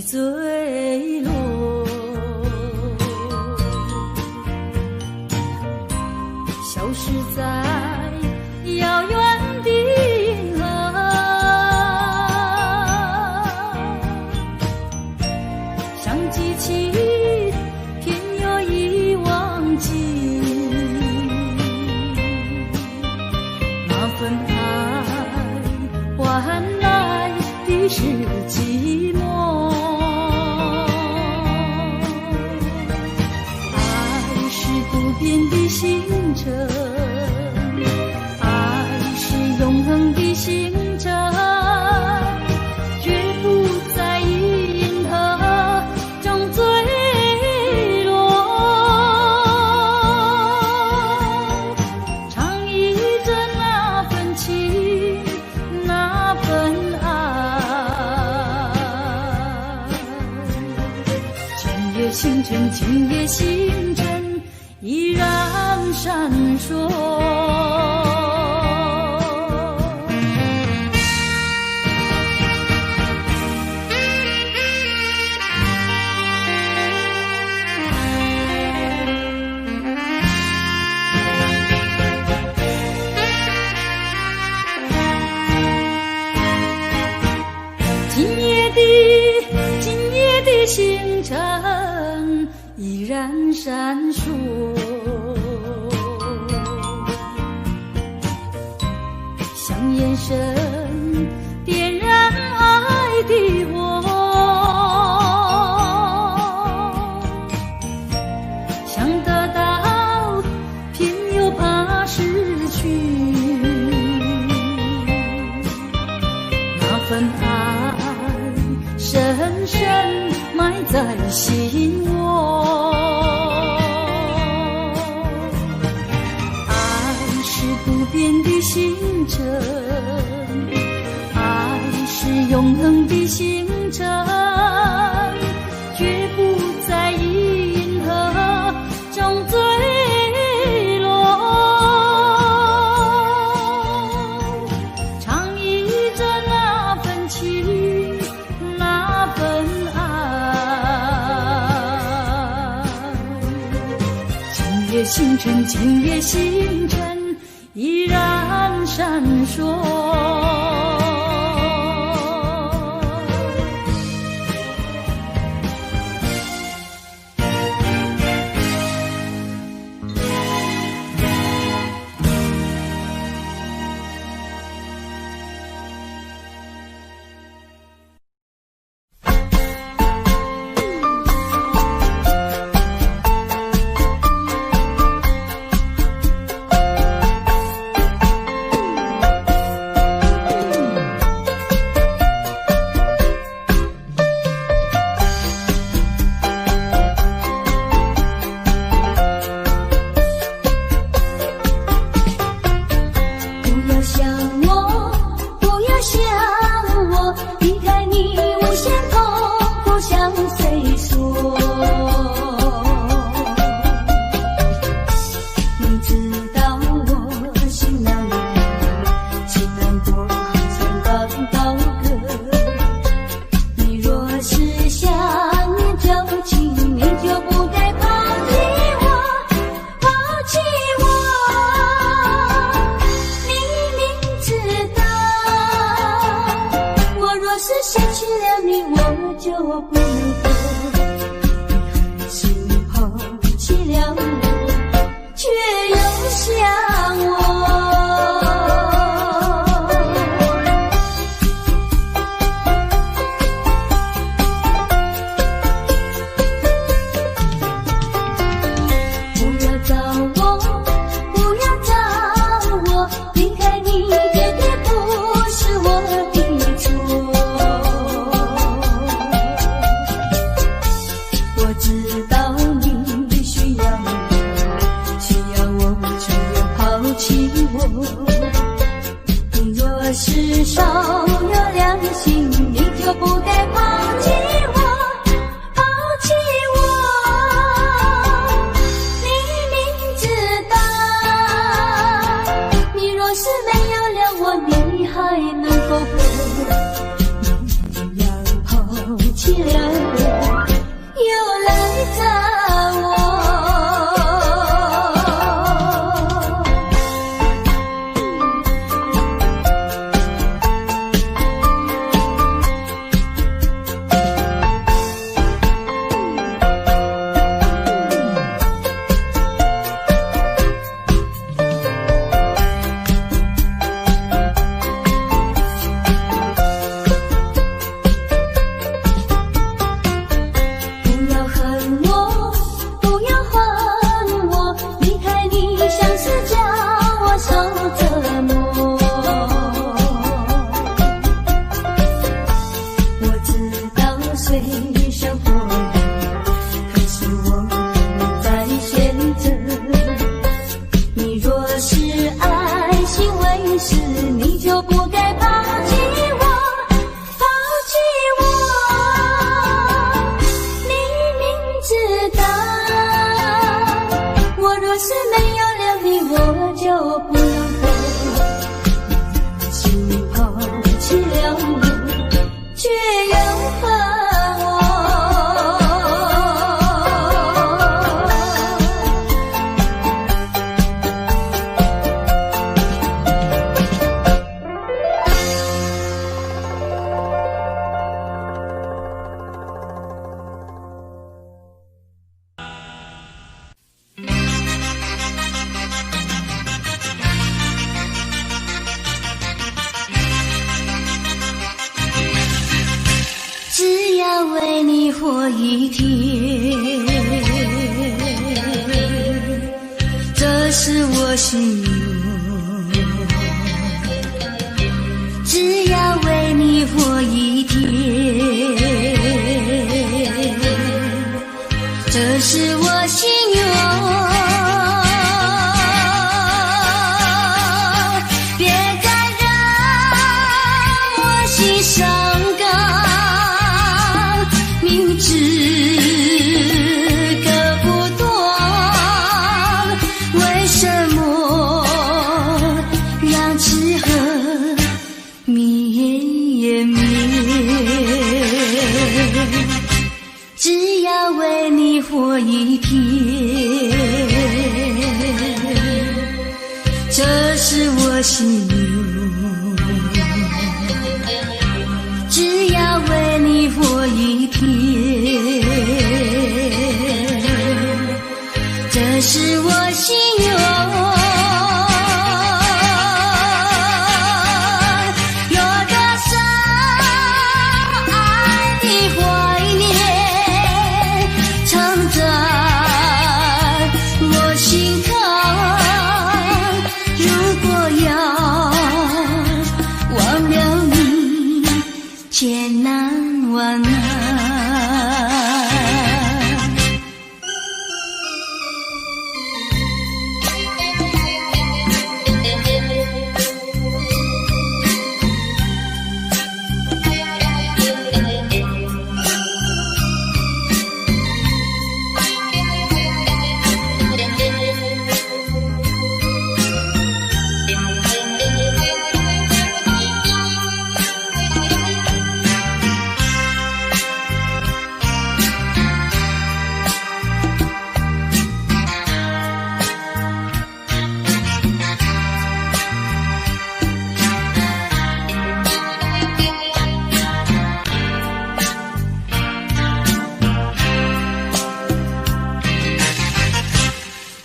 坠落。消失在遥远的银河，像记起偏又已忘记那份爱换来的是寂寞。爱是不变的星辰，爱是永恒的星辰，绝不在银河中坠落。唱忆着那份情，那份爱。今夜星辰，今夜星辰依然闪烁。今夜的星辰依然闪烁。像眼神点燃爱的火，想得到偏又怕失去，那份爱深深埋在心窝。爱是不变的星辰，爱是永恒的星辰，绝不在银河中坠落。唱忆着那份情，那份爱。今夜星辰，今夜星辰依然闪烁。是少有良心，你就不该抛弃我，抛弃我。你明知道，你若是没有了我，你还能够不？你要抛弃了是没有了你我就不能活，心抛弃了你，却又恨我。只要为你活一天，这是我心愿。只要为你活一天，这是我心愿。别再让我心伤感。明知割不断，为什么让痴恨绵绵？只要为你活一天，这是我心愿。只要为你活一天，这是我心愿。有多少爱的怀念，藏在我心坎。如果要忘了你，千难万难。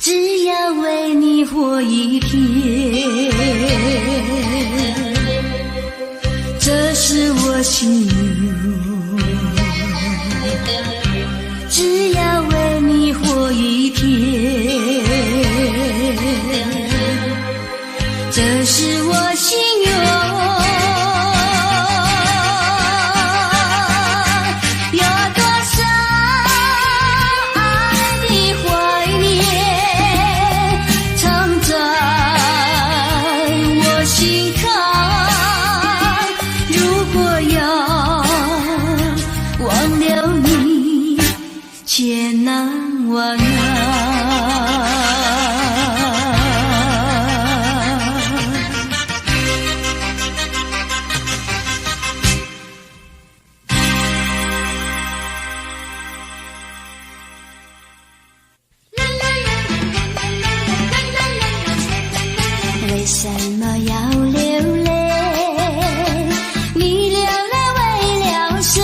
只要为你活一天，这是我心愿。只要为你活一天，这是我心愿。有多少爱的怀念，藏在我心坎。如果要忘了你，千难万难。为什么要流泪？你流泪为了谁？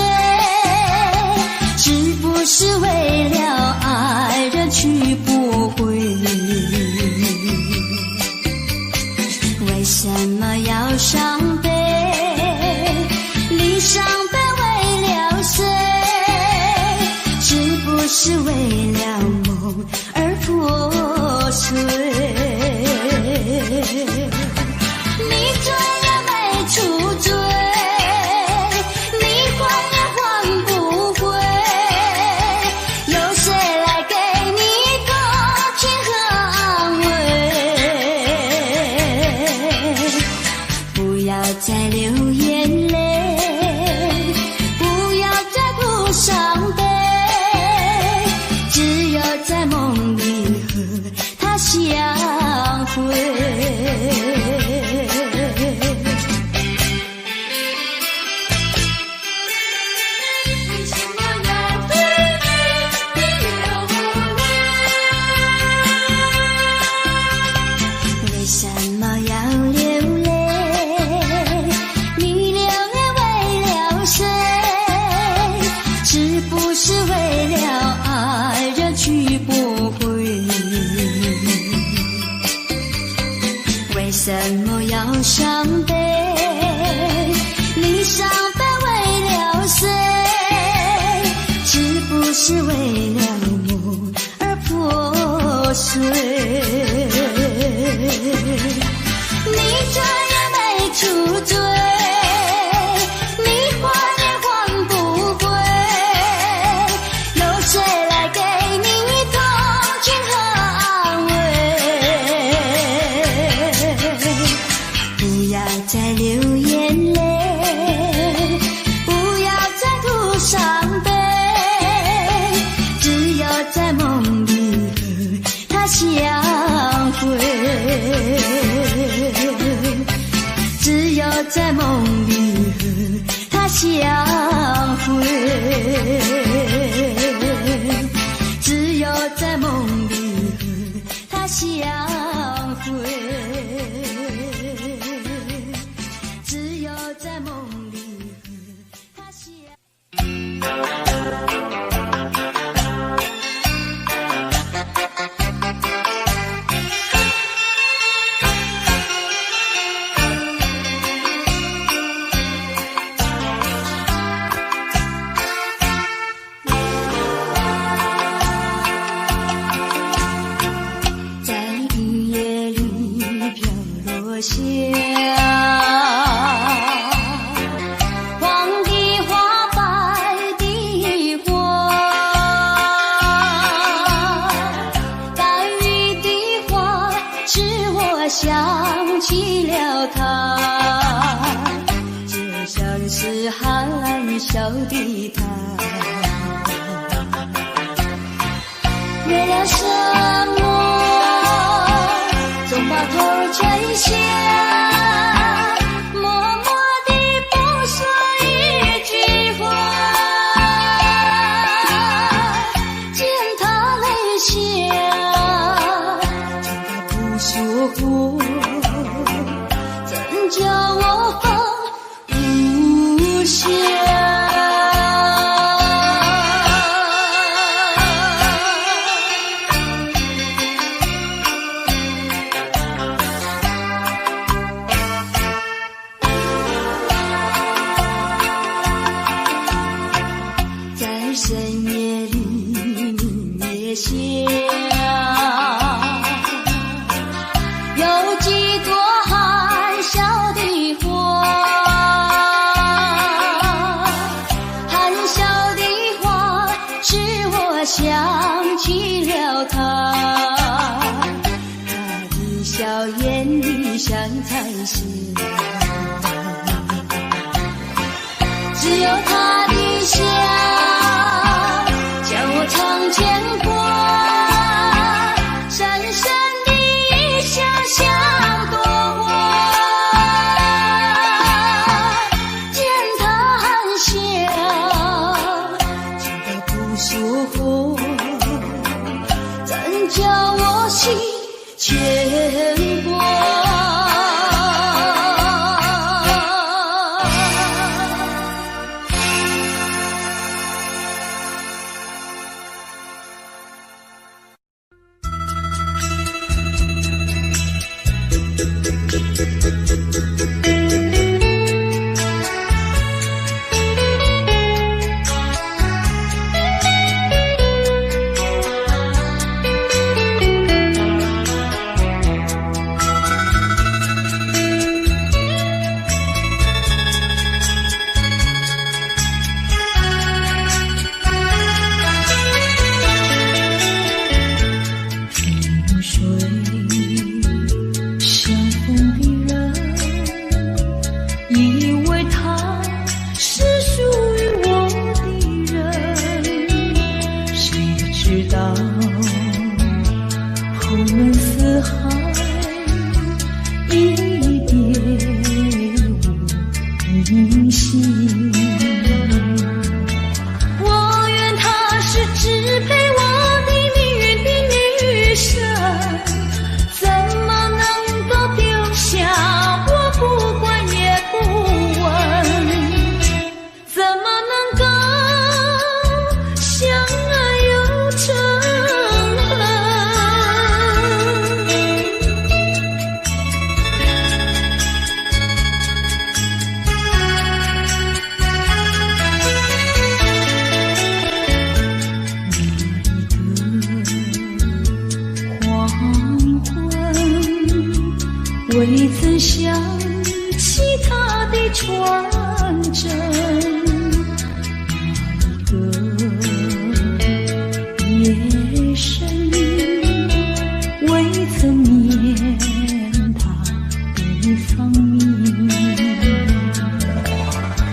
是不是为了爱人去不回？为什么要伤悲？你伤悲为了谁？是不是为了梦而破碎？你醉了没处醉，你还也还不回，有谁来给你共情和安慰？不要再流眼泪，不要再哭伤悲，只有在梦里和他相伤悲，你伤悲为了谁？是不是为了梦而破碎？你再也没出罪，你还也还不归，有谁来给你同情和安慰？不要再流眼泪，不要再哭伤悲，只有在梦里和他相会，只有在梦里和他相会，只有在梦里和他相会，只有在梦里和他相会。想起了他，就像是含笑的他，为了什么总把头垂下，默默地不说一句话，见他泪下，见他不说话，怎叫我放不下？在深夜里明月下，有几朵含笑的花，含笑的花使我想起了他，他的笑眼里像彩霞，只有他的笑将我常牵挂，深深的一笑像朵花，见他含笑，见他不说话，怎叫我心牵挂？未曾想起他的传真，那个夜深，未曾念他的芳名。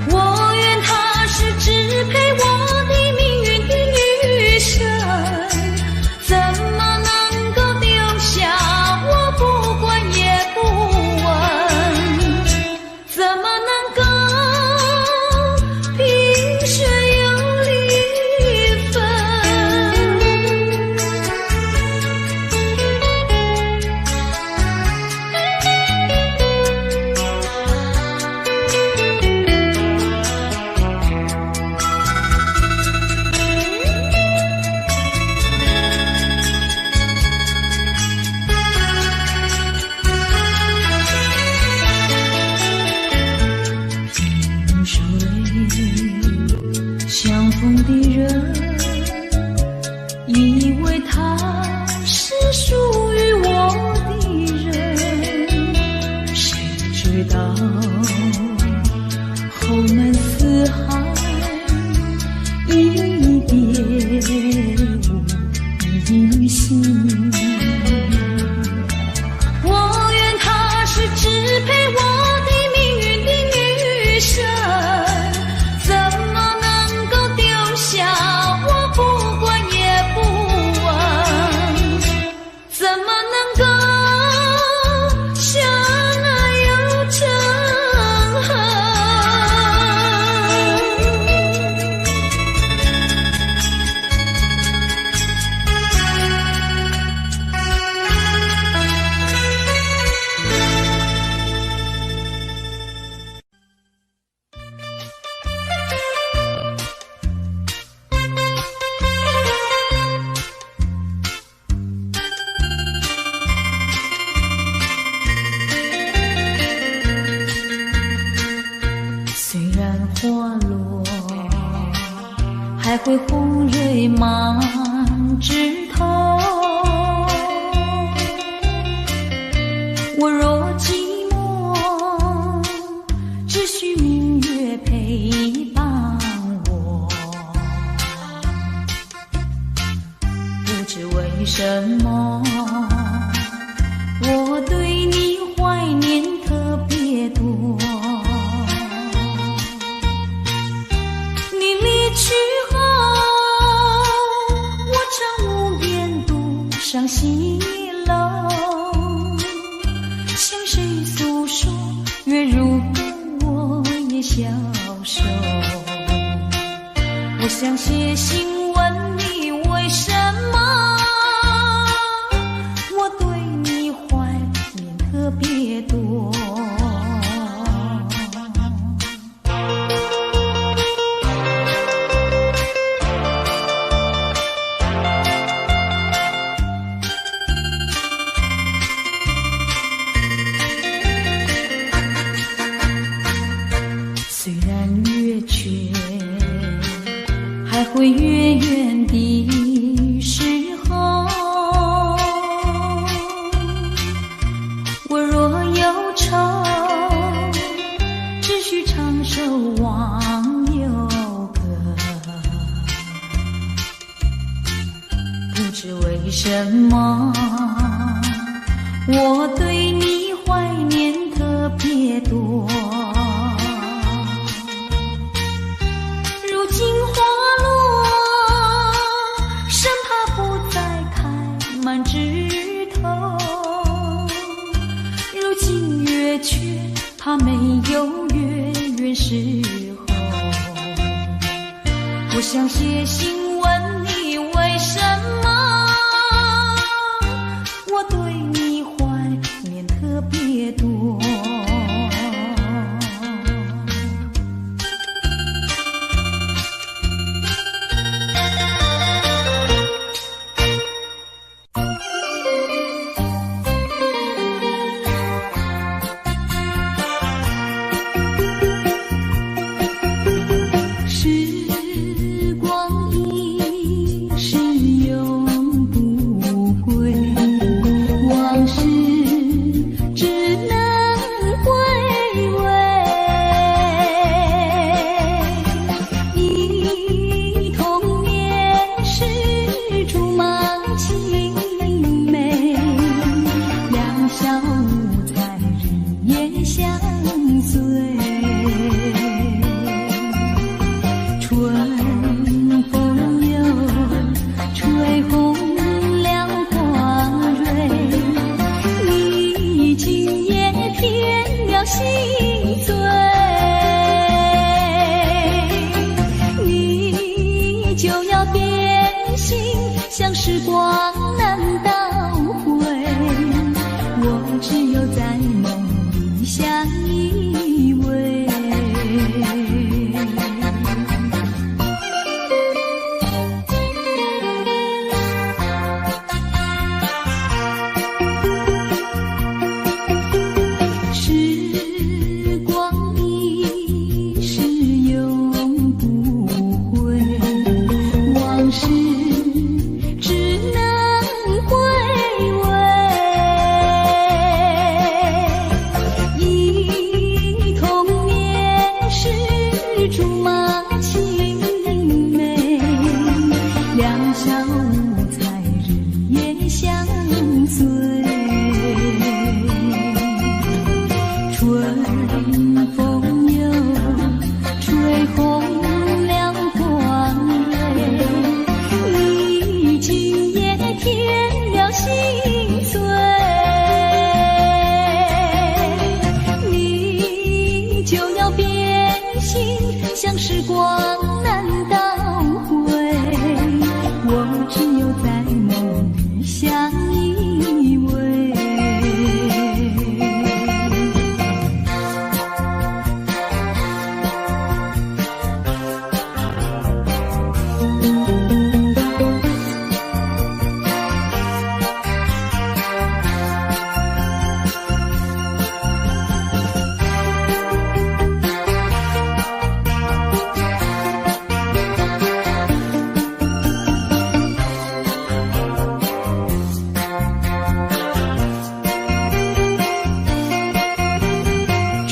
我愿他是支配我的命运的女神，怎么能够丢下我不管也不问？怎么能够萍水有离分？萍水相逢的人，以为他是属于我的人，谁知道后门四海，一别无音信。我愿他是支配我的命运的女神，怎么能够丢下我不管也不问？怎么能够相爱又成恨？虽然花落，还会红蕊满枝头。我若寂寞，只需明月陪伴我。不知为什么，我对你怀念特别多。你离去后，我常无边独上西楼，向谁诉说？月如歌，我也消瘦。我想写信问你，为什么我对你怀念特别多？虽然月缺，还会月圆的时候。我若忧愁，只需唱首忘忧歌。不知为什么，我对你怀念特别多。如今花落，生怕不再开满枝头。如今月缺，怕没有月圆时候。我想写信问你，为什么我对你怀念特别多？时光一竹马青梅，两小无猜日夜相随。春风又吹红了花蕊，你今夜添了心醉。就要变心，像时光难倒回，我只有在梦里相依偎。时光一逝永不回，往事只能回味，忆童年时竹马青梅，两小无猜日夜相随。春风又吹红了花蕊，你今夜添了心醉。你就要变心，像时光难倒回，我只有在梦里相依偎。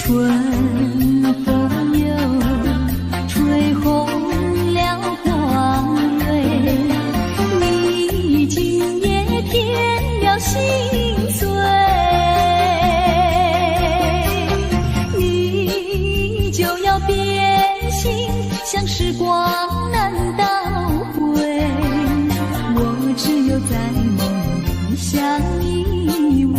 春风又吹红了花蕊，你今夜添了心醉。你就要变心，像时光难倒回，我只有在梦里相依偎。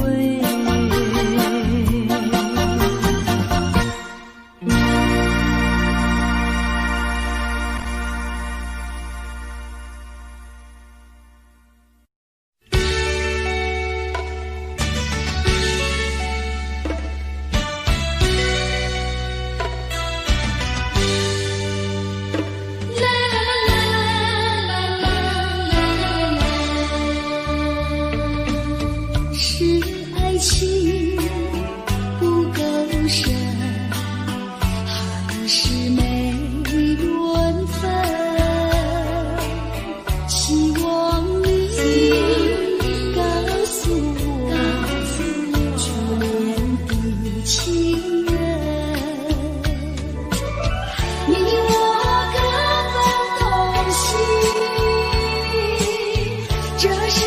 是爱情不够深，还是没缘分？希望你告诉我，初恋的情人，你我各分东西，这是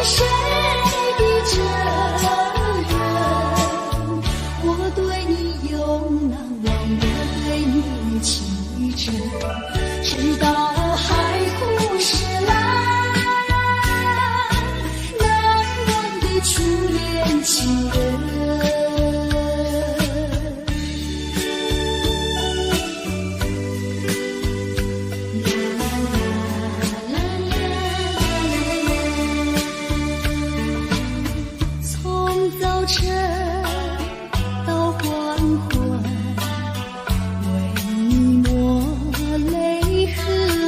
谁的责任？我对你勇难忘，我对你情真，直到海枯石烂，难忘的初恋情人。从早晨到黄昏，为你抹泪痕。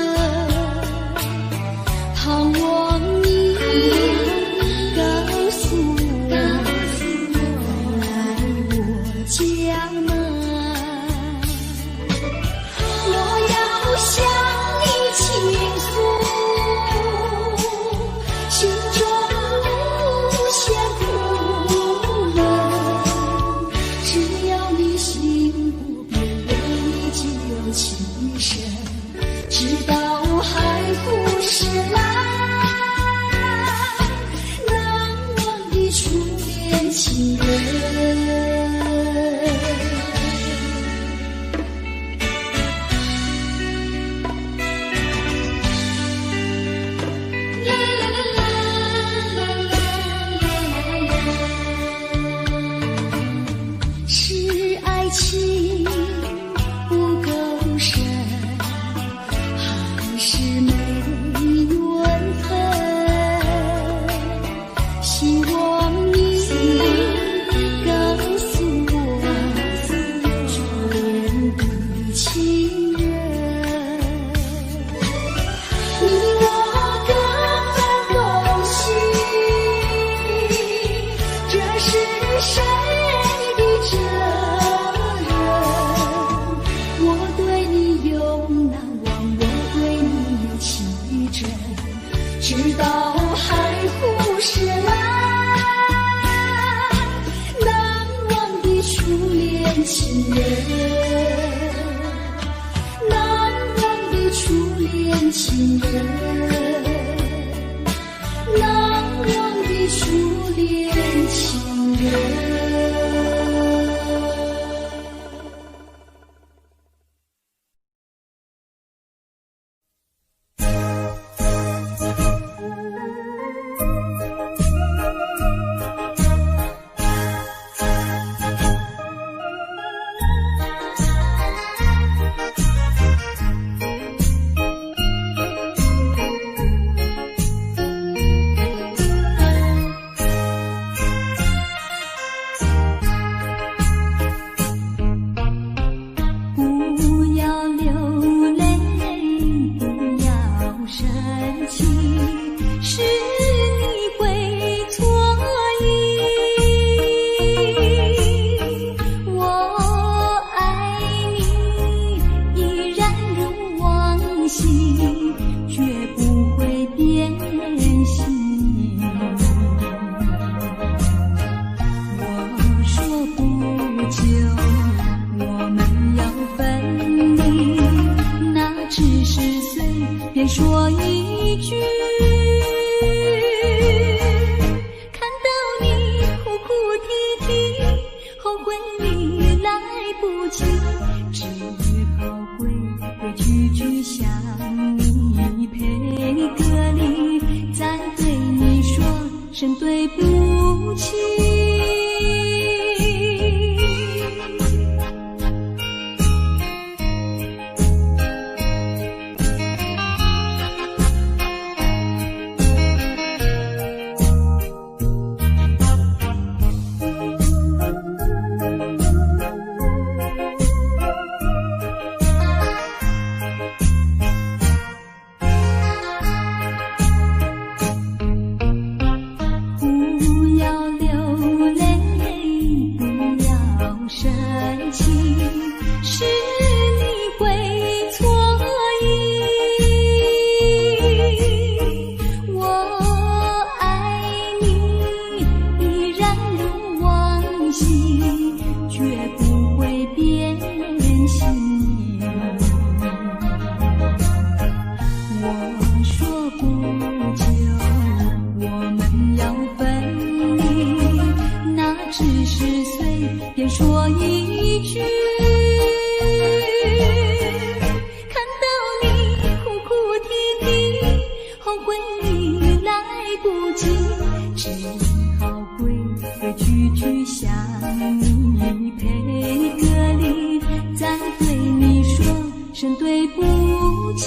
情人，难忘的初恋情人，难忘的初恋情人。说一句，看到你哭哭啼啼，后悔你来不及，只好归归句句向你赔个礼，再对你说声对不起。说一句，看到你哭哭啼啼，后悔你来不及，只好归归句句向你赔个礼，再对你说声对不起。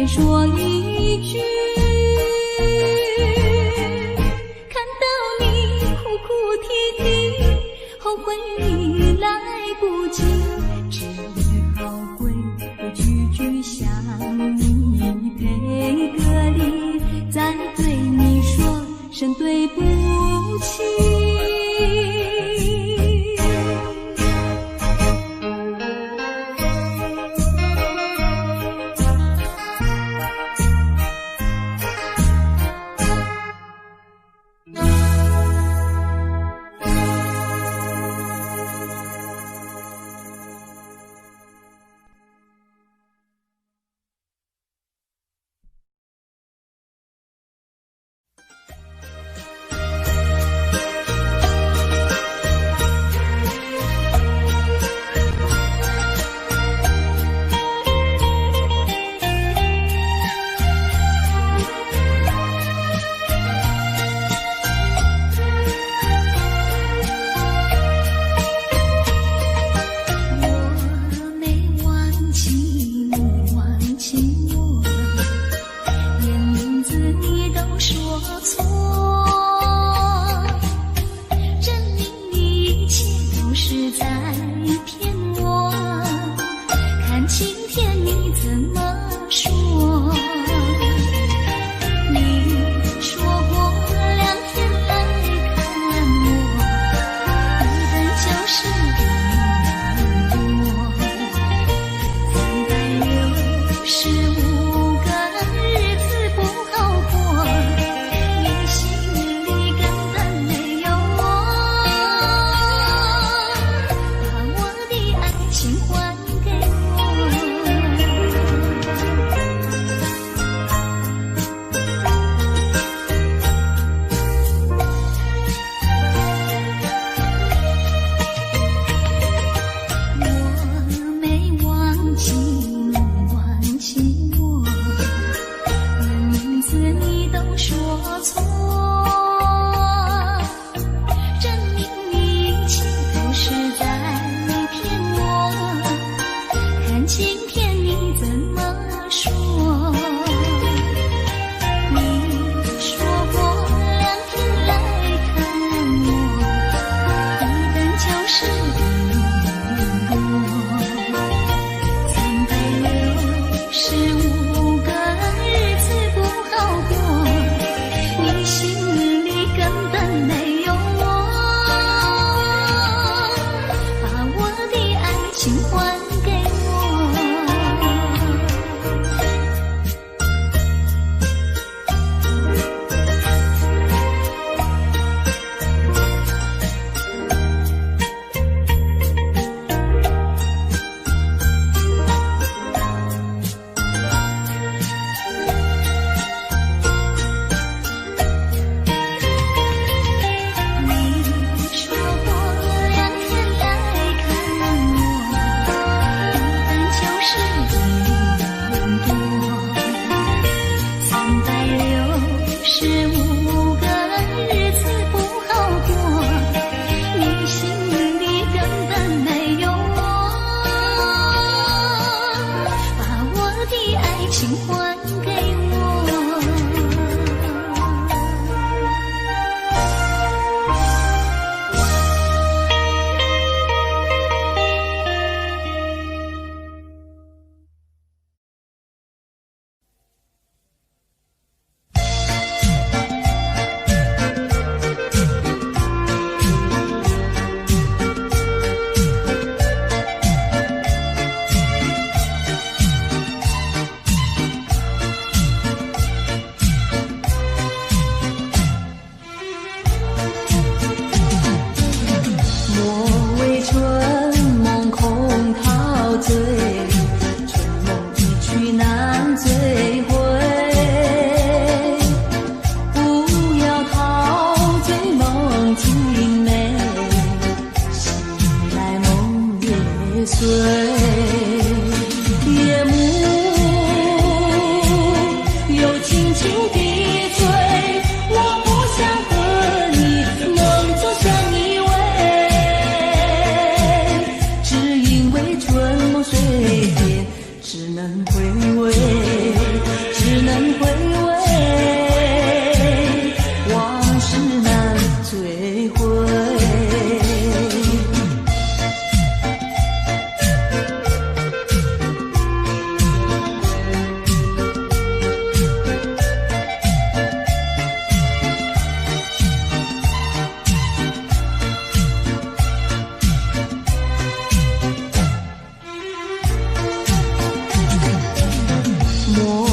说一句，看到你哭哭啼啼，后悔你来不及，只好归归句句向你赔个礼，再对你说声对不起。是5个日子不好过，你心里根本没有我，把我的爱情还给莫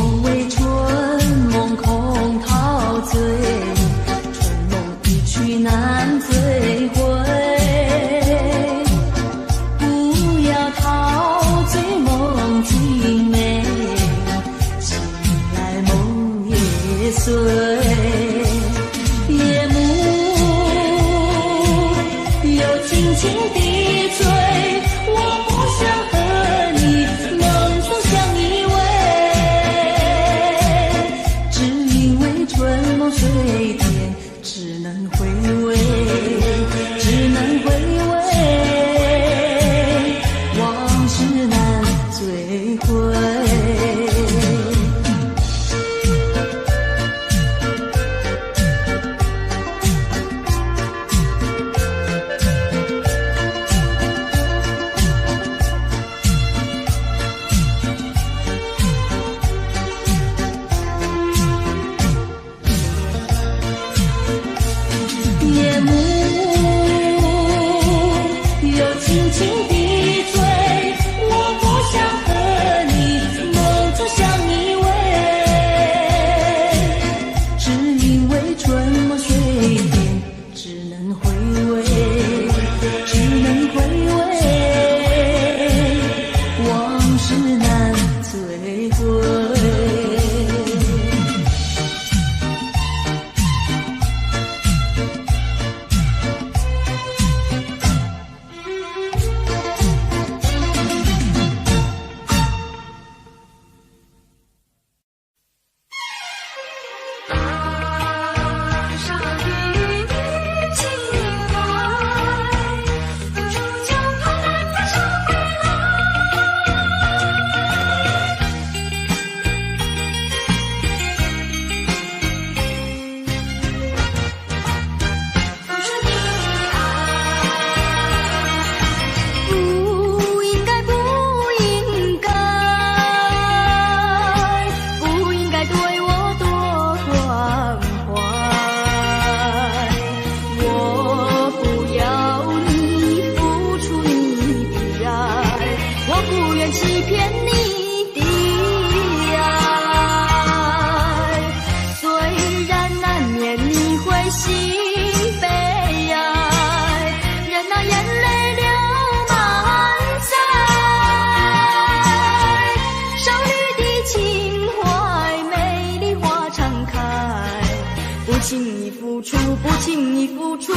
不轻易付出，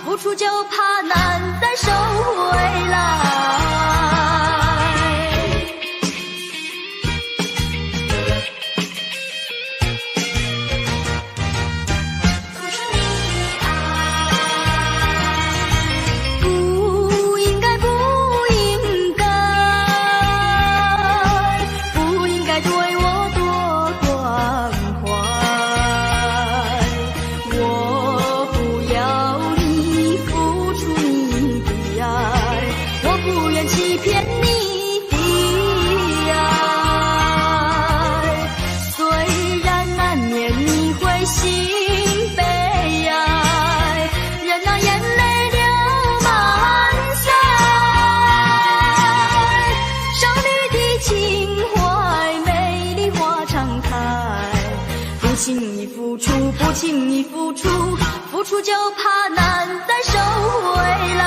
付出就怕难再收回来。不应该，不应该，不应该对我多关怀。我不要你付出你的爱，我不愿欺骗你的爱。虽然难免你会心悲哀，任那眼泪流满腮。少女的情怀，美丽花常开。不轻易付出，不轻易付出，付出就怕难再收回来。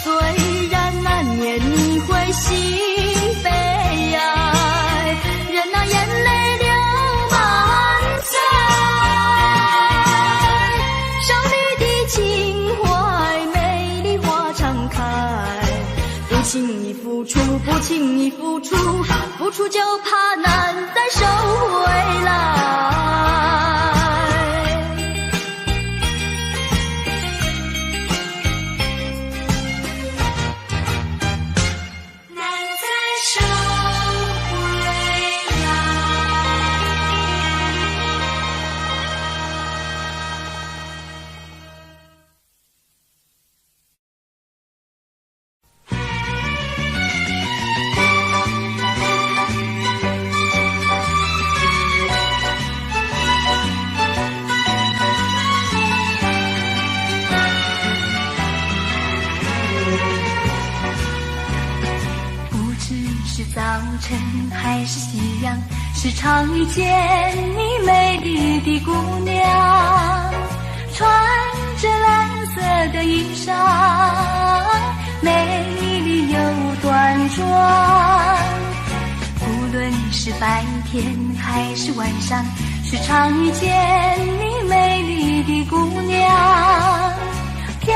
虽然难免你会心悲哀，任那眼泪流满腮。少女的情怀，美丽花常开。不轻易付出，不轻易付出，付出就怕难再收回来。难再收回来。不知是早晨还是夕阳，时常遇见你美丽的姑娘，穿着蓝色的衣裳，美丽又端庄。无论是白天还是晚上，时常遇见你美丽的姑娘，飘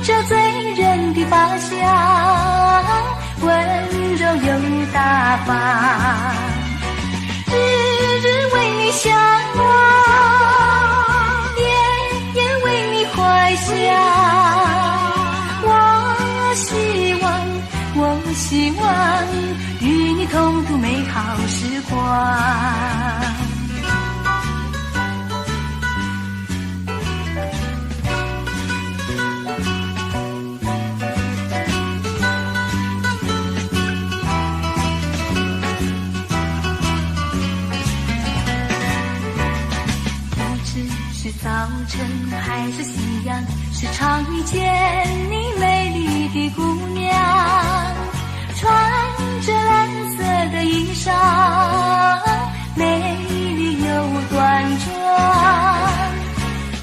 着醉人的发香，温柔又大方。日日为你向往，夜夜为你怀想。我希望与你同度美好时光。不知是早晨还是夕一样，时常遇见你美丽的姑娘，穿着蓝色的衣裳，美丽又端庄。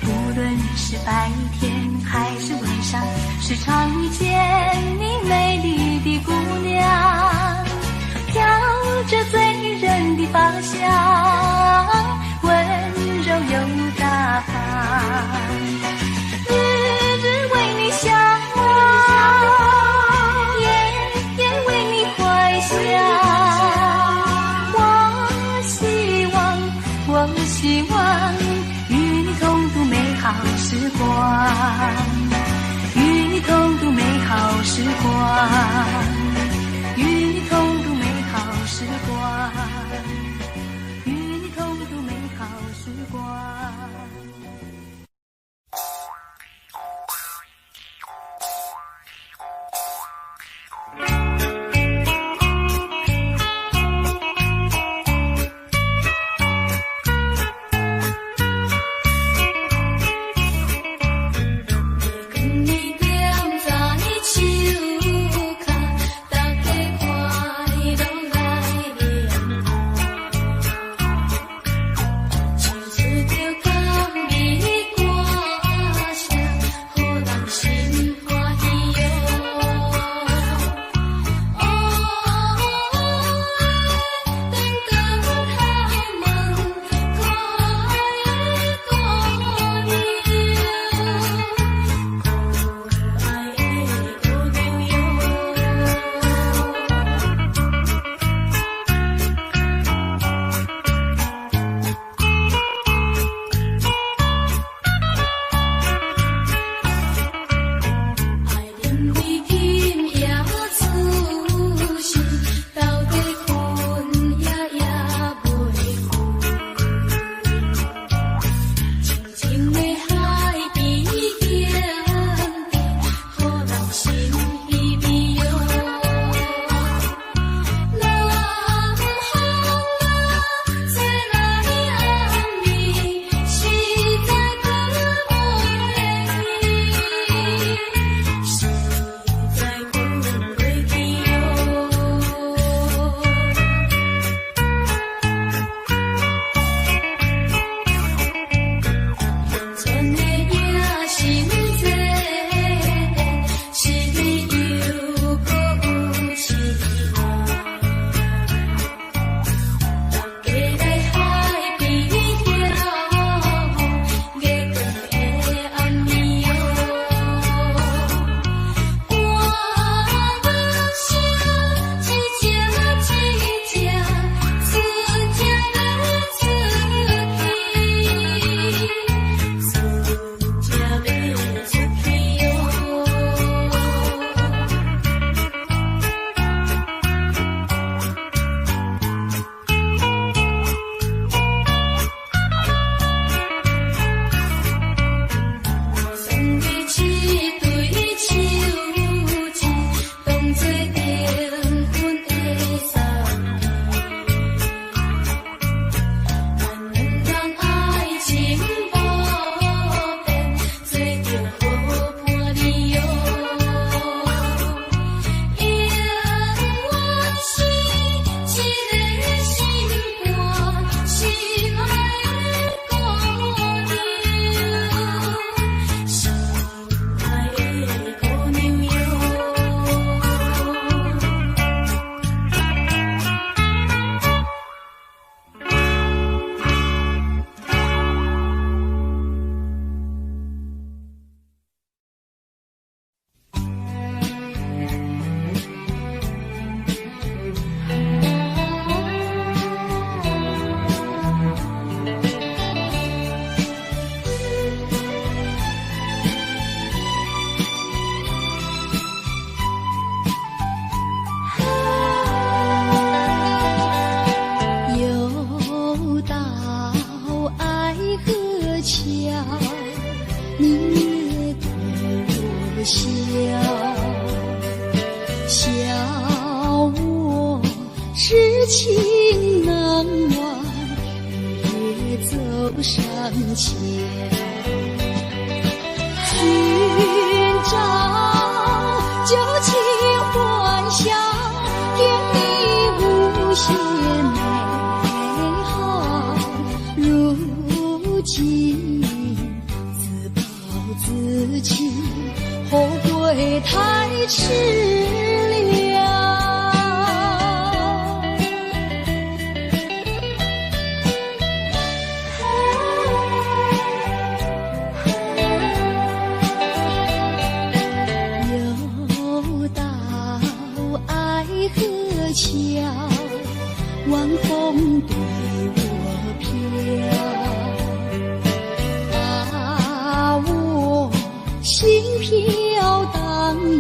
无论是白天还是晚上，时常遇见你美丽的姑娘，飘着醉人的芳香，温柔又大方。日日为你向往，夜夜为你怀想。我希望与你同度美好时光，与你同度美好时光，与你同度美好时光，与你同度美好时光。情难忘，越走上前。自己后悔太迟了。又到爱河桥，晚风对我飘，我心飘荡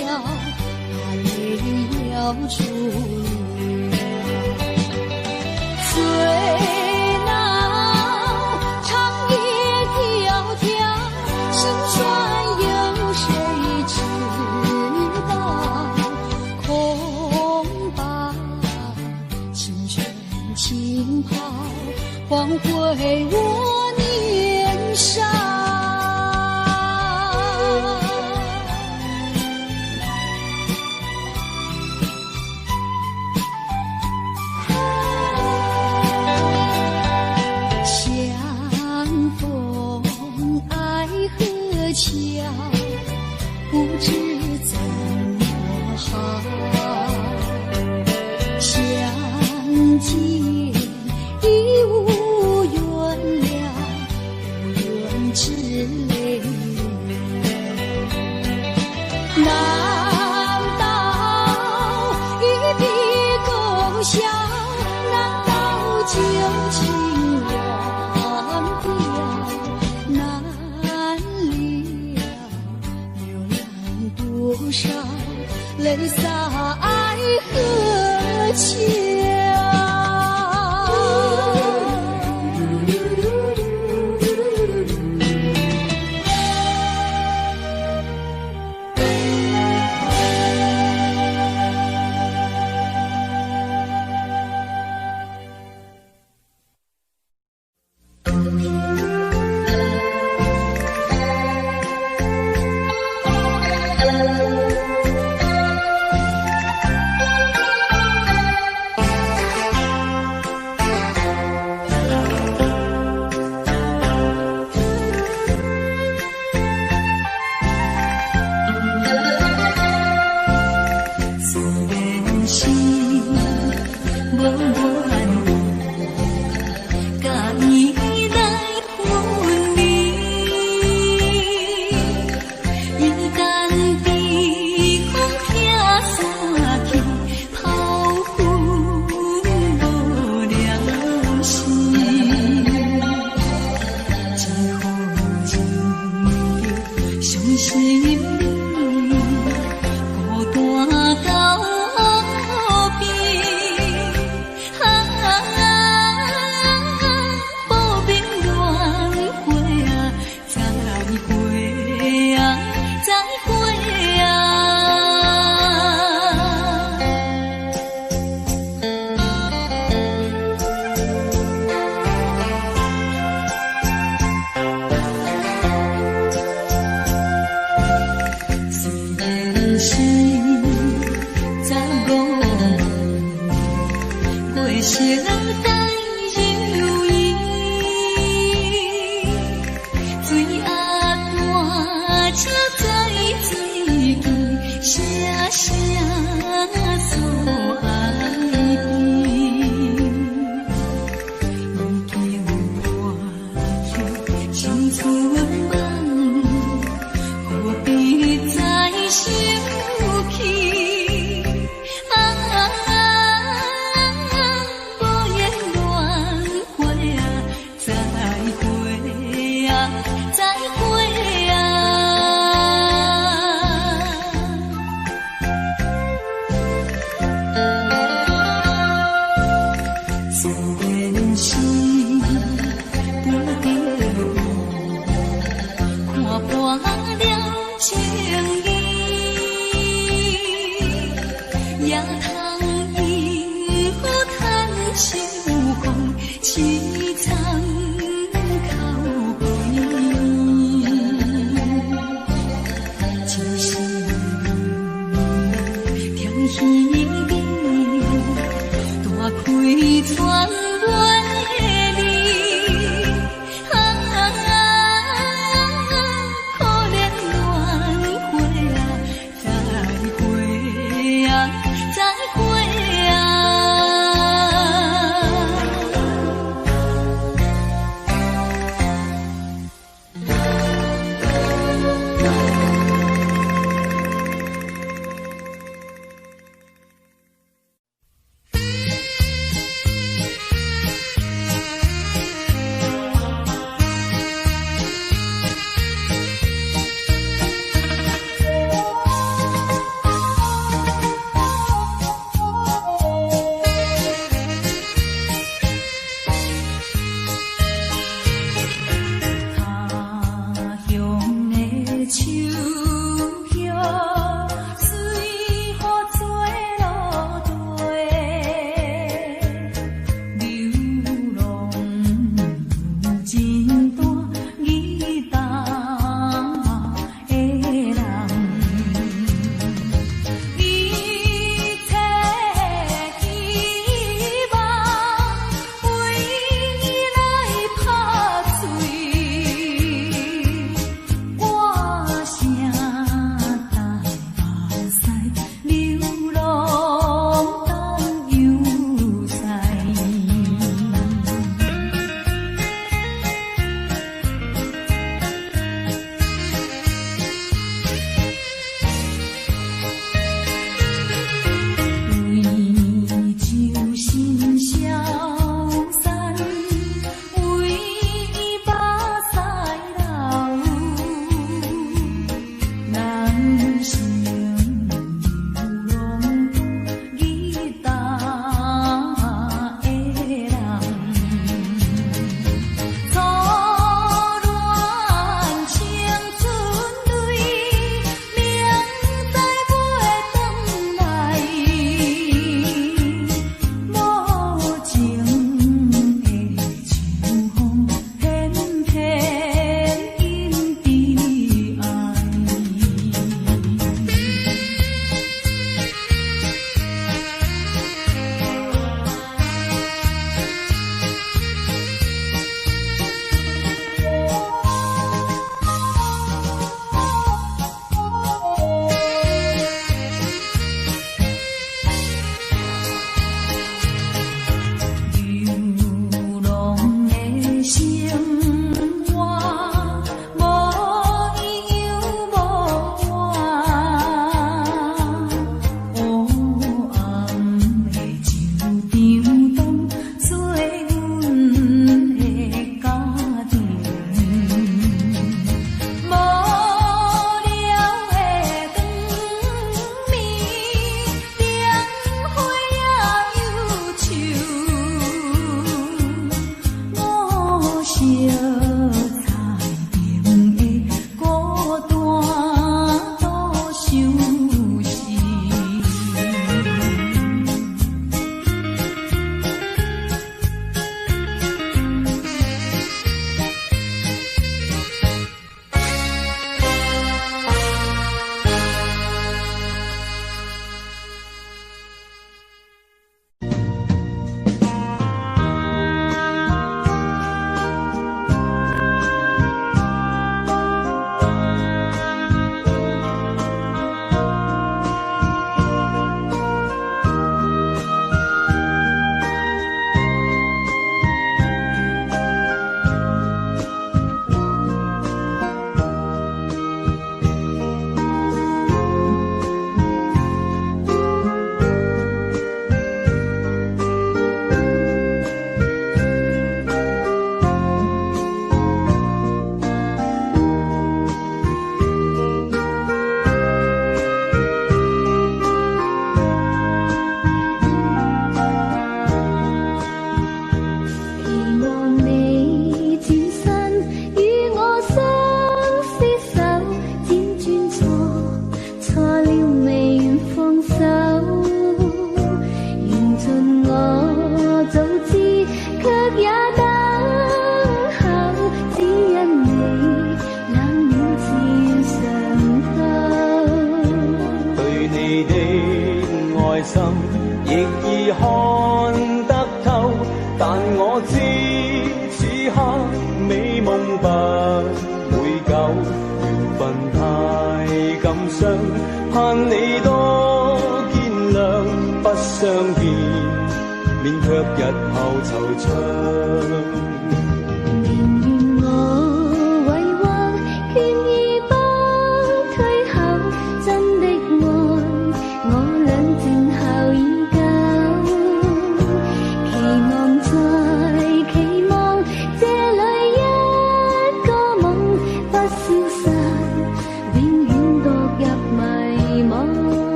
摇，泪要出了。水闹长夜迢迢，心酸有谁知道？空把青春浸泡，换回我年少。相逢爱河桥，不知怎么好。相见已无缘了，无缘之泪。难道一笔勾销？难道旧情忘掉？难了，流浪多少泪洒爱河桥。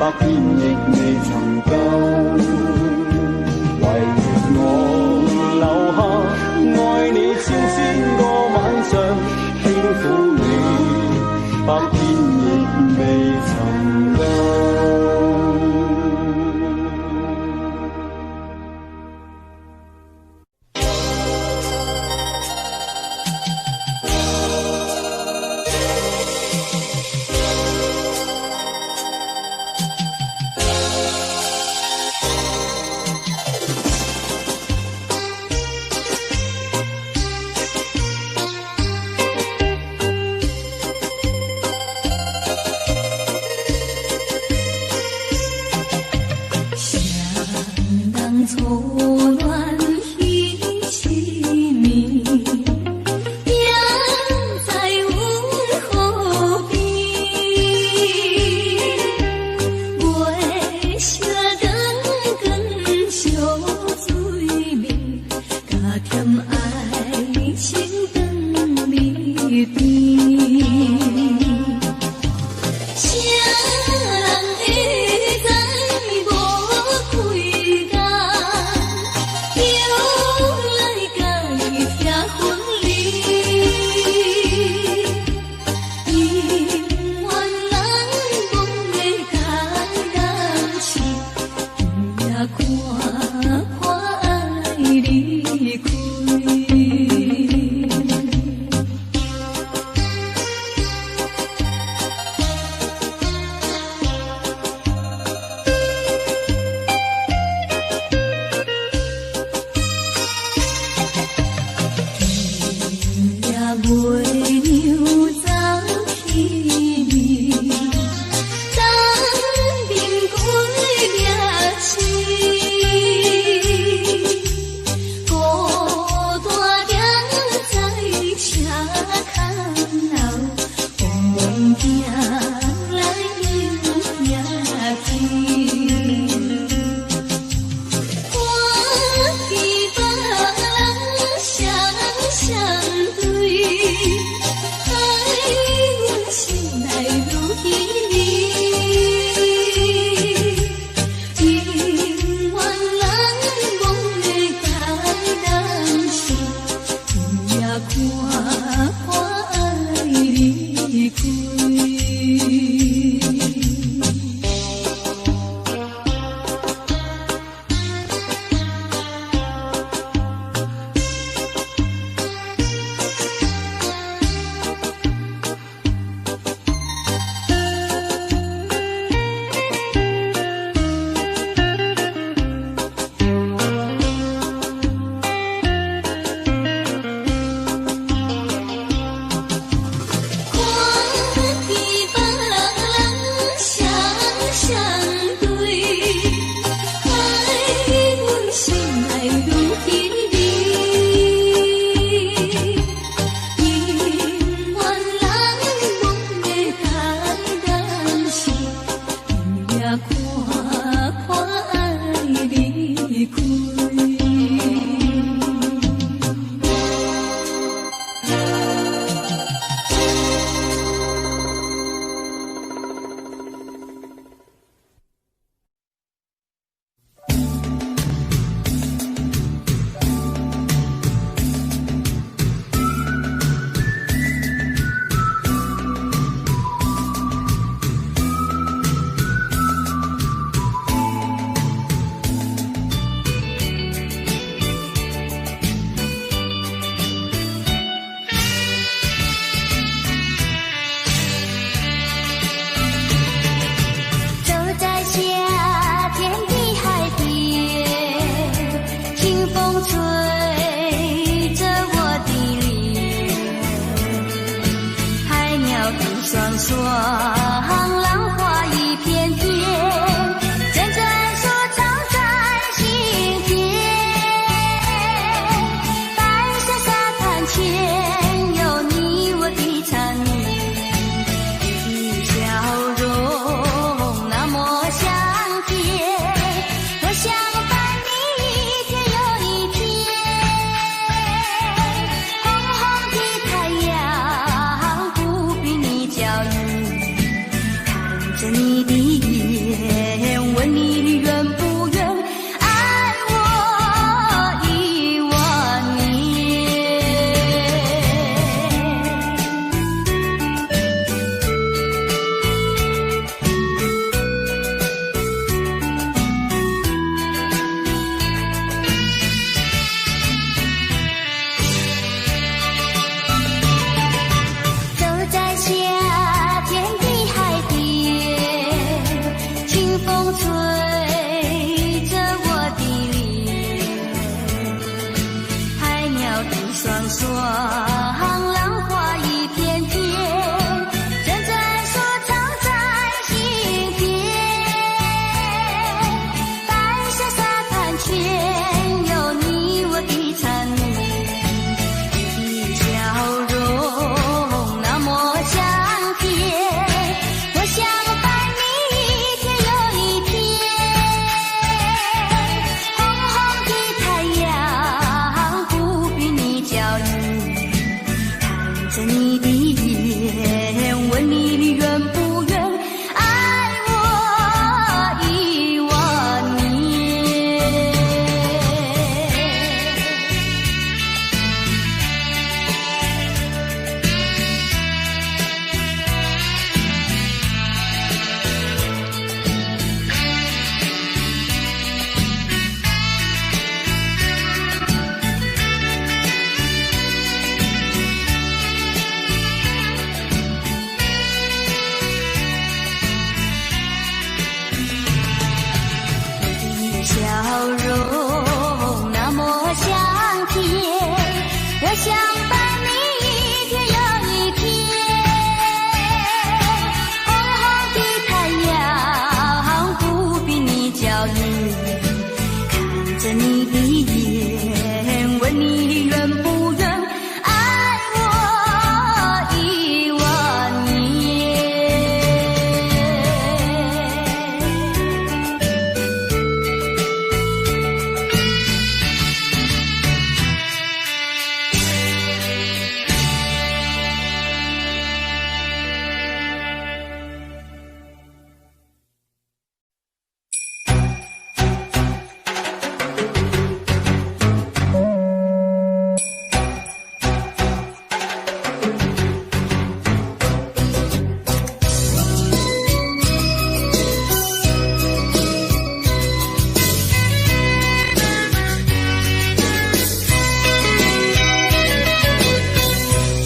百遍亦未曾夠，為我留下愛你千千個晚上，輕撫你百遍亦未曾夠。着你的眼。双双，浪花一片片，正在收藏在心田。白沙沙滩前，有你我的缠绵，你的笑容那么香甜，我想伴你一天又一天。红红的太阳不比你娇艳，看着你的眼，问你愿不愿爱我10000年。笑容那么香甜，我想伴你一天又一天。红红的太阳不比你娇艳，看着你的眼，问你愿不愿爱我10000年。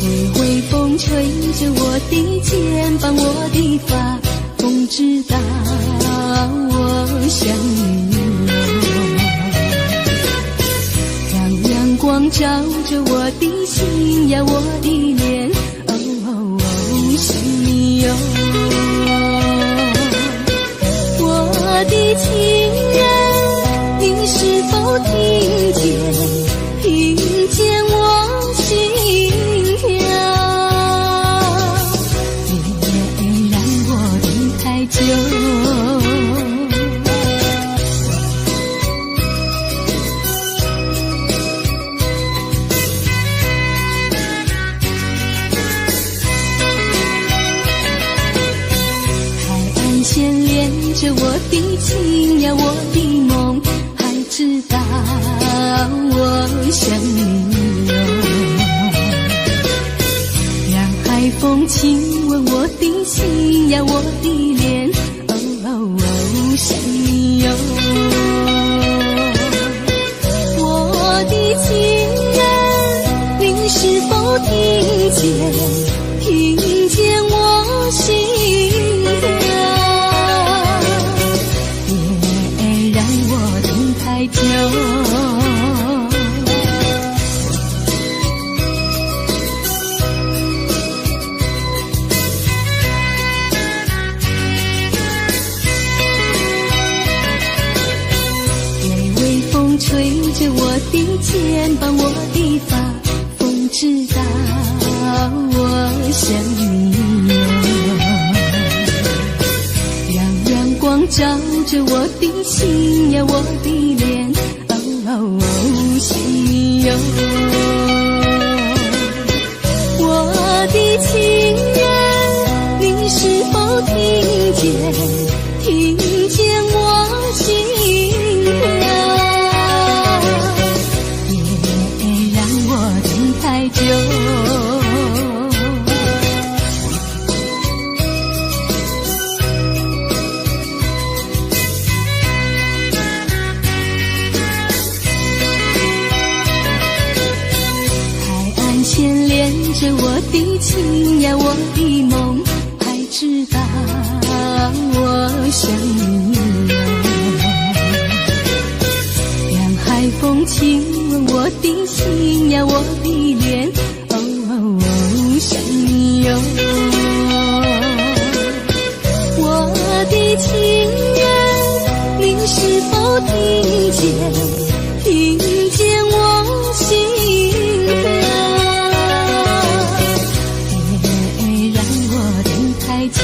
微微风吹着我的肩膀，我的发，风知道我想你了。让阳光照着我的心呀，我的脸，想你哟。我的情人，你是否听见我心跳？别让我等太久。海岸线连着我的情呀，我的梦，还知道我想你哟。让海风亲吻我的心呀，我的脸，想你哟。我的情人，你是否听见我心跳？别让我等太久。吹着我的肩膀，我的发，风知道我想你哟。让阳光照着我的心呀，我的脸，想你哟。我的情人，你是否听见我心跳？太久，海岸线连着我的情呀，我的梦，还知道我想你哟。让海风亲吻我的心呀，我的脸，想你哟。我的情人，你是否听见我心歌？别让我等太久。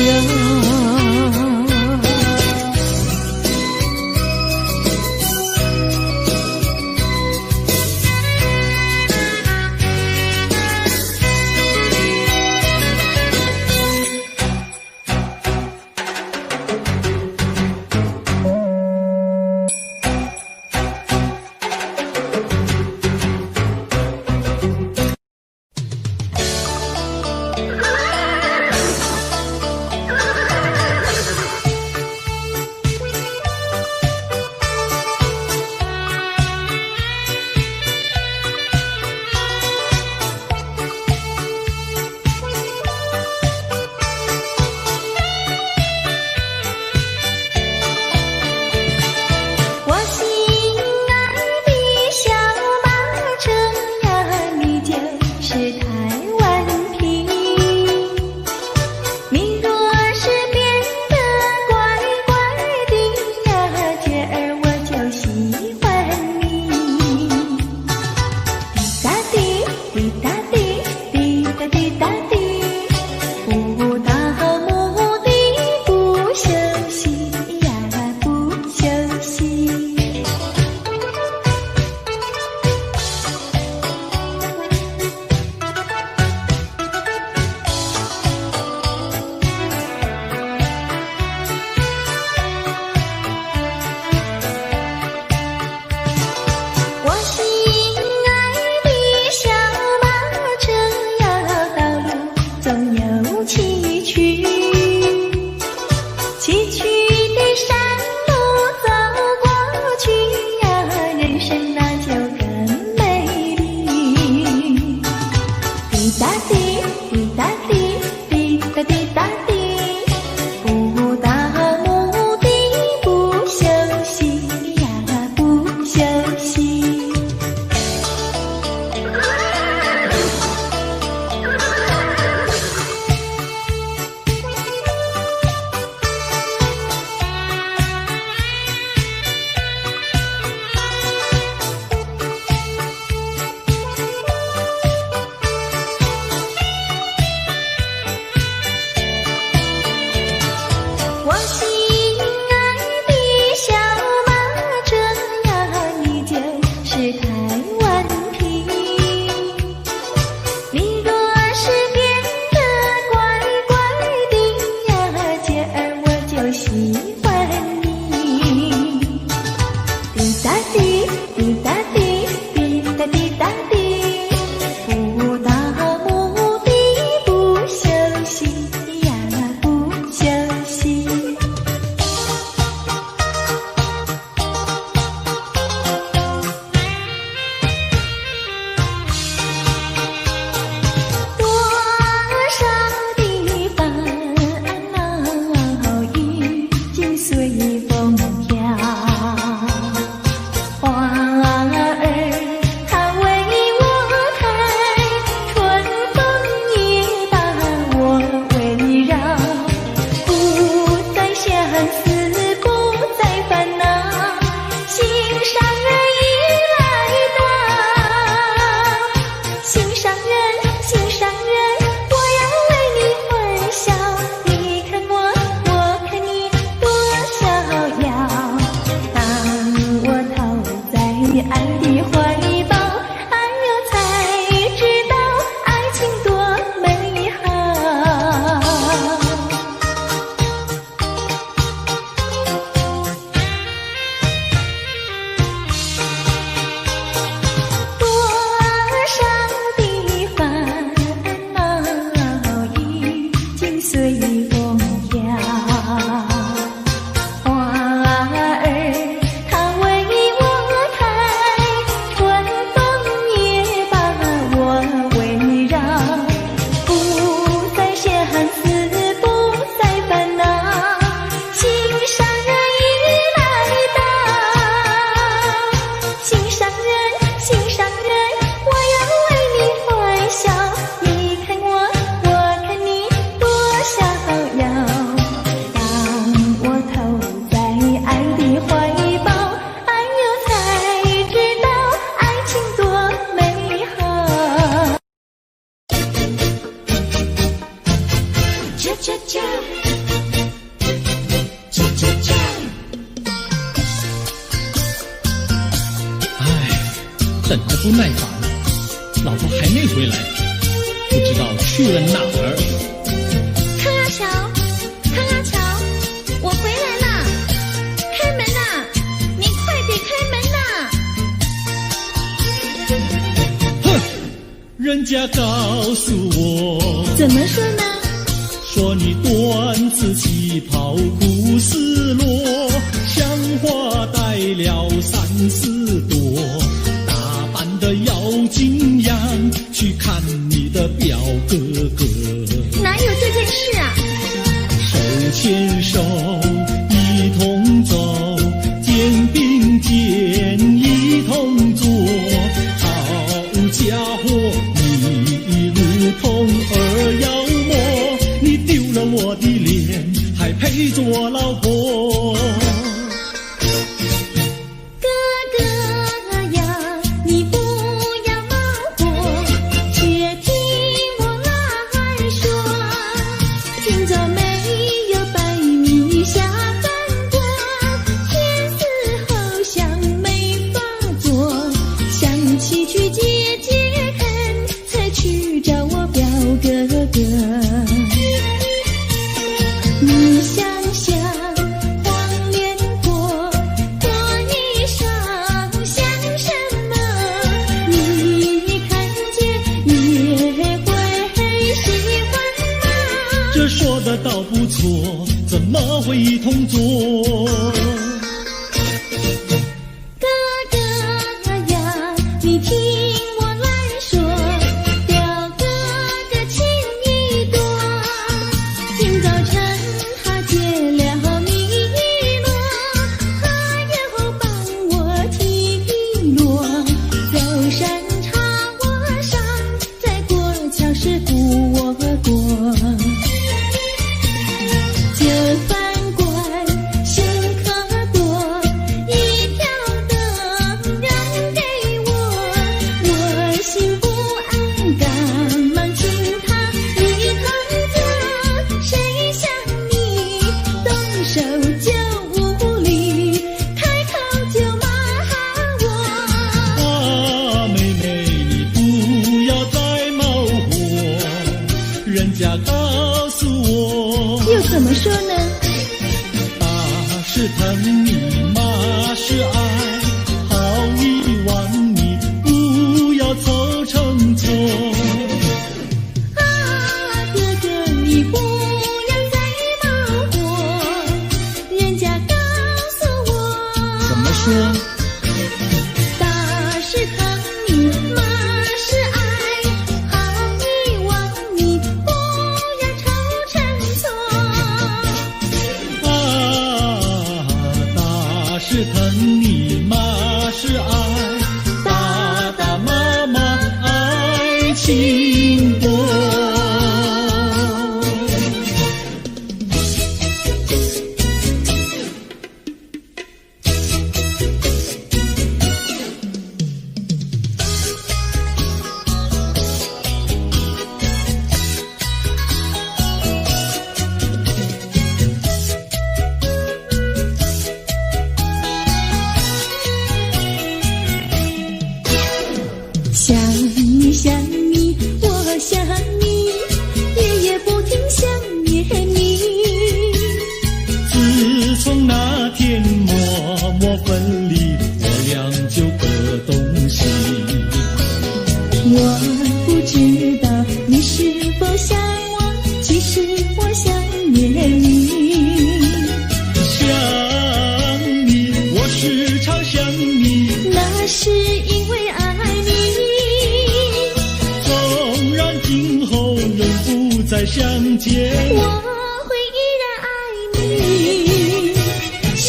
耐烦，老婆还没回来，不知道去了哪儿。康阿乔，康阿乔，我回来了，开门呐！你快点开门呐！哼，人家告诉我，怎么说呢？说你短子旗袍苦丝罗，像花戴了3、4朵，打扮得妖精样，去看你的表哥哥。哪有这件事啊？手牵手一同走，肩并肩一同坐，好家伙，你如同儿妖魔，你丢了我的脸，还陪着我老婆。哥哥呀，你不要恼火，且听我来说。今早没有白米下饭锅，天死后想没法做，想起去解解恨，才去找我表哥哥。你想想黄连锅，锅衣裳像什么？你看见也会喜欢吗？这说的倒不错，怎么会一同做？哥哥呀，你听我来说，表哥哥情意多。今早晨他解了迷罗，他又帮我提罗，走山插我上，再过桥是扶我过。就饭馆深刻多，一条灯让给我，我心不安，赶忙请他一同坐。谁想你动手就无理，开口就骂我。啊，妹妹，你不要再冒火，人家告诉我，又怎么说呢？打是疼你，骂是爱，好遗忘你，不要凑成错。啊，哥哥你不要再冒火，人家告诉我。怎么说？打是疼你，骂是爱，好遗忘你，不要凑成错。啊，打是疼你，骂是爱，打打骂骂爱情多。想你想你，我想你，夜夜不停想念你。自从那天默默分离，我俩就各东西。我不知道你是否想我，其实我想念你。想你，我时常想你，那是因为爱你。纵然今后人不再相见，我会依然爱你。想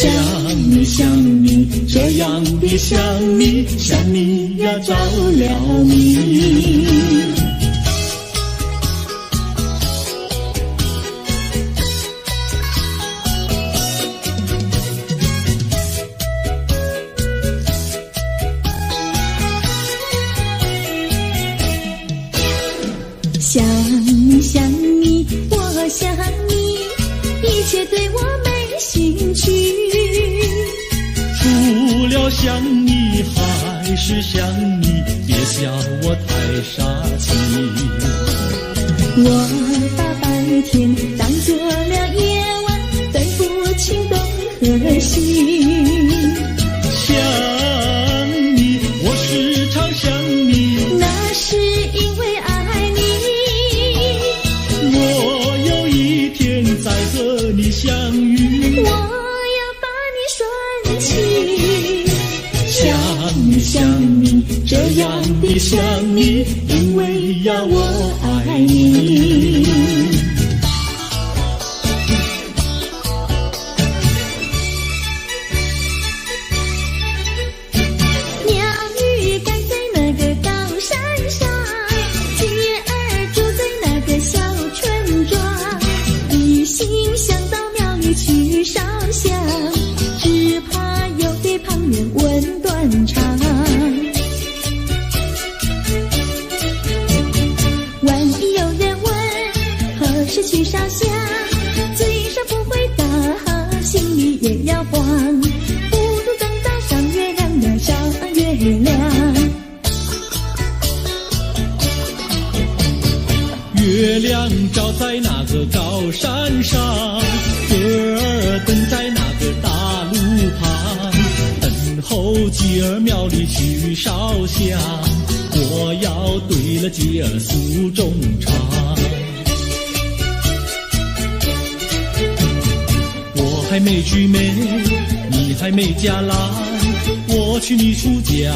你想你，这样的想你，想你呀着了迷。想你想你，我想你，一切对我没兴趣。除了想你还是想你，别笑我太傻气。我把白天当作了夜晚，分不清东和西。想你，我时常想你，那是因为爱你。我有一天再和你相遇，我要把你拴起。想你想你，这样的想你，因为呀我爱你。鸟语赶在那个高山上，鸡儿住在那个小村庄，一心想到庙里去烧香，只怕有对旁人问断肠。万一有人问何时去烧香，嘴上不回答，心里也要慌，不如等到上月亮呀上月亮。月亮照在那个高山上，歌儿等在那个大路旁，等候鸡儿庙里去烧香，我要对了鸡儿诉衷肠。我还没娶媒，你还没嫁来，我娶你出嫁，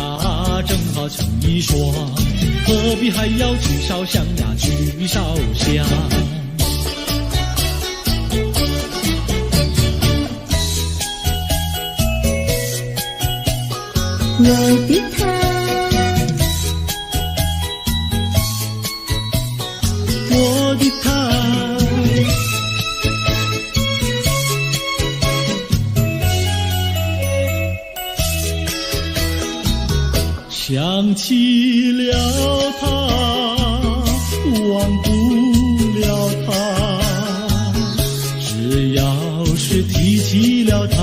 正好成一双，何必还要去烧香呀去烧香。我的他，我的他，想起了他，忘不了他，只要是提起了他，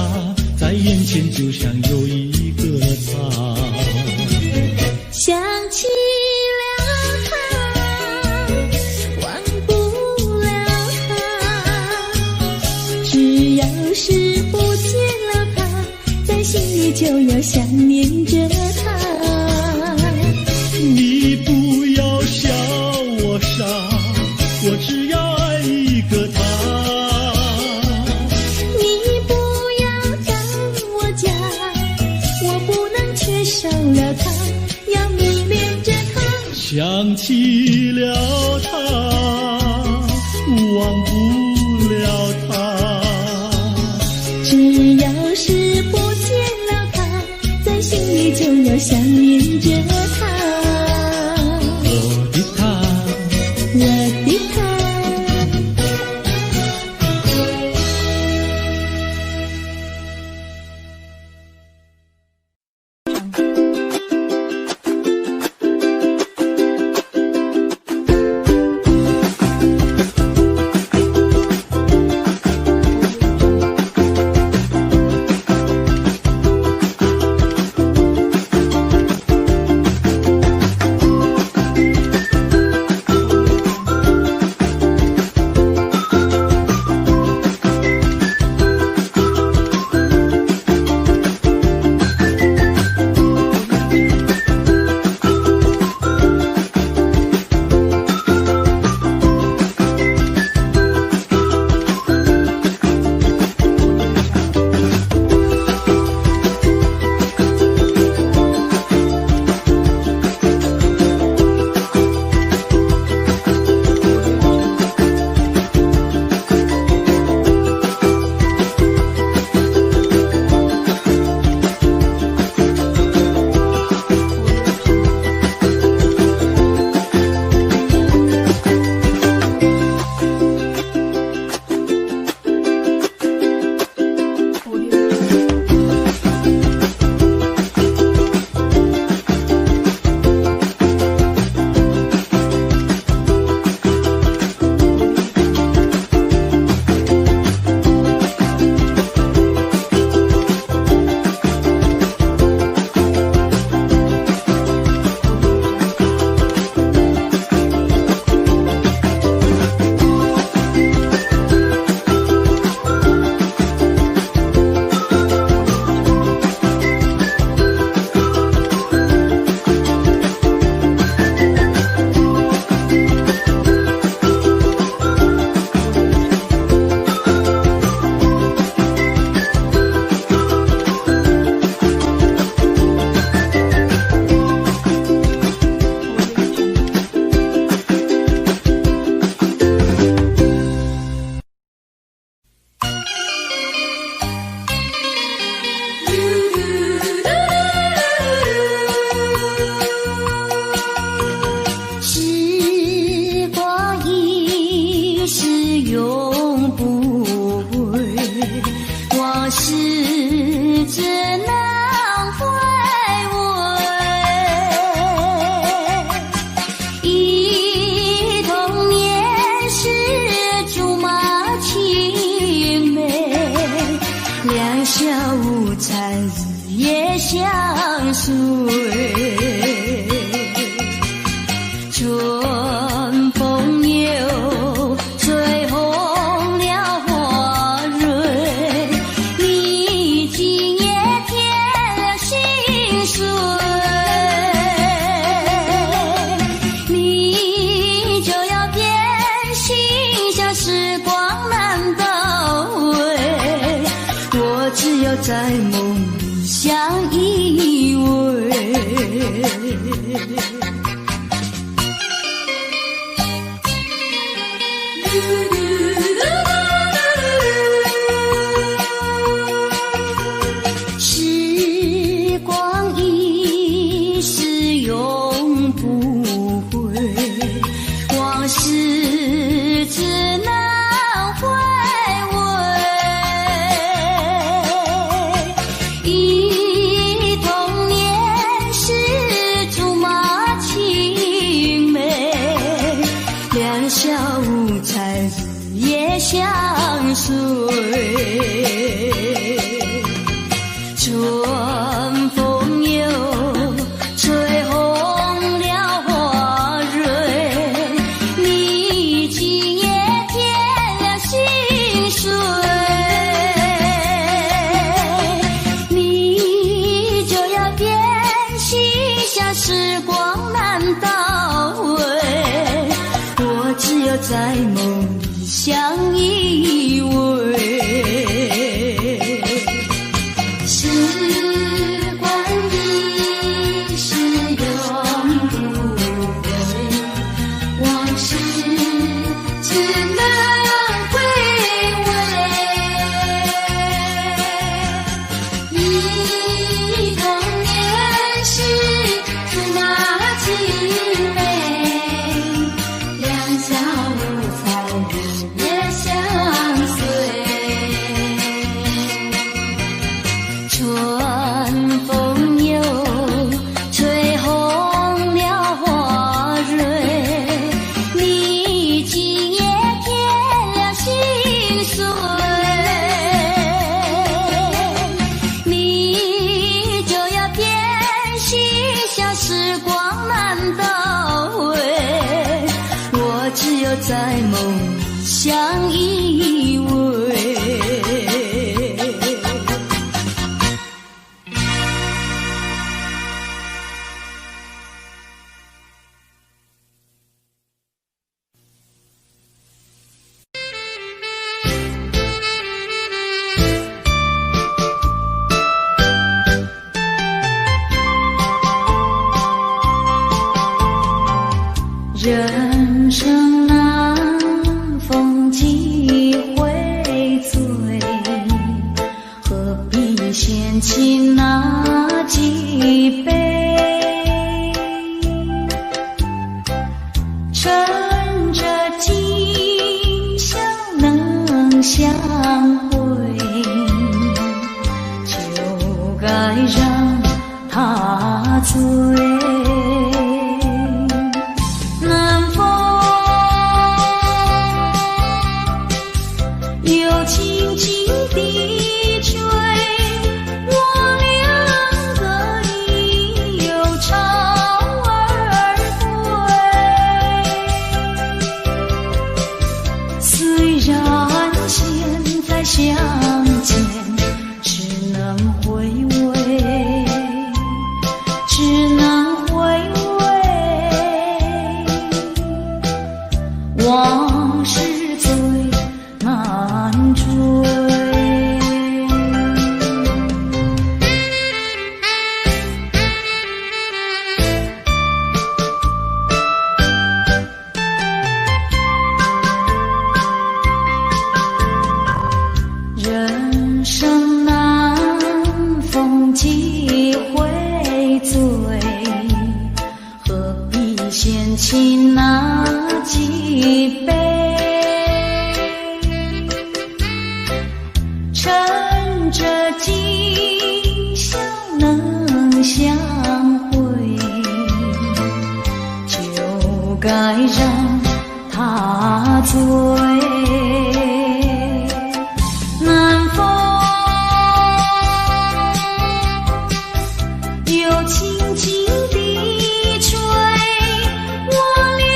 在眼前就像有一个他。想起了他，忘不了他，只要是不见了他，在心里就要想念着他。你不要笑我傻，我只要爱一个他。你不要当我假，我不能缺少了他，要迷恋着他。想起了他，忘不了他，只要是不见了他，在心里就要想念着他。我的他，我的他。只能回味忆童年时竹马青梅，两小无猜日夜相随，春风又吹红了花蕊，你今夜添了心碎，你就要变心，像时光难倒回，我只有在梦里相依偎。时光一逝永不回，往事只能回味忆童年时竹马青梅，两小无猜日夜相随，春风又吹红了花蕊，你今夜添了心碎，你就要变心，像时光难倒回，我只有在梦里相依偎。时光一逝永不回，往事只能回味忆童年时竹马青梅，两小无猜日夜相随，春风又吹红了花蕊，你今夜添了心碎，你就要变心，像时光难倒回，我只有在梦里相依偎。人生难逢几回醉，何必嫌弃那几杯？趁着今宵能相会，就该让他醉。有轻轻地吹，我两个已有潮儿归。虽然现在相见只能回味，只能回味往事最难追。人生难逢几回醉，何必嫌弃那几杯？再让他醉。南风又轻轻地吹，我两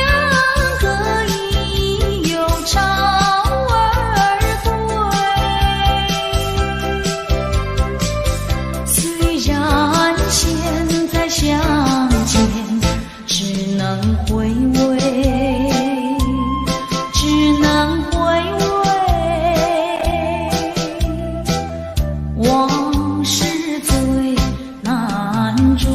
个已又朝而归。虽然现在相见只能回味，只能回味，往事最难追。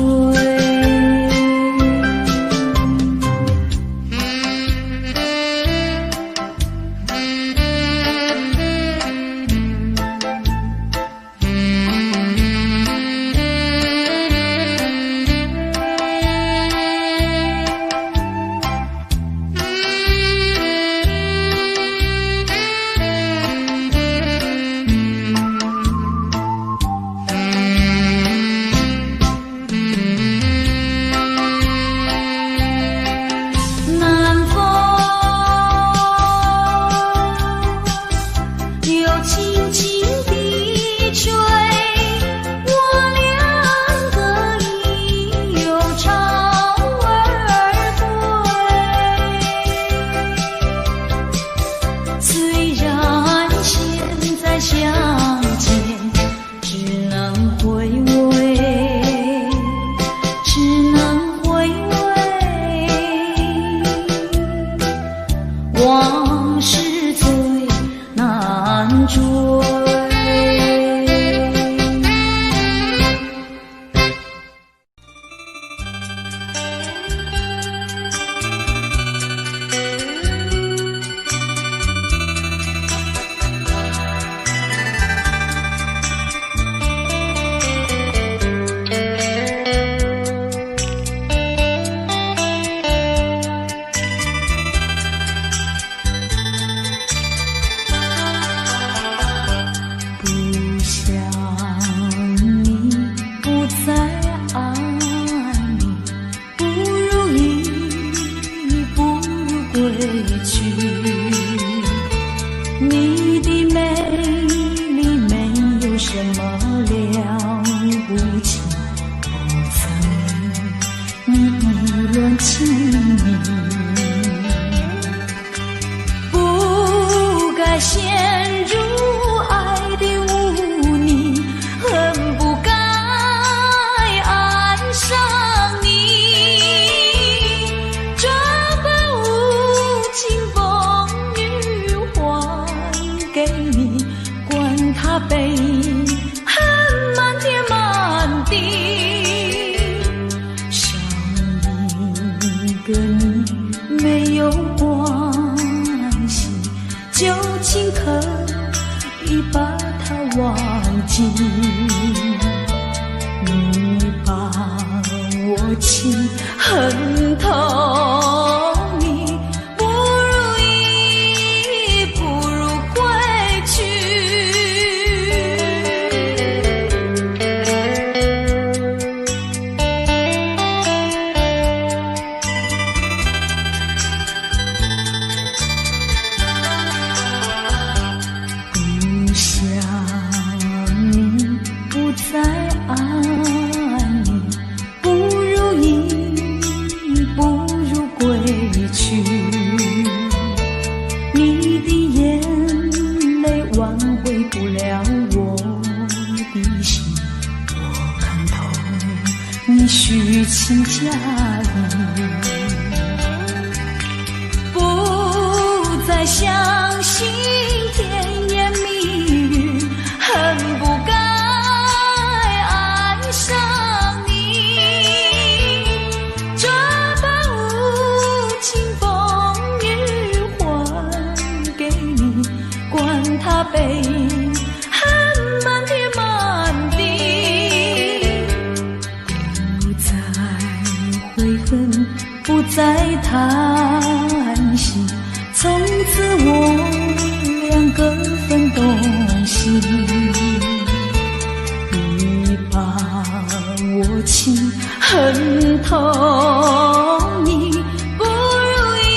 往事最难追。你的美丽没有什么了不起，不曾你意乱情迷，不该陷入爱的污泥，恨不该爱上你，这般无情风雨还给你，管他悲恨满天满地，少一个你没有关系，就请可以把它忘记。你把我情恨透，你不如意，不如归去。不想你，不再爱你，不如意，不如归去。你的眼泪挽回不了我的心，我看透你虚情假意，不再相信甜言蜜语，恨不该爱上你，这般无情风雨还给你，管他悲恨满天满地，不再悔恨，不再叹息，从此我两个分东西。你把我情恨透，你不如意，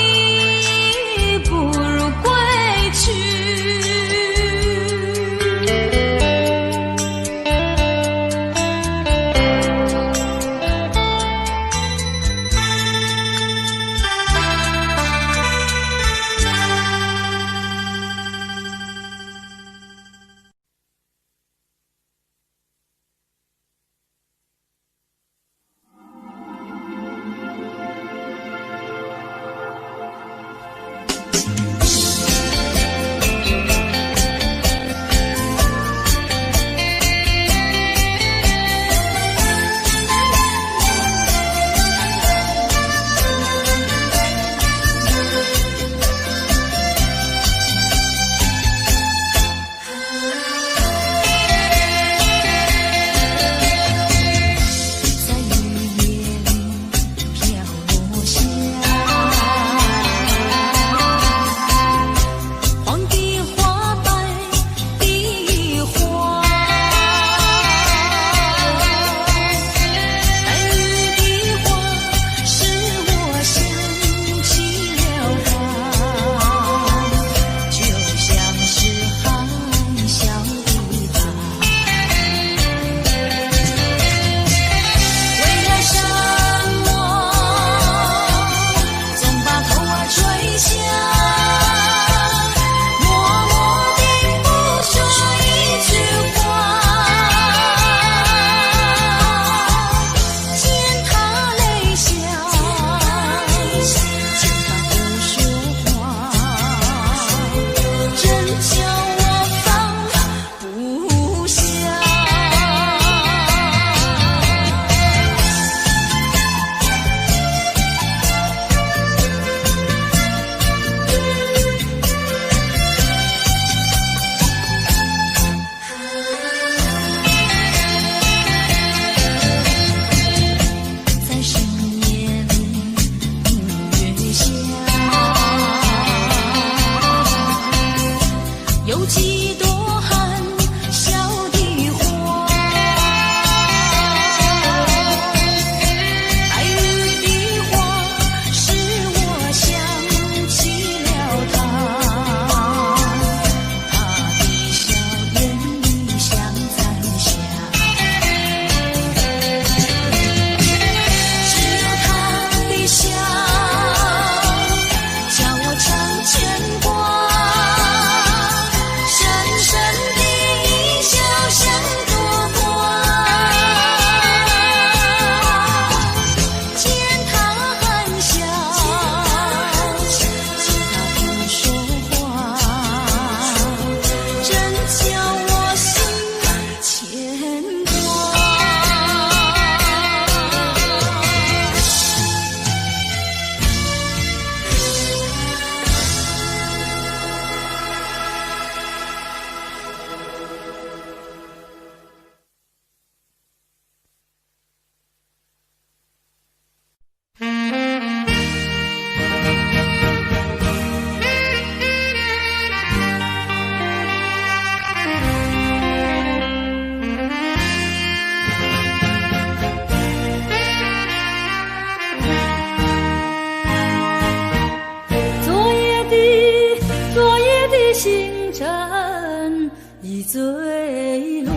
坠落，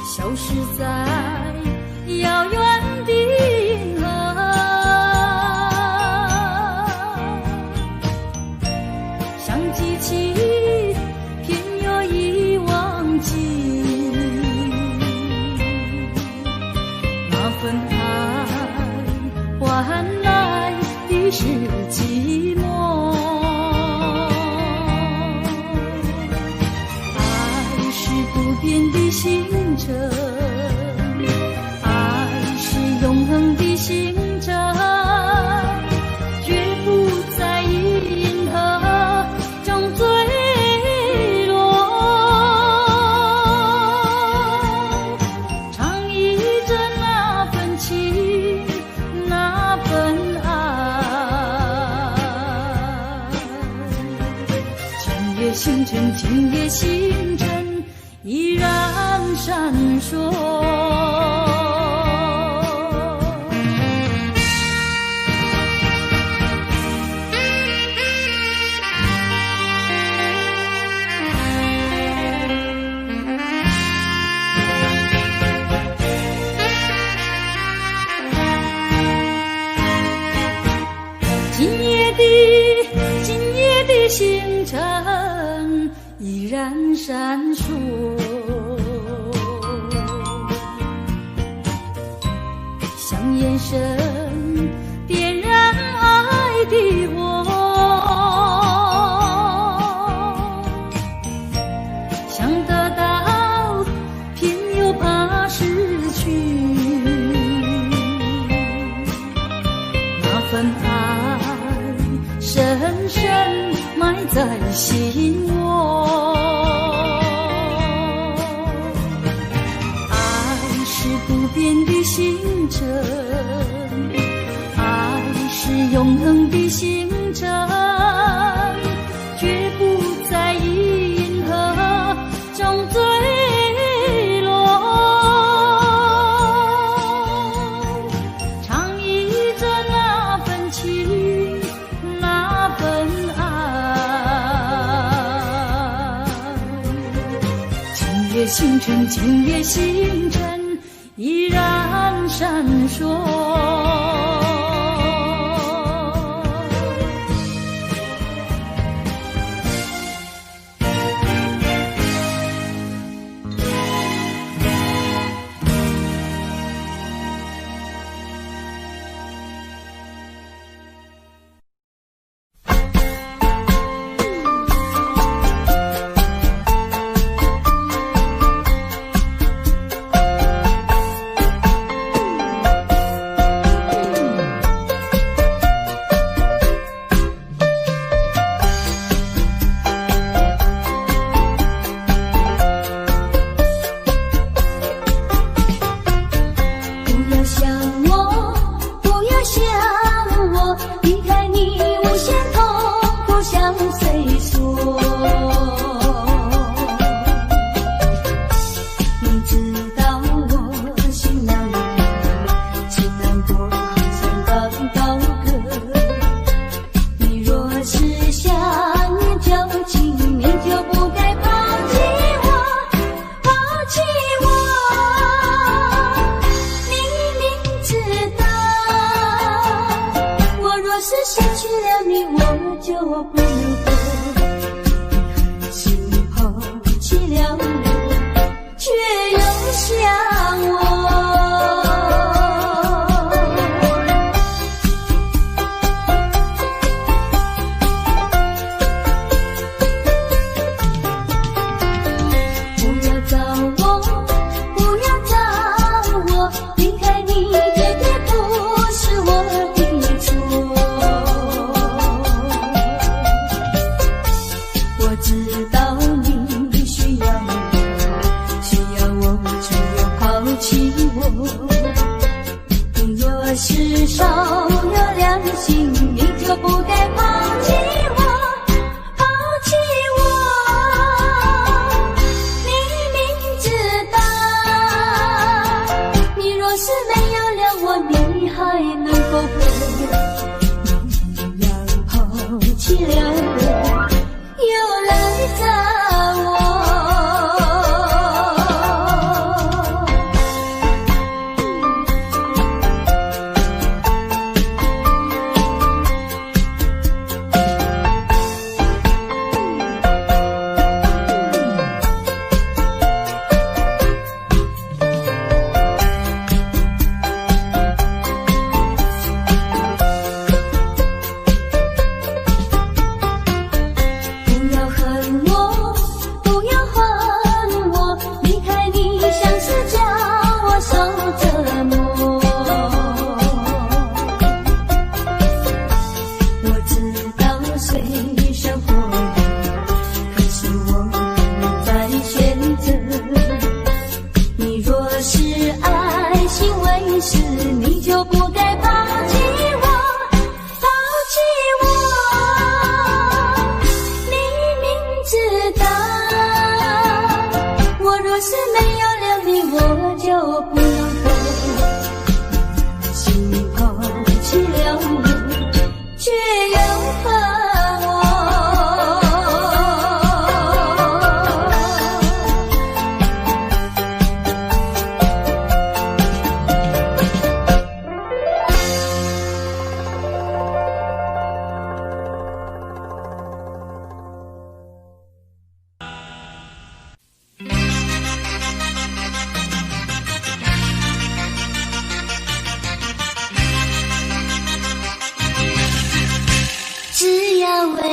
消失在遥远的银河，像机器偏又已忘记那份爱换来的是寂寞。不变的星辰，爱是永恒的星辰，绝不在银河中坠落。唱忆着那份情，那份爱。今夜星辰，今夜星辰。依然闪烁。今夜的星辰依然闪烁。像眼神点燃爱的火，想得到偏又怕失去，那份爱深深埋在心窝。不变的星辰，爱是永恒的星辰，绝不在银河中坠落。唱忆着那份情，那份爱，今夜星辰，今夜星辰依然闪烁。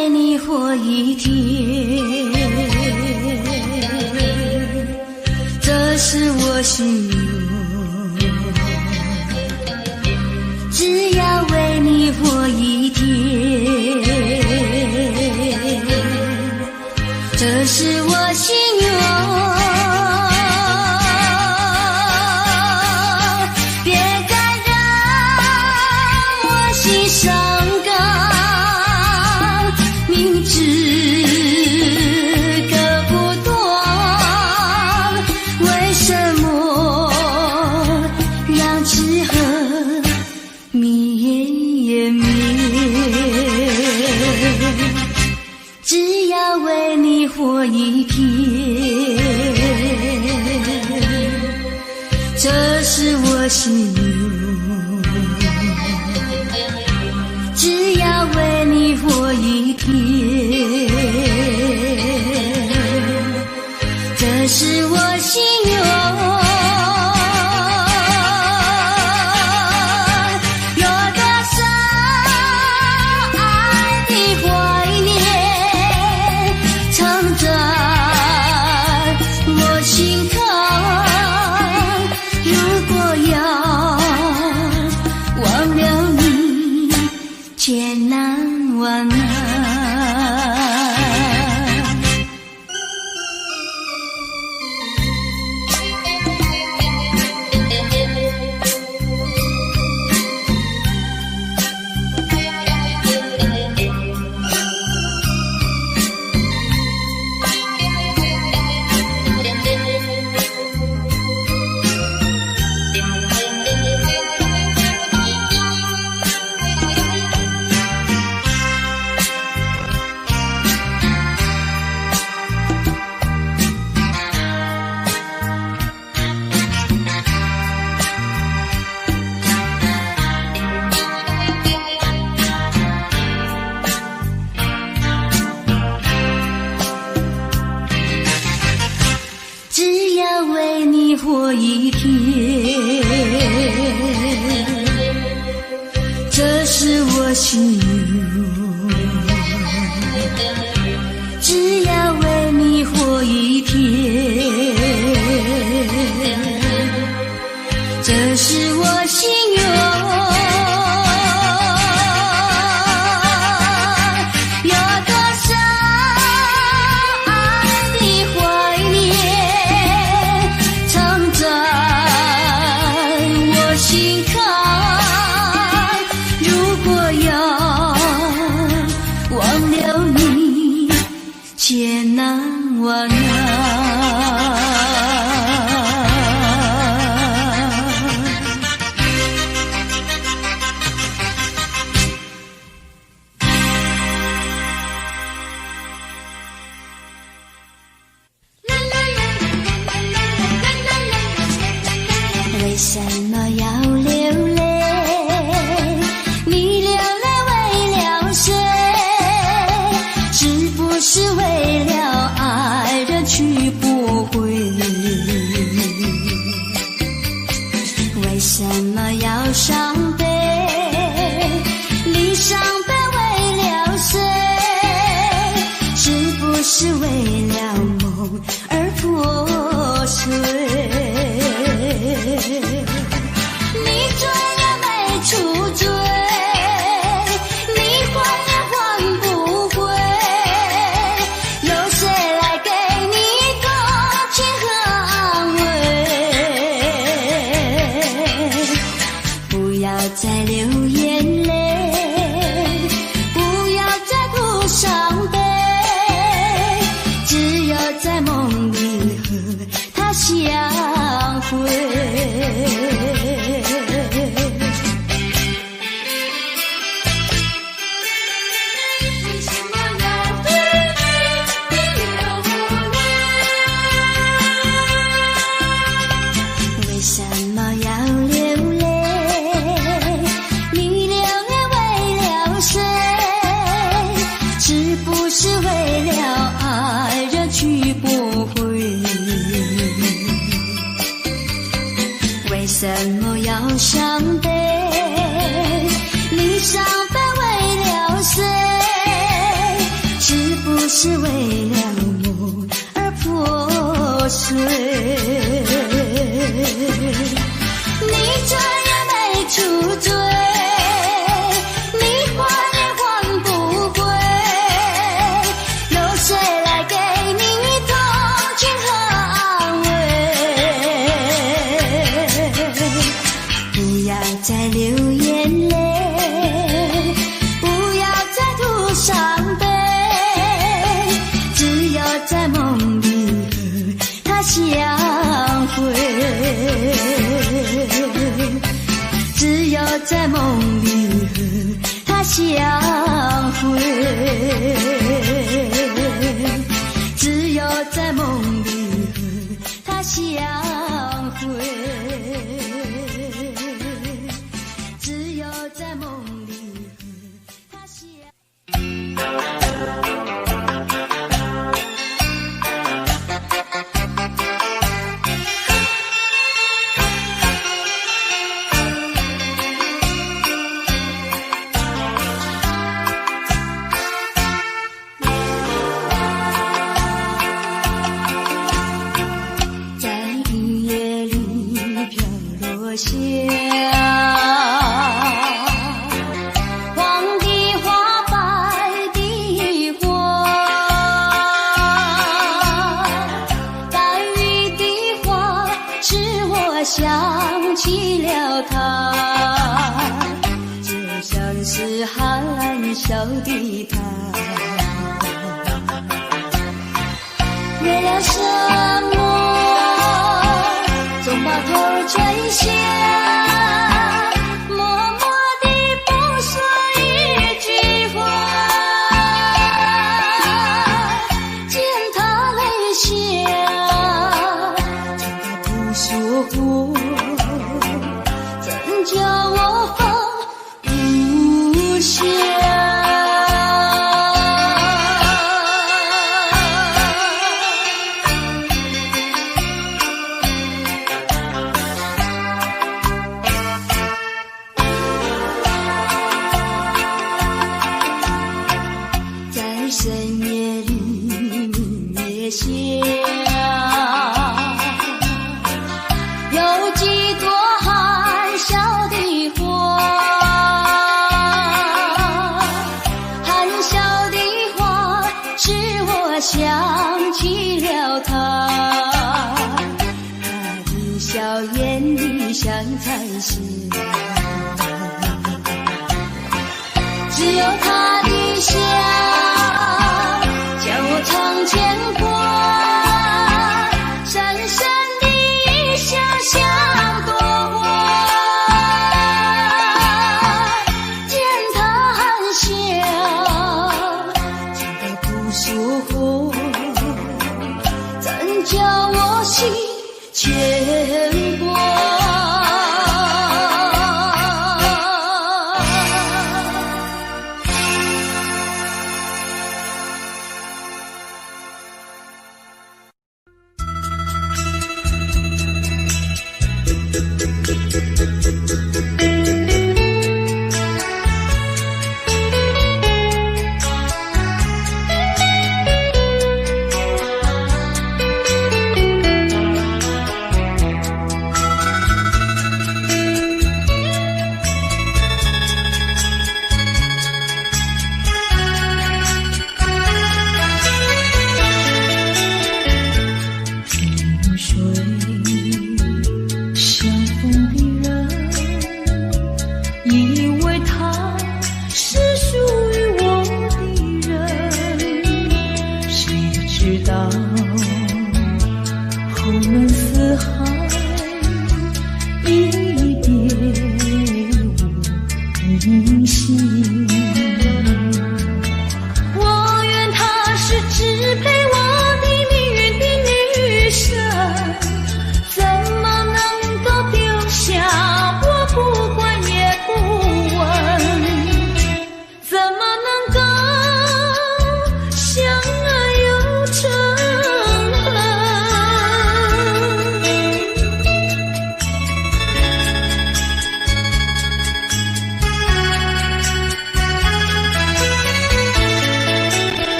为你活一天，这是我心愿。只要为你活一天，这是我心愿。活一天，这是我心愿。只要为你活一天，这是我心愿。千难万难。活一天，这是我心愿。只要为你活一天，这是我心愿。心坎，如果要相会，只有在梦里和他相会，只有在梦里和他相会，只有在梦里和他相会。想起了他，就像是含笑的他，为了什么总把头垂下，默默地不说一句话，见他泪下，见他不说话，怎叫我放不下？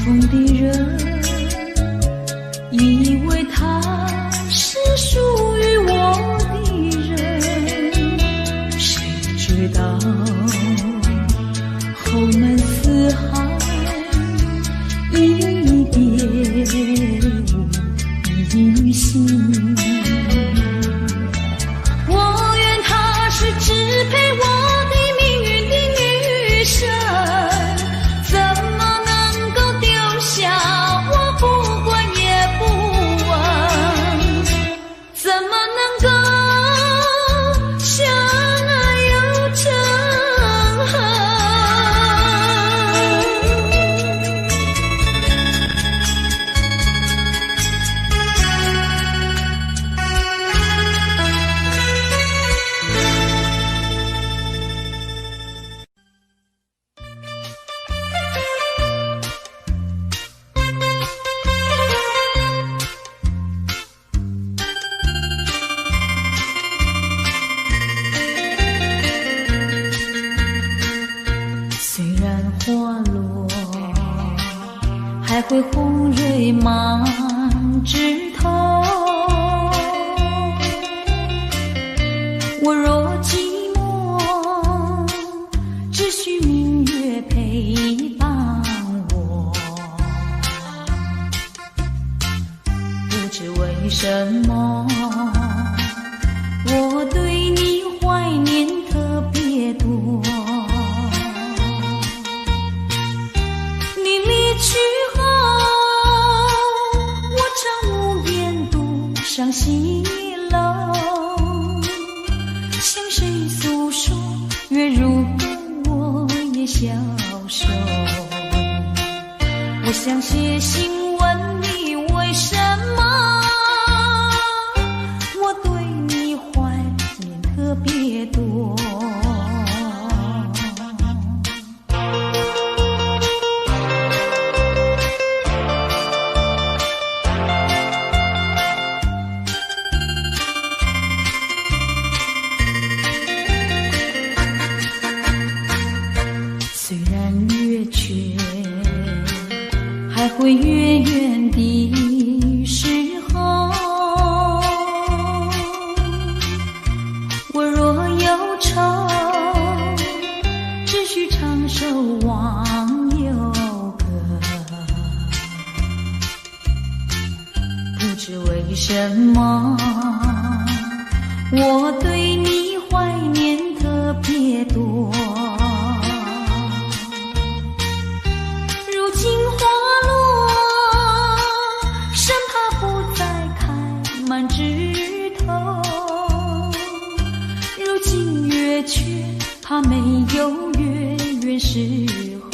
中的人，以为他是属于我的人，谁知道后门四海，一别一心。我愿他是支配我的命运的女神，怎么能够丢下我不管也不问？怎么能够相爱又成恨？虽然花落，还会红蕊满枝头。我若寂寞，只需明月陪伴我。不知为什么，我对你怀念特别多。去后，我常无言独上西楼，向谁诉说？月如歌，我也消瘦。我想写信问你，为什么我对你怀念特别多？虽然月缺，还会月圆的时候。我若忧愁，只需唱首忘忧歌。不知为什么，我对你怀念特别多。如今花落，生怕不再开满枝头。如今月缺，怕没有月圆时候。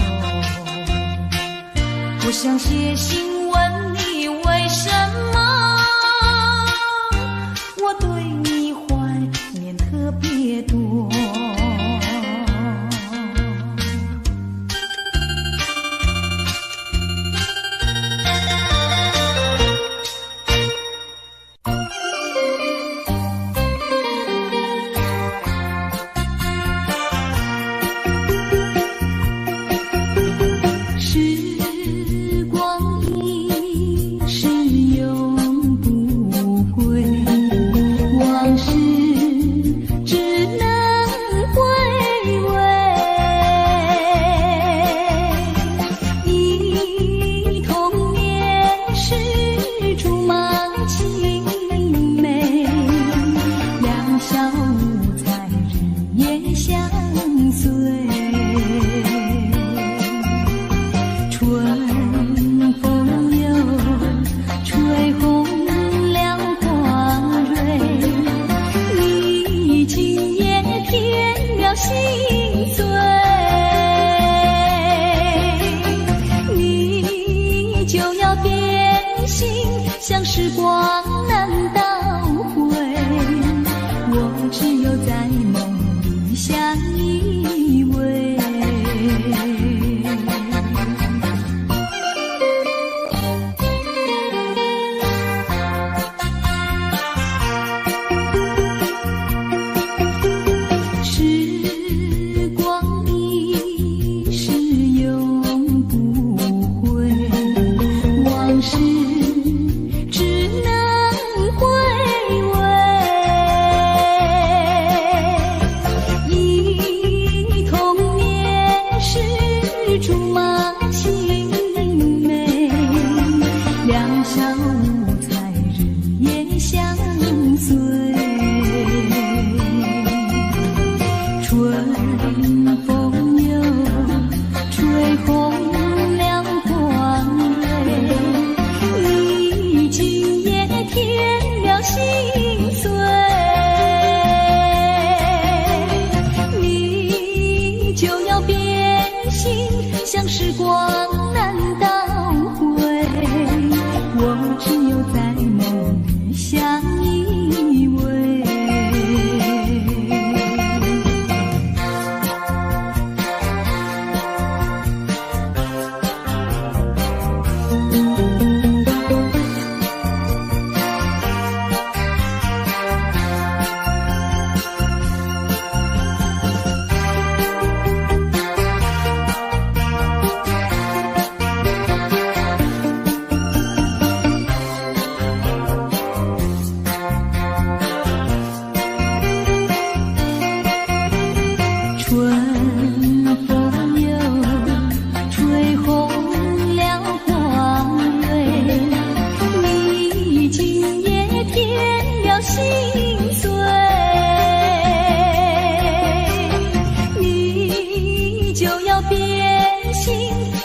我想写信问你，为什么我对你怀念特别多？时光一时光难倒回，我只有在梦里相依偎。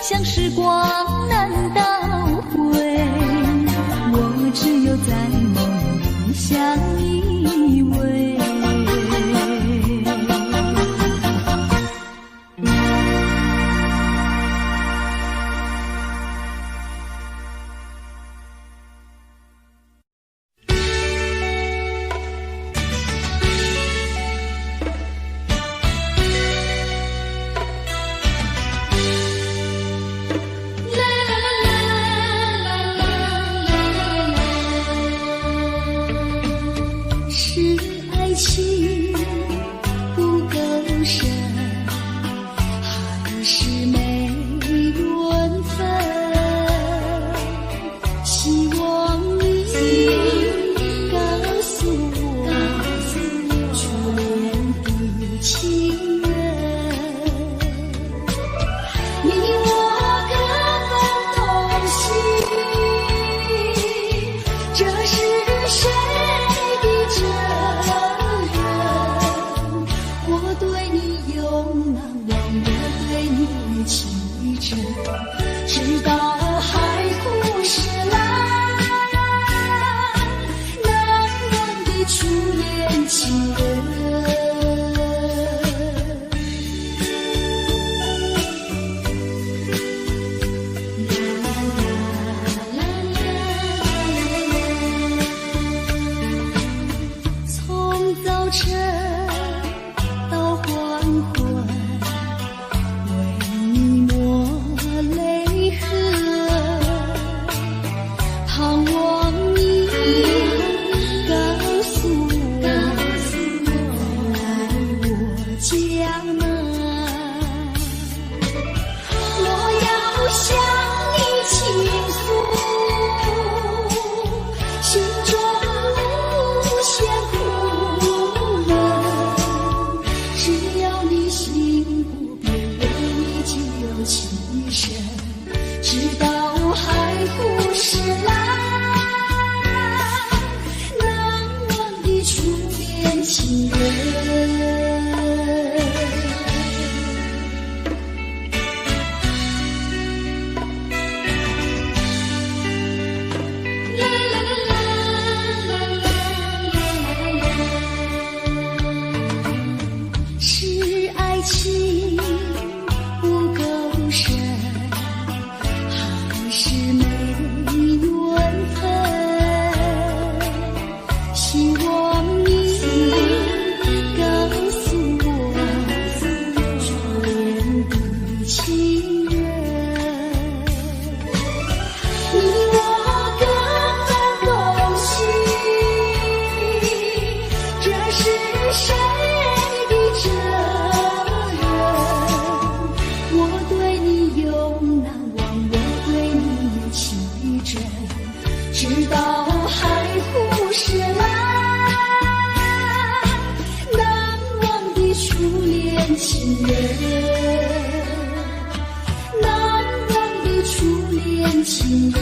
像时光难倒回，我只有在梦里相依偎。是爱情不够深，还是没缘分？希望你告诉我，初恋的情人，你我各分东西，这是谁？直到海枯石烂，难忘的初恋情人。从早晨到黄昏，盼望你告诉我，来我家门。我要向你倾诉心中无限苦闷，只要你心不变，为你就有情深，直到海枯石烂。情人。是爱情不够深，还是没缘分？希望你谁的责任？我对你永难忘，我对你情真，直到海枯石烂，难忘的初恋情人，难忘的初恋情人，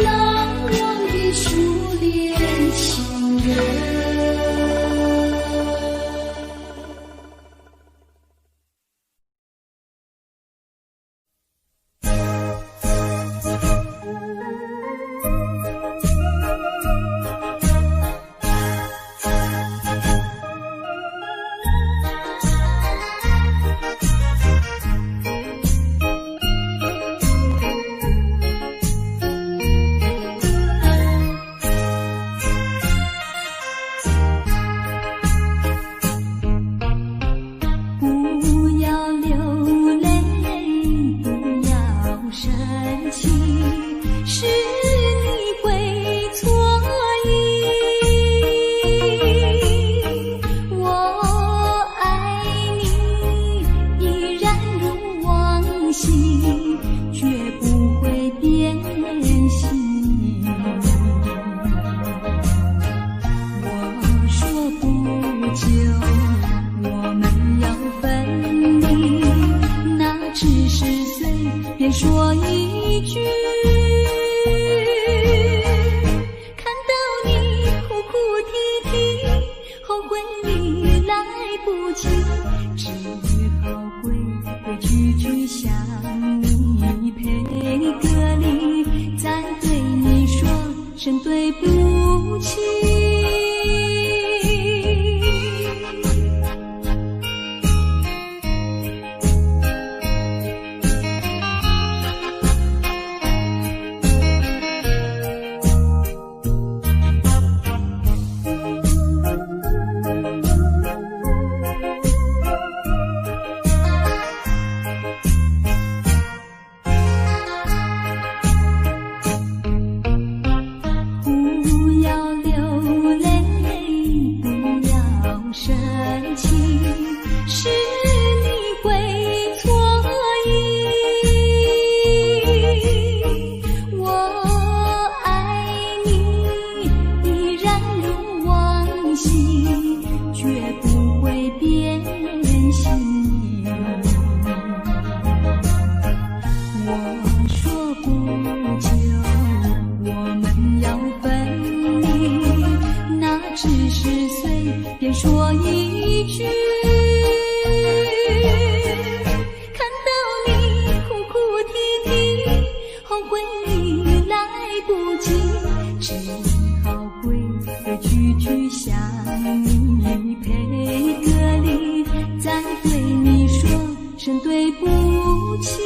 难忘的初恋情人。只是随便说一句，看到你哭哭啼啼，后悔你来不及，只好规规矩矩向你赔个礼，再对你说声对不起。说一句，看到你哭哭啼啼，后悔你来不及，只好规规矩矩向你赔个礼，再对你说声对不起。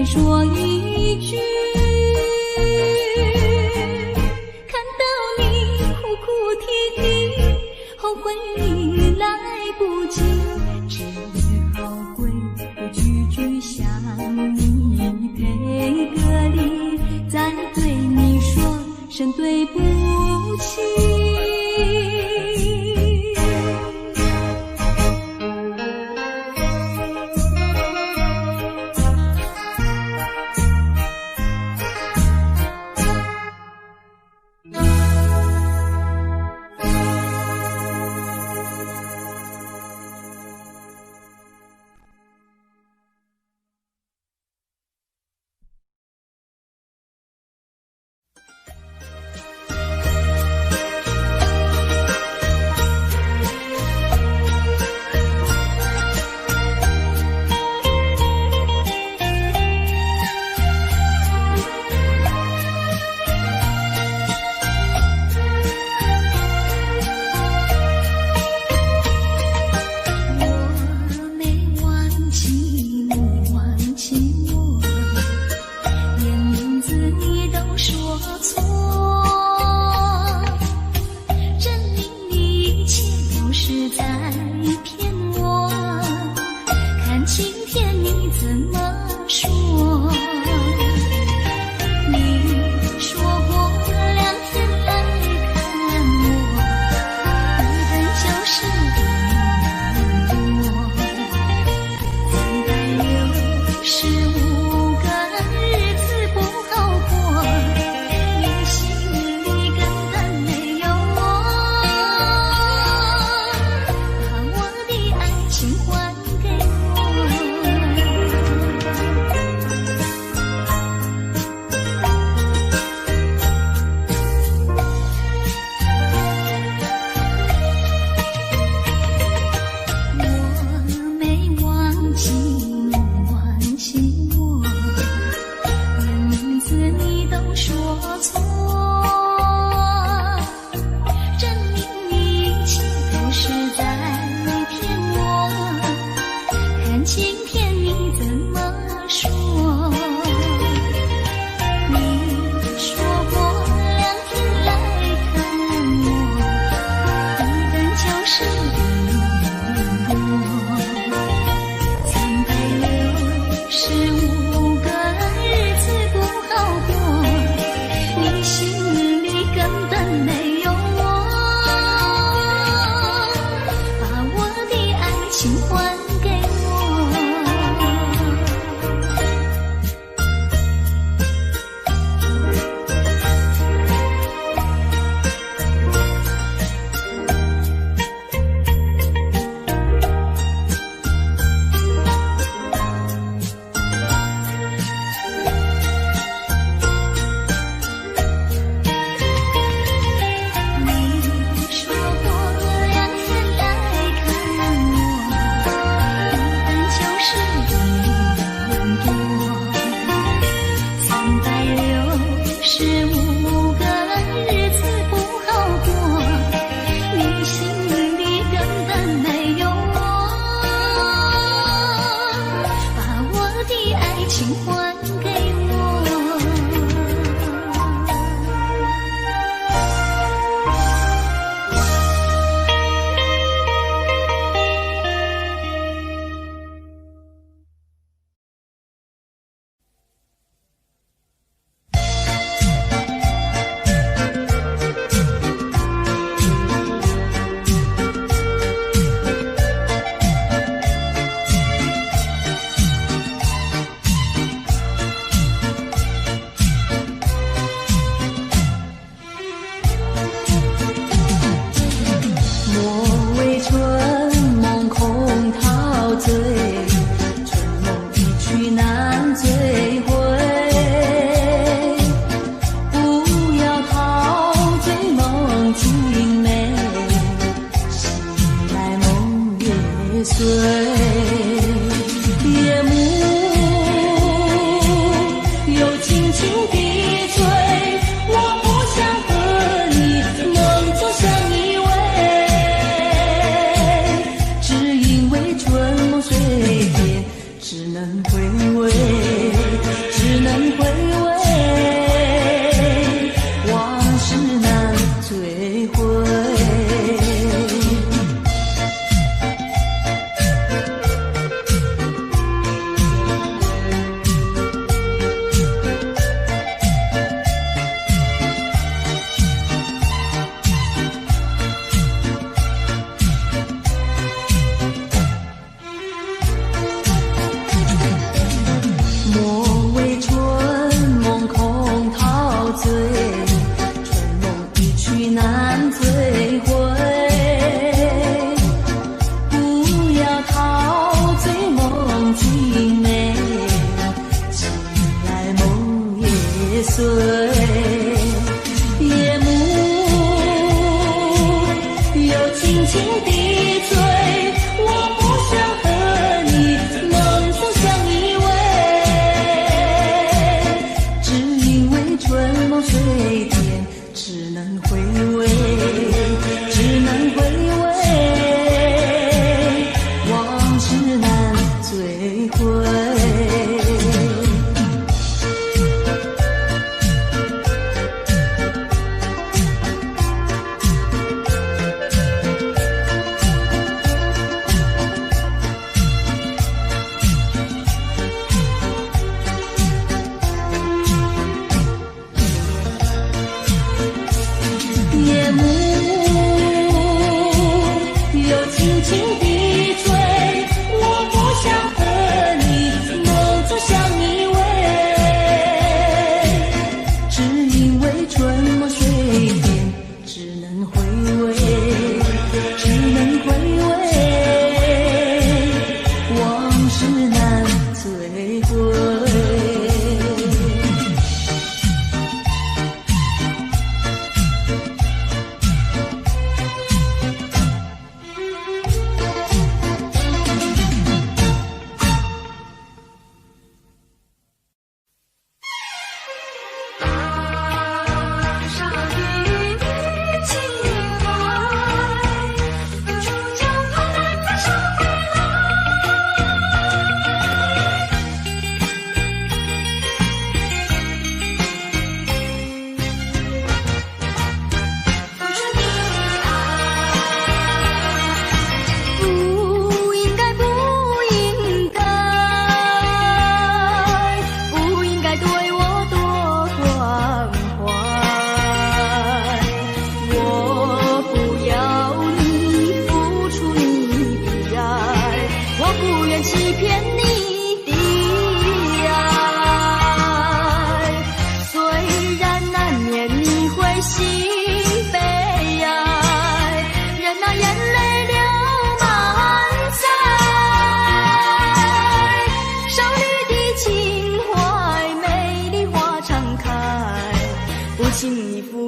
说一句，看到你哭哭啼啼，后悔你来不及，只好规规矩矩向你赔个礼，再对你说声对不起。就是云朵。365个日子不好过，你心里根本没有我，把我的爱情还给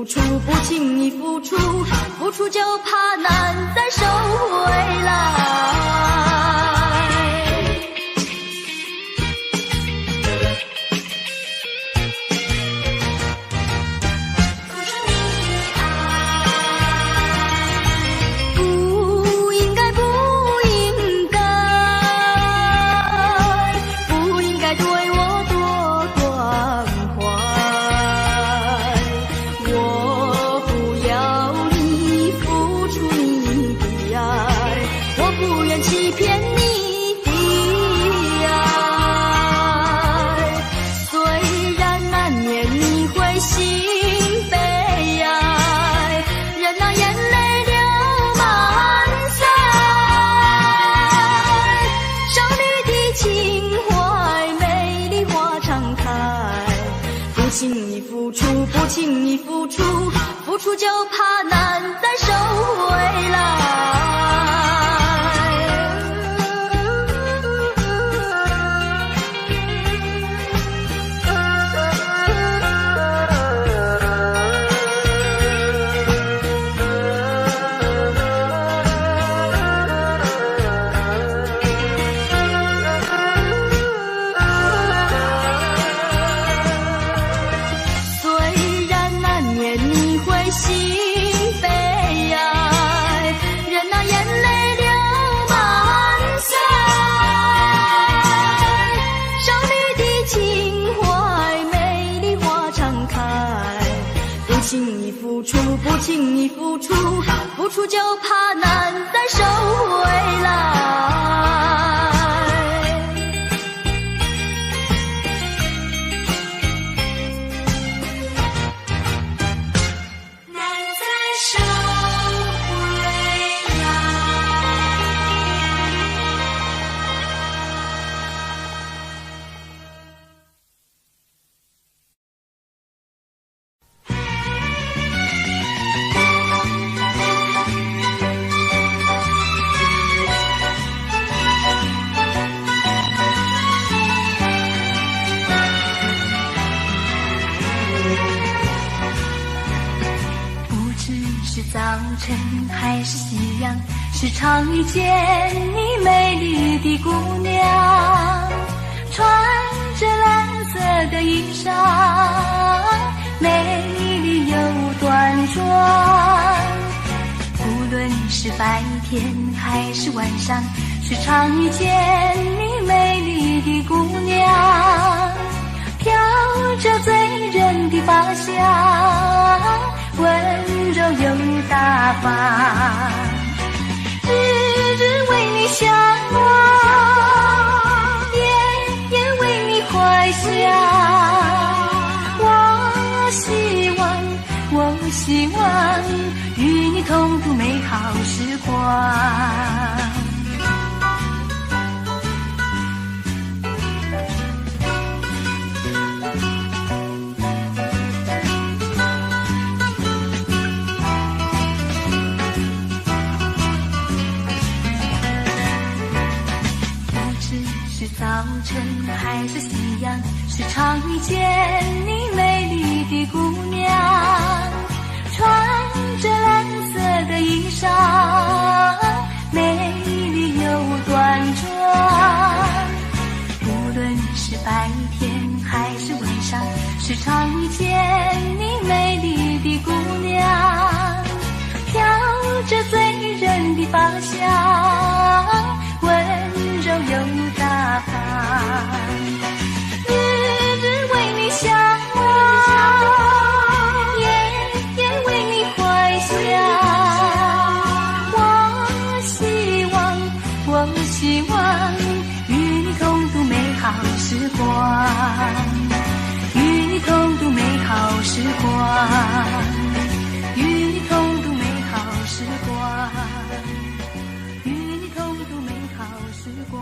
付出，不轻易付出，付出就怕难再收回来。不轻易付出，付出就怕难再收回来。不轻易付出，付出就怕难再收回来。难再收回来。早晨还是夕阳，时常遇见你美丽的姑娘，穿着蓝色的衣裳，美丽又端庄。无论是白天还是晚上，时常遇见你美丽的姑娘，飘着醉人的发香，温柔又大方，日日为你向往，夜夜为你怀想。我希望与你同度美好时光。早晨还是夕阳，时常遇见你美丽的姑娘，穿着蓝色的衣裳，美丽又端庄。无论是白天还是晚上，时常遇见你美丽的姑娘，飘着醉人的发香，温柔又大方，日日为你向往，夜夜为你怀想。我希望与你同度美好时光，与你同度美好时光，与你同度美好时光，与你同度美好时光。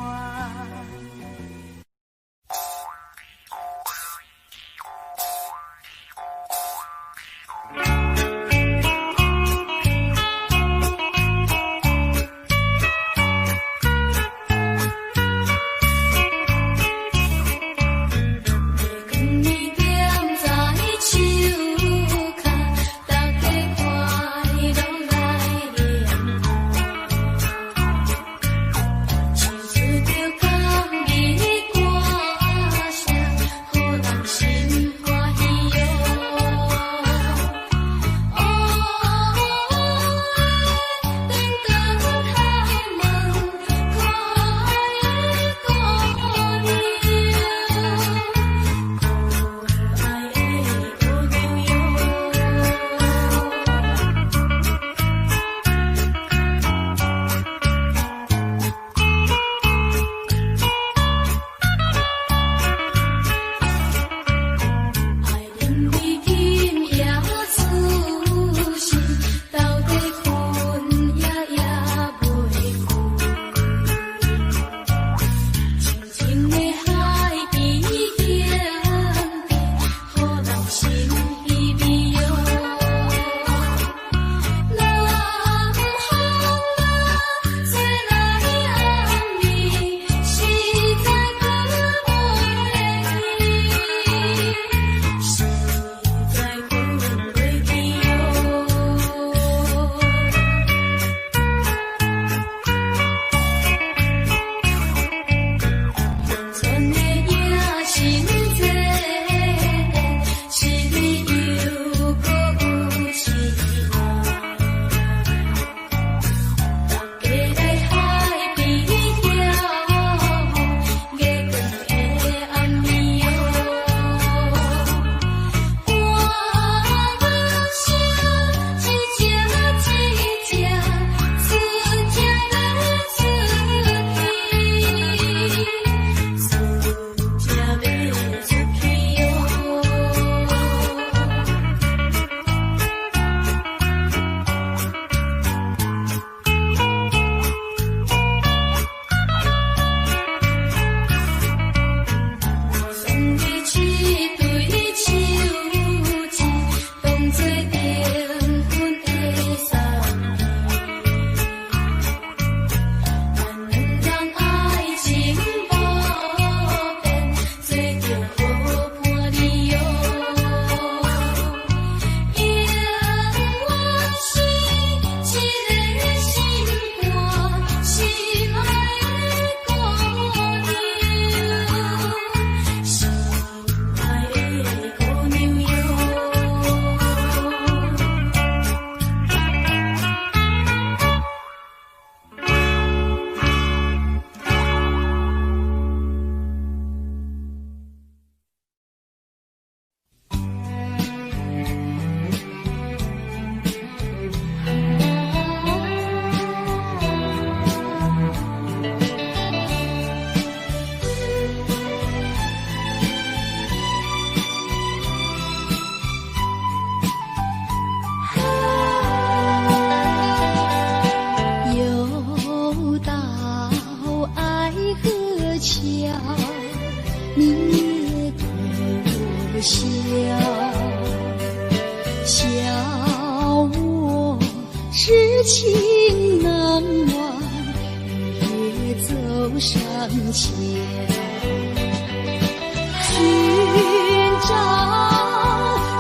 上前，寻找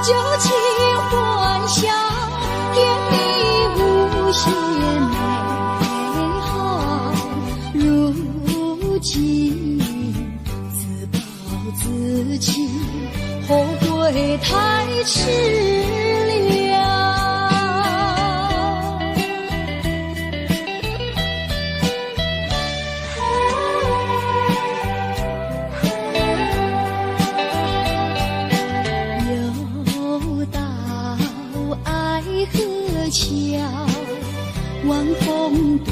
旧情欢笑，甜蜜无限美好。如今自暴自弃，后悔太迟了。桥，晚风对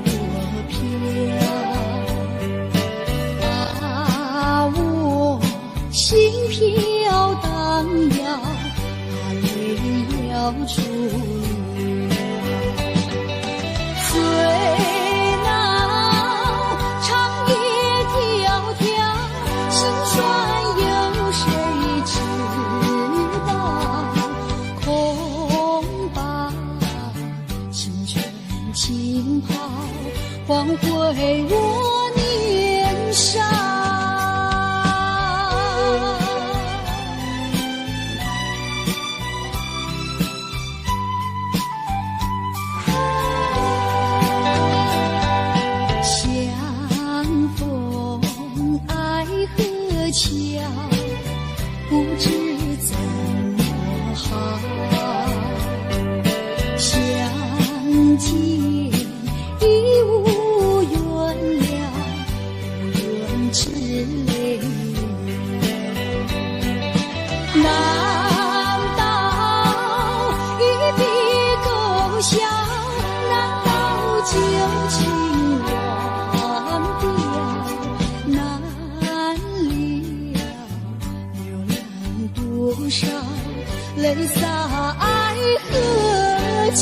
我飘，把我心飘荡摇，把泪要出了。岁老长夜迢迢，心酸有谁知道？空轻抛，换回我年少。相逢爱河桥，不知怎么好。相见已无缘了，无缘之泪。难道一笔勾销？难道旧情忘掉？难了，流浪多少泪洒爱河桥。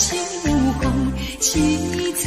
秋风凄苍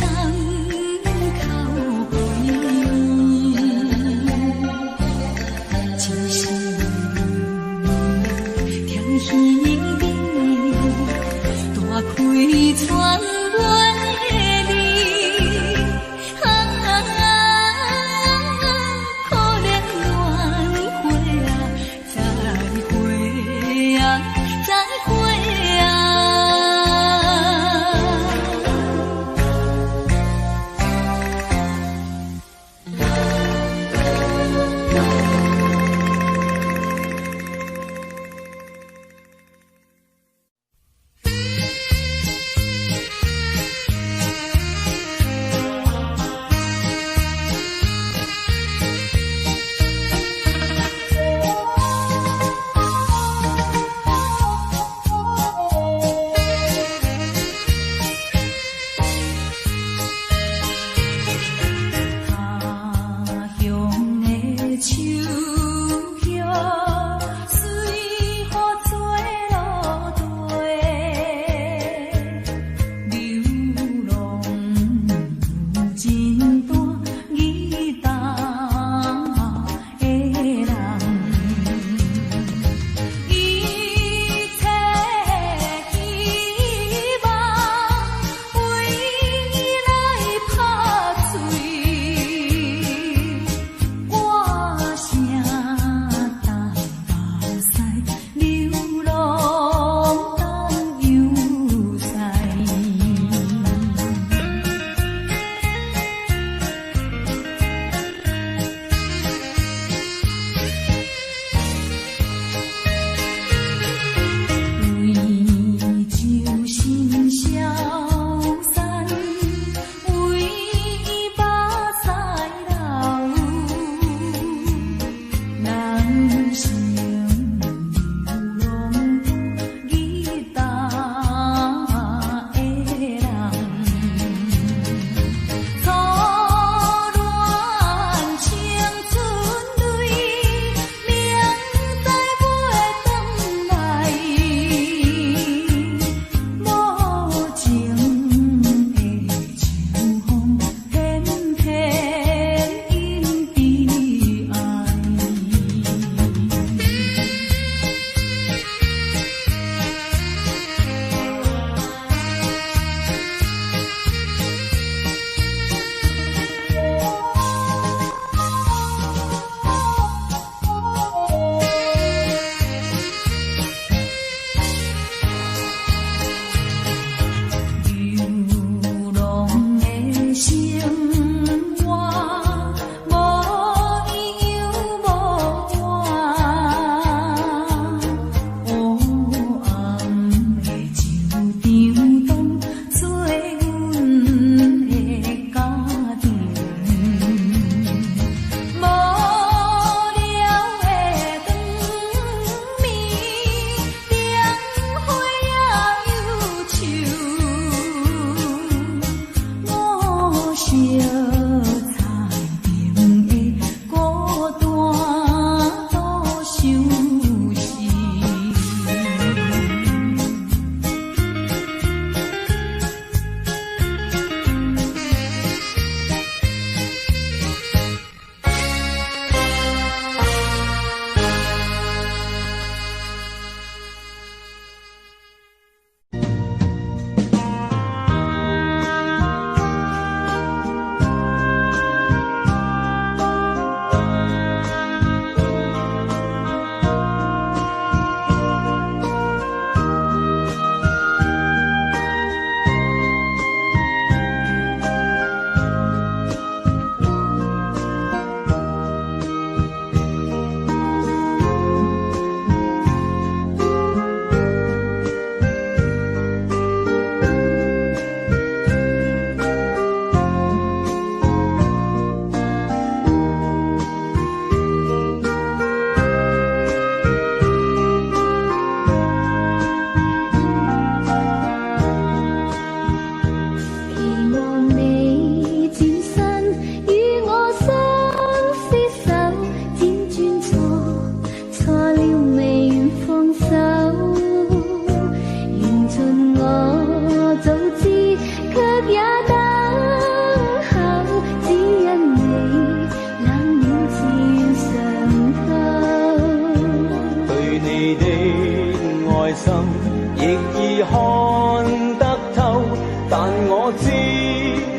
知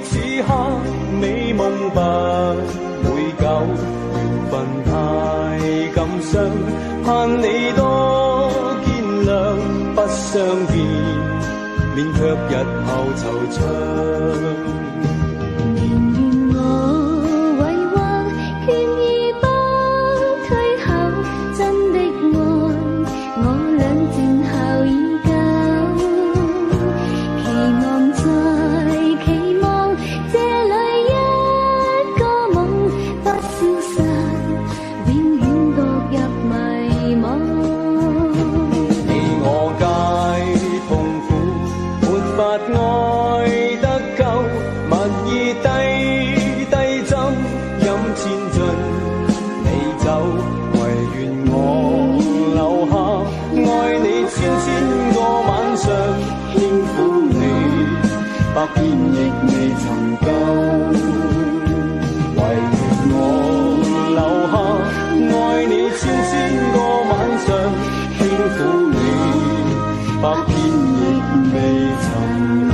此刻美夢不會久，緣分太感傷，盼你多見諒，不相見，免卻日後惆悵。百遍亦未曾夠，唯願我留下愛你千個晚上，輕撫你，百遍亦未曾夠。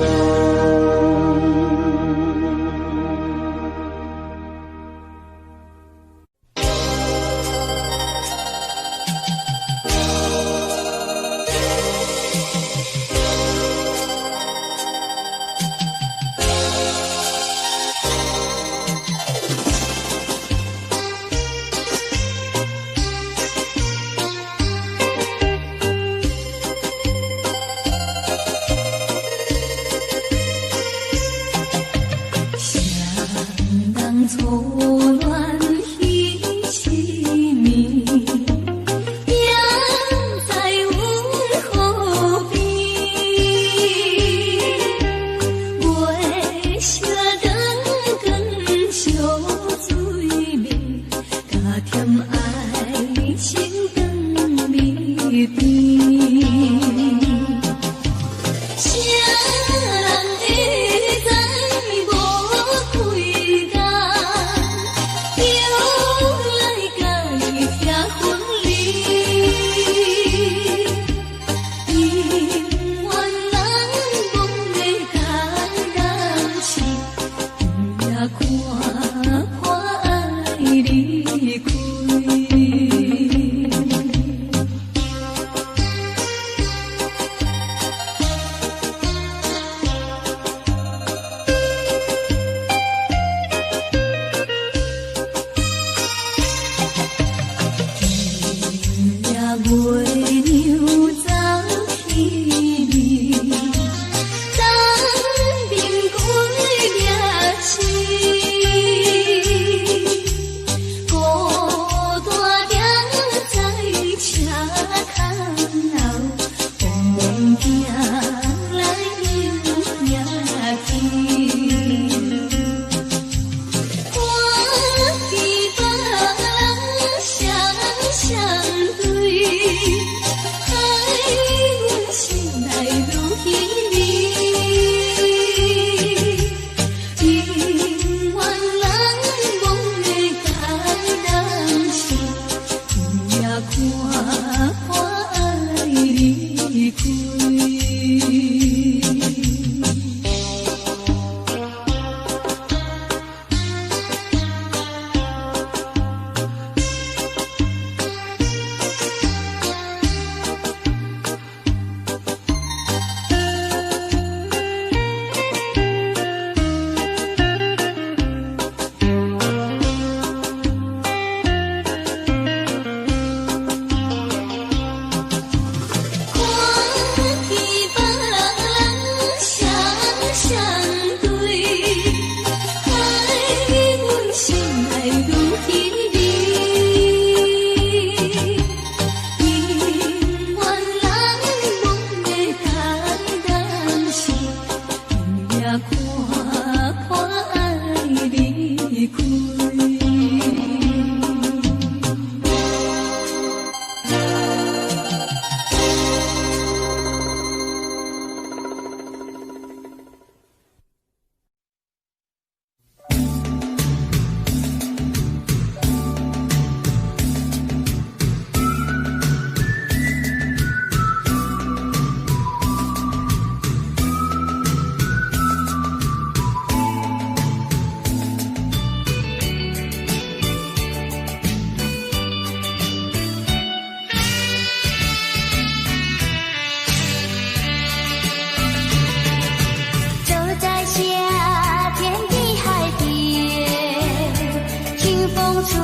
风吹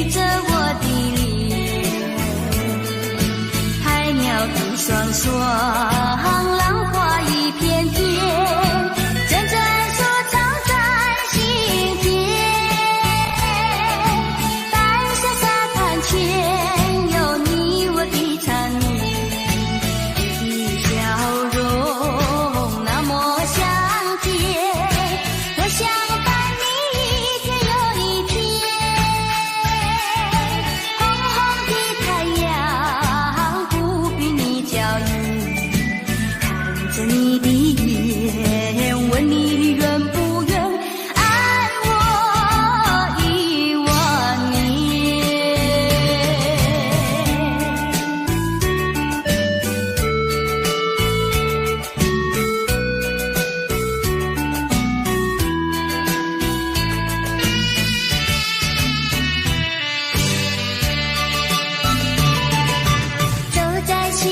着我的脸，海鸟的双双，浪花一片片，阵阵说唱在心间。白色沙滩前有你我的缠绵，你的笑容那么香甜，我想伴你一天又一天。红红的太阳不比你娇艳，看着你的眼，问你愿不愿爱我10000年。走在夏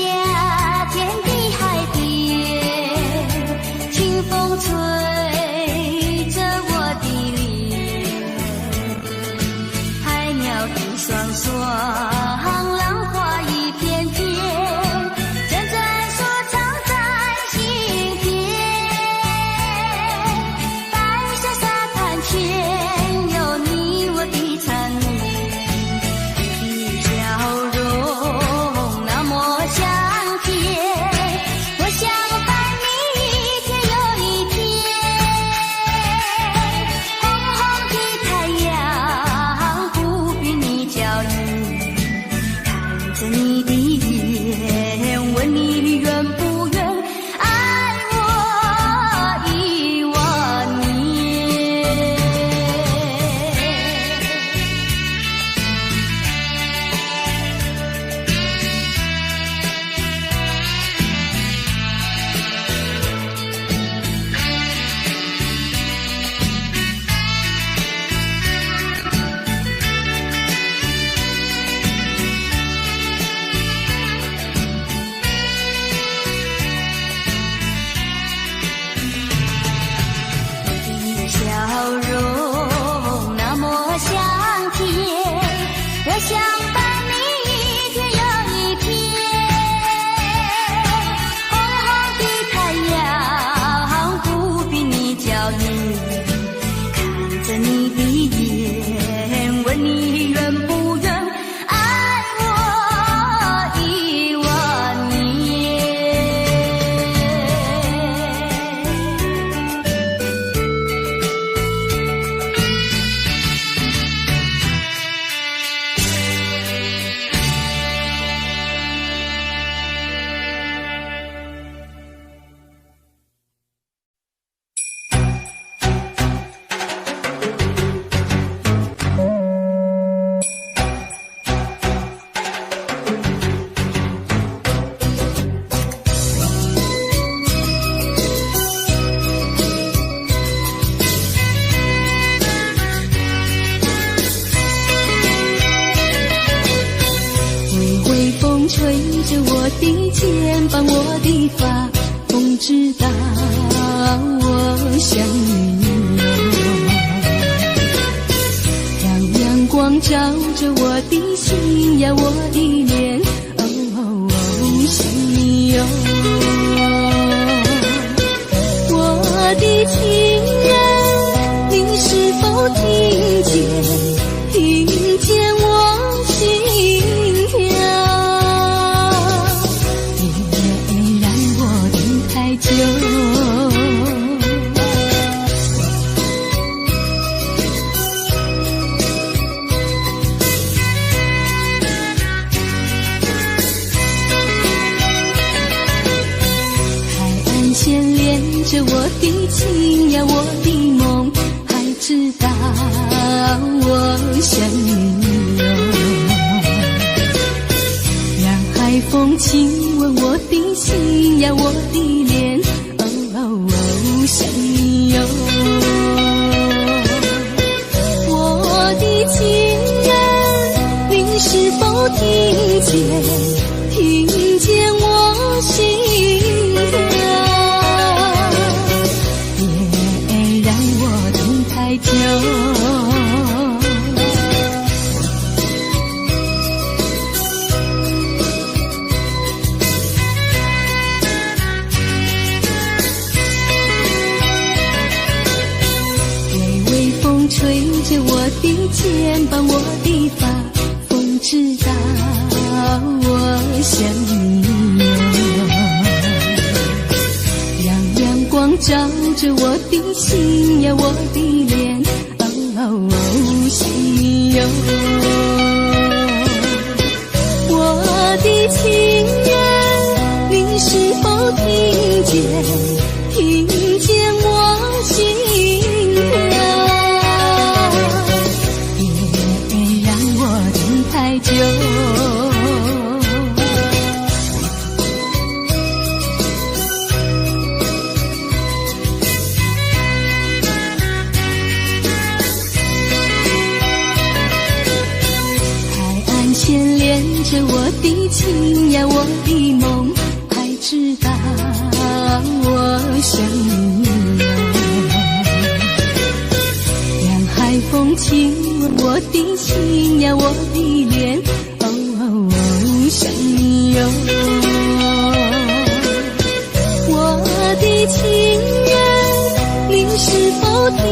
天的海边，清风吹着我的脸，海鸟的双双，浪花一片片，阵阵说唱在心田。白色沙滩前有你我的缠绵，你的笑容那么香甜，我想伴你一天又一天。红红的太阳不比你娇艳，看着你的眼，问你愿不愿爱我10000年。你的笑容那么香甜，我想伴你一天又一天。红红的太阳不比你娇艳，看着你的眼，问你愿不愿爱我10000年。微微风吹着我的肩膀，我的发，风知道我想你了。让阳光照着我的心呀，我的脸，想你哟。我的情人，你是否听见？听见我心跳，别让我等太久。海岸线连着我的情呀，我的梦，还知道我想你哟。让海风亲吻我的心呀，我的脸，想你哟。我的情人，你是否听见？听见我心跳，别让我等太久。着我的肩膀，我的发风知道我想你哟。让阳光照着我的心呀，我的脸，想你哟。我的情人，你是否听见？听见我心跳，别让我等太久。海岸线连着我的情呀，我的梦，还知道我想你哟。让海风亲吻我的心呀，我的脸，想你哟。我的情人，你是否听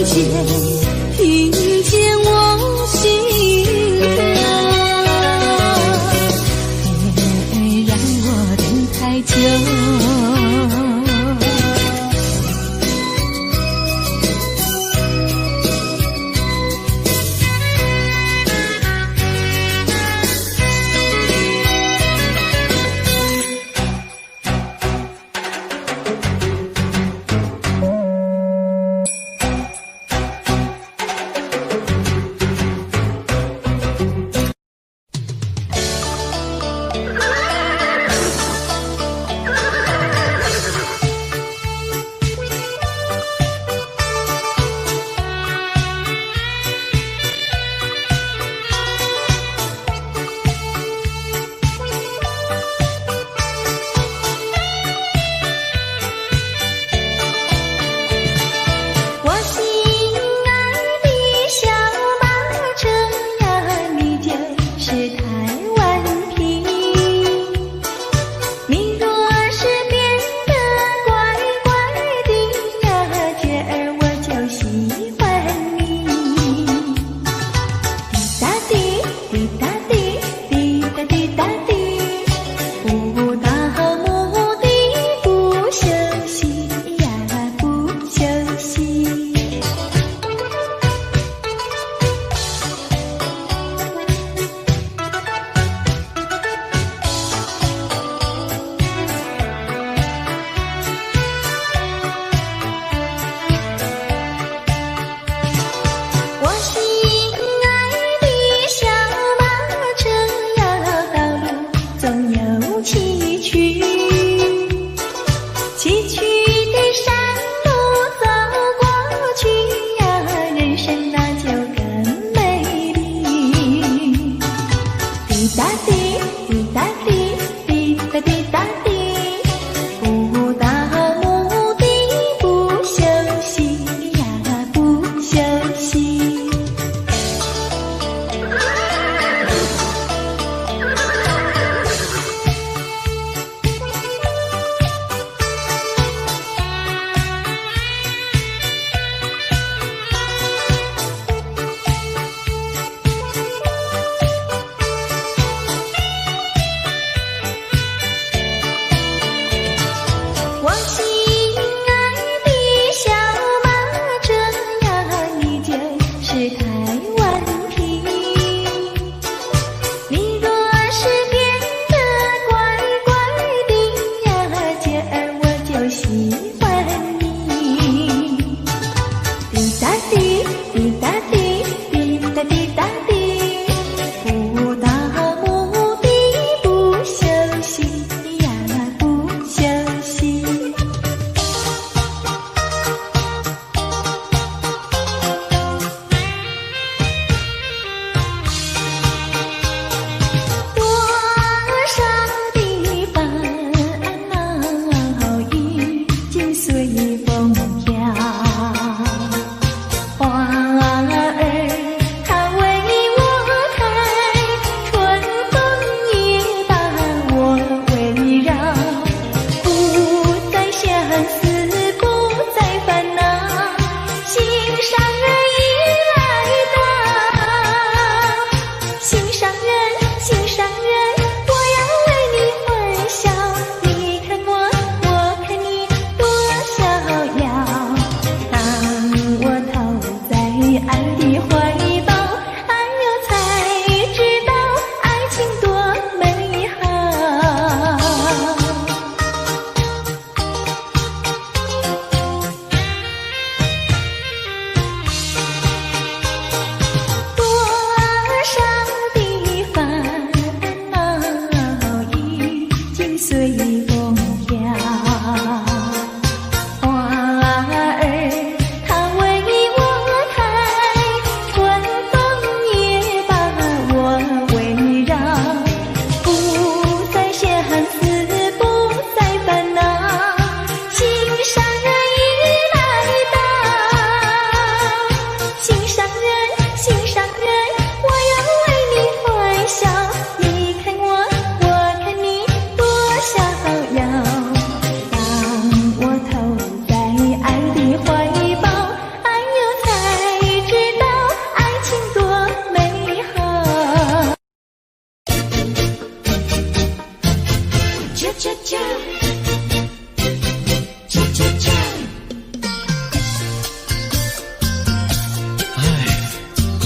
见？听见我心跳，别让我等太久。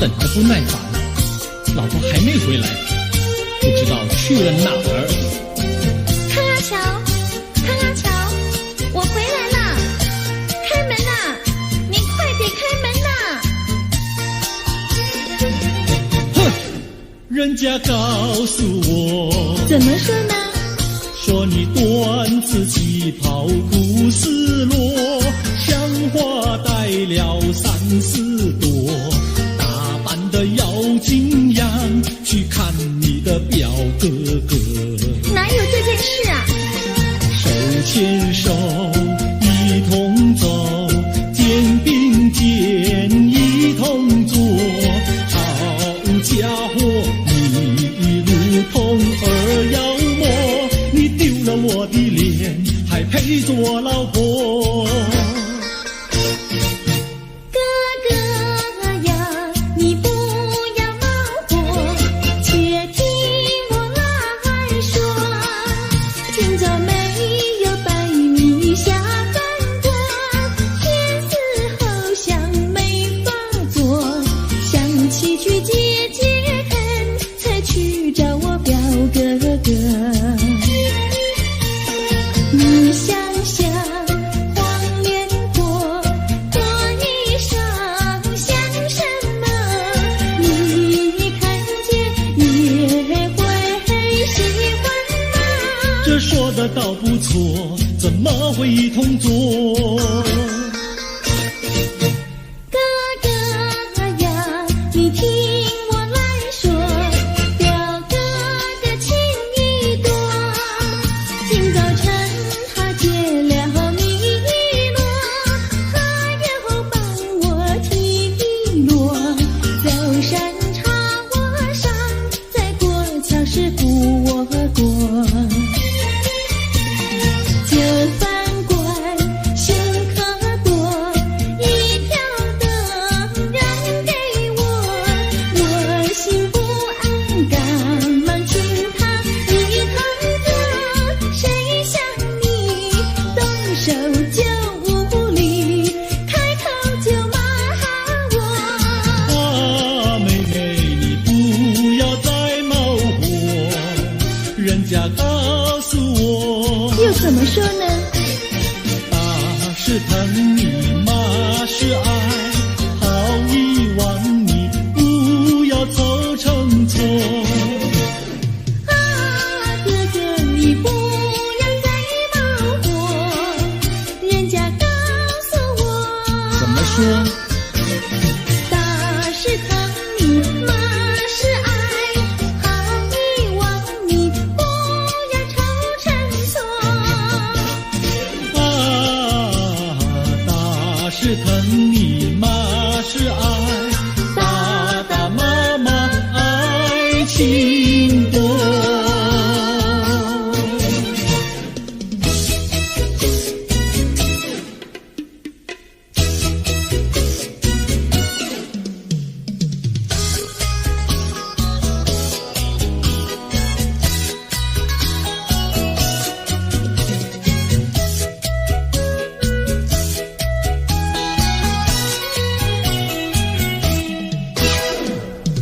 等得不耐烦，老婆还没回来，不知道去了哪儿。康阿乔，康阿乔，我回来了，开门呐！你快点开门呐！哼，人家告诉我，怎么说呢？说你短子旗袍古丝罗，像花戴了3、4朵，打扮得妖精样，去看你的表哥哥。哪有这件事啊？手牵手一同走，肩并肩一同坐，好家伙，你如同儿妖魔，你丢了我的脸，还配做老婆？哥哥呀，你不要恼火，且听我来说。今朝没有带你下饭锅，天死后想没法做，想起去解解恨，才去找我表哥哥。你想想黄连果，果衣裳像什么？你看见也会喜欢吗？这说的倒不错，怎么会一同做？哥哥呀，你听我来说，表哥的情意多。今早晨他解了迷罗，他又帮我提笔落，走山茶我上，再过桥是扶我过。就饭馆休克多，一条灯让给我，我心不安，赶忙请他一同坐。谁想你动手就无理，开口就骂我。啊，妹妹，你不要再冒火，人家告诉我，又怎么说呢？打是疼你，骂是爱，好遗忘你，不要凑成错。啊，哥哥你不要再冒火，人家告诉我。怎么说？打是疼你，骂是爱，好遗忘你，不要凑成错。啊，打是疼你，骂是爱，打打骂骂爱情多。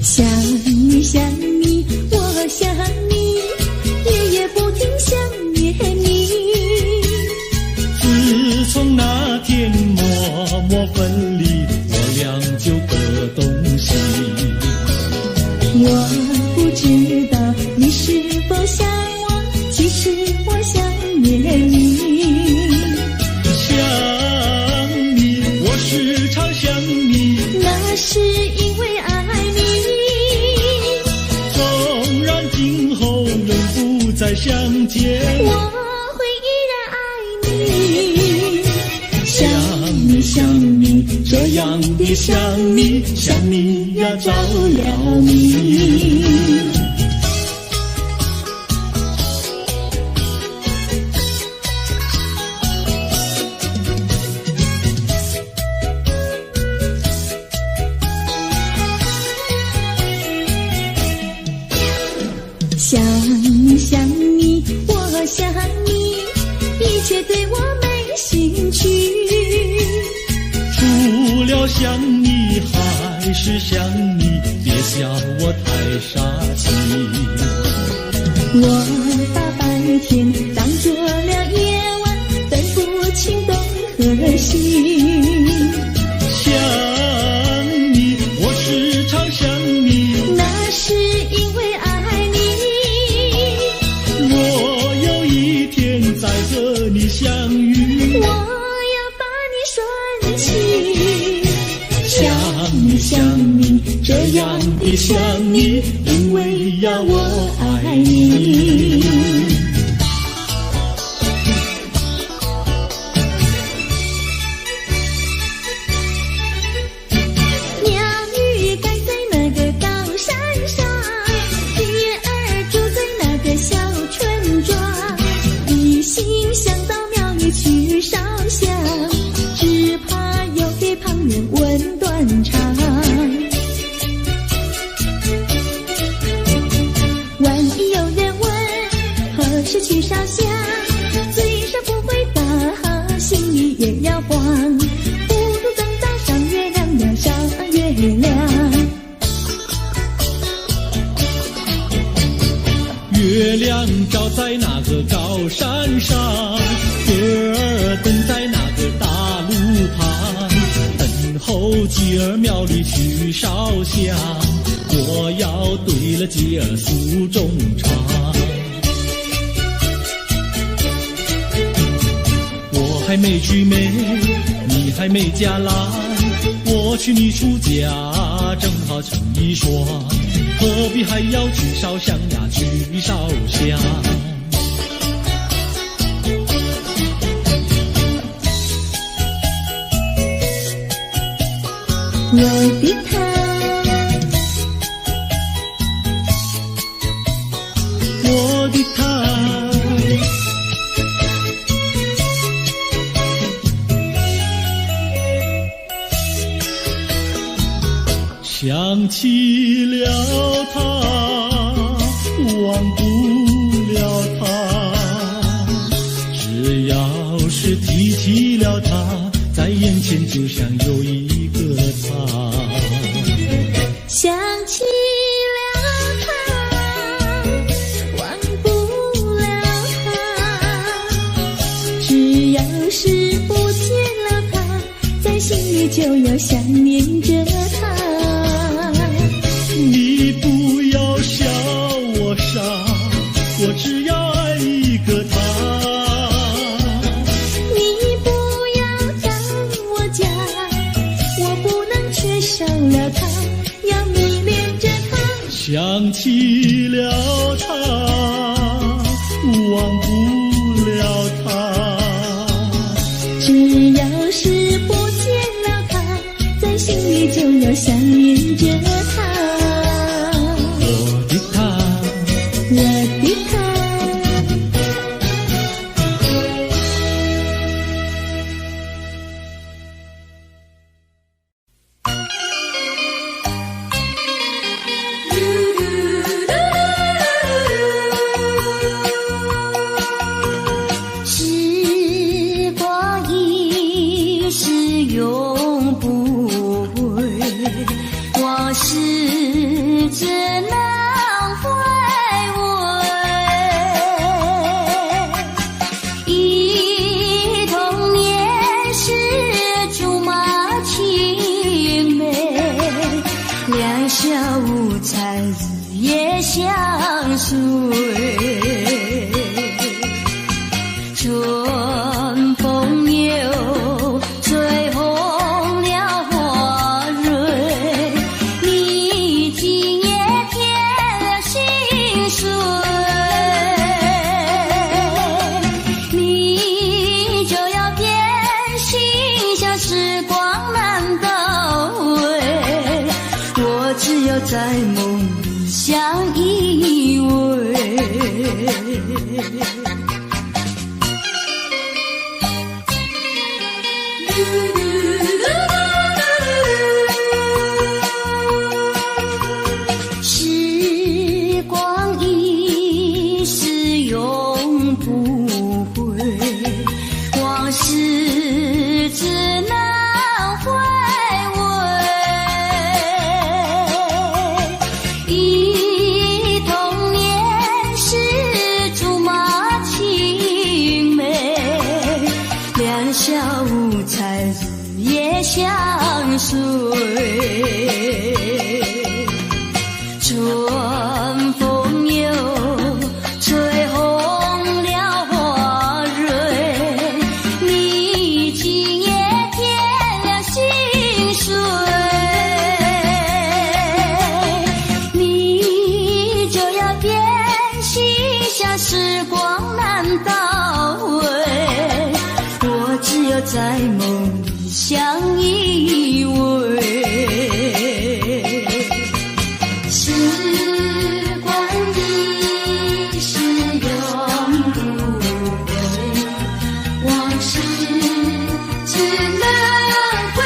想你想你，我想你，夜夜不停想念你。自从那天默默分离，我俩就各东西。我不知道你是否想我，其实我想念你。想你，我时常想你，那是因为爱你。纵然今后仍不再相见，我会依然爱你。想你想你，这样的想你，想你呀着了迷。想你想你，我想你，一切对我没兴趣。除了想你还还是想你，别笑我太傻气。我把白天当作了夜晚，分不清东和西。想你，我时常想你，那是因为爱你。我有一天再和你相遇，我要把你拴起。想你想你，这样的想你，因为呀我爱你。鸟语盖在那个高山上，鱼儿住在那个小村庄，一心想到庙里去烧香，只怕又给旁人问断肠。万一有人问何时去烧香，嘴上不回答，心里也要慌，不如等到上月亮了，上月亮。月亮照在那个高山上，月儿等在那个大路旁，等候鸡儿庙里去烧香，我要对了鸡儿诉衷肠。我还没娶媒，你还没嫁来，我娶你出嫁正好成一双，何必还要去烧香呀，去烧香。我的他，我的他，想起了他，忘不了他，只要是提起了他，在眼前就像有一个他。想起了他，忘不了他，只要是不见了他，在心里就要想念着他。你不要笑我傻，我只要爱一个他。你不要当我假，我不能缺少了他，要迷恋着他。想起了他，忘不了他，只要是不见了他，在心里就要想念着他。我的他，我的他，时光一逝永不回，往事只能回味。忆童年时竹马青梅，两小无猜日夜相随。春风又吹红了花蕊，你今夜添了心碎，你就要变心，像时光难倒回，我只有在梦里相依偎。时光一逝永不回，往事只能回味。相随。春风又吹红了花蕊，你今夜添了心碎，你就要变心，像时光难倒回，我只有在梦里相依偎。时光一逝永不回，往事只能回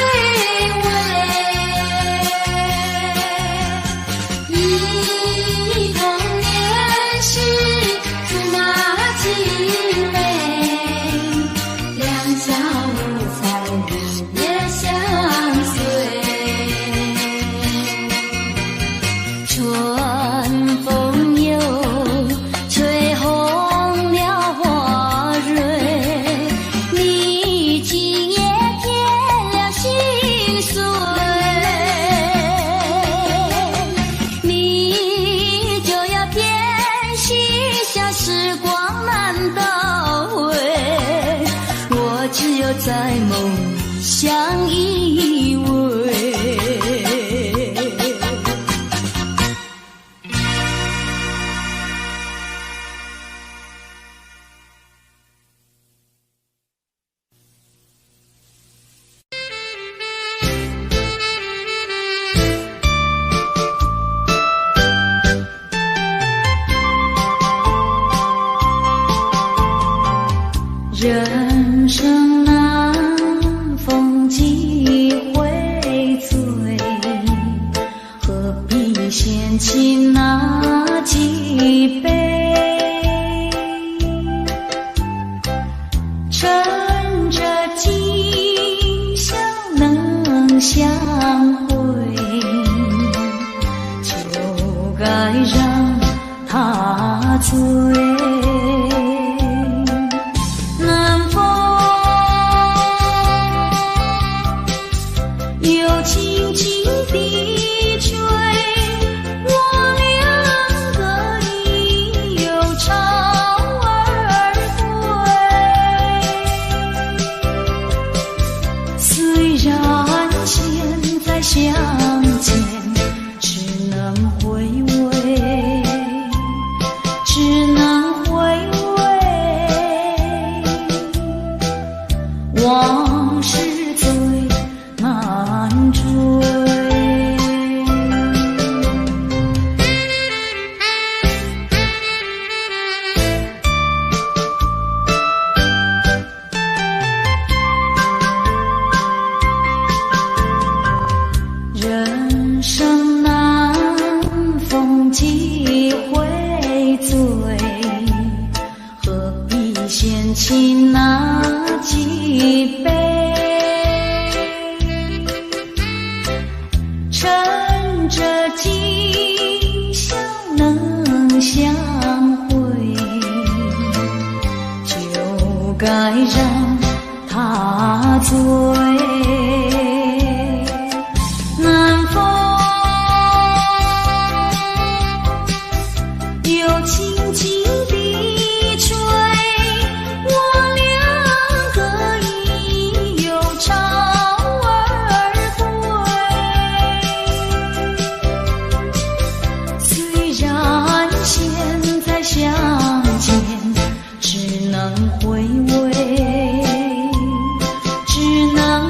味。忆童年时竹马青梅，两小无猜日夜相随。春风又吹红了花蕊，你今夜添了心碎，你就要变心，像时光难倒回，我只有在梦里相依偎。人生难，逢几回醉，何必嫌弃那几杯？趁着今宵能相会，就该让他醉。轻轻地吹，我两个已又潮而归。虽然现在相见只能回味，只能回味，往事最难追。人生难，逢几回醉，何必嫌弃那几杯？趁着今宵能相会，就该让他醉。南风又轻轻地吹，我两个已又潮而归。虽然现在相见只能回味，只能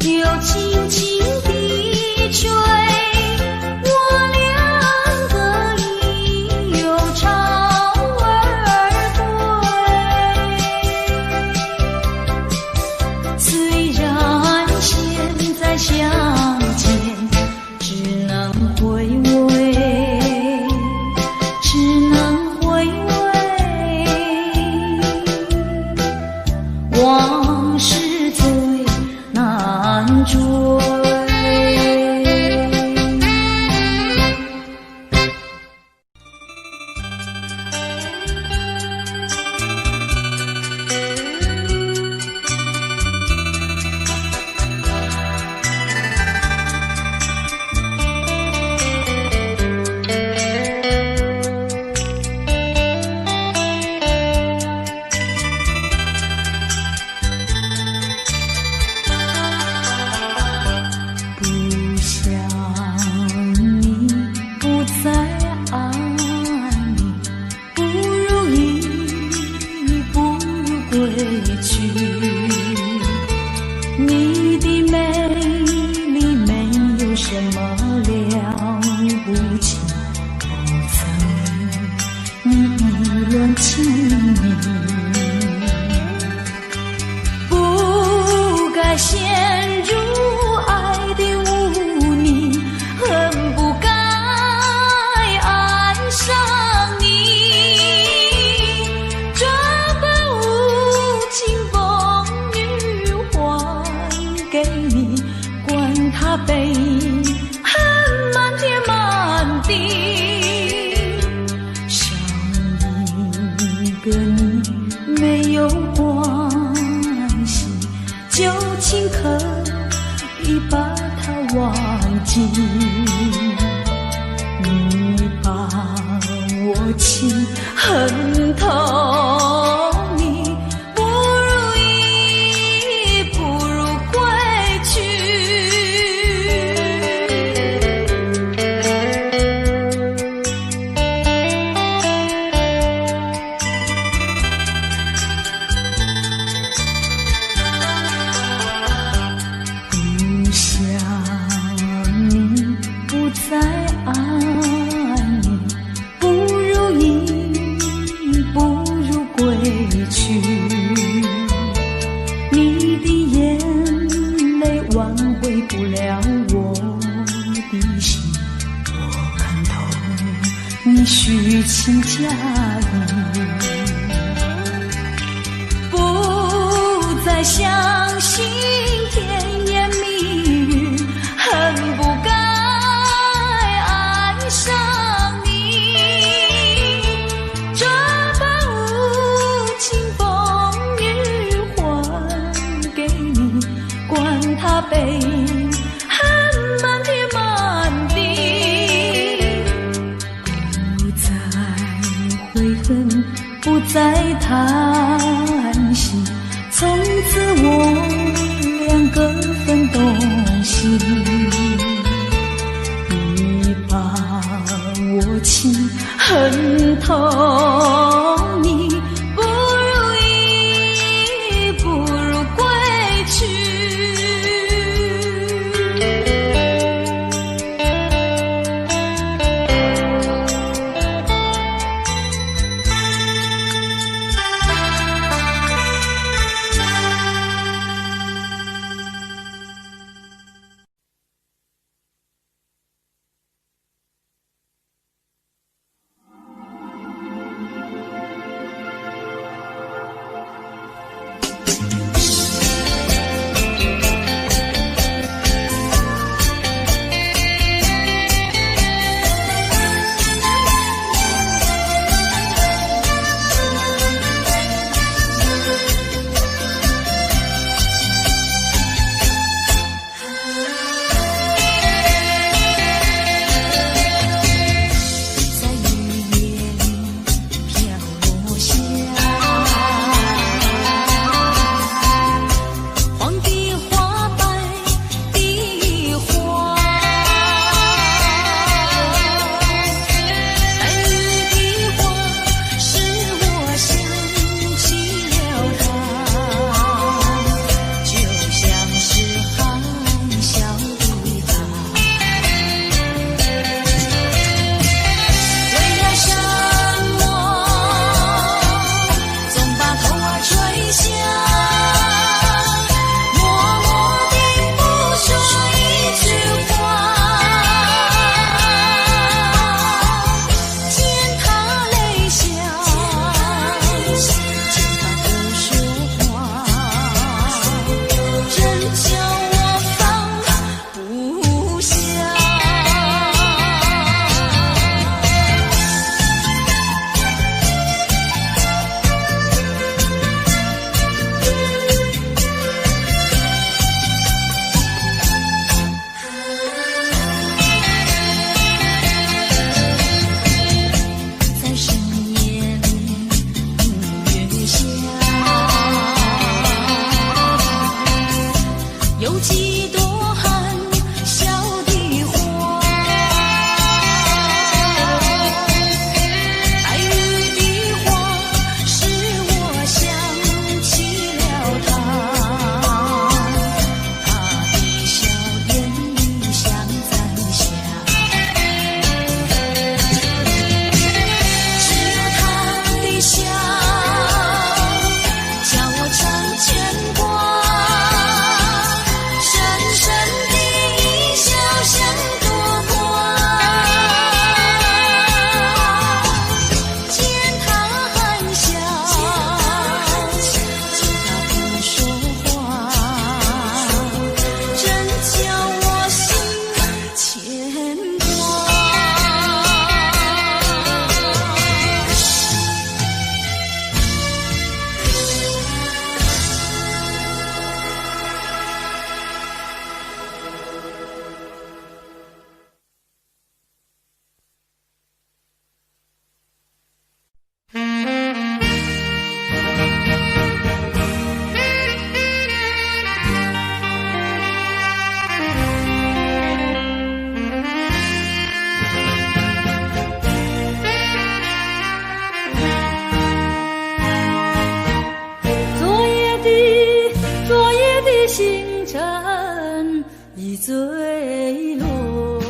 又轻轻地吹，我俩个已又潮而归。虽然现在相见只能回味，只能回味，往事最难追。不想你，不再爱你，不如意，不如归去。你的美丽没有什么了不起，不曾与你意乱情迷，不该陷入爱的污泥，恨不该爱上你。这般无情风雨还给你，管他悲恨满天满地。伤一个你没有关系，就请可以把它忘记。你把我情恨透，你不如意，不如归去。不想你，不再爱你，不如意，不如归去。你的眼泪挽回不了我的心，我看透你虚情假意，不再相信甜言蜜语，恨不该爱上你。这般无情风雨还给你，管他悲恨满天满地。不再悔恨，不再叹息，从此我两个分东西。你把我情恨透，你不如意，不如归去。坠落，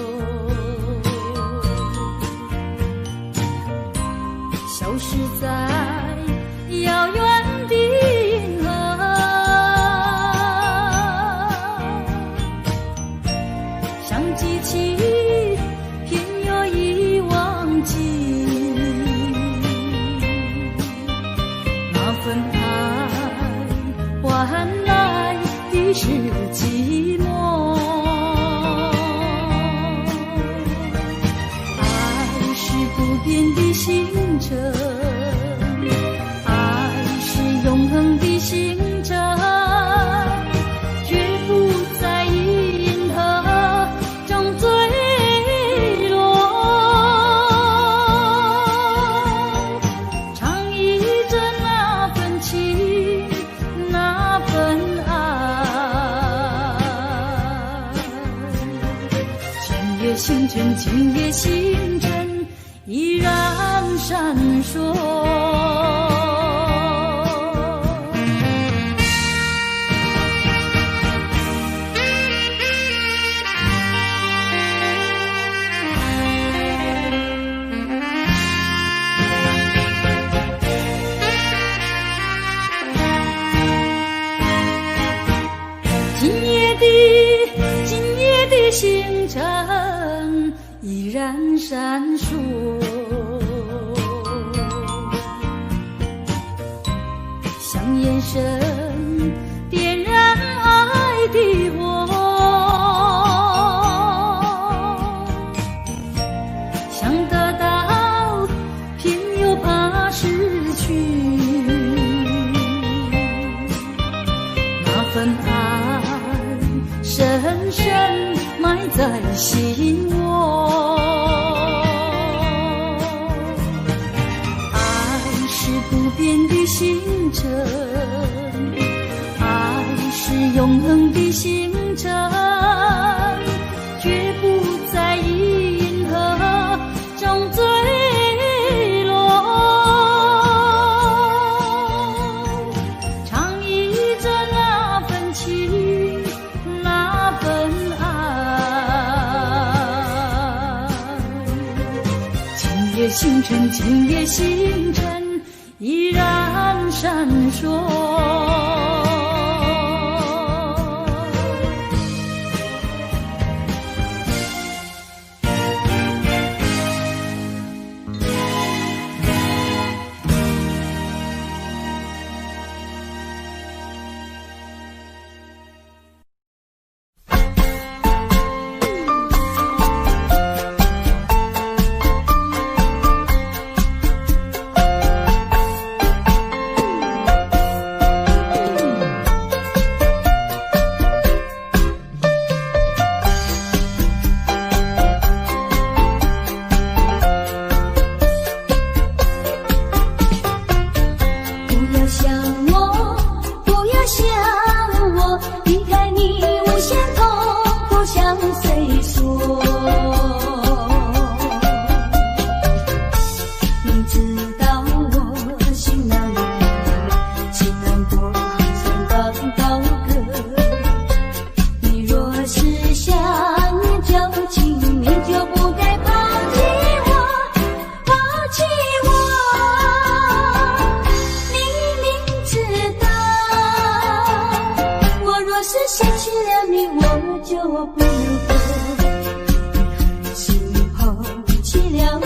消失在遥远的银河，像机器偏又已忘记那份爱换来的是寂寞。不变的星辰，爱是永恒的星辰，绝不在银河中坠落。唱忆着那份情，那份爱。今夜星辰，今夜星辰。依然闪烁。今夜的星辰依然闪烁。眼神点燃爱的火，想得到偏又怕失去，那份爱深深埋在心窝。爱是不变的星辰，爱是永恒的星辰，绝不在银河中坠落。唱忆着那份情，那份爱。今夜星辰，今夜星辰依然闪烁。我不能活。你心抛弃了我，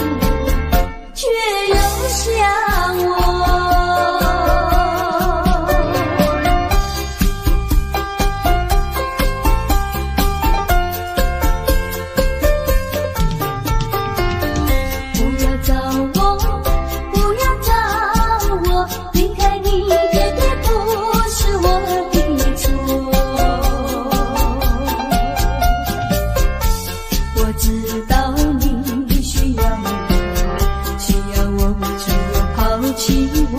却又想我。不要找我，不要找我，离开你绝对不是我的错。我知道你需要我，需要我就要抛弃我。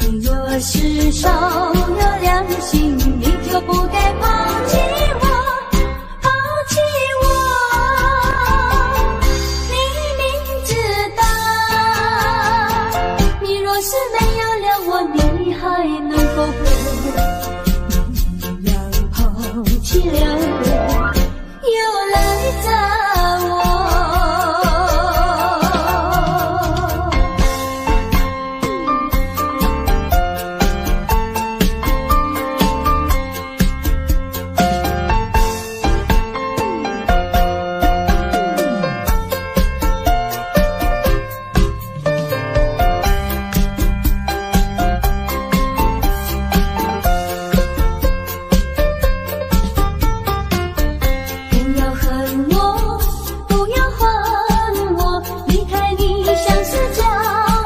你若是少了良心，你就不该抛弃我，抛弃我。你明知道，你若是没有了我，你还能够活？你要抛弃了我，又来找我。不要恨我，不要恨我，离开你像是叫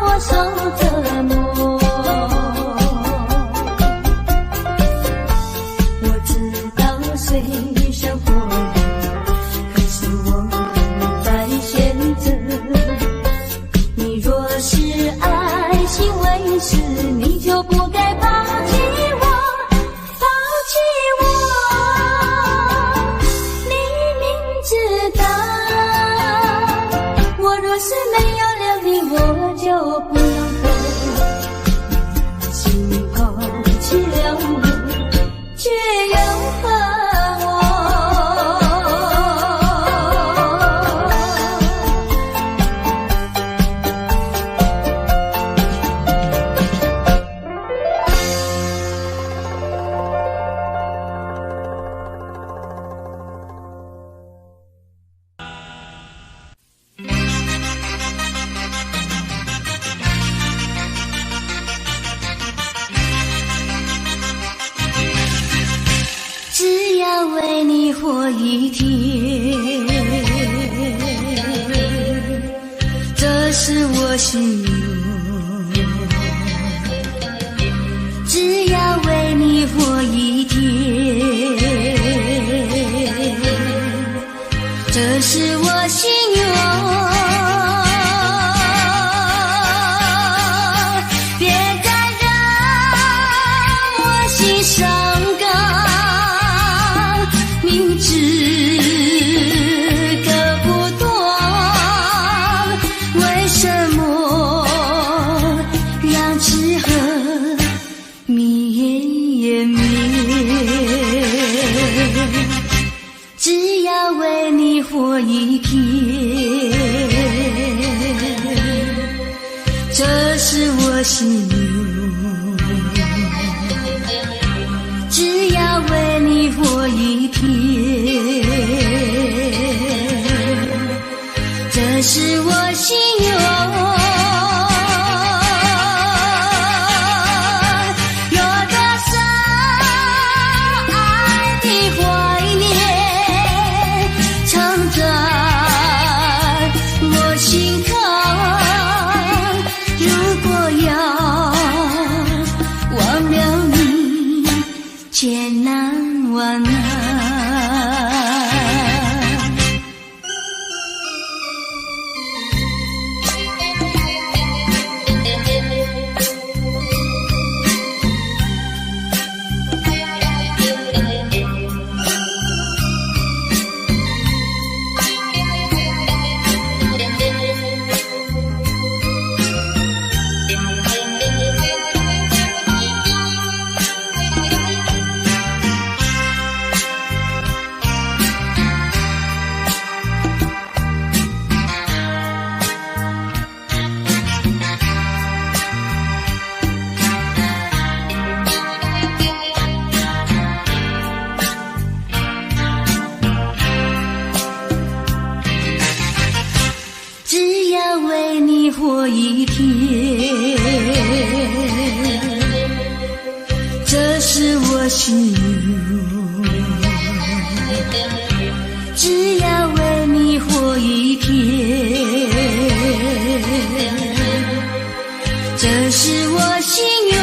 我受折磨。我知道水深火热，可是我不再选择。你若是爱心为实，你就不该抛弃我，抛弃我。你明知道，我若是没有了你，我就不能活。心抛弃了我，却又恨我。只要为你活一天，这是我心愿。只要为你活一天，这是我心愿。别再让我心伤感，明知割不断，为什么让痴恨绵绵？只要为你活一天，这是我心愿。只要为你活一天，这是我心愿。有多少爱的怀念，藏在我心坎。如果要活一天，这是我心愿，只要为你活一天，这是我心愿。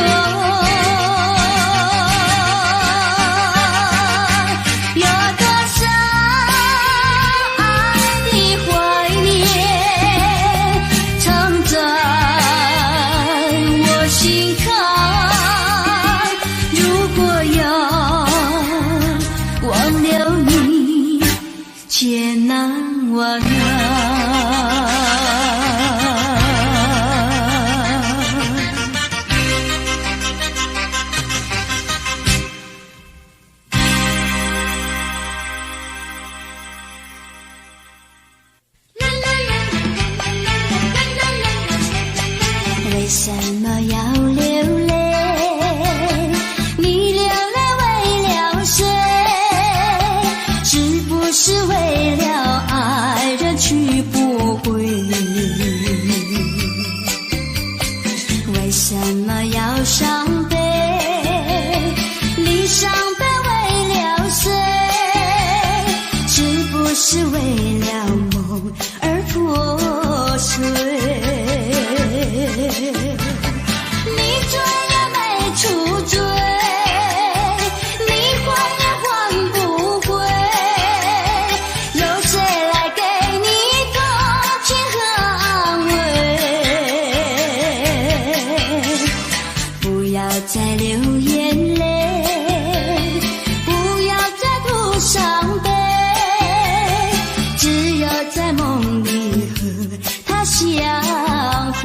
千难万难，为什么要流泪？你流泪为了谁？是不是为了爱人去不回？为什么要伤悲？你伤悲为了谁？是不是为了梦而破碎？你追也没处追，你还也还不回，有谁来给你同情和安慰？不要再流眼泪，不要再徒伤悲，只有在梦里和他相会。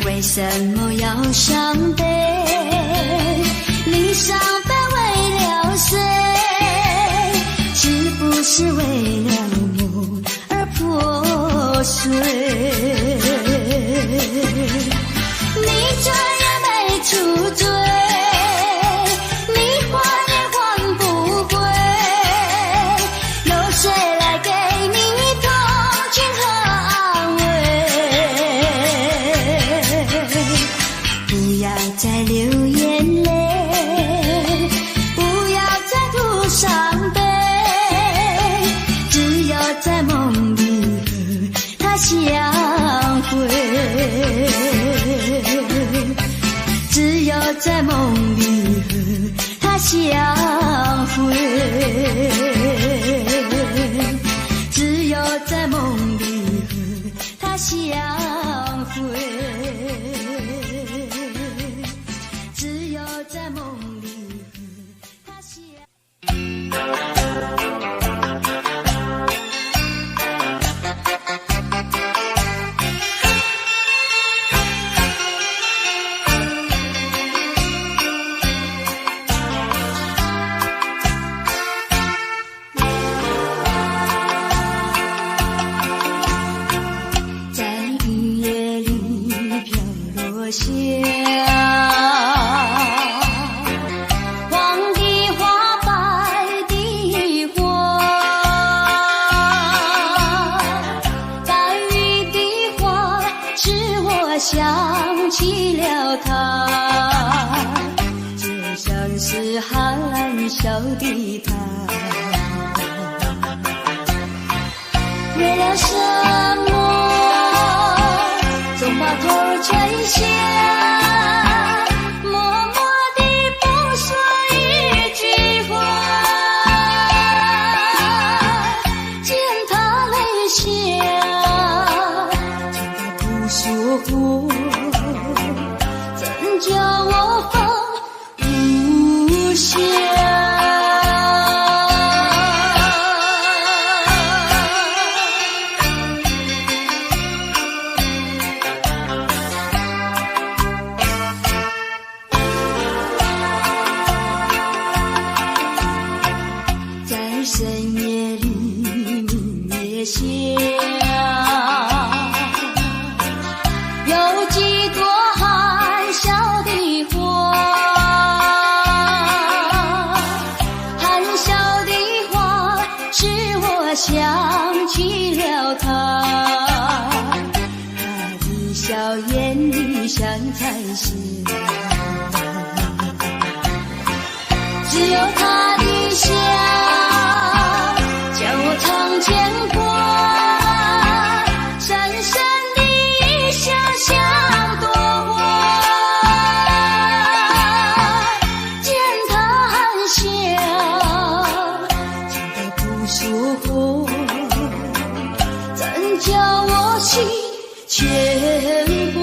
为什么要伤悲？你伤悲为了谁？是不是为了梦而破碎？你追也没处追，你还也还不回，有谁来给你同情和安慰？不要再流眼泪，不要再徒伤悲，只有在梦里和他相会，只有在梦里和他相会，只有在梦里和他相会，只有在梦里和他相会。黄的花，白的花，白云的花，使我想起了他，就像是含笑的他。为了什么总把头垂下，默默地不说一句话，见他泪下，见他不说话，怎叫我放不下？深夜里明月下，有几朵含笑的花，含笑的花使我想起了他，他的笑眼里像彩霞，只有他的笑叫我常牵挂，深深的想像朵花，见他含笑见他不说话，怎叫我心牵挂。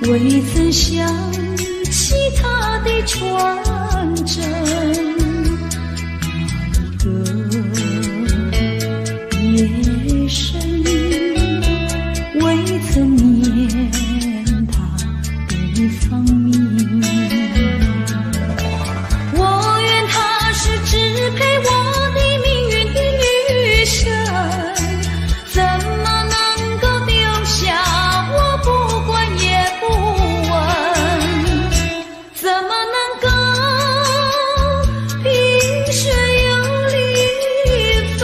未曾想起他的传真，那一个夜深，未曾念他的芳名。我愿她是支配我的命运的女神，怎么能够丢下我不管也不问，怎么能够萍水有离分。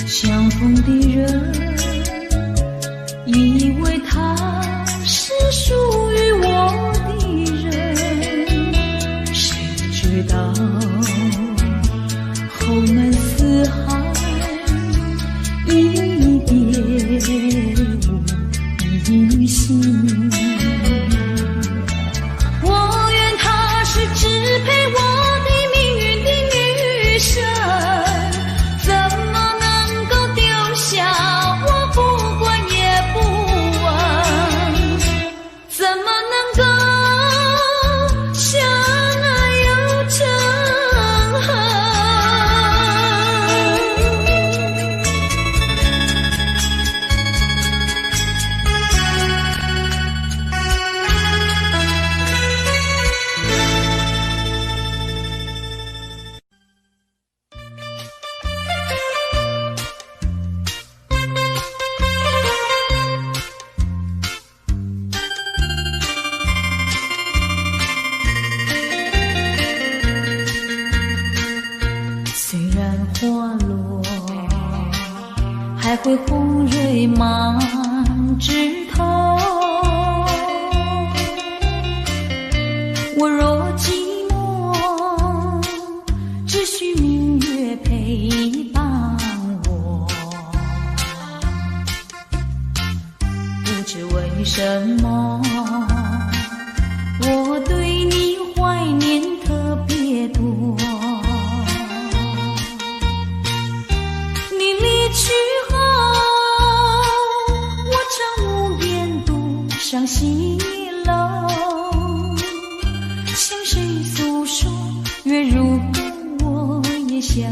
相逢的人，以为他是属于我的人，谁知道后门四海，一别无音信。我愿她是支配我的命运的女神，怎么能够丢下我不管也不问，怎么能够相爱又憎恨。还会红蕊满枝头。我若寂寞，只需明月陪伴我。不知为什么，我对你怀念特别多。你离去后，我常无言独上西楼，向谁诉说？月如歌，我也消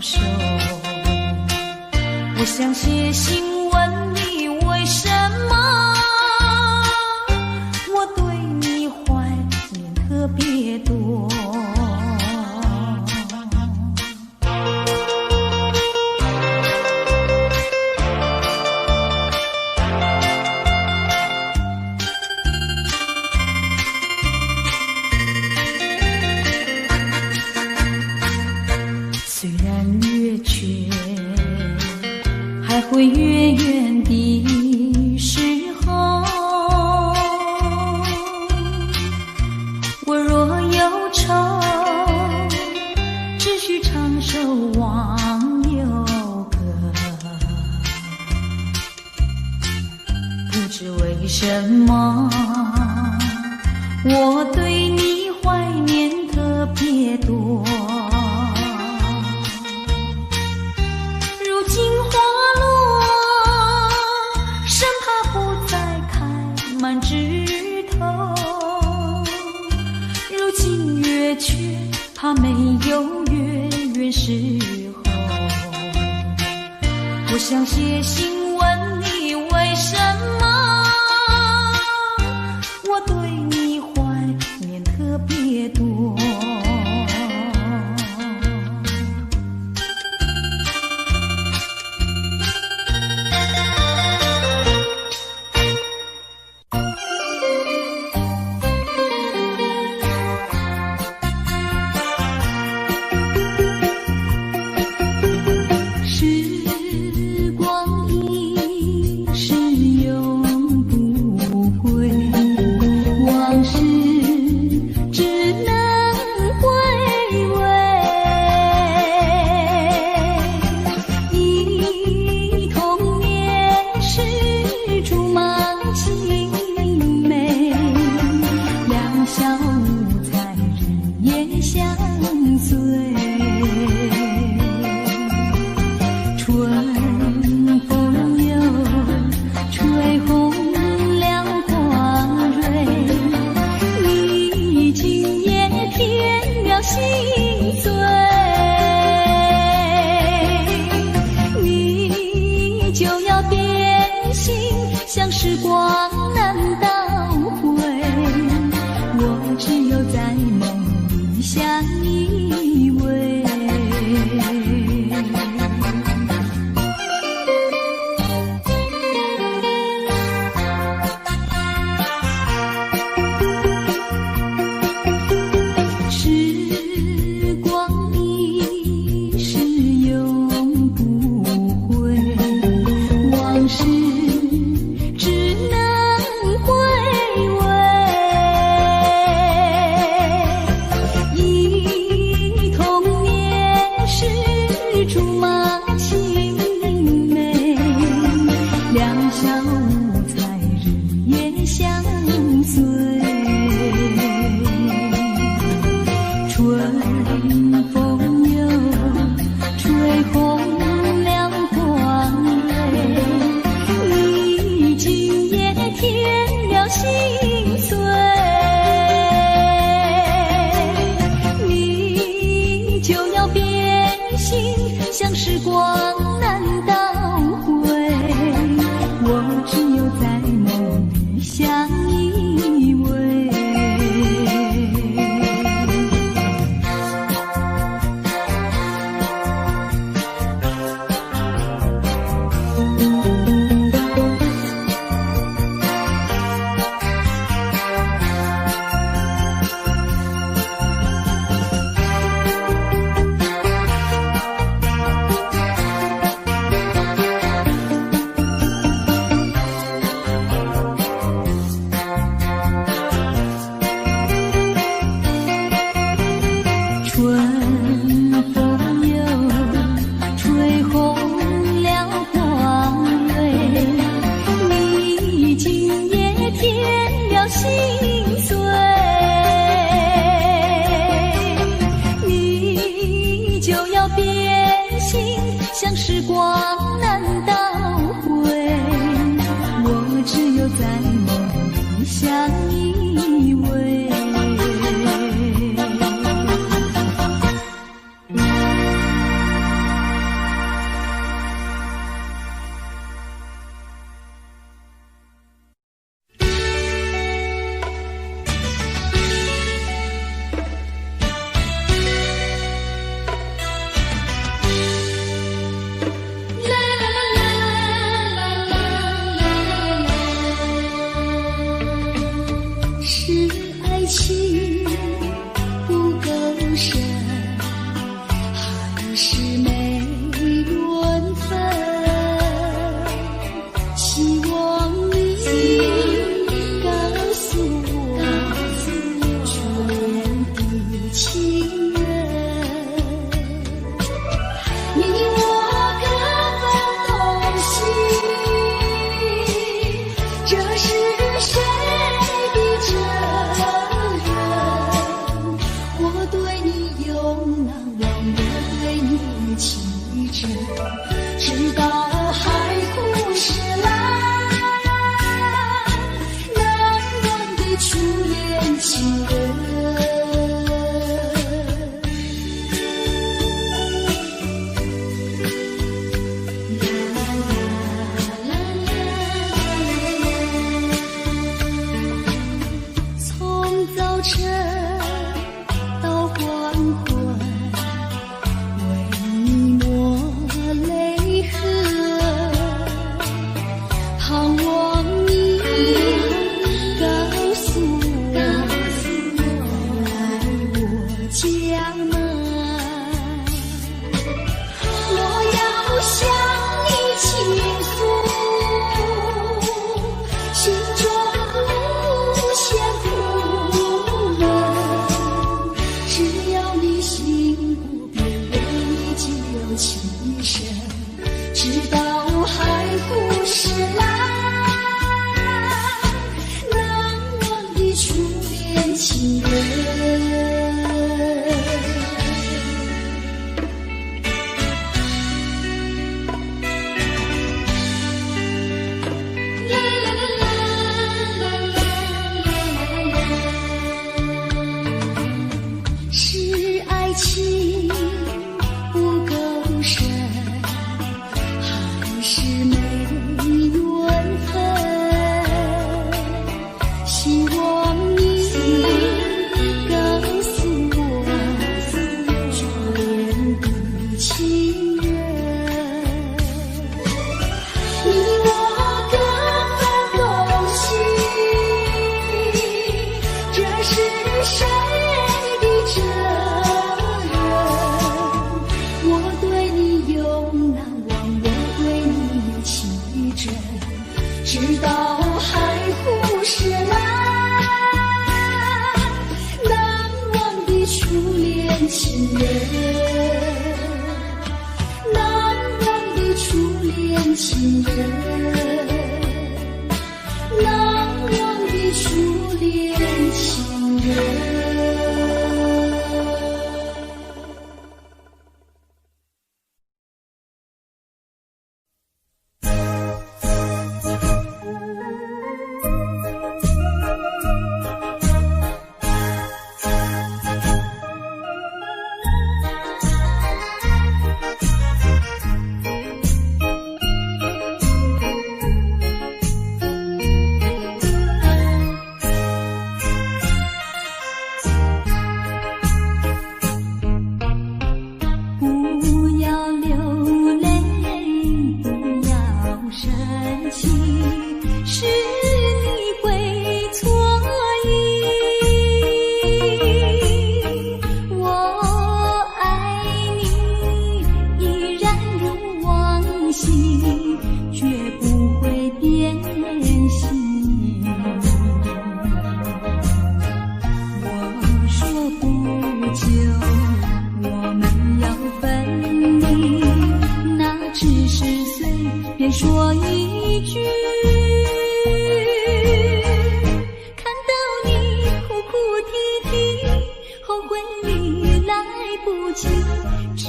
瘦。我想写信问你，为什么我对你怀念特别多？虽然月缺，还会远远的时候，我若忧愁，只需唱首忘忧歌。不知为什么，我对你怀念特别多。如今花落，生怕不再开满枝头。如今月缺，怕没有月圆时候。我想写信问你，为什么我对你怀念特别多？时光一逝永不归，往事只能回味。忆童年时竹马青梅，两小无猜日夜相随。春风又吹红了花蕊，你今夜添了心碎。你就要变心，像时光难倒回，我只有在梦里相依偎。时光一逝永不回，往事只能回味。忆童年时竹马青梅，两小无猜日夜相随。春风又吹红了花蕊，你今夜添了心碎。你就要变心，像时光难倒回，我真，直到海枯石烂。难忘的初恋情人，难忘的初恋情人，难忘的初恋情人。说一句，看到你哭哭啼啼，后悔你来不及，只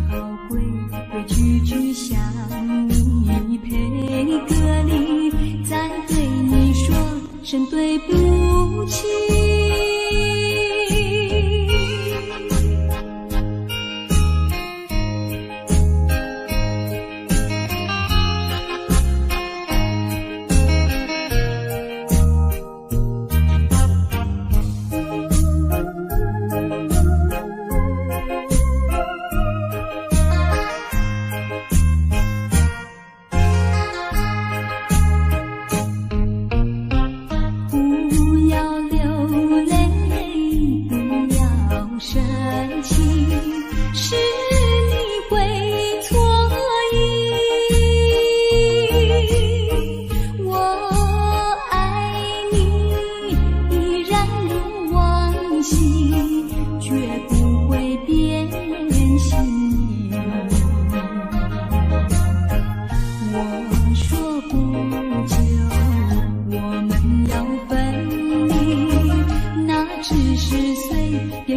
好规规矩矩向你赔个礼，再对你说声对不起。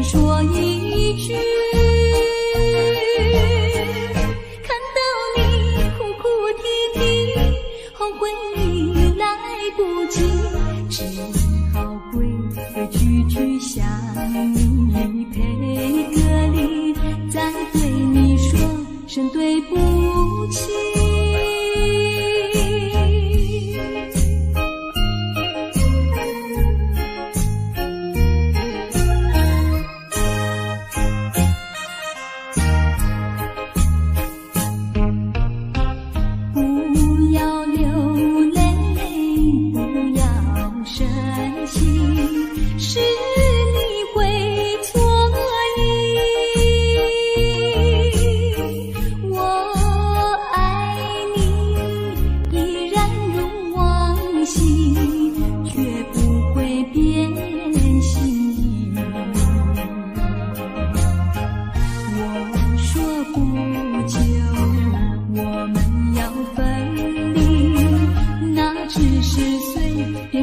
说一句，看到你哭哭啼啼，后悔你来不及，只好规规矩矩向你赔个礼，再对你说声对不起。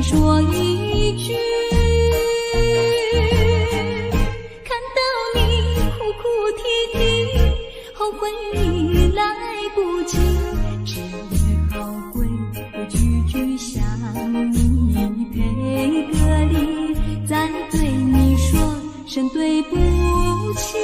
说一句，看到你哭哭啼啼，后悔你来不及，只好规规矩矩向你赔个礼，再对你说声对不起。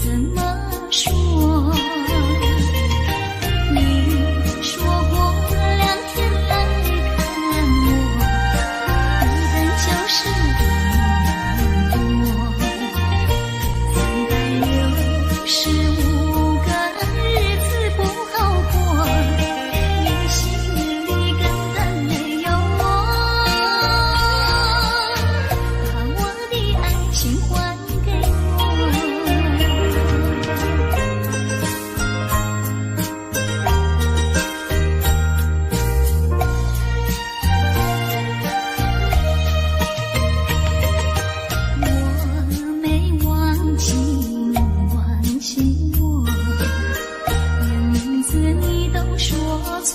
怎么说？你说过2天来看我，一等就是1年多，365个日子不好过，你心里根本没有我，把我的爱情还给我。我没忘记你忘记我，连名字你都说错，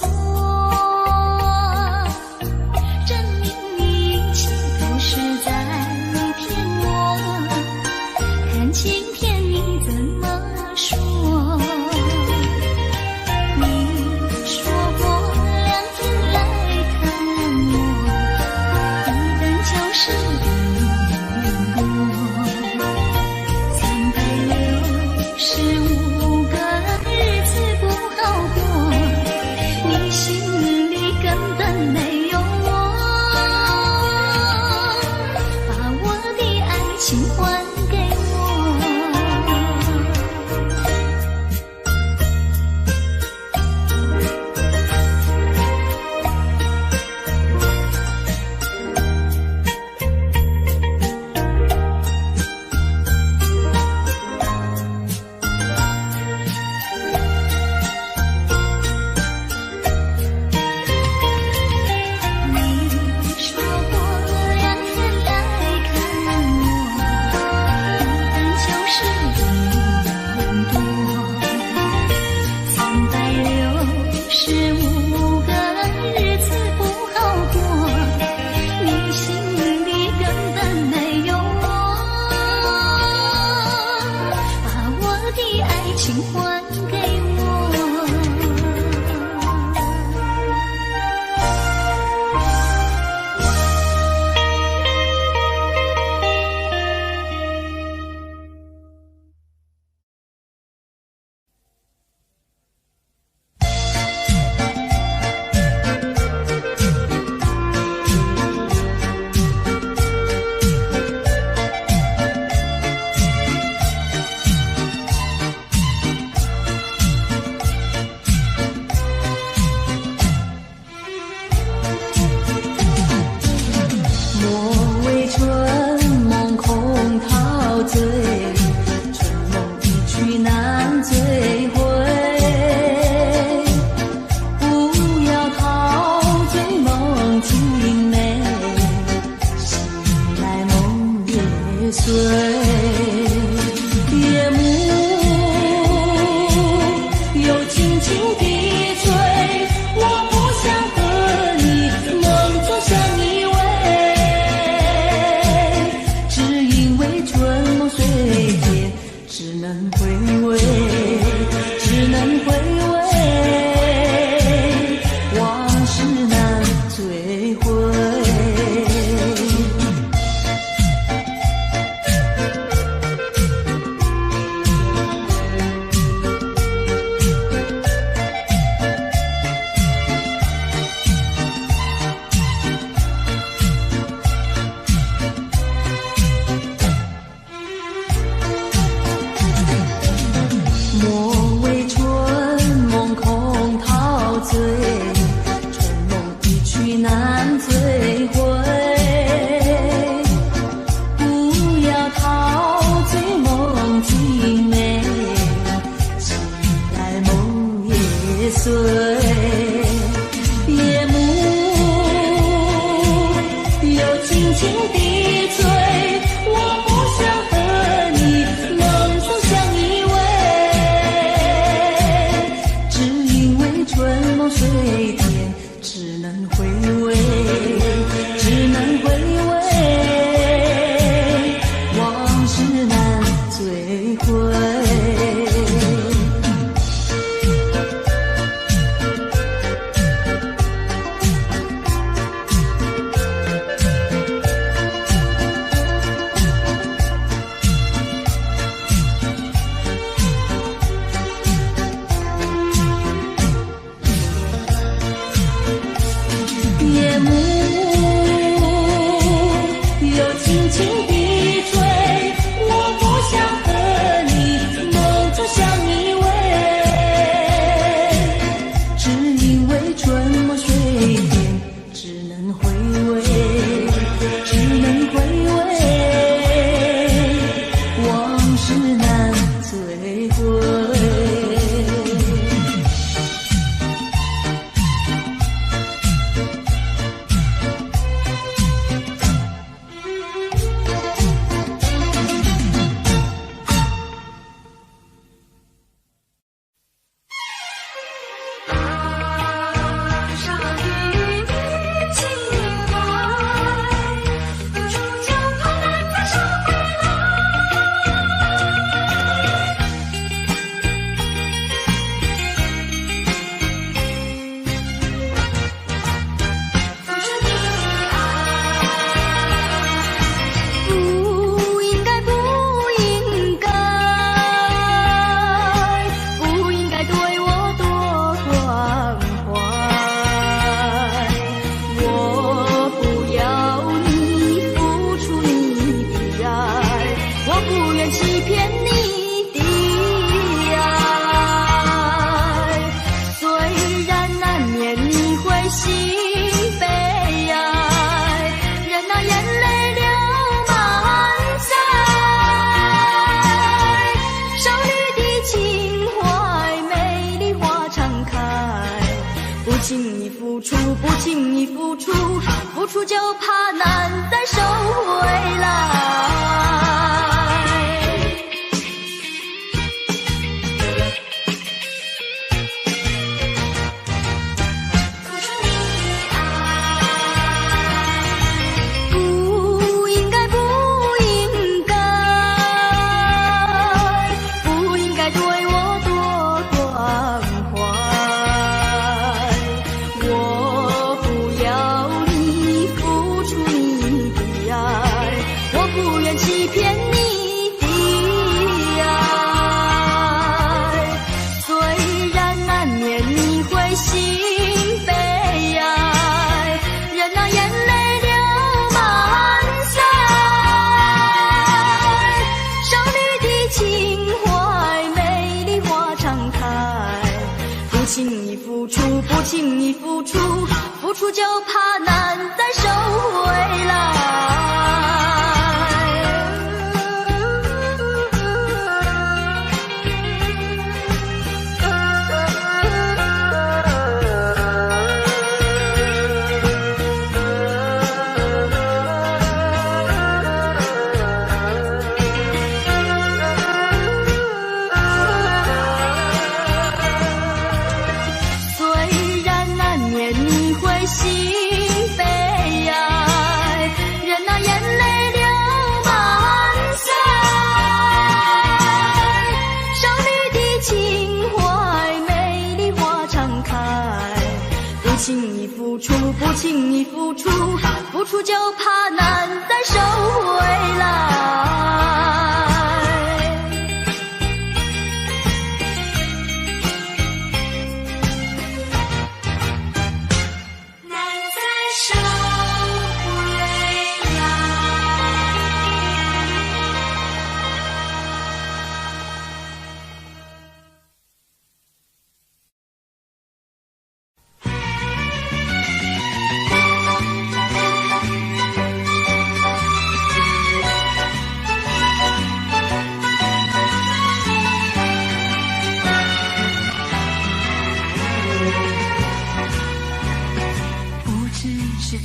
证明一切都是在骗我。看今天你怎么说？你说过2天来看我，一等就是1年多，365个日子不好过，你心里根本没有我，把我的爱情还给我。你说过2天来看我，一等就是1年多，365个日子不好过，你心里根本没有我，把我的爱情还给我。莫为春梦空陶醉，春梦一去难追回。不要陶醉梦境美，醒来梦也碎。夜幕又轻轻地吹，我不想和你梦中相依偎，只因为春梦随天，只能回味，只能回味，往事难追回。莫为春梦空陶醉，春梦一去难追回。不要陶醉梦境美，醒来梦也碎。夜幕又轻轻地吹，我不想和你梦中相依偎，只因为春梦随天，只能回味，只能回味，往事难追回。付出，不轻易付出，付出就怕难再收回来。不轻易付出，付出就怕难再收回来。不轻易付出，付出就怕难再收回来。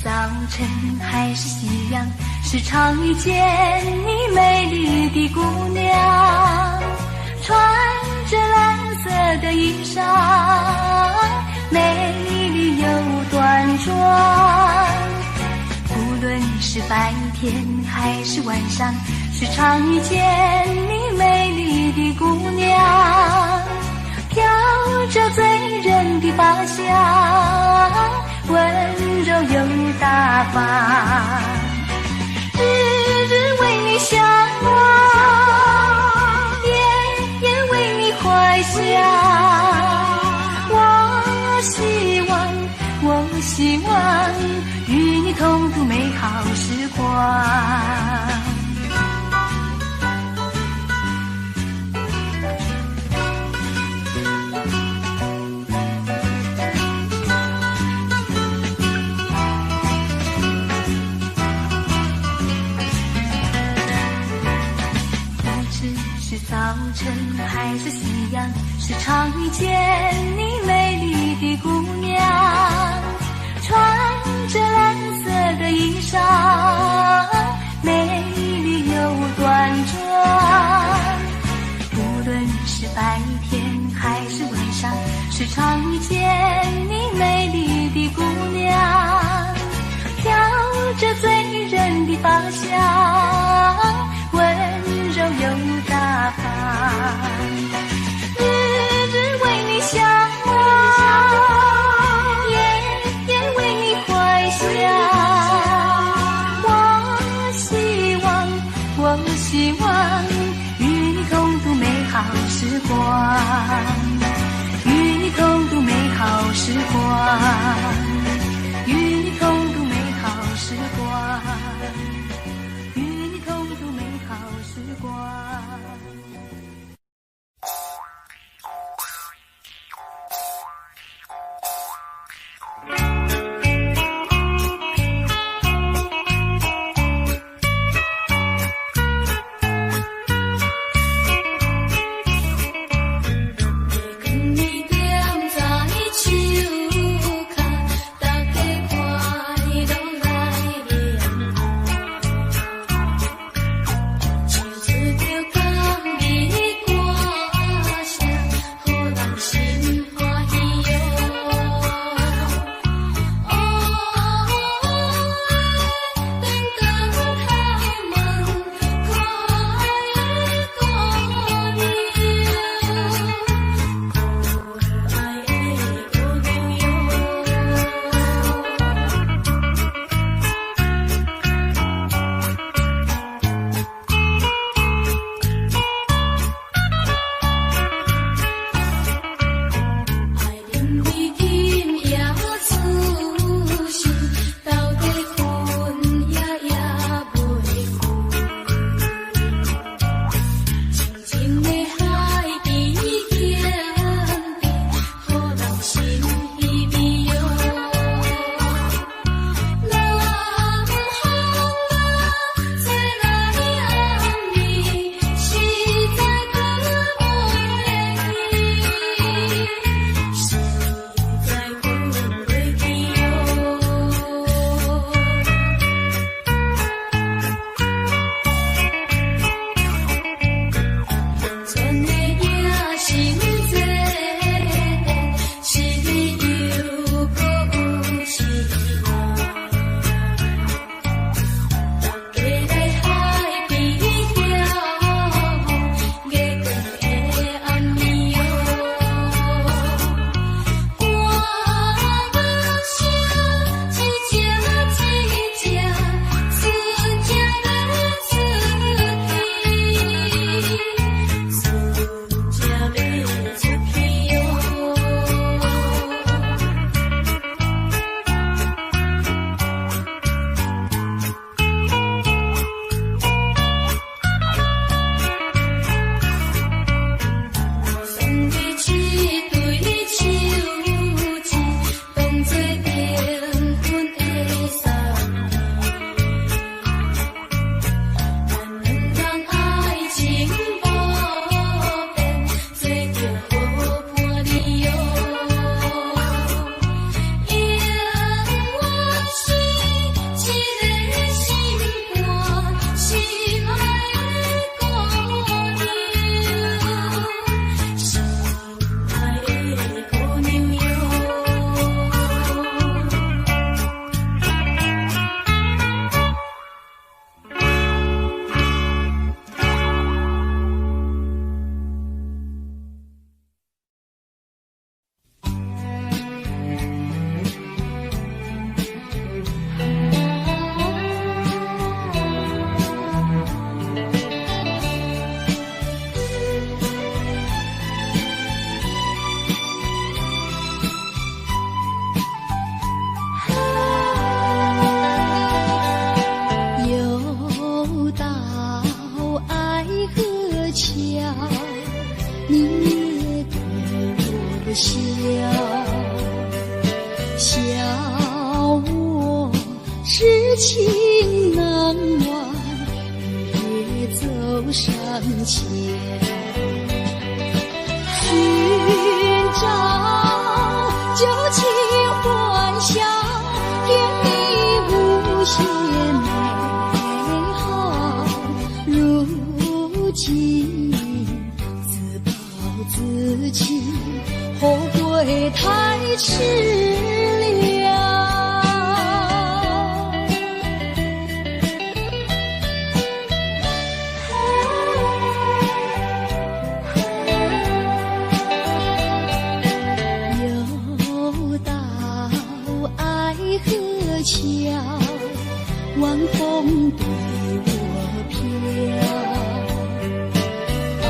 早晨还是夕阳，时常遇见你美丽的姑娘，穿着蓝色的衣裳，美丽又端庄。无论是白天还是晚上，时常遇见你美丽的姑娘，飘着醉人的发香，温柔又大方，日日为你向往，夜夜为你怀想。我希望与你同度美好时光。早晨还是夕阳，时常遇见你美丽的姑娘，穿着蓝色的衣裳，美丽又端庄。无论是白天还是晚上，时常遇见你美丽的姑娘，飘着醉人的发香，温柔又大方，日日为你向往，夜夜为你怀想。我希望与你同度美好时光，与你同度美好时光，与你同度美好时光，与你同度美好时光。跟你踮在树脚，你也对我笑，笑我痴情难忘，也走上前，寻找旧情幻想，甜蜜无限美好。如今自暴自弃，后悔太迟了。又到爱河桥，晚风对我飘，把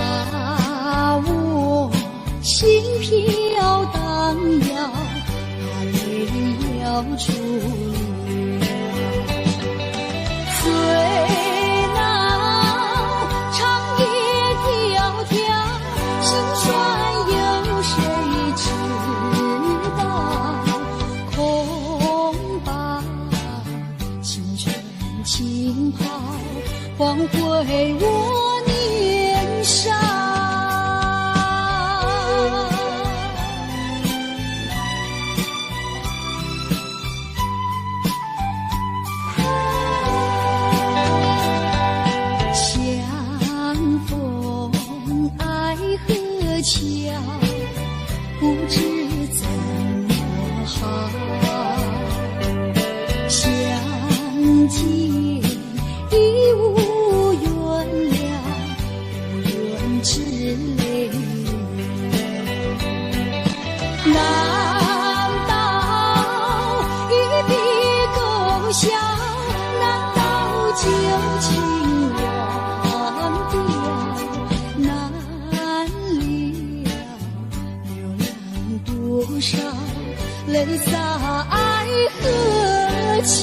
我心飘荡摇，把泪要出了。岁老长夜迢迢，心酸有谁知道？空把青春浸泡，换回我年少。相逢爱河桥，不知怎么好。相见已无缘了，无缘之泪。难道一笔勾销？难道旧情忘掉？难了流浪多少泪洒爱河桥。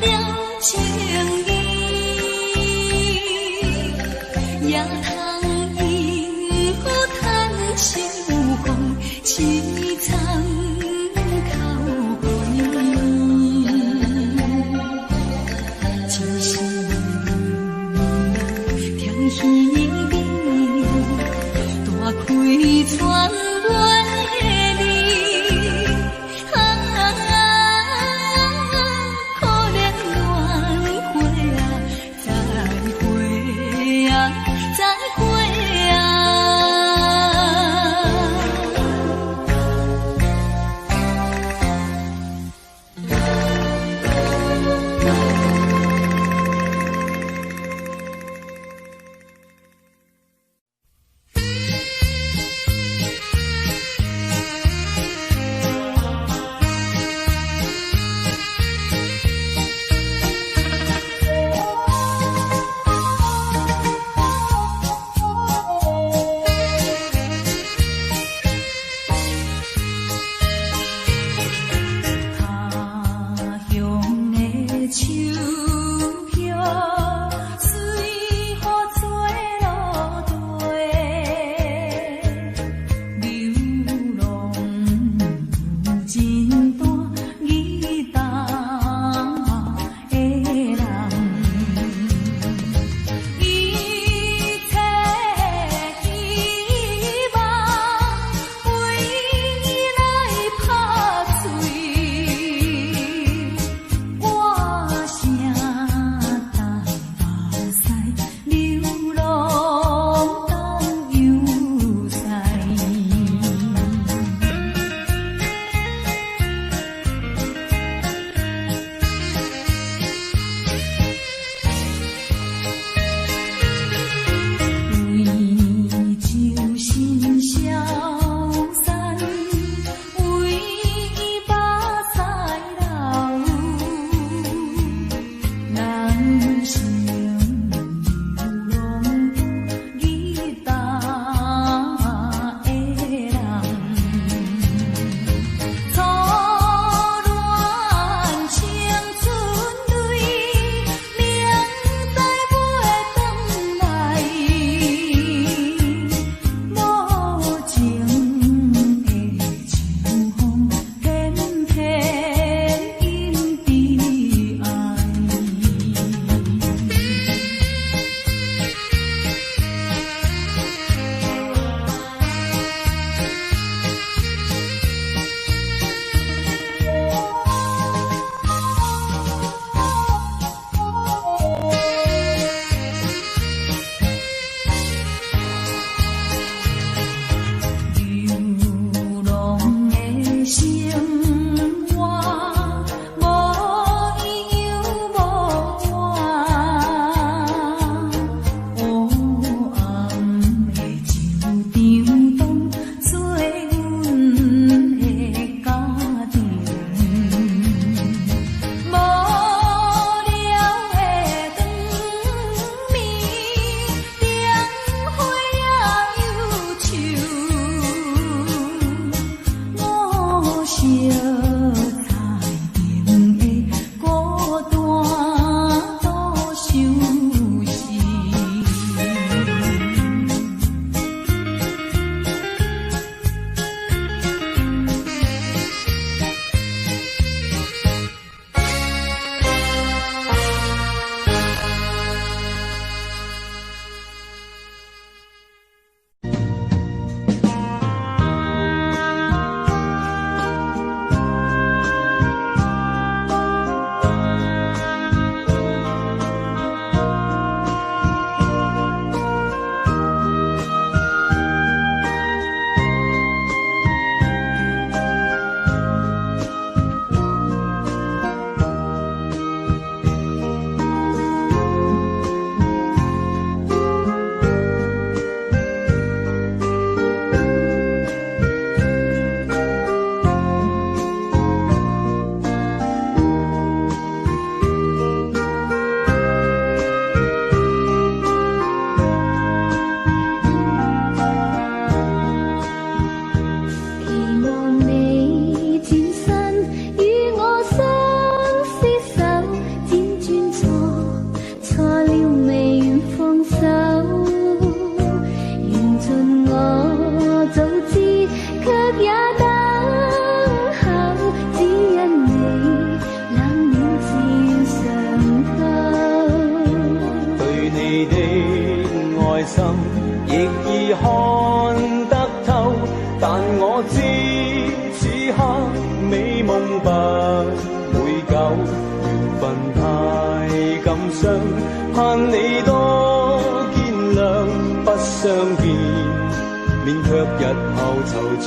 了情意，也通因何叹秋风凄惨口悲。真是天气冷，大开窗外的你，可怜缘分亦已看得透，但我知此刻美夢不會久，緣分太感傷，盼你多見諒，不相見，免卻日後惆悵。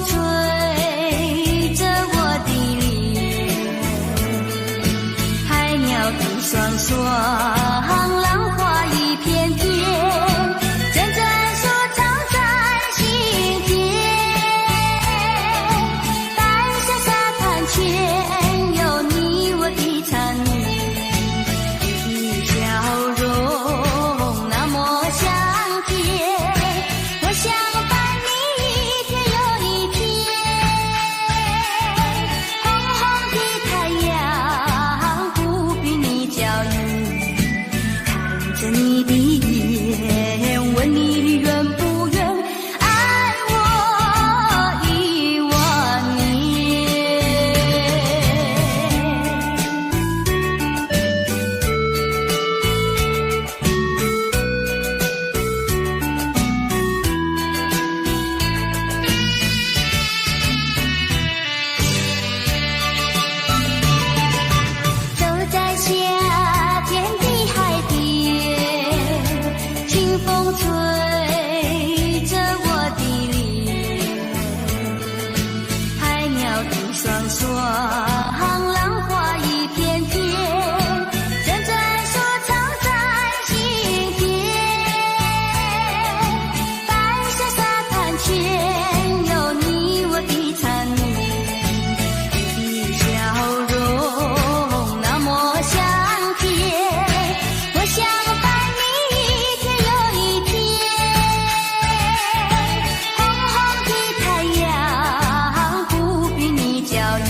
吹着我的脸，海鸟吐双双，浪花一片片，阵阵说唱在心间。白色沙滩前有你我的缠绵，你笑容那么香甜，我想伴你一天又一天。红红的太阳不比你娇女，看着你的眼，问你愿不愿爱我1万年。走在夏天的海边，清风吹着我的脸，海鸟吐双双，浪花一片片，阵阵说唱在心田。白色沙滩前有你我的缠绵，你笑容那么香甜，我想伴你一天又一天。红红的太阳不比你娇女，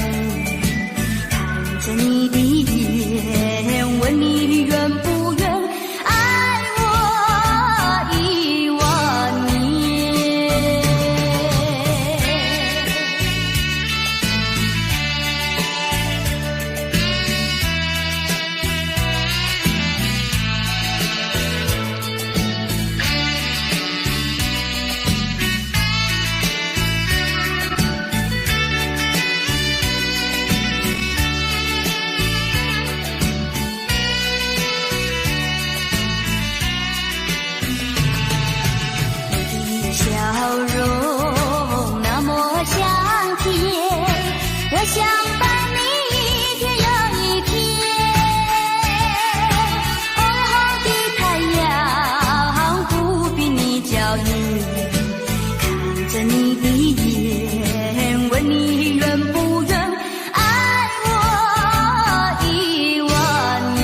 看着你的眼，问你愿不愿爱我1万年。笑容那么香甜，我想伴你一天又一天。红红的太阳不比你娇女，看着你的眼，问你愿不愿爱我1万年。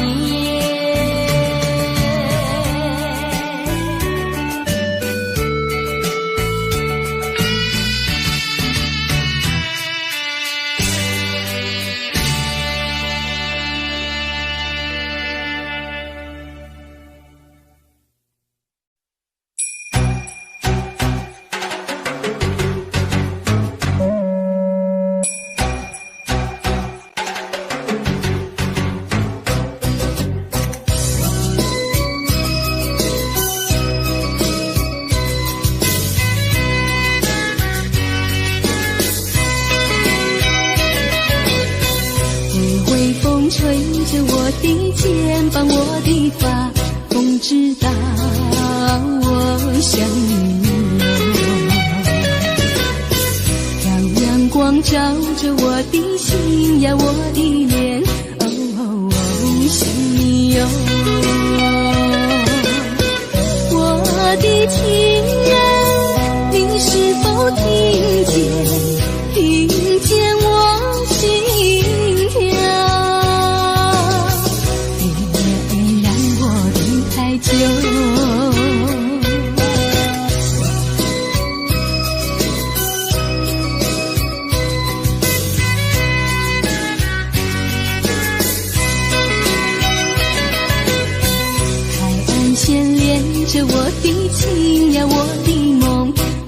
微微风吹着我的肩膀，我的发，风知道我想你。让阳光照着我的心呀，我的脸，想你哟。我的情人，你是否听见？听见我心跳，别让我等太久。海岸线连着我的情呀，我的梦，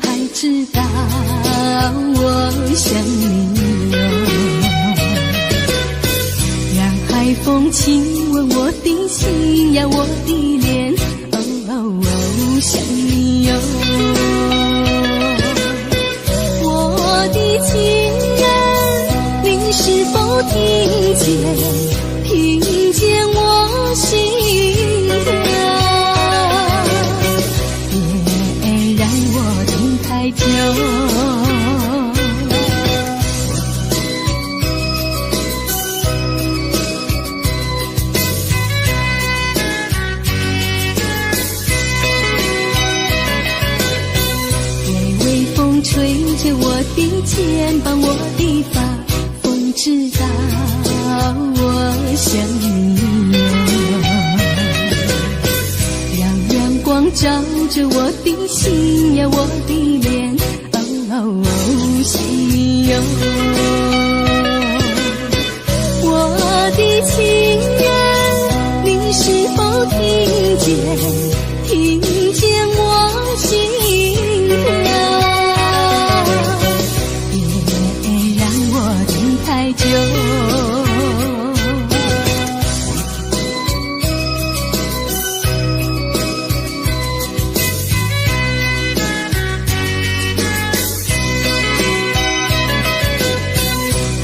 还知道我想你哟。让海风亲吻我的心呀，我的脸，想你哟。我的情人，你是否听见？听见我心跳，别让我等太久。帮我的发缝，直到我想你哦。让阳光照着我的心呀，我的脸，心哟。我的情人，你是否听见我心跳？别让我等太久。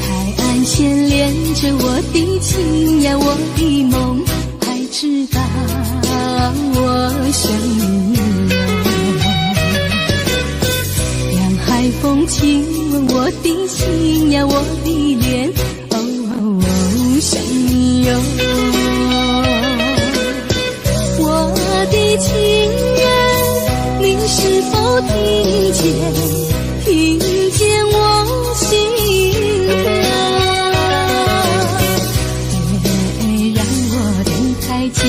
海岸线连着我的情呀，我的梦，还知道我想你哦。让海风亲吻我的心呀，我的脸，想你哦。我的情人，你是否听见我心跳？别让我等太久。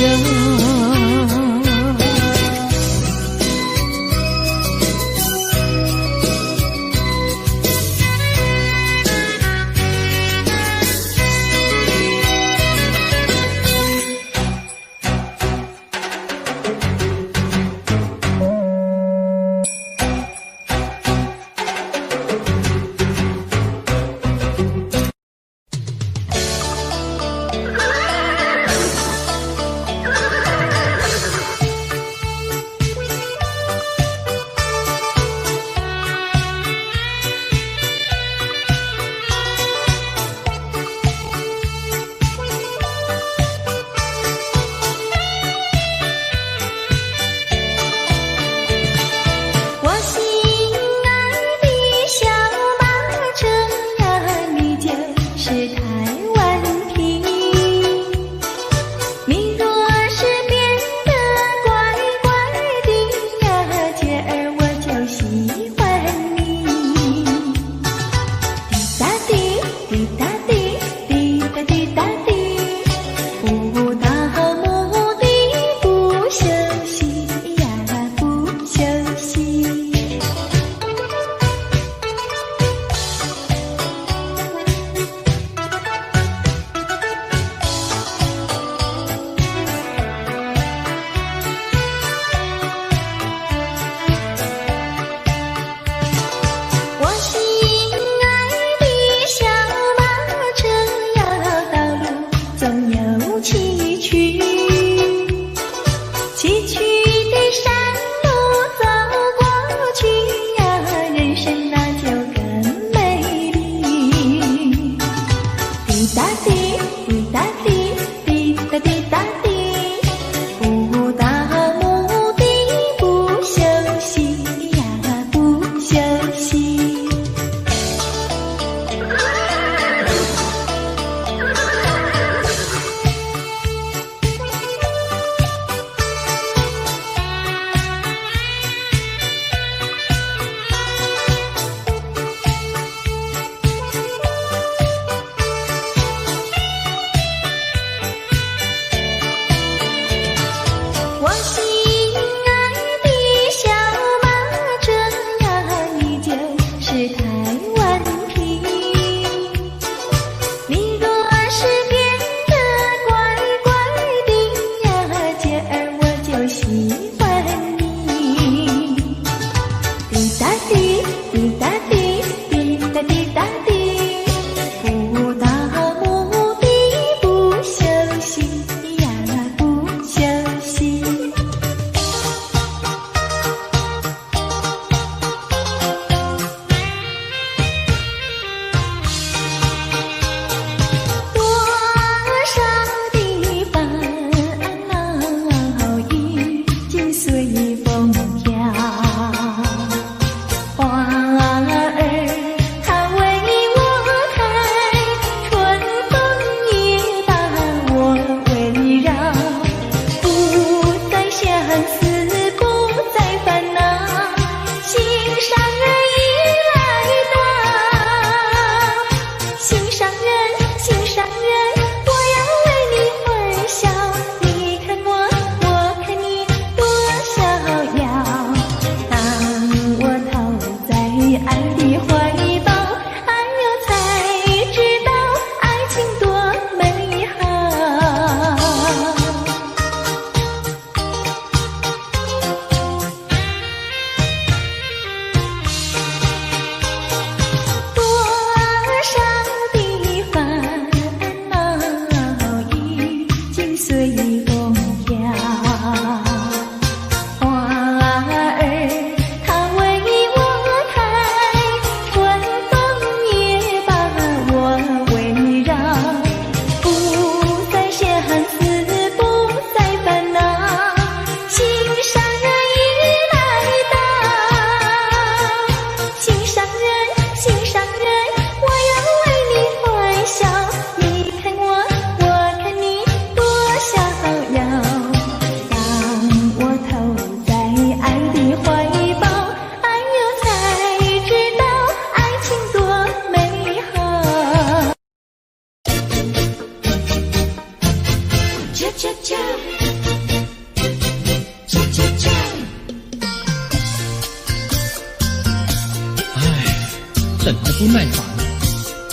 不耐烦，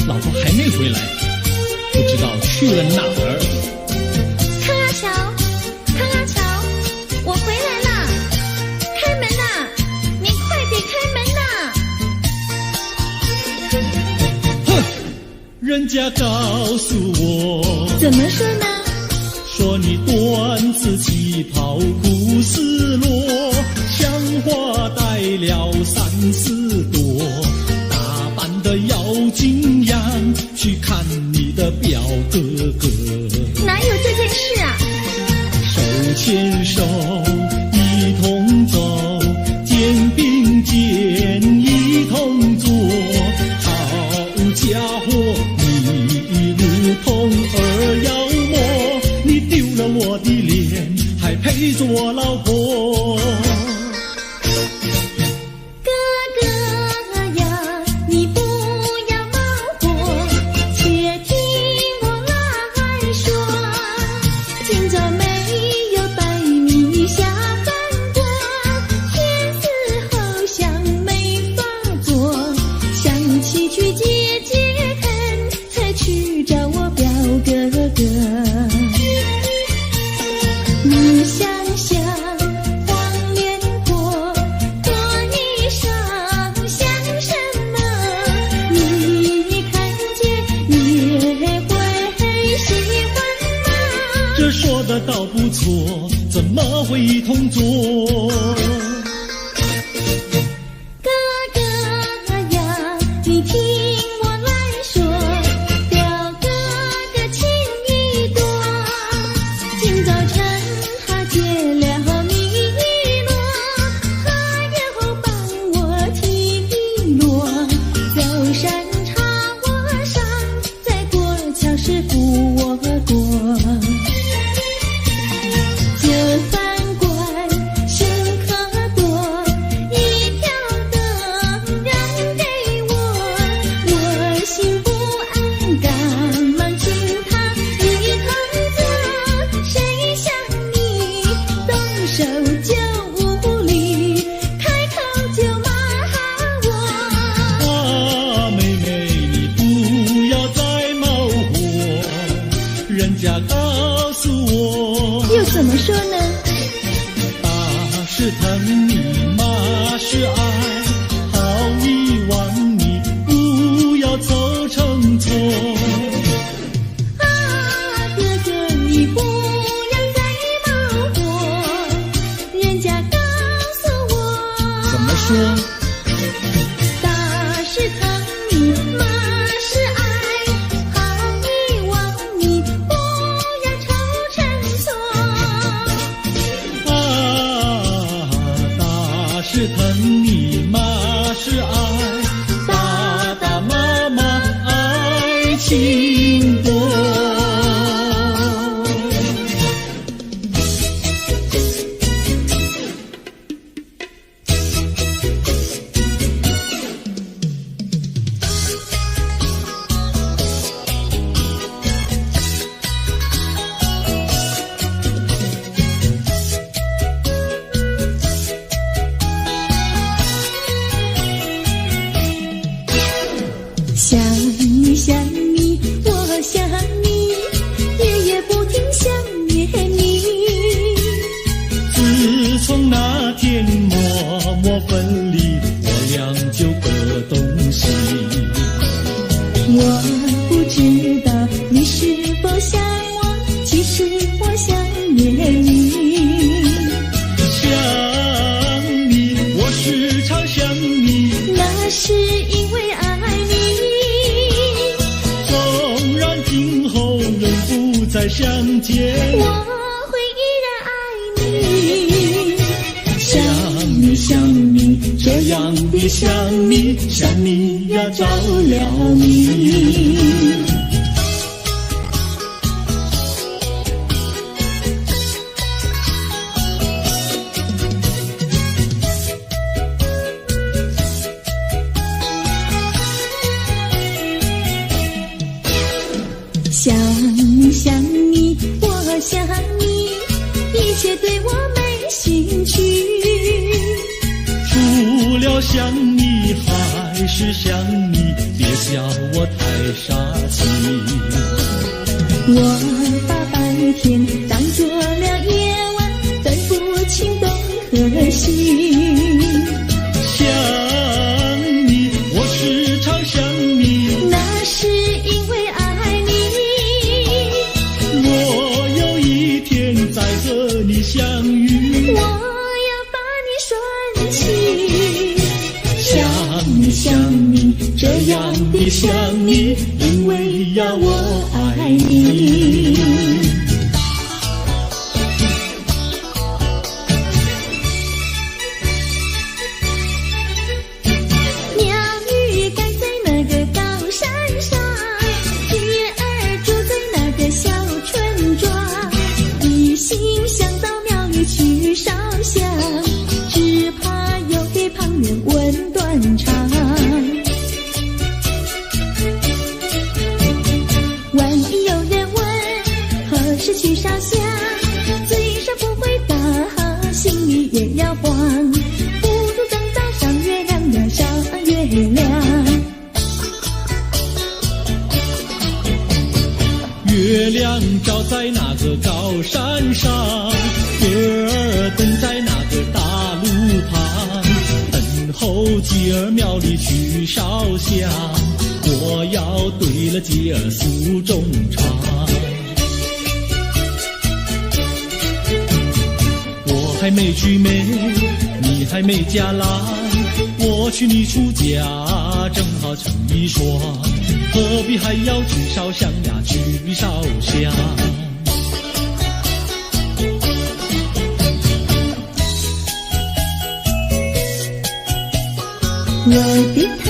老婆还没回来，不知道去了哪儿。康阿乔，康阿乔，我回来啦！开门呐！你快点开门呐！哼，人家告诉我，怎么说呢？说你短子旗袍苦丝罗，像花戴了3、4朵，打扮得妖精样，去看你的表哥哥。哪有这件事啊？手牵手一同走，肩并肩一同坐，好家伙，你如同儿妖魔，你丢了我的脸，还陪着我老婆。哥哥呀，你不要恼火，且听我来说。今朝没有带你下饭锅，天死后想没法做，想起去解解恨，才去找我表哥哥。你想想黄脸婆，婆衣裳像什么？你看见也会喜欢吗？这说的倒不错，怎么会一同做？哥哥呀，你听我来说，表哥哥情意多，今早晨他解了迷罗，他又帮我提罗，走山插我上，再过桥是扶我过。这饭馆生客多，一条灯让给我，我心不安，赶忙请他一同坐。谁想你动手就无理，开口就骂我。啊，妹妹，你不要再冒火，人家告诉我，又怎么说呢？打是疼你，骂是爱，好遗忘你，不要凑成错。啊，哥哥你不要再冒火，人家告诉我。怎么说？打是疼你，骂是爱，好遗忘你，不要凑成错。啊，打是疼你，骂是爱，打打骂骂爱情多。想你想你，我想你，夜夜不停想念你。自从那天默默分离，我俩就各东西。我不知道你是否想我，其实我想念你。想你，我时常想你，那是因为爱你。纵然今后仍不再相见，我会依然爱你。想你想你，这样的想你，想你呀着了迷。想你想你，我想你，一切对我没兴趣。除了想你还是想你，别笑我太傻气。我把白天当作了夜晚，分不清东和西。想你，我时常想你，那是因为爱你。我有一天再和你相遇，我要把你拴起。想你想你，这样的想你，因为呀我爱你。鸟语盖在那个高山上，鱼儿住在那个小村庄，一心想到庙里去烧香，只怕又给旁人问断肠。万一有人问何时去烧香，嘴上不回答，心里也要慌。不如等到上月亮呀上月亮。月亮照在那个高山上，月儿等在那个大路旁，等候姐儿庙里去烧香，我要对了姐儿诉衷肠。我还没娶媒，你还没嫁郎，我娶你出嫁正好成一双，何必还要去烧香呀去烧香。我的他，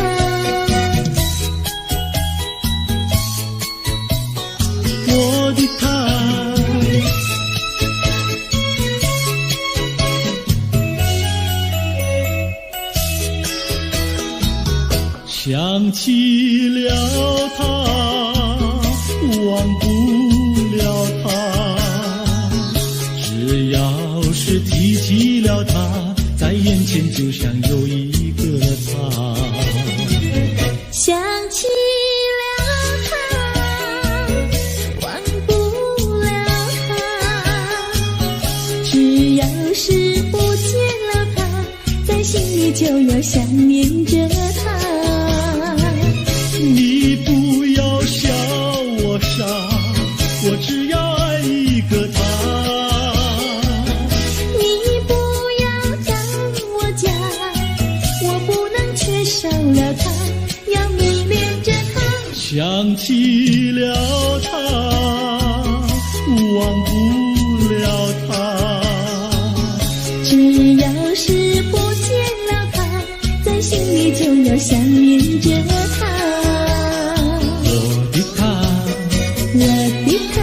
我的他，想起了他，忘不了他，只要是提起了他，在眼前就像有一个他。想起了他，忘不了他，只要是不见了他，在心里就要想念着他。你不要笑我傻，我只要爱一个他。你不要当我假，我不能缺少了他，要迷恋着他。想起了他，忘不了他，只要是不见了他，在心里就要想念着他。我的他，我的他，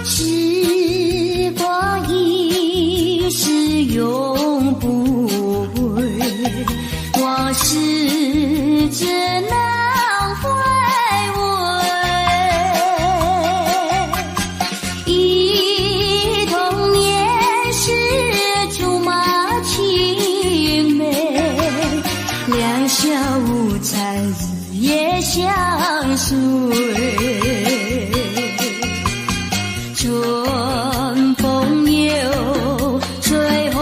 时光一逝永不回，往事只能回味。忆童年时竹马青梅，两小无猜日夜相随。春风又吹红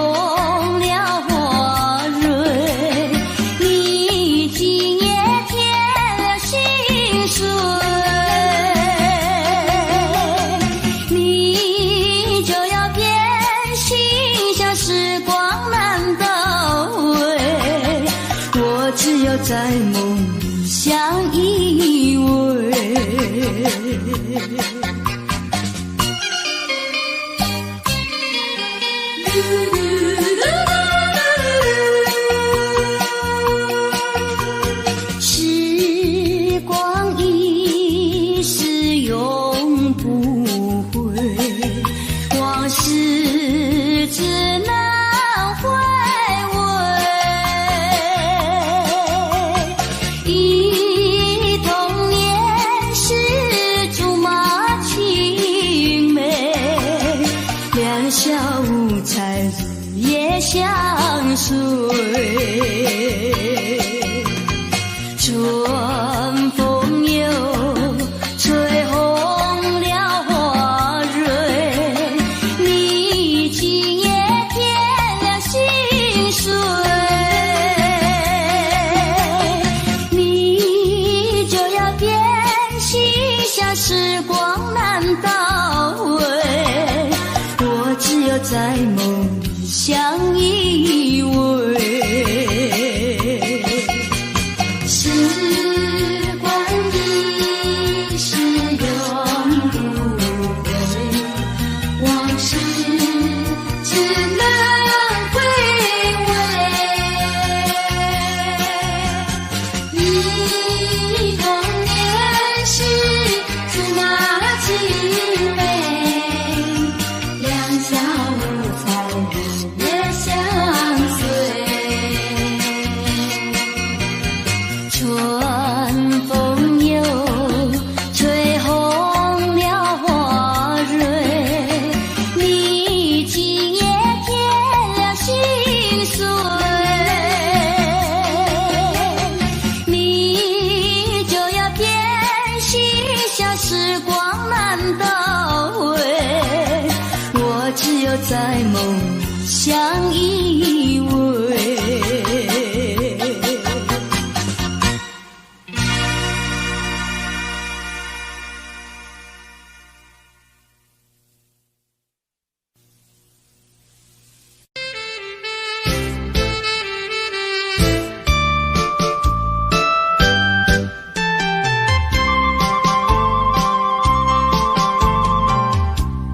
了花蕊，你今夜添了心碎，你就要变心，像时光难倒回，我只有在梦里相依偎。时光一逝永不回，往事只能回味。相随。春风又吹红了花蕊，你今夜添了心碎，你就要变心，像时光难倒回，我只有在梦里相依偎。在梦里相依偎。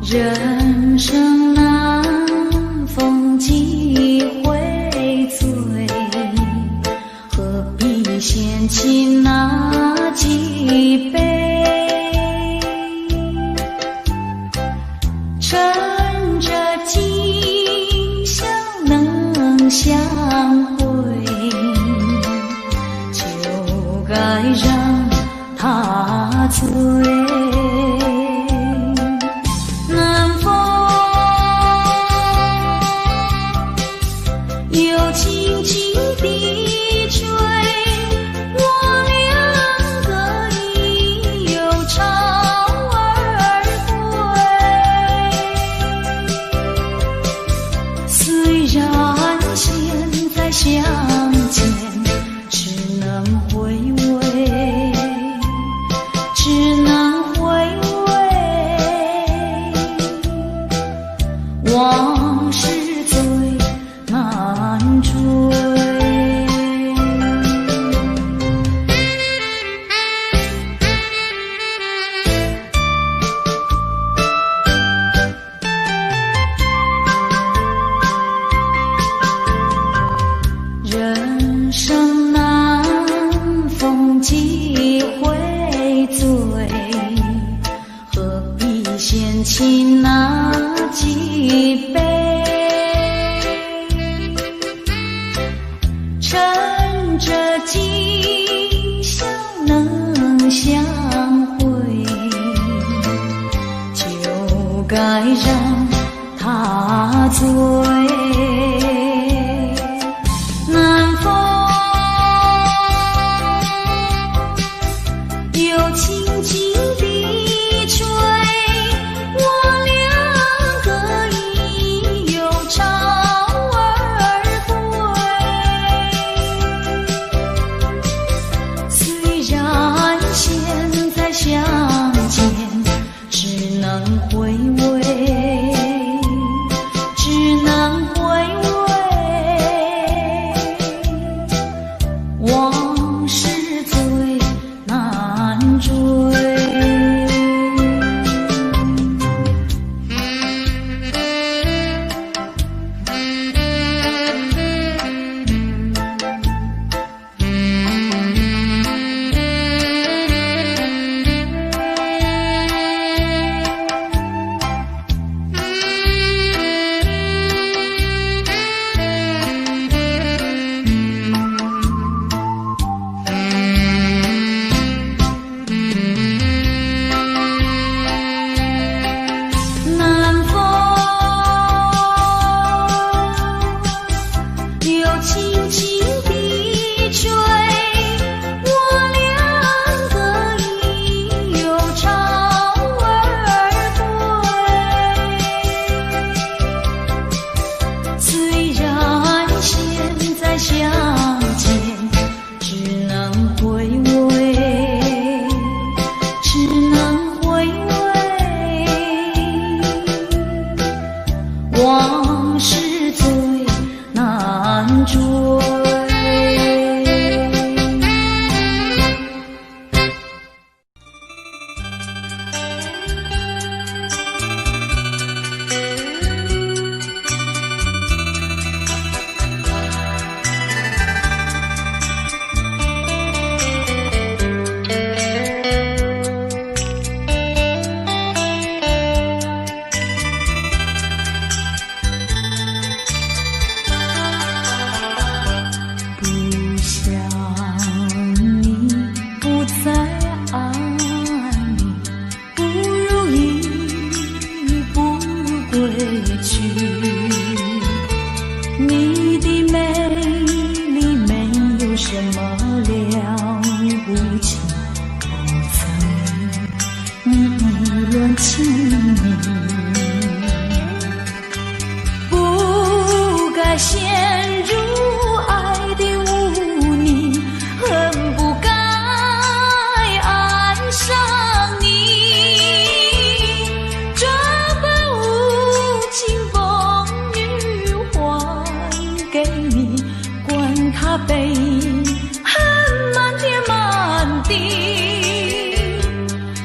人生难，逢几回醉，何必嫌弃那几杯？趁着今宵能相会，就该让他醉。相见只能回味，只能回味，往事最难追。人生难，逢几回醉，何必嫌弃那几杯？趁着今宵能相会，就该让他醉。南风又轻轻地吹，我两个已有巢儿归。虽然现在相见只能回味，只能回味，往事最难追。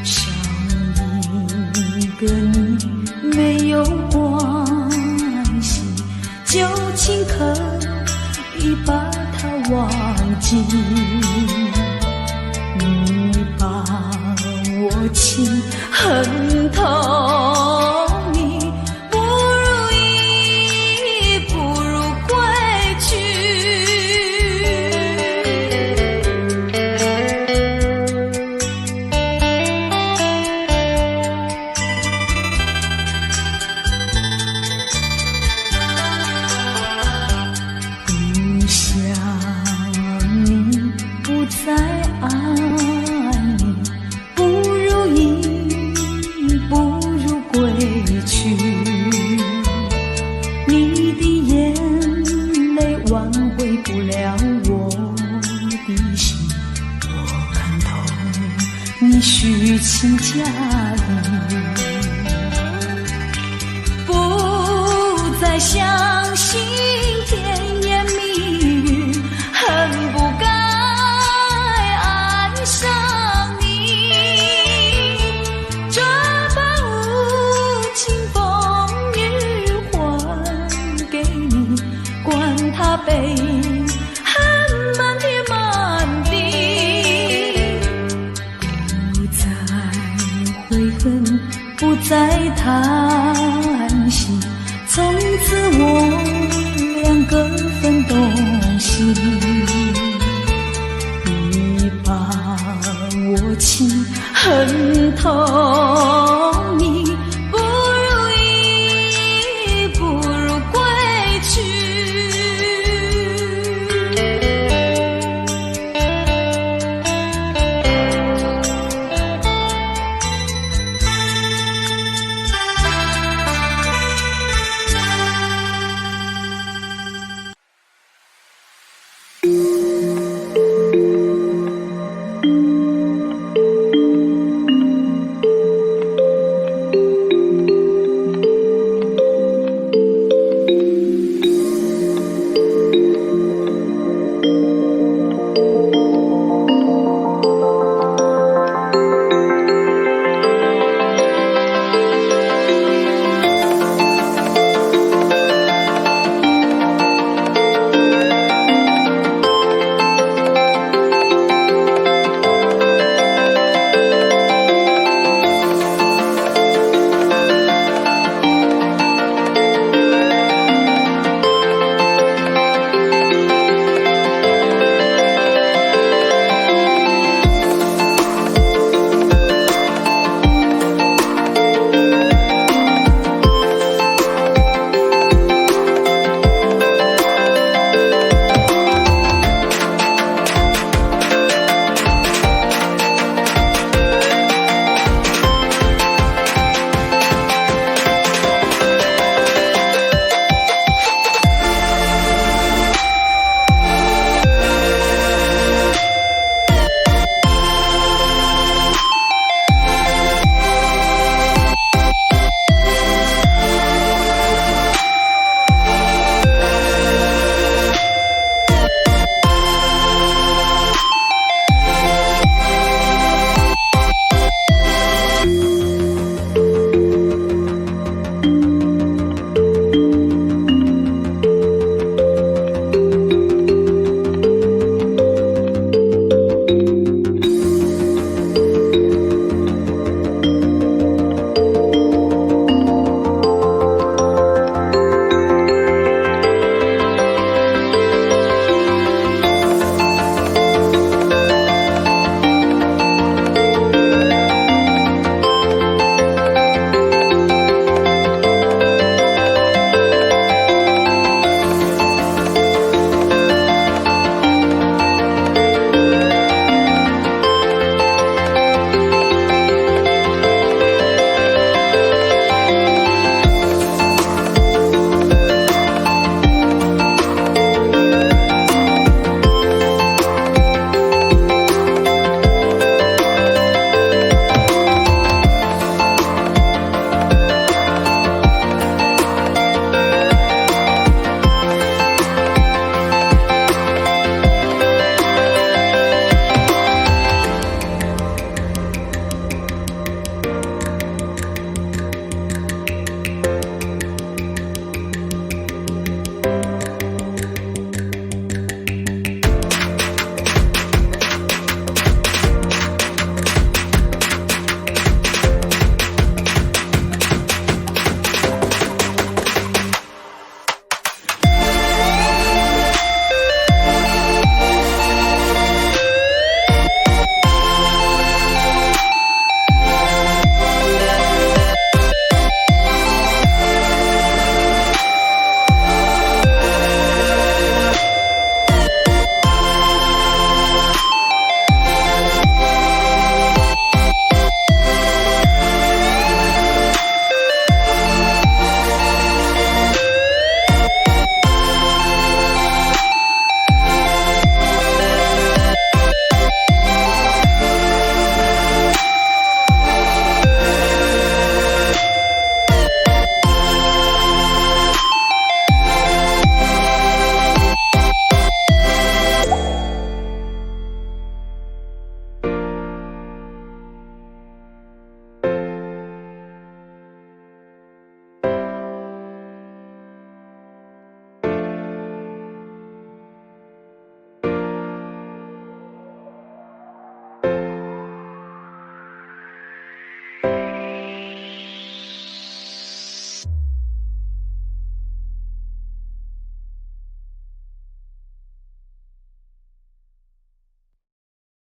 少一个你没有关系，就请可以把它忘记。你把我情恨透，你不如意，不如归去。不想你，不再爱你，不如意，不如归去。你的眼泪挽回不了我的心，我看透你虚情假意，不再相信甜言蜜语，恨不该爱上你。这般无情风雨还给你，管他悲恨满天满地。不再悔恨，不再叹息，从此我俩各分东西。你把我情恨透，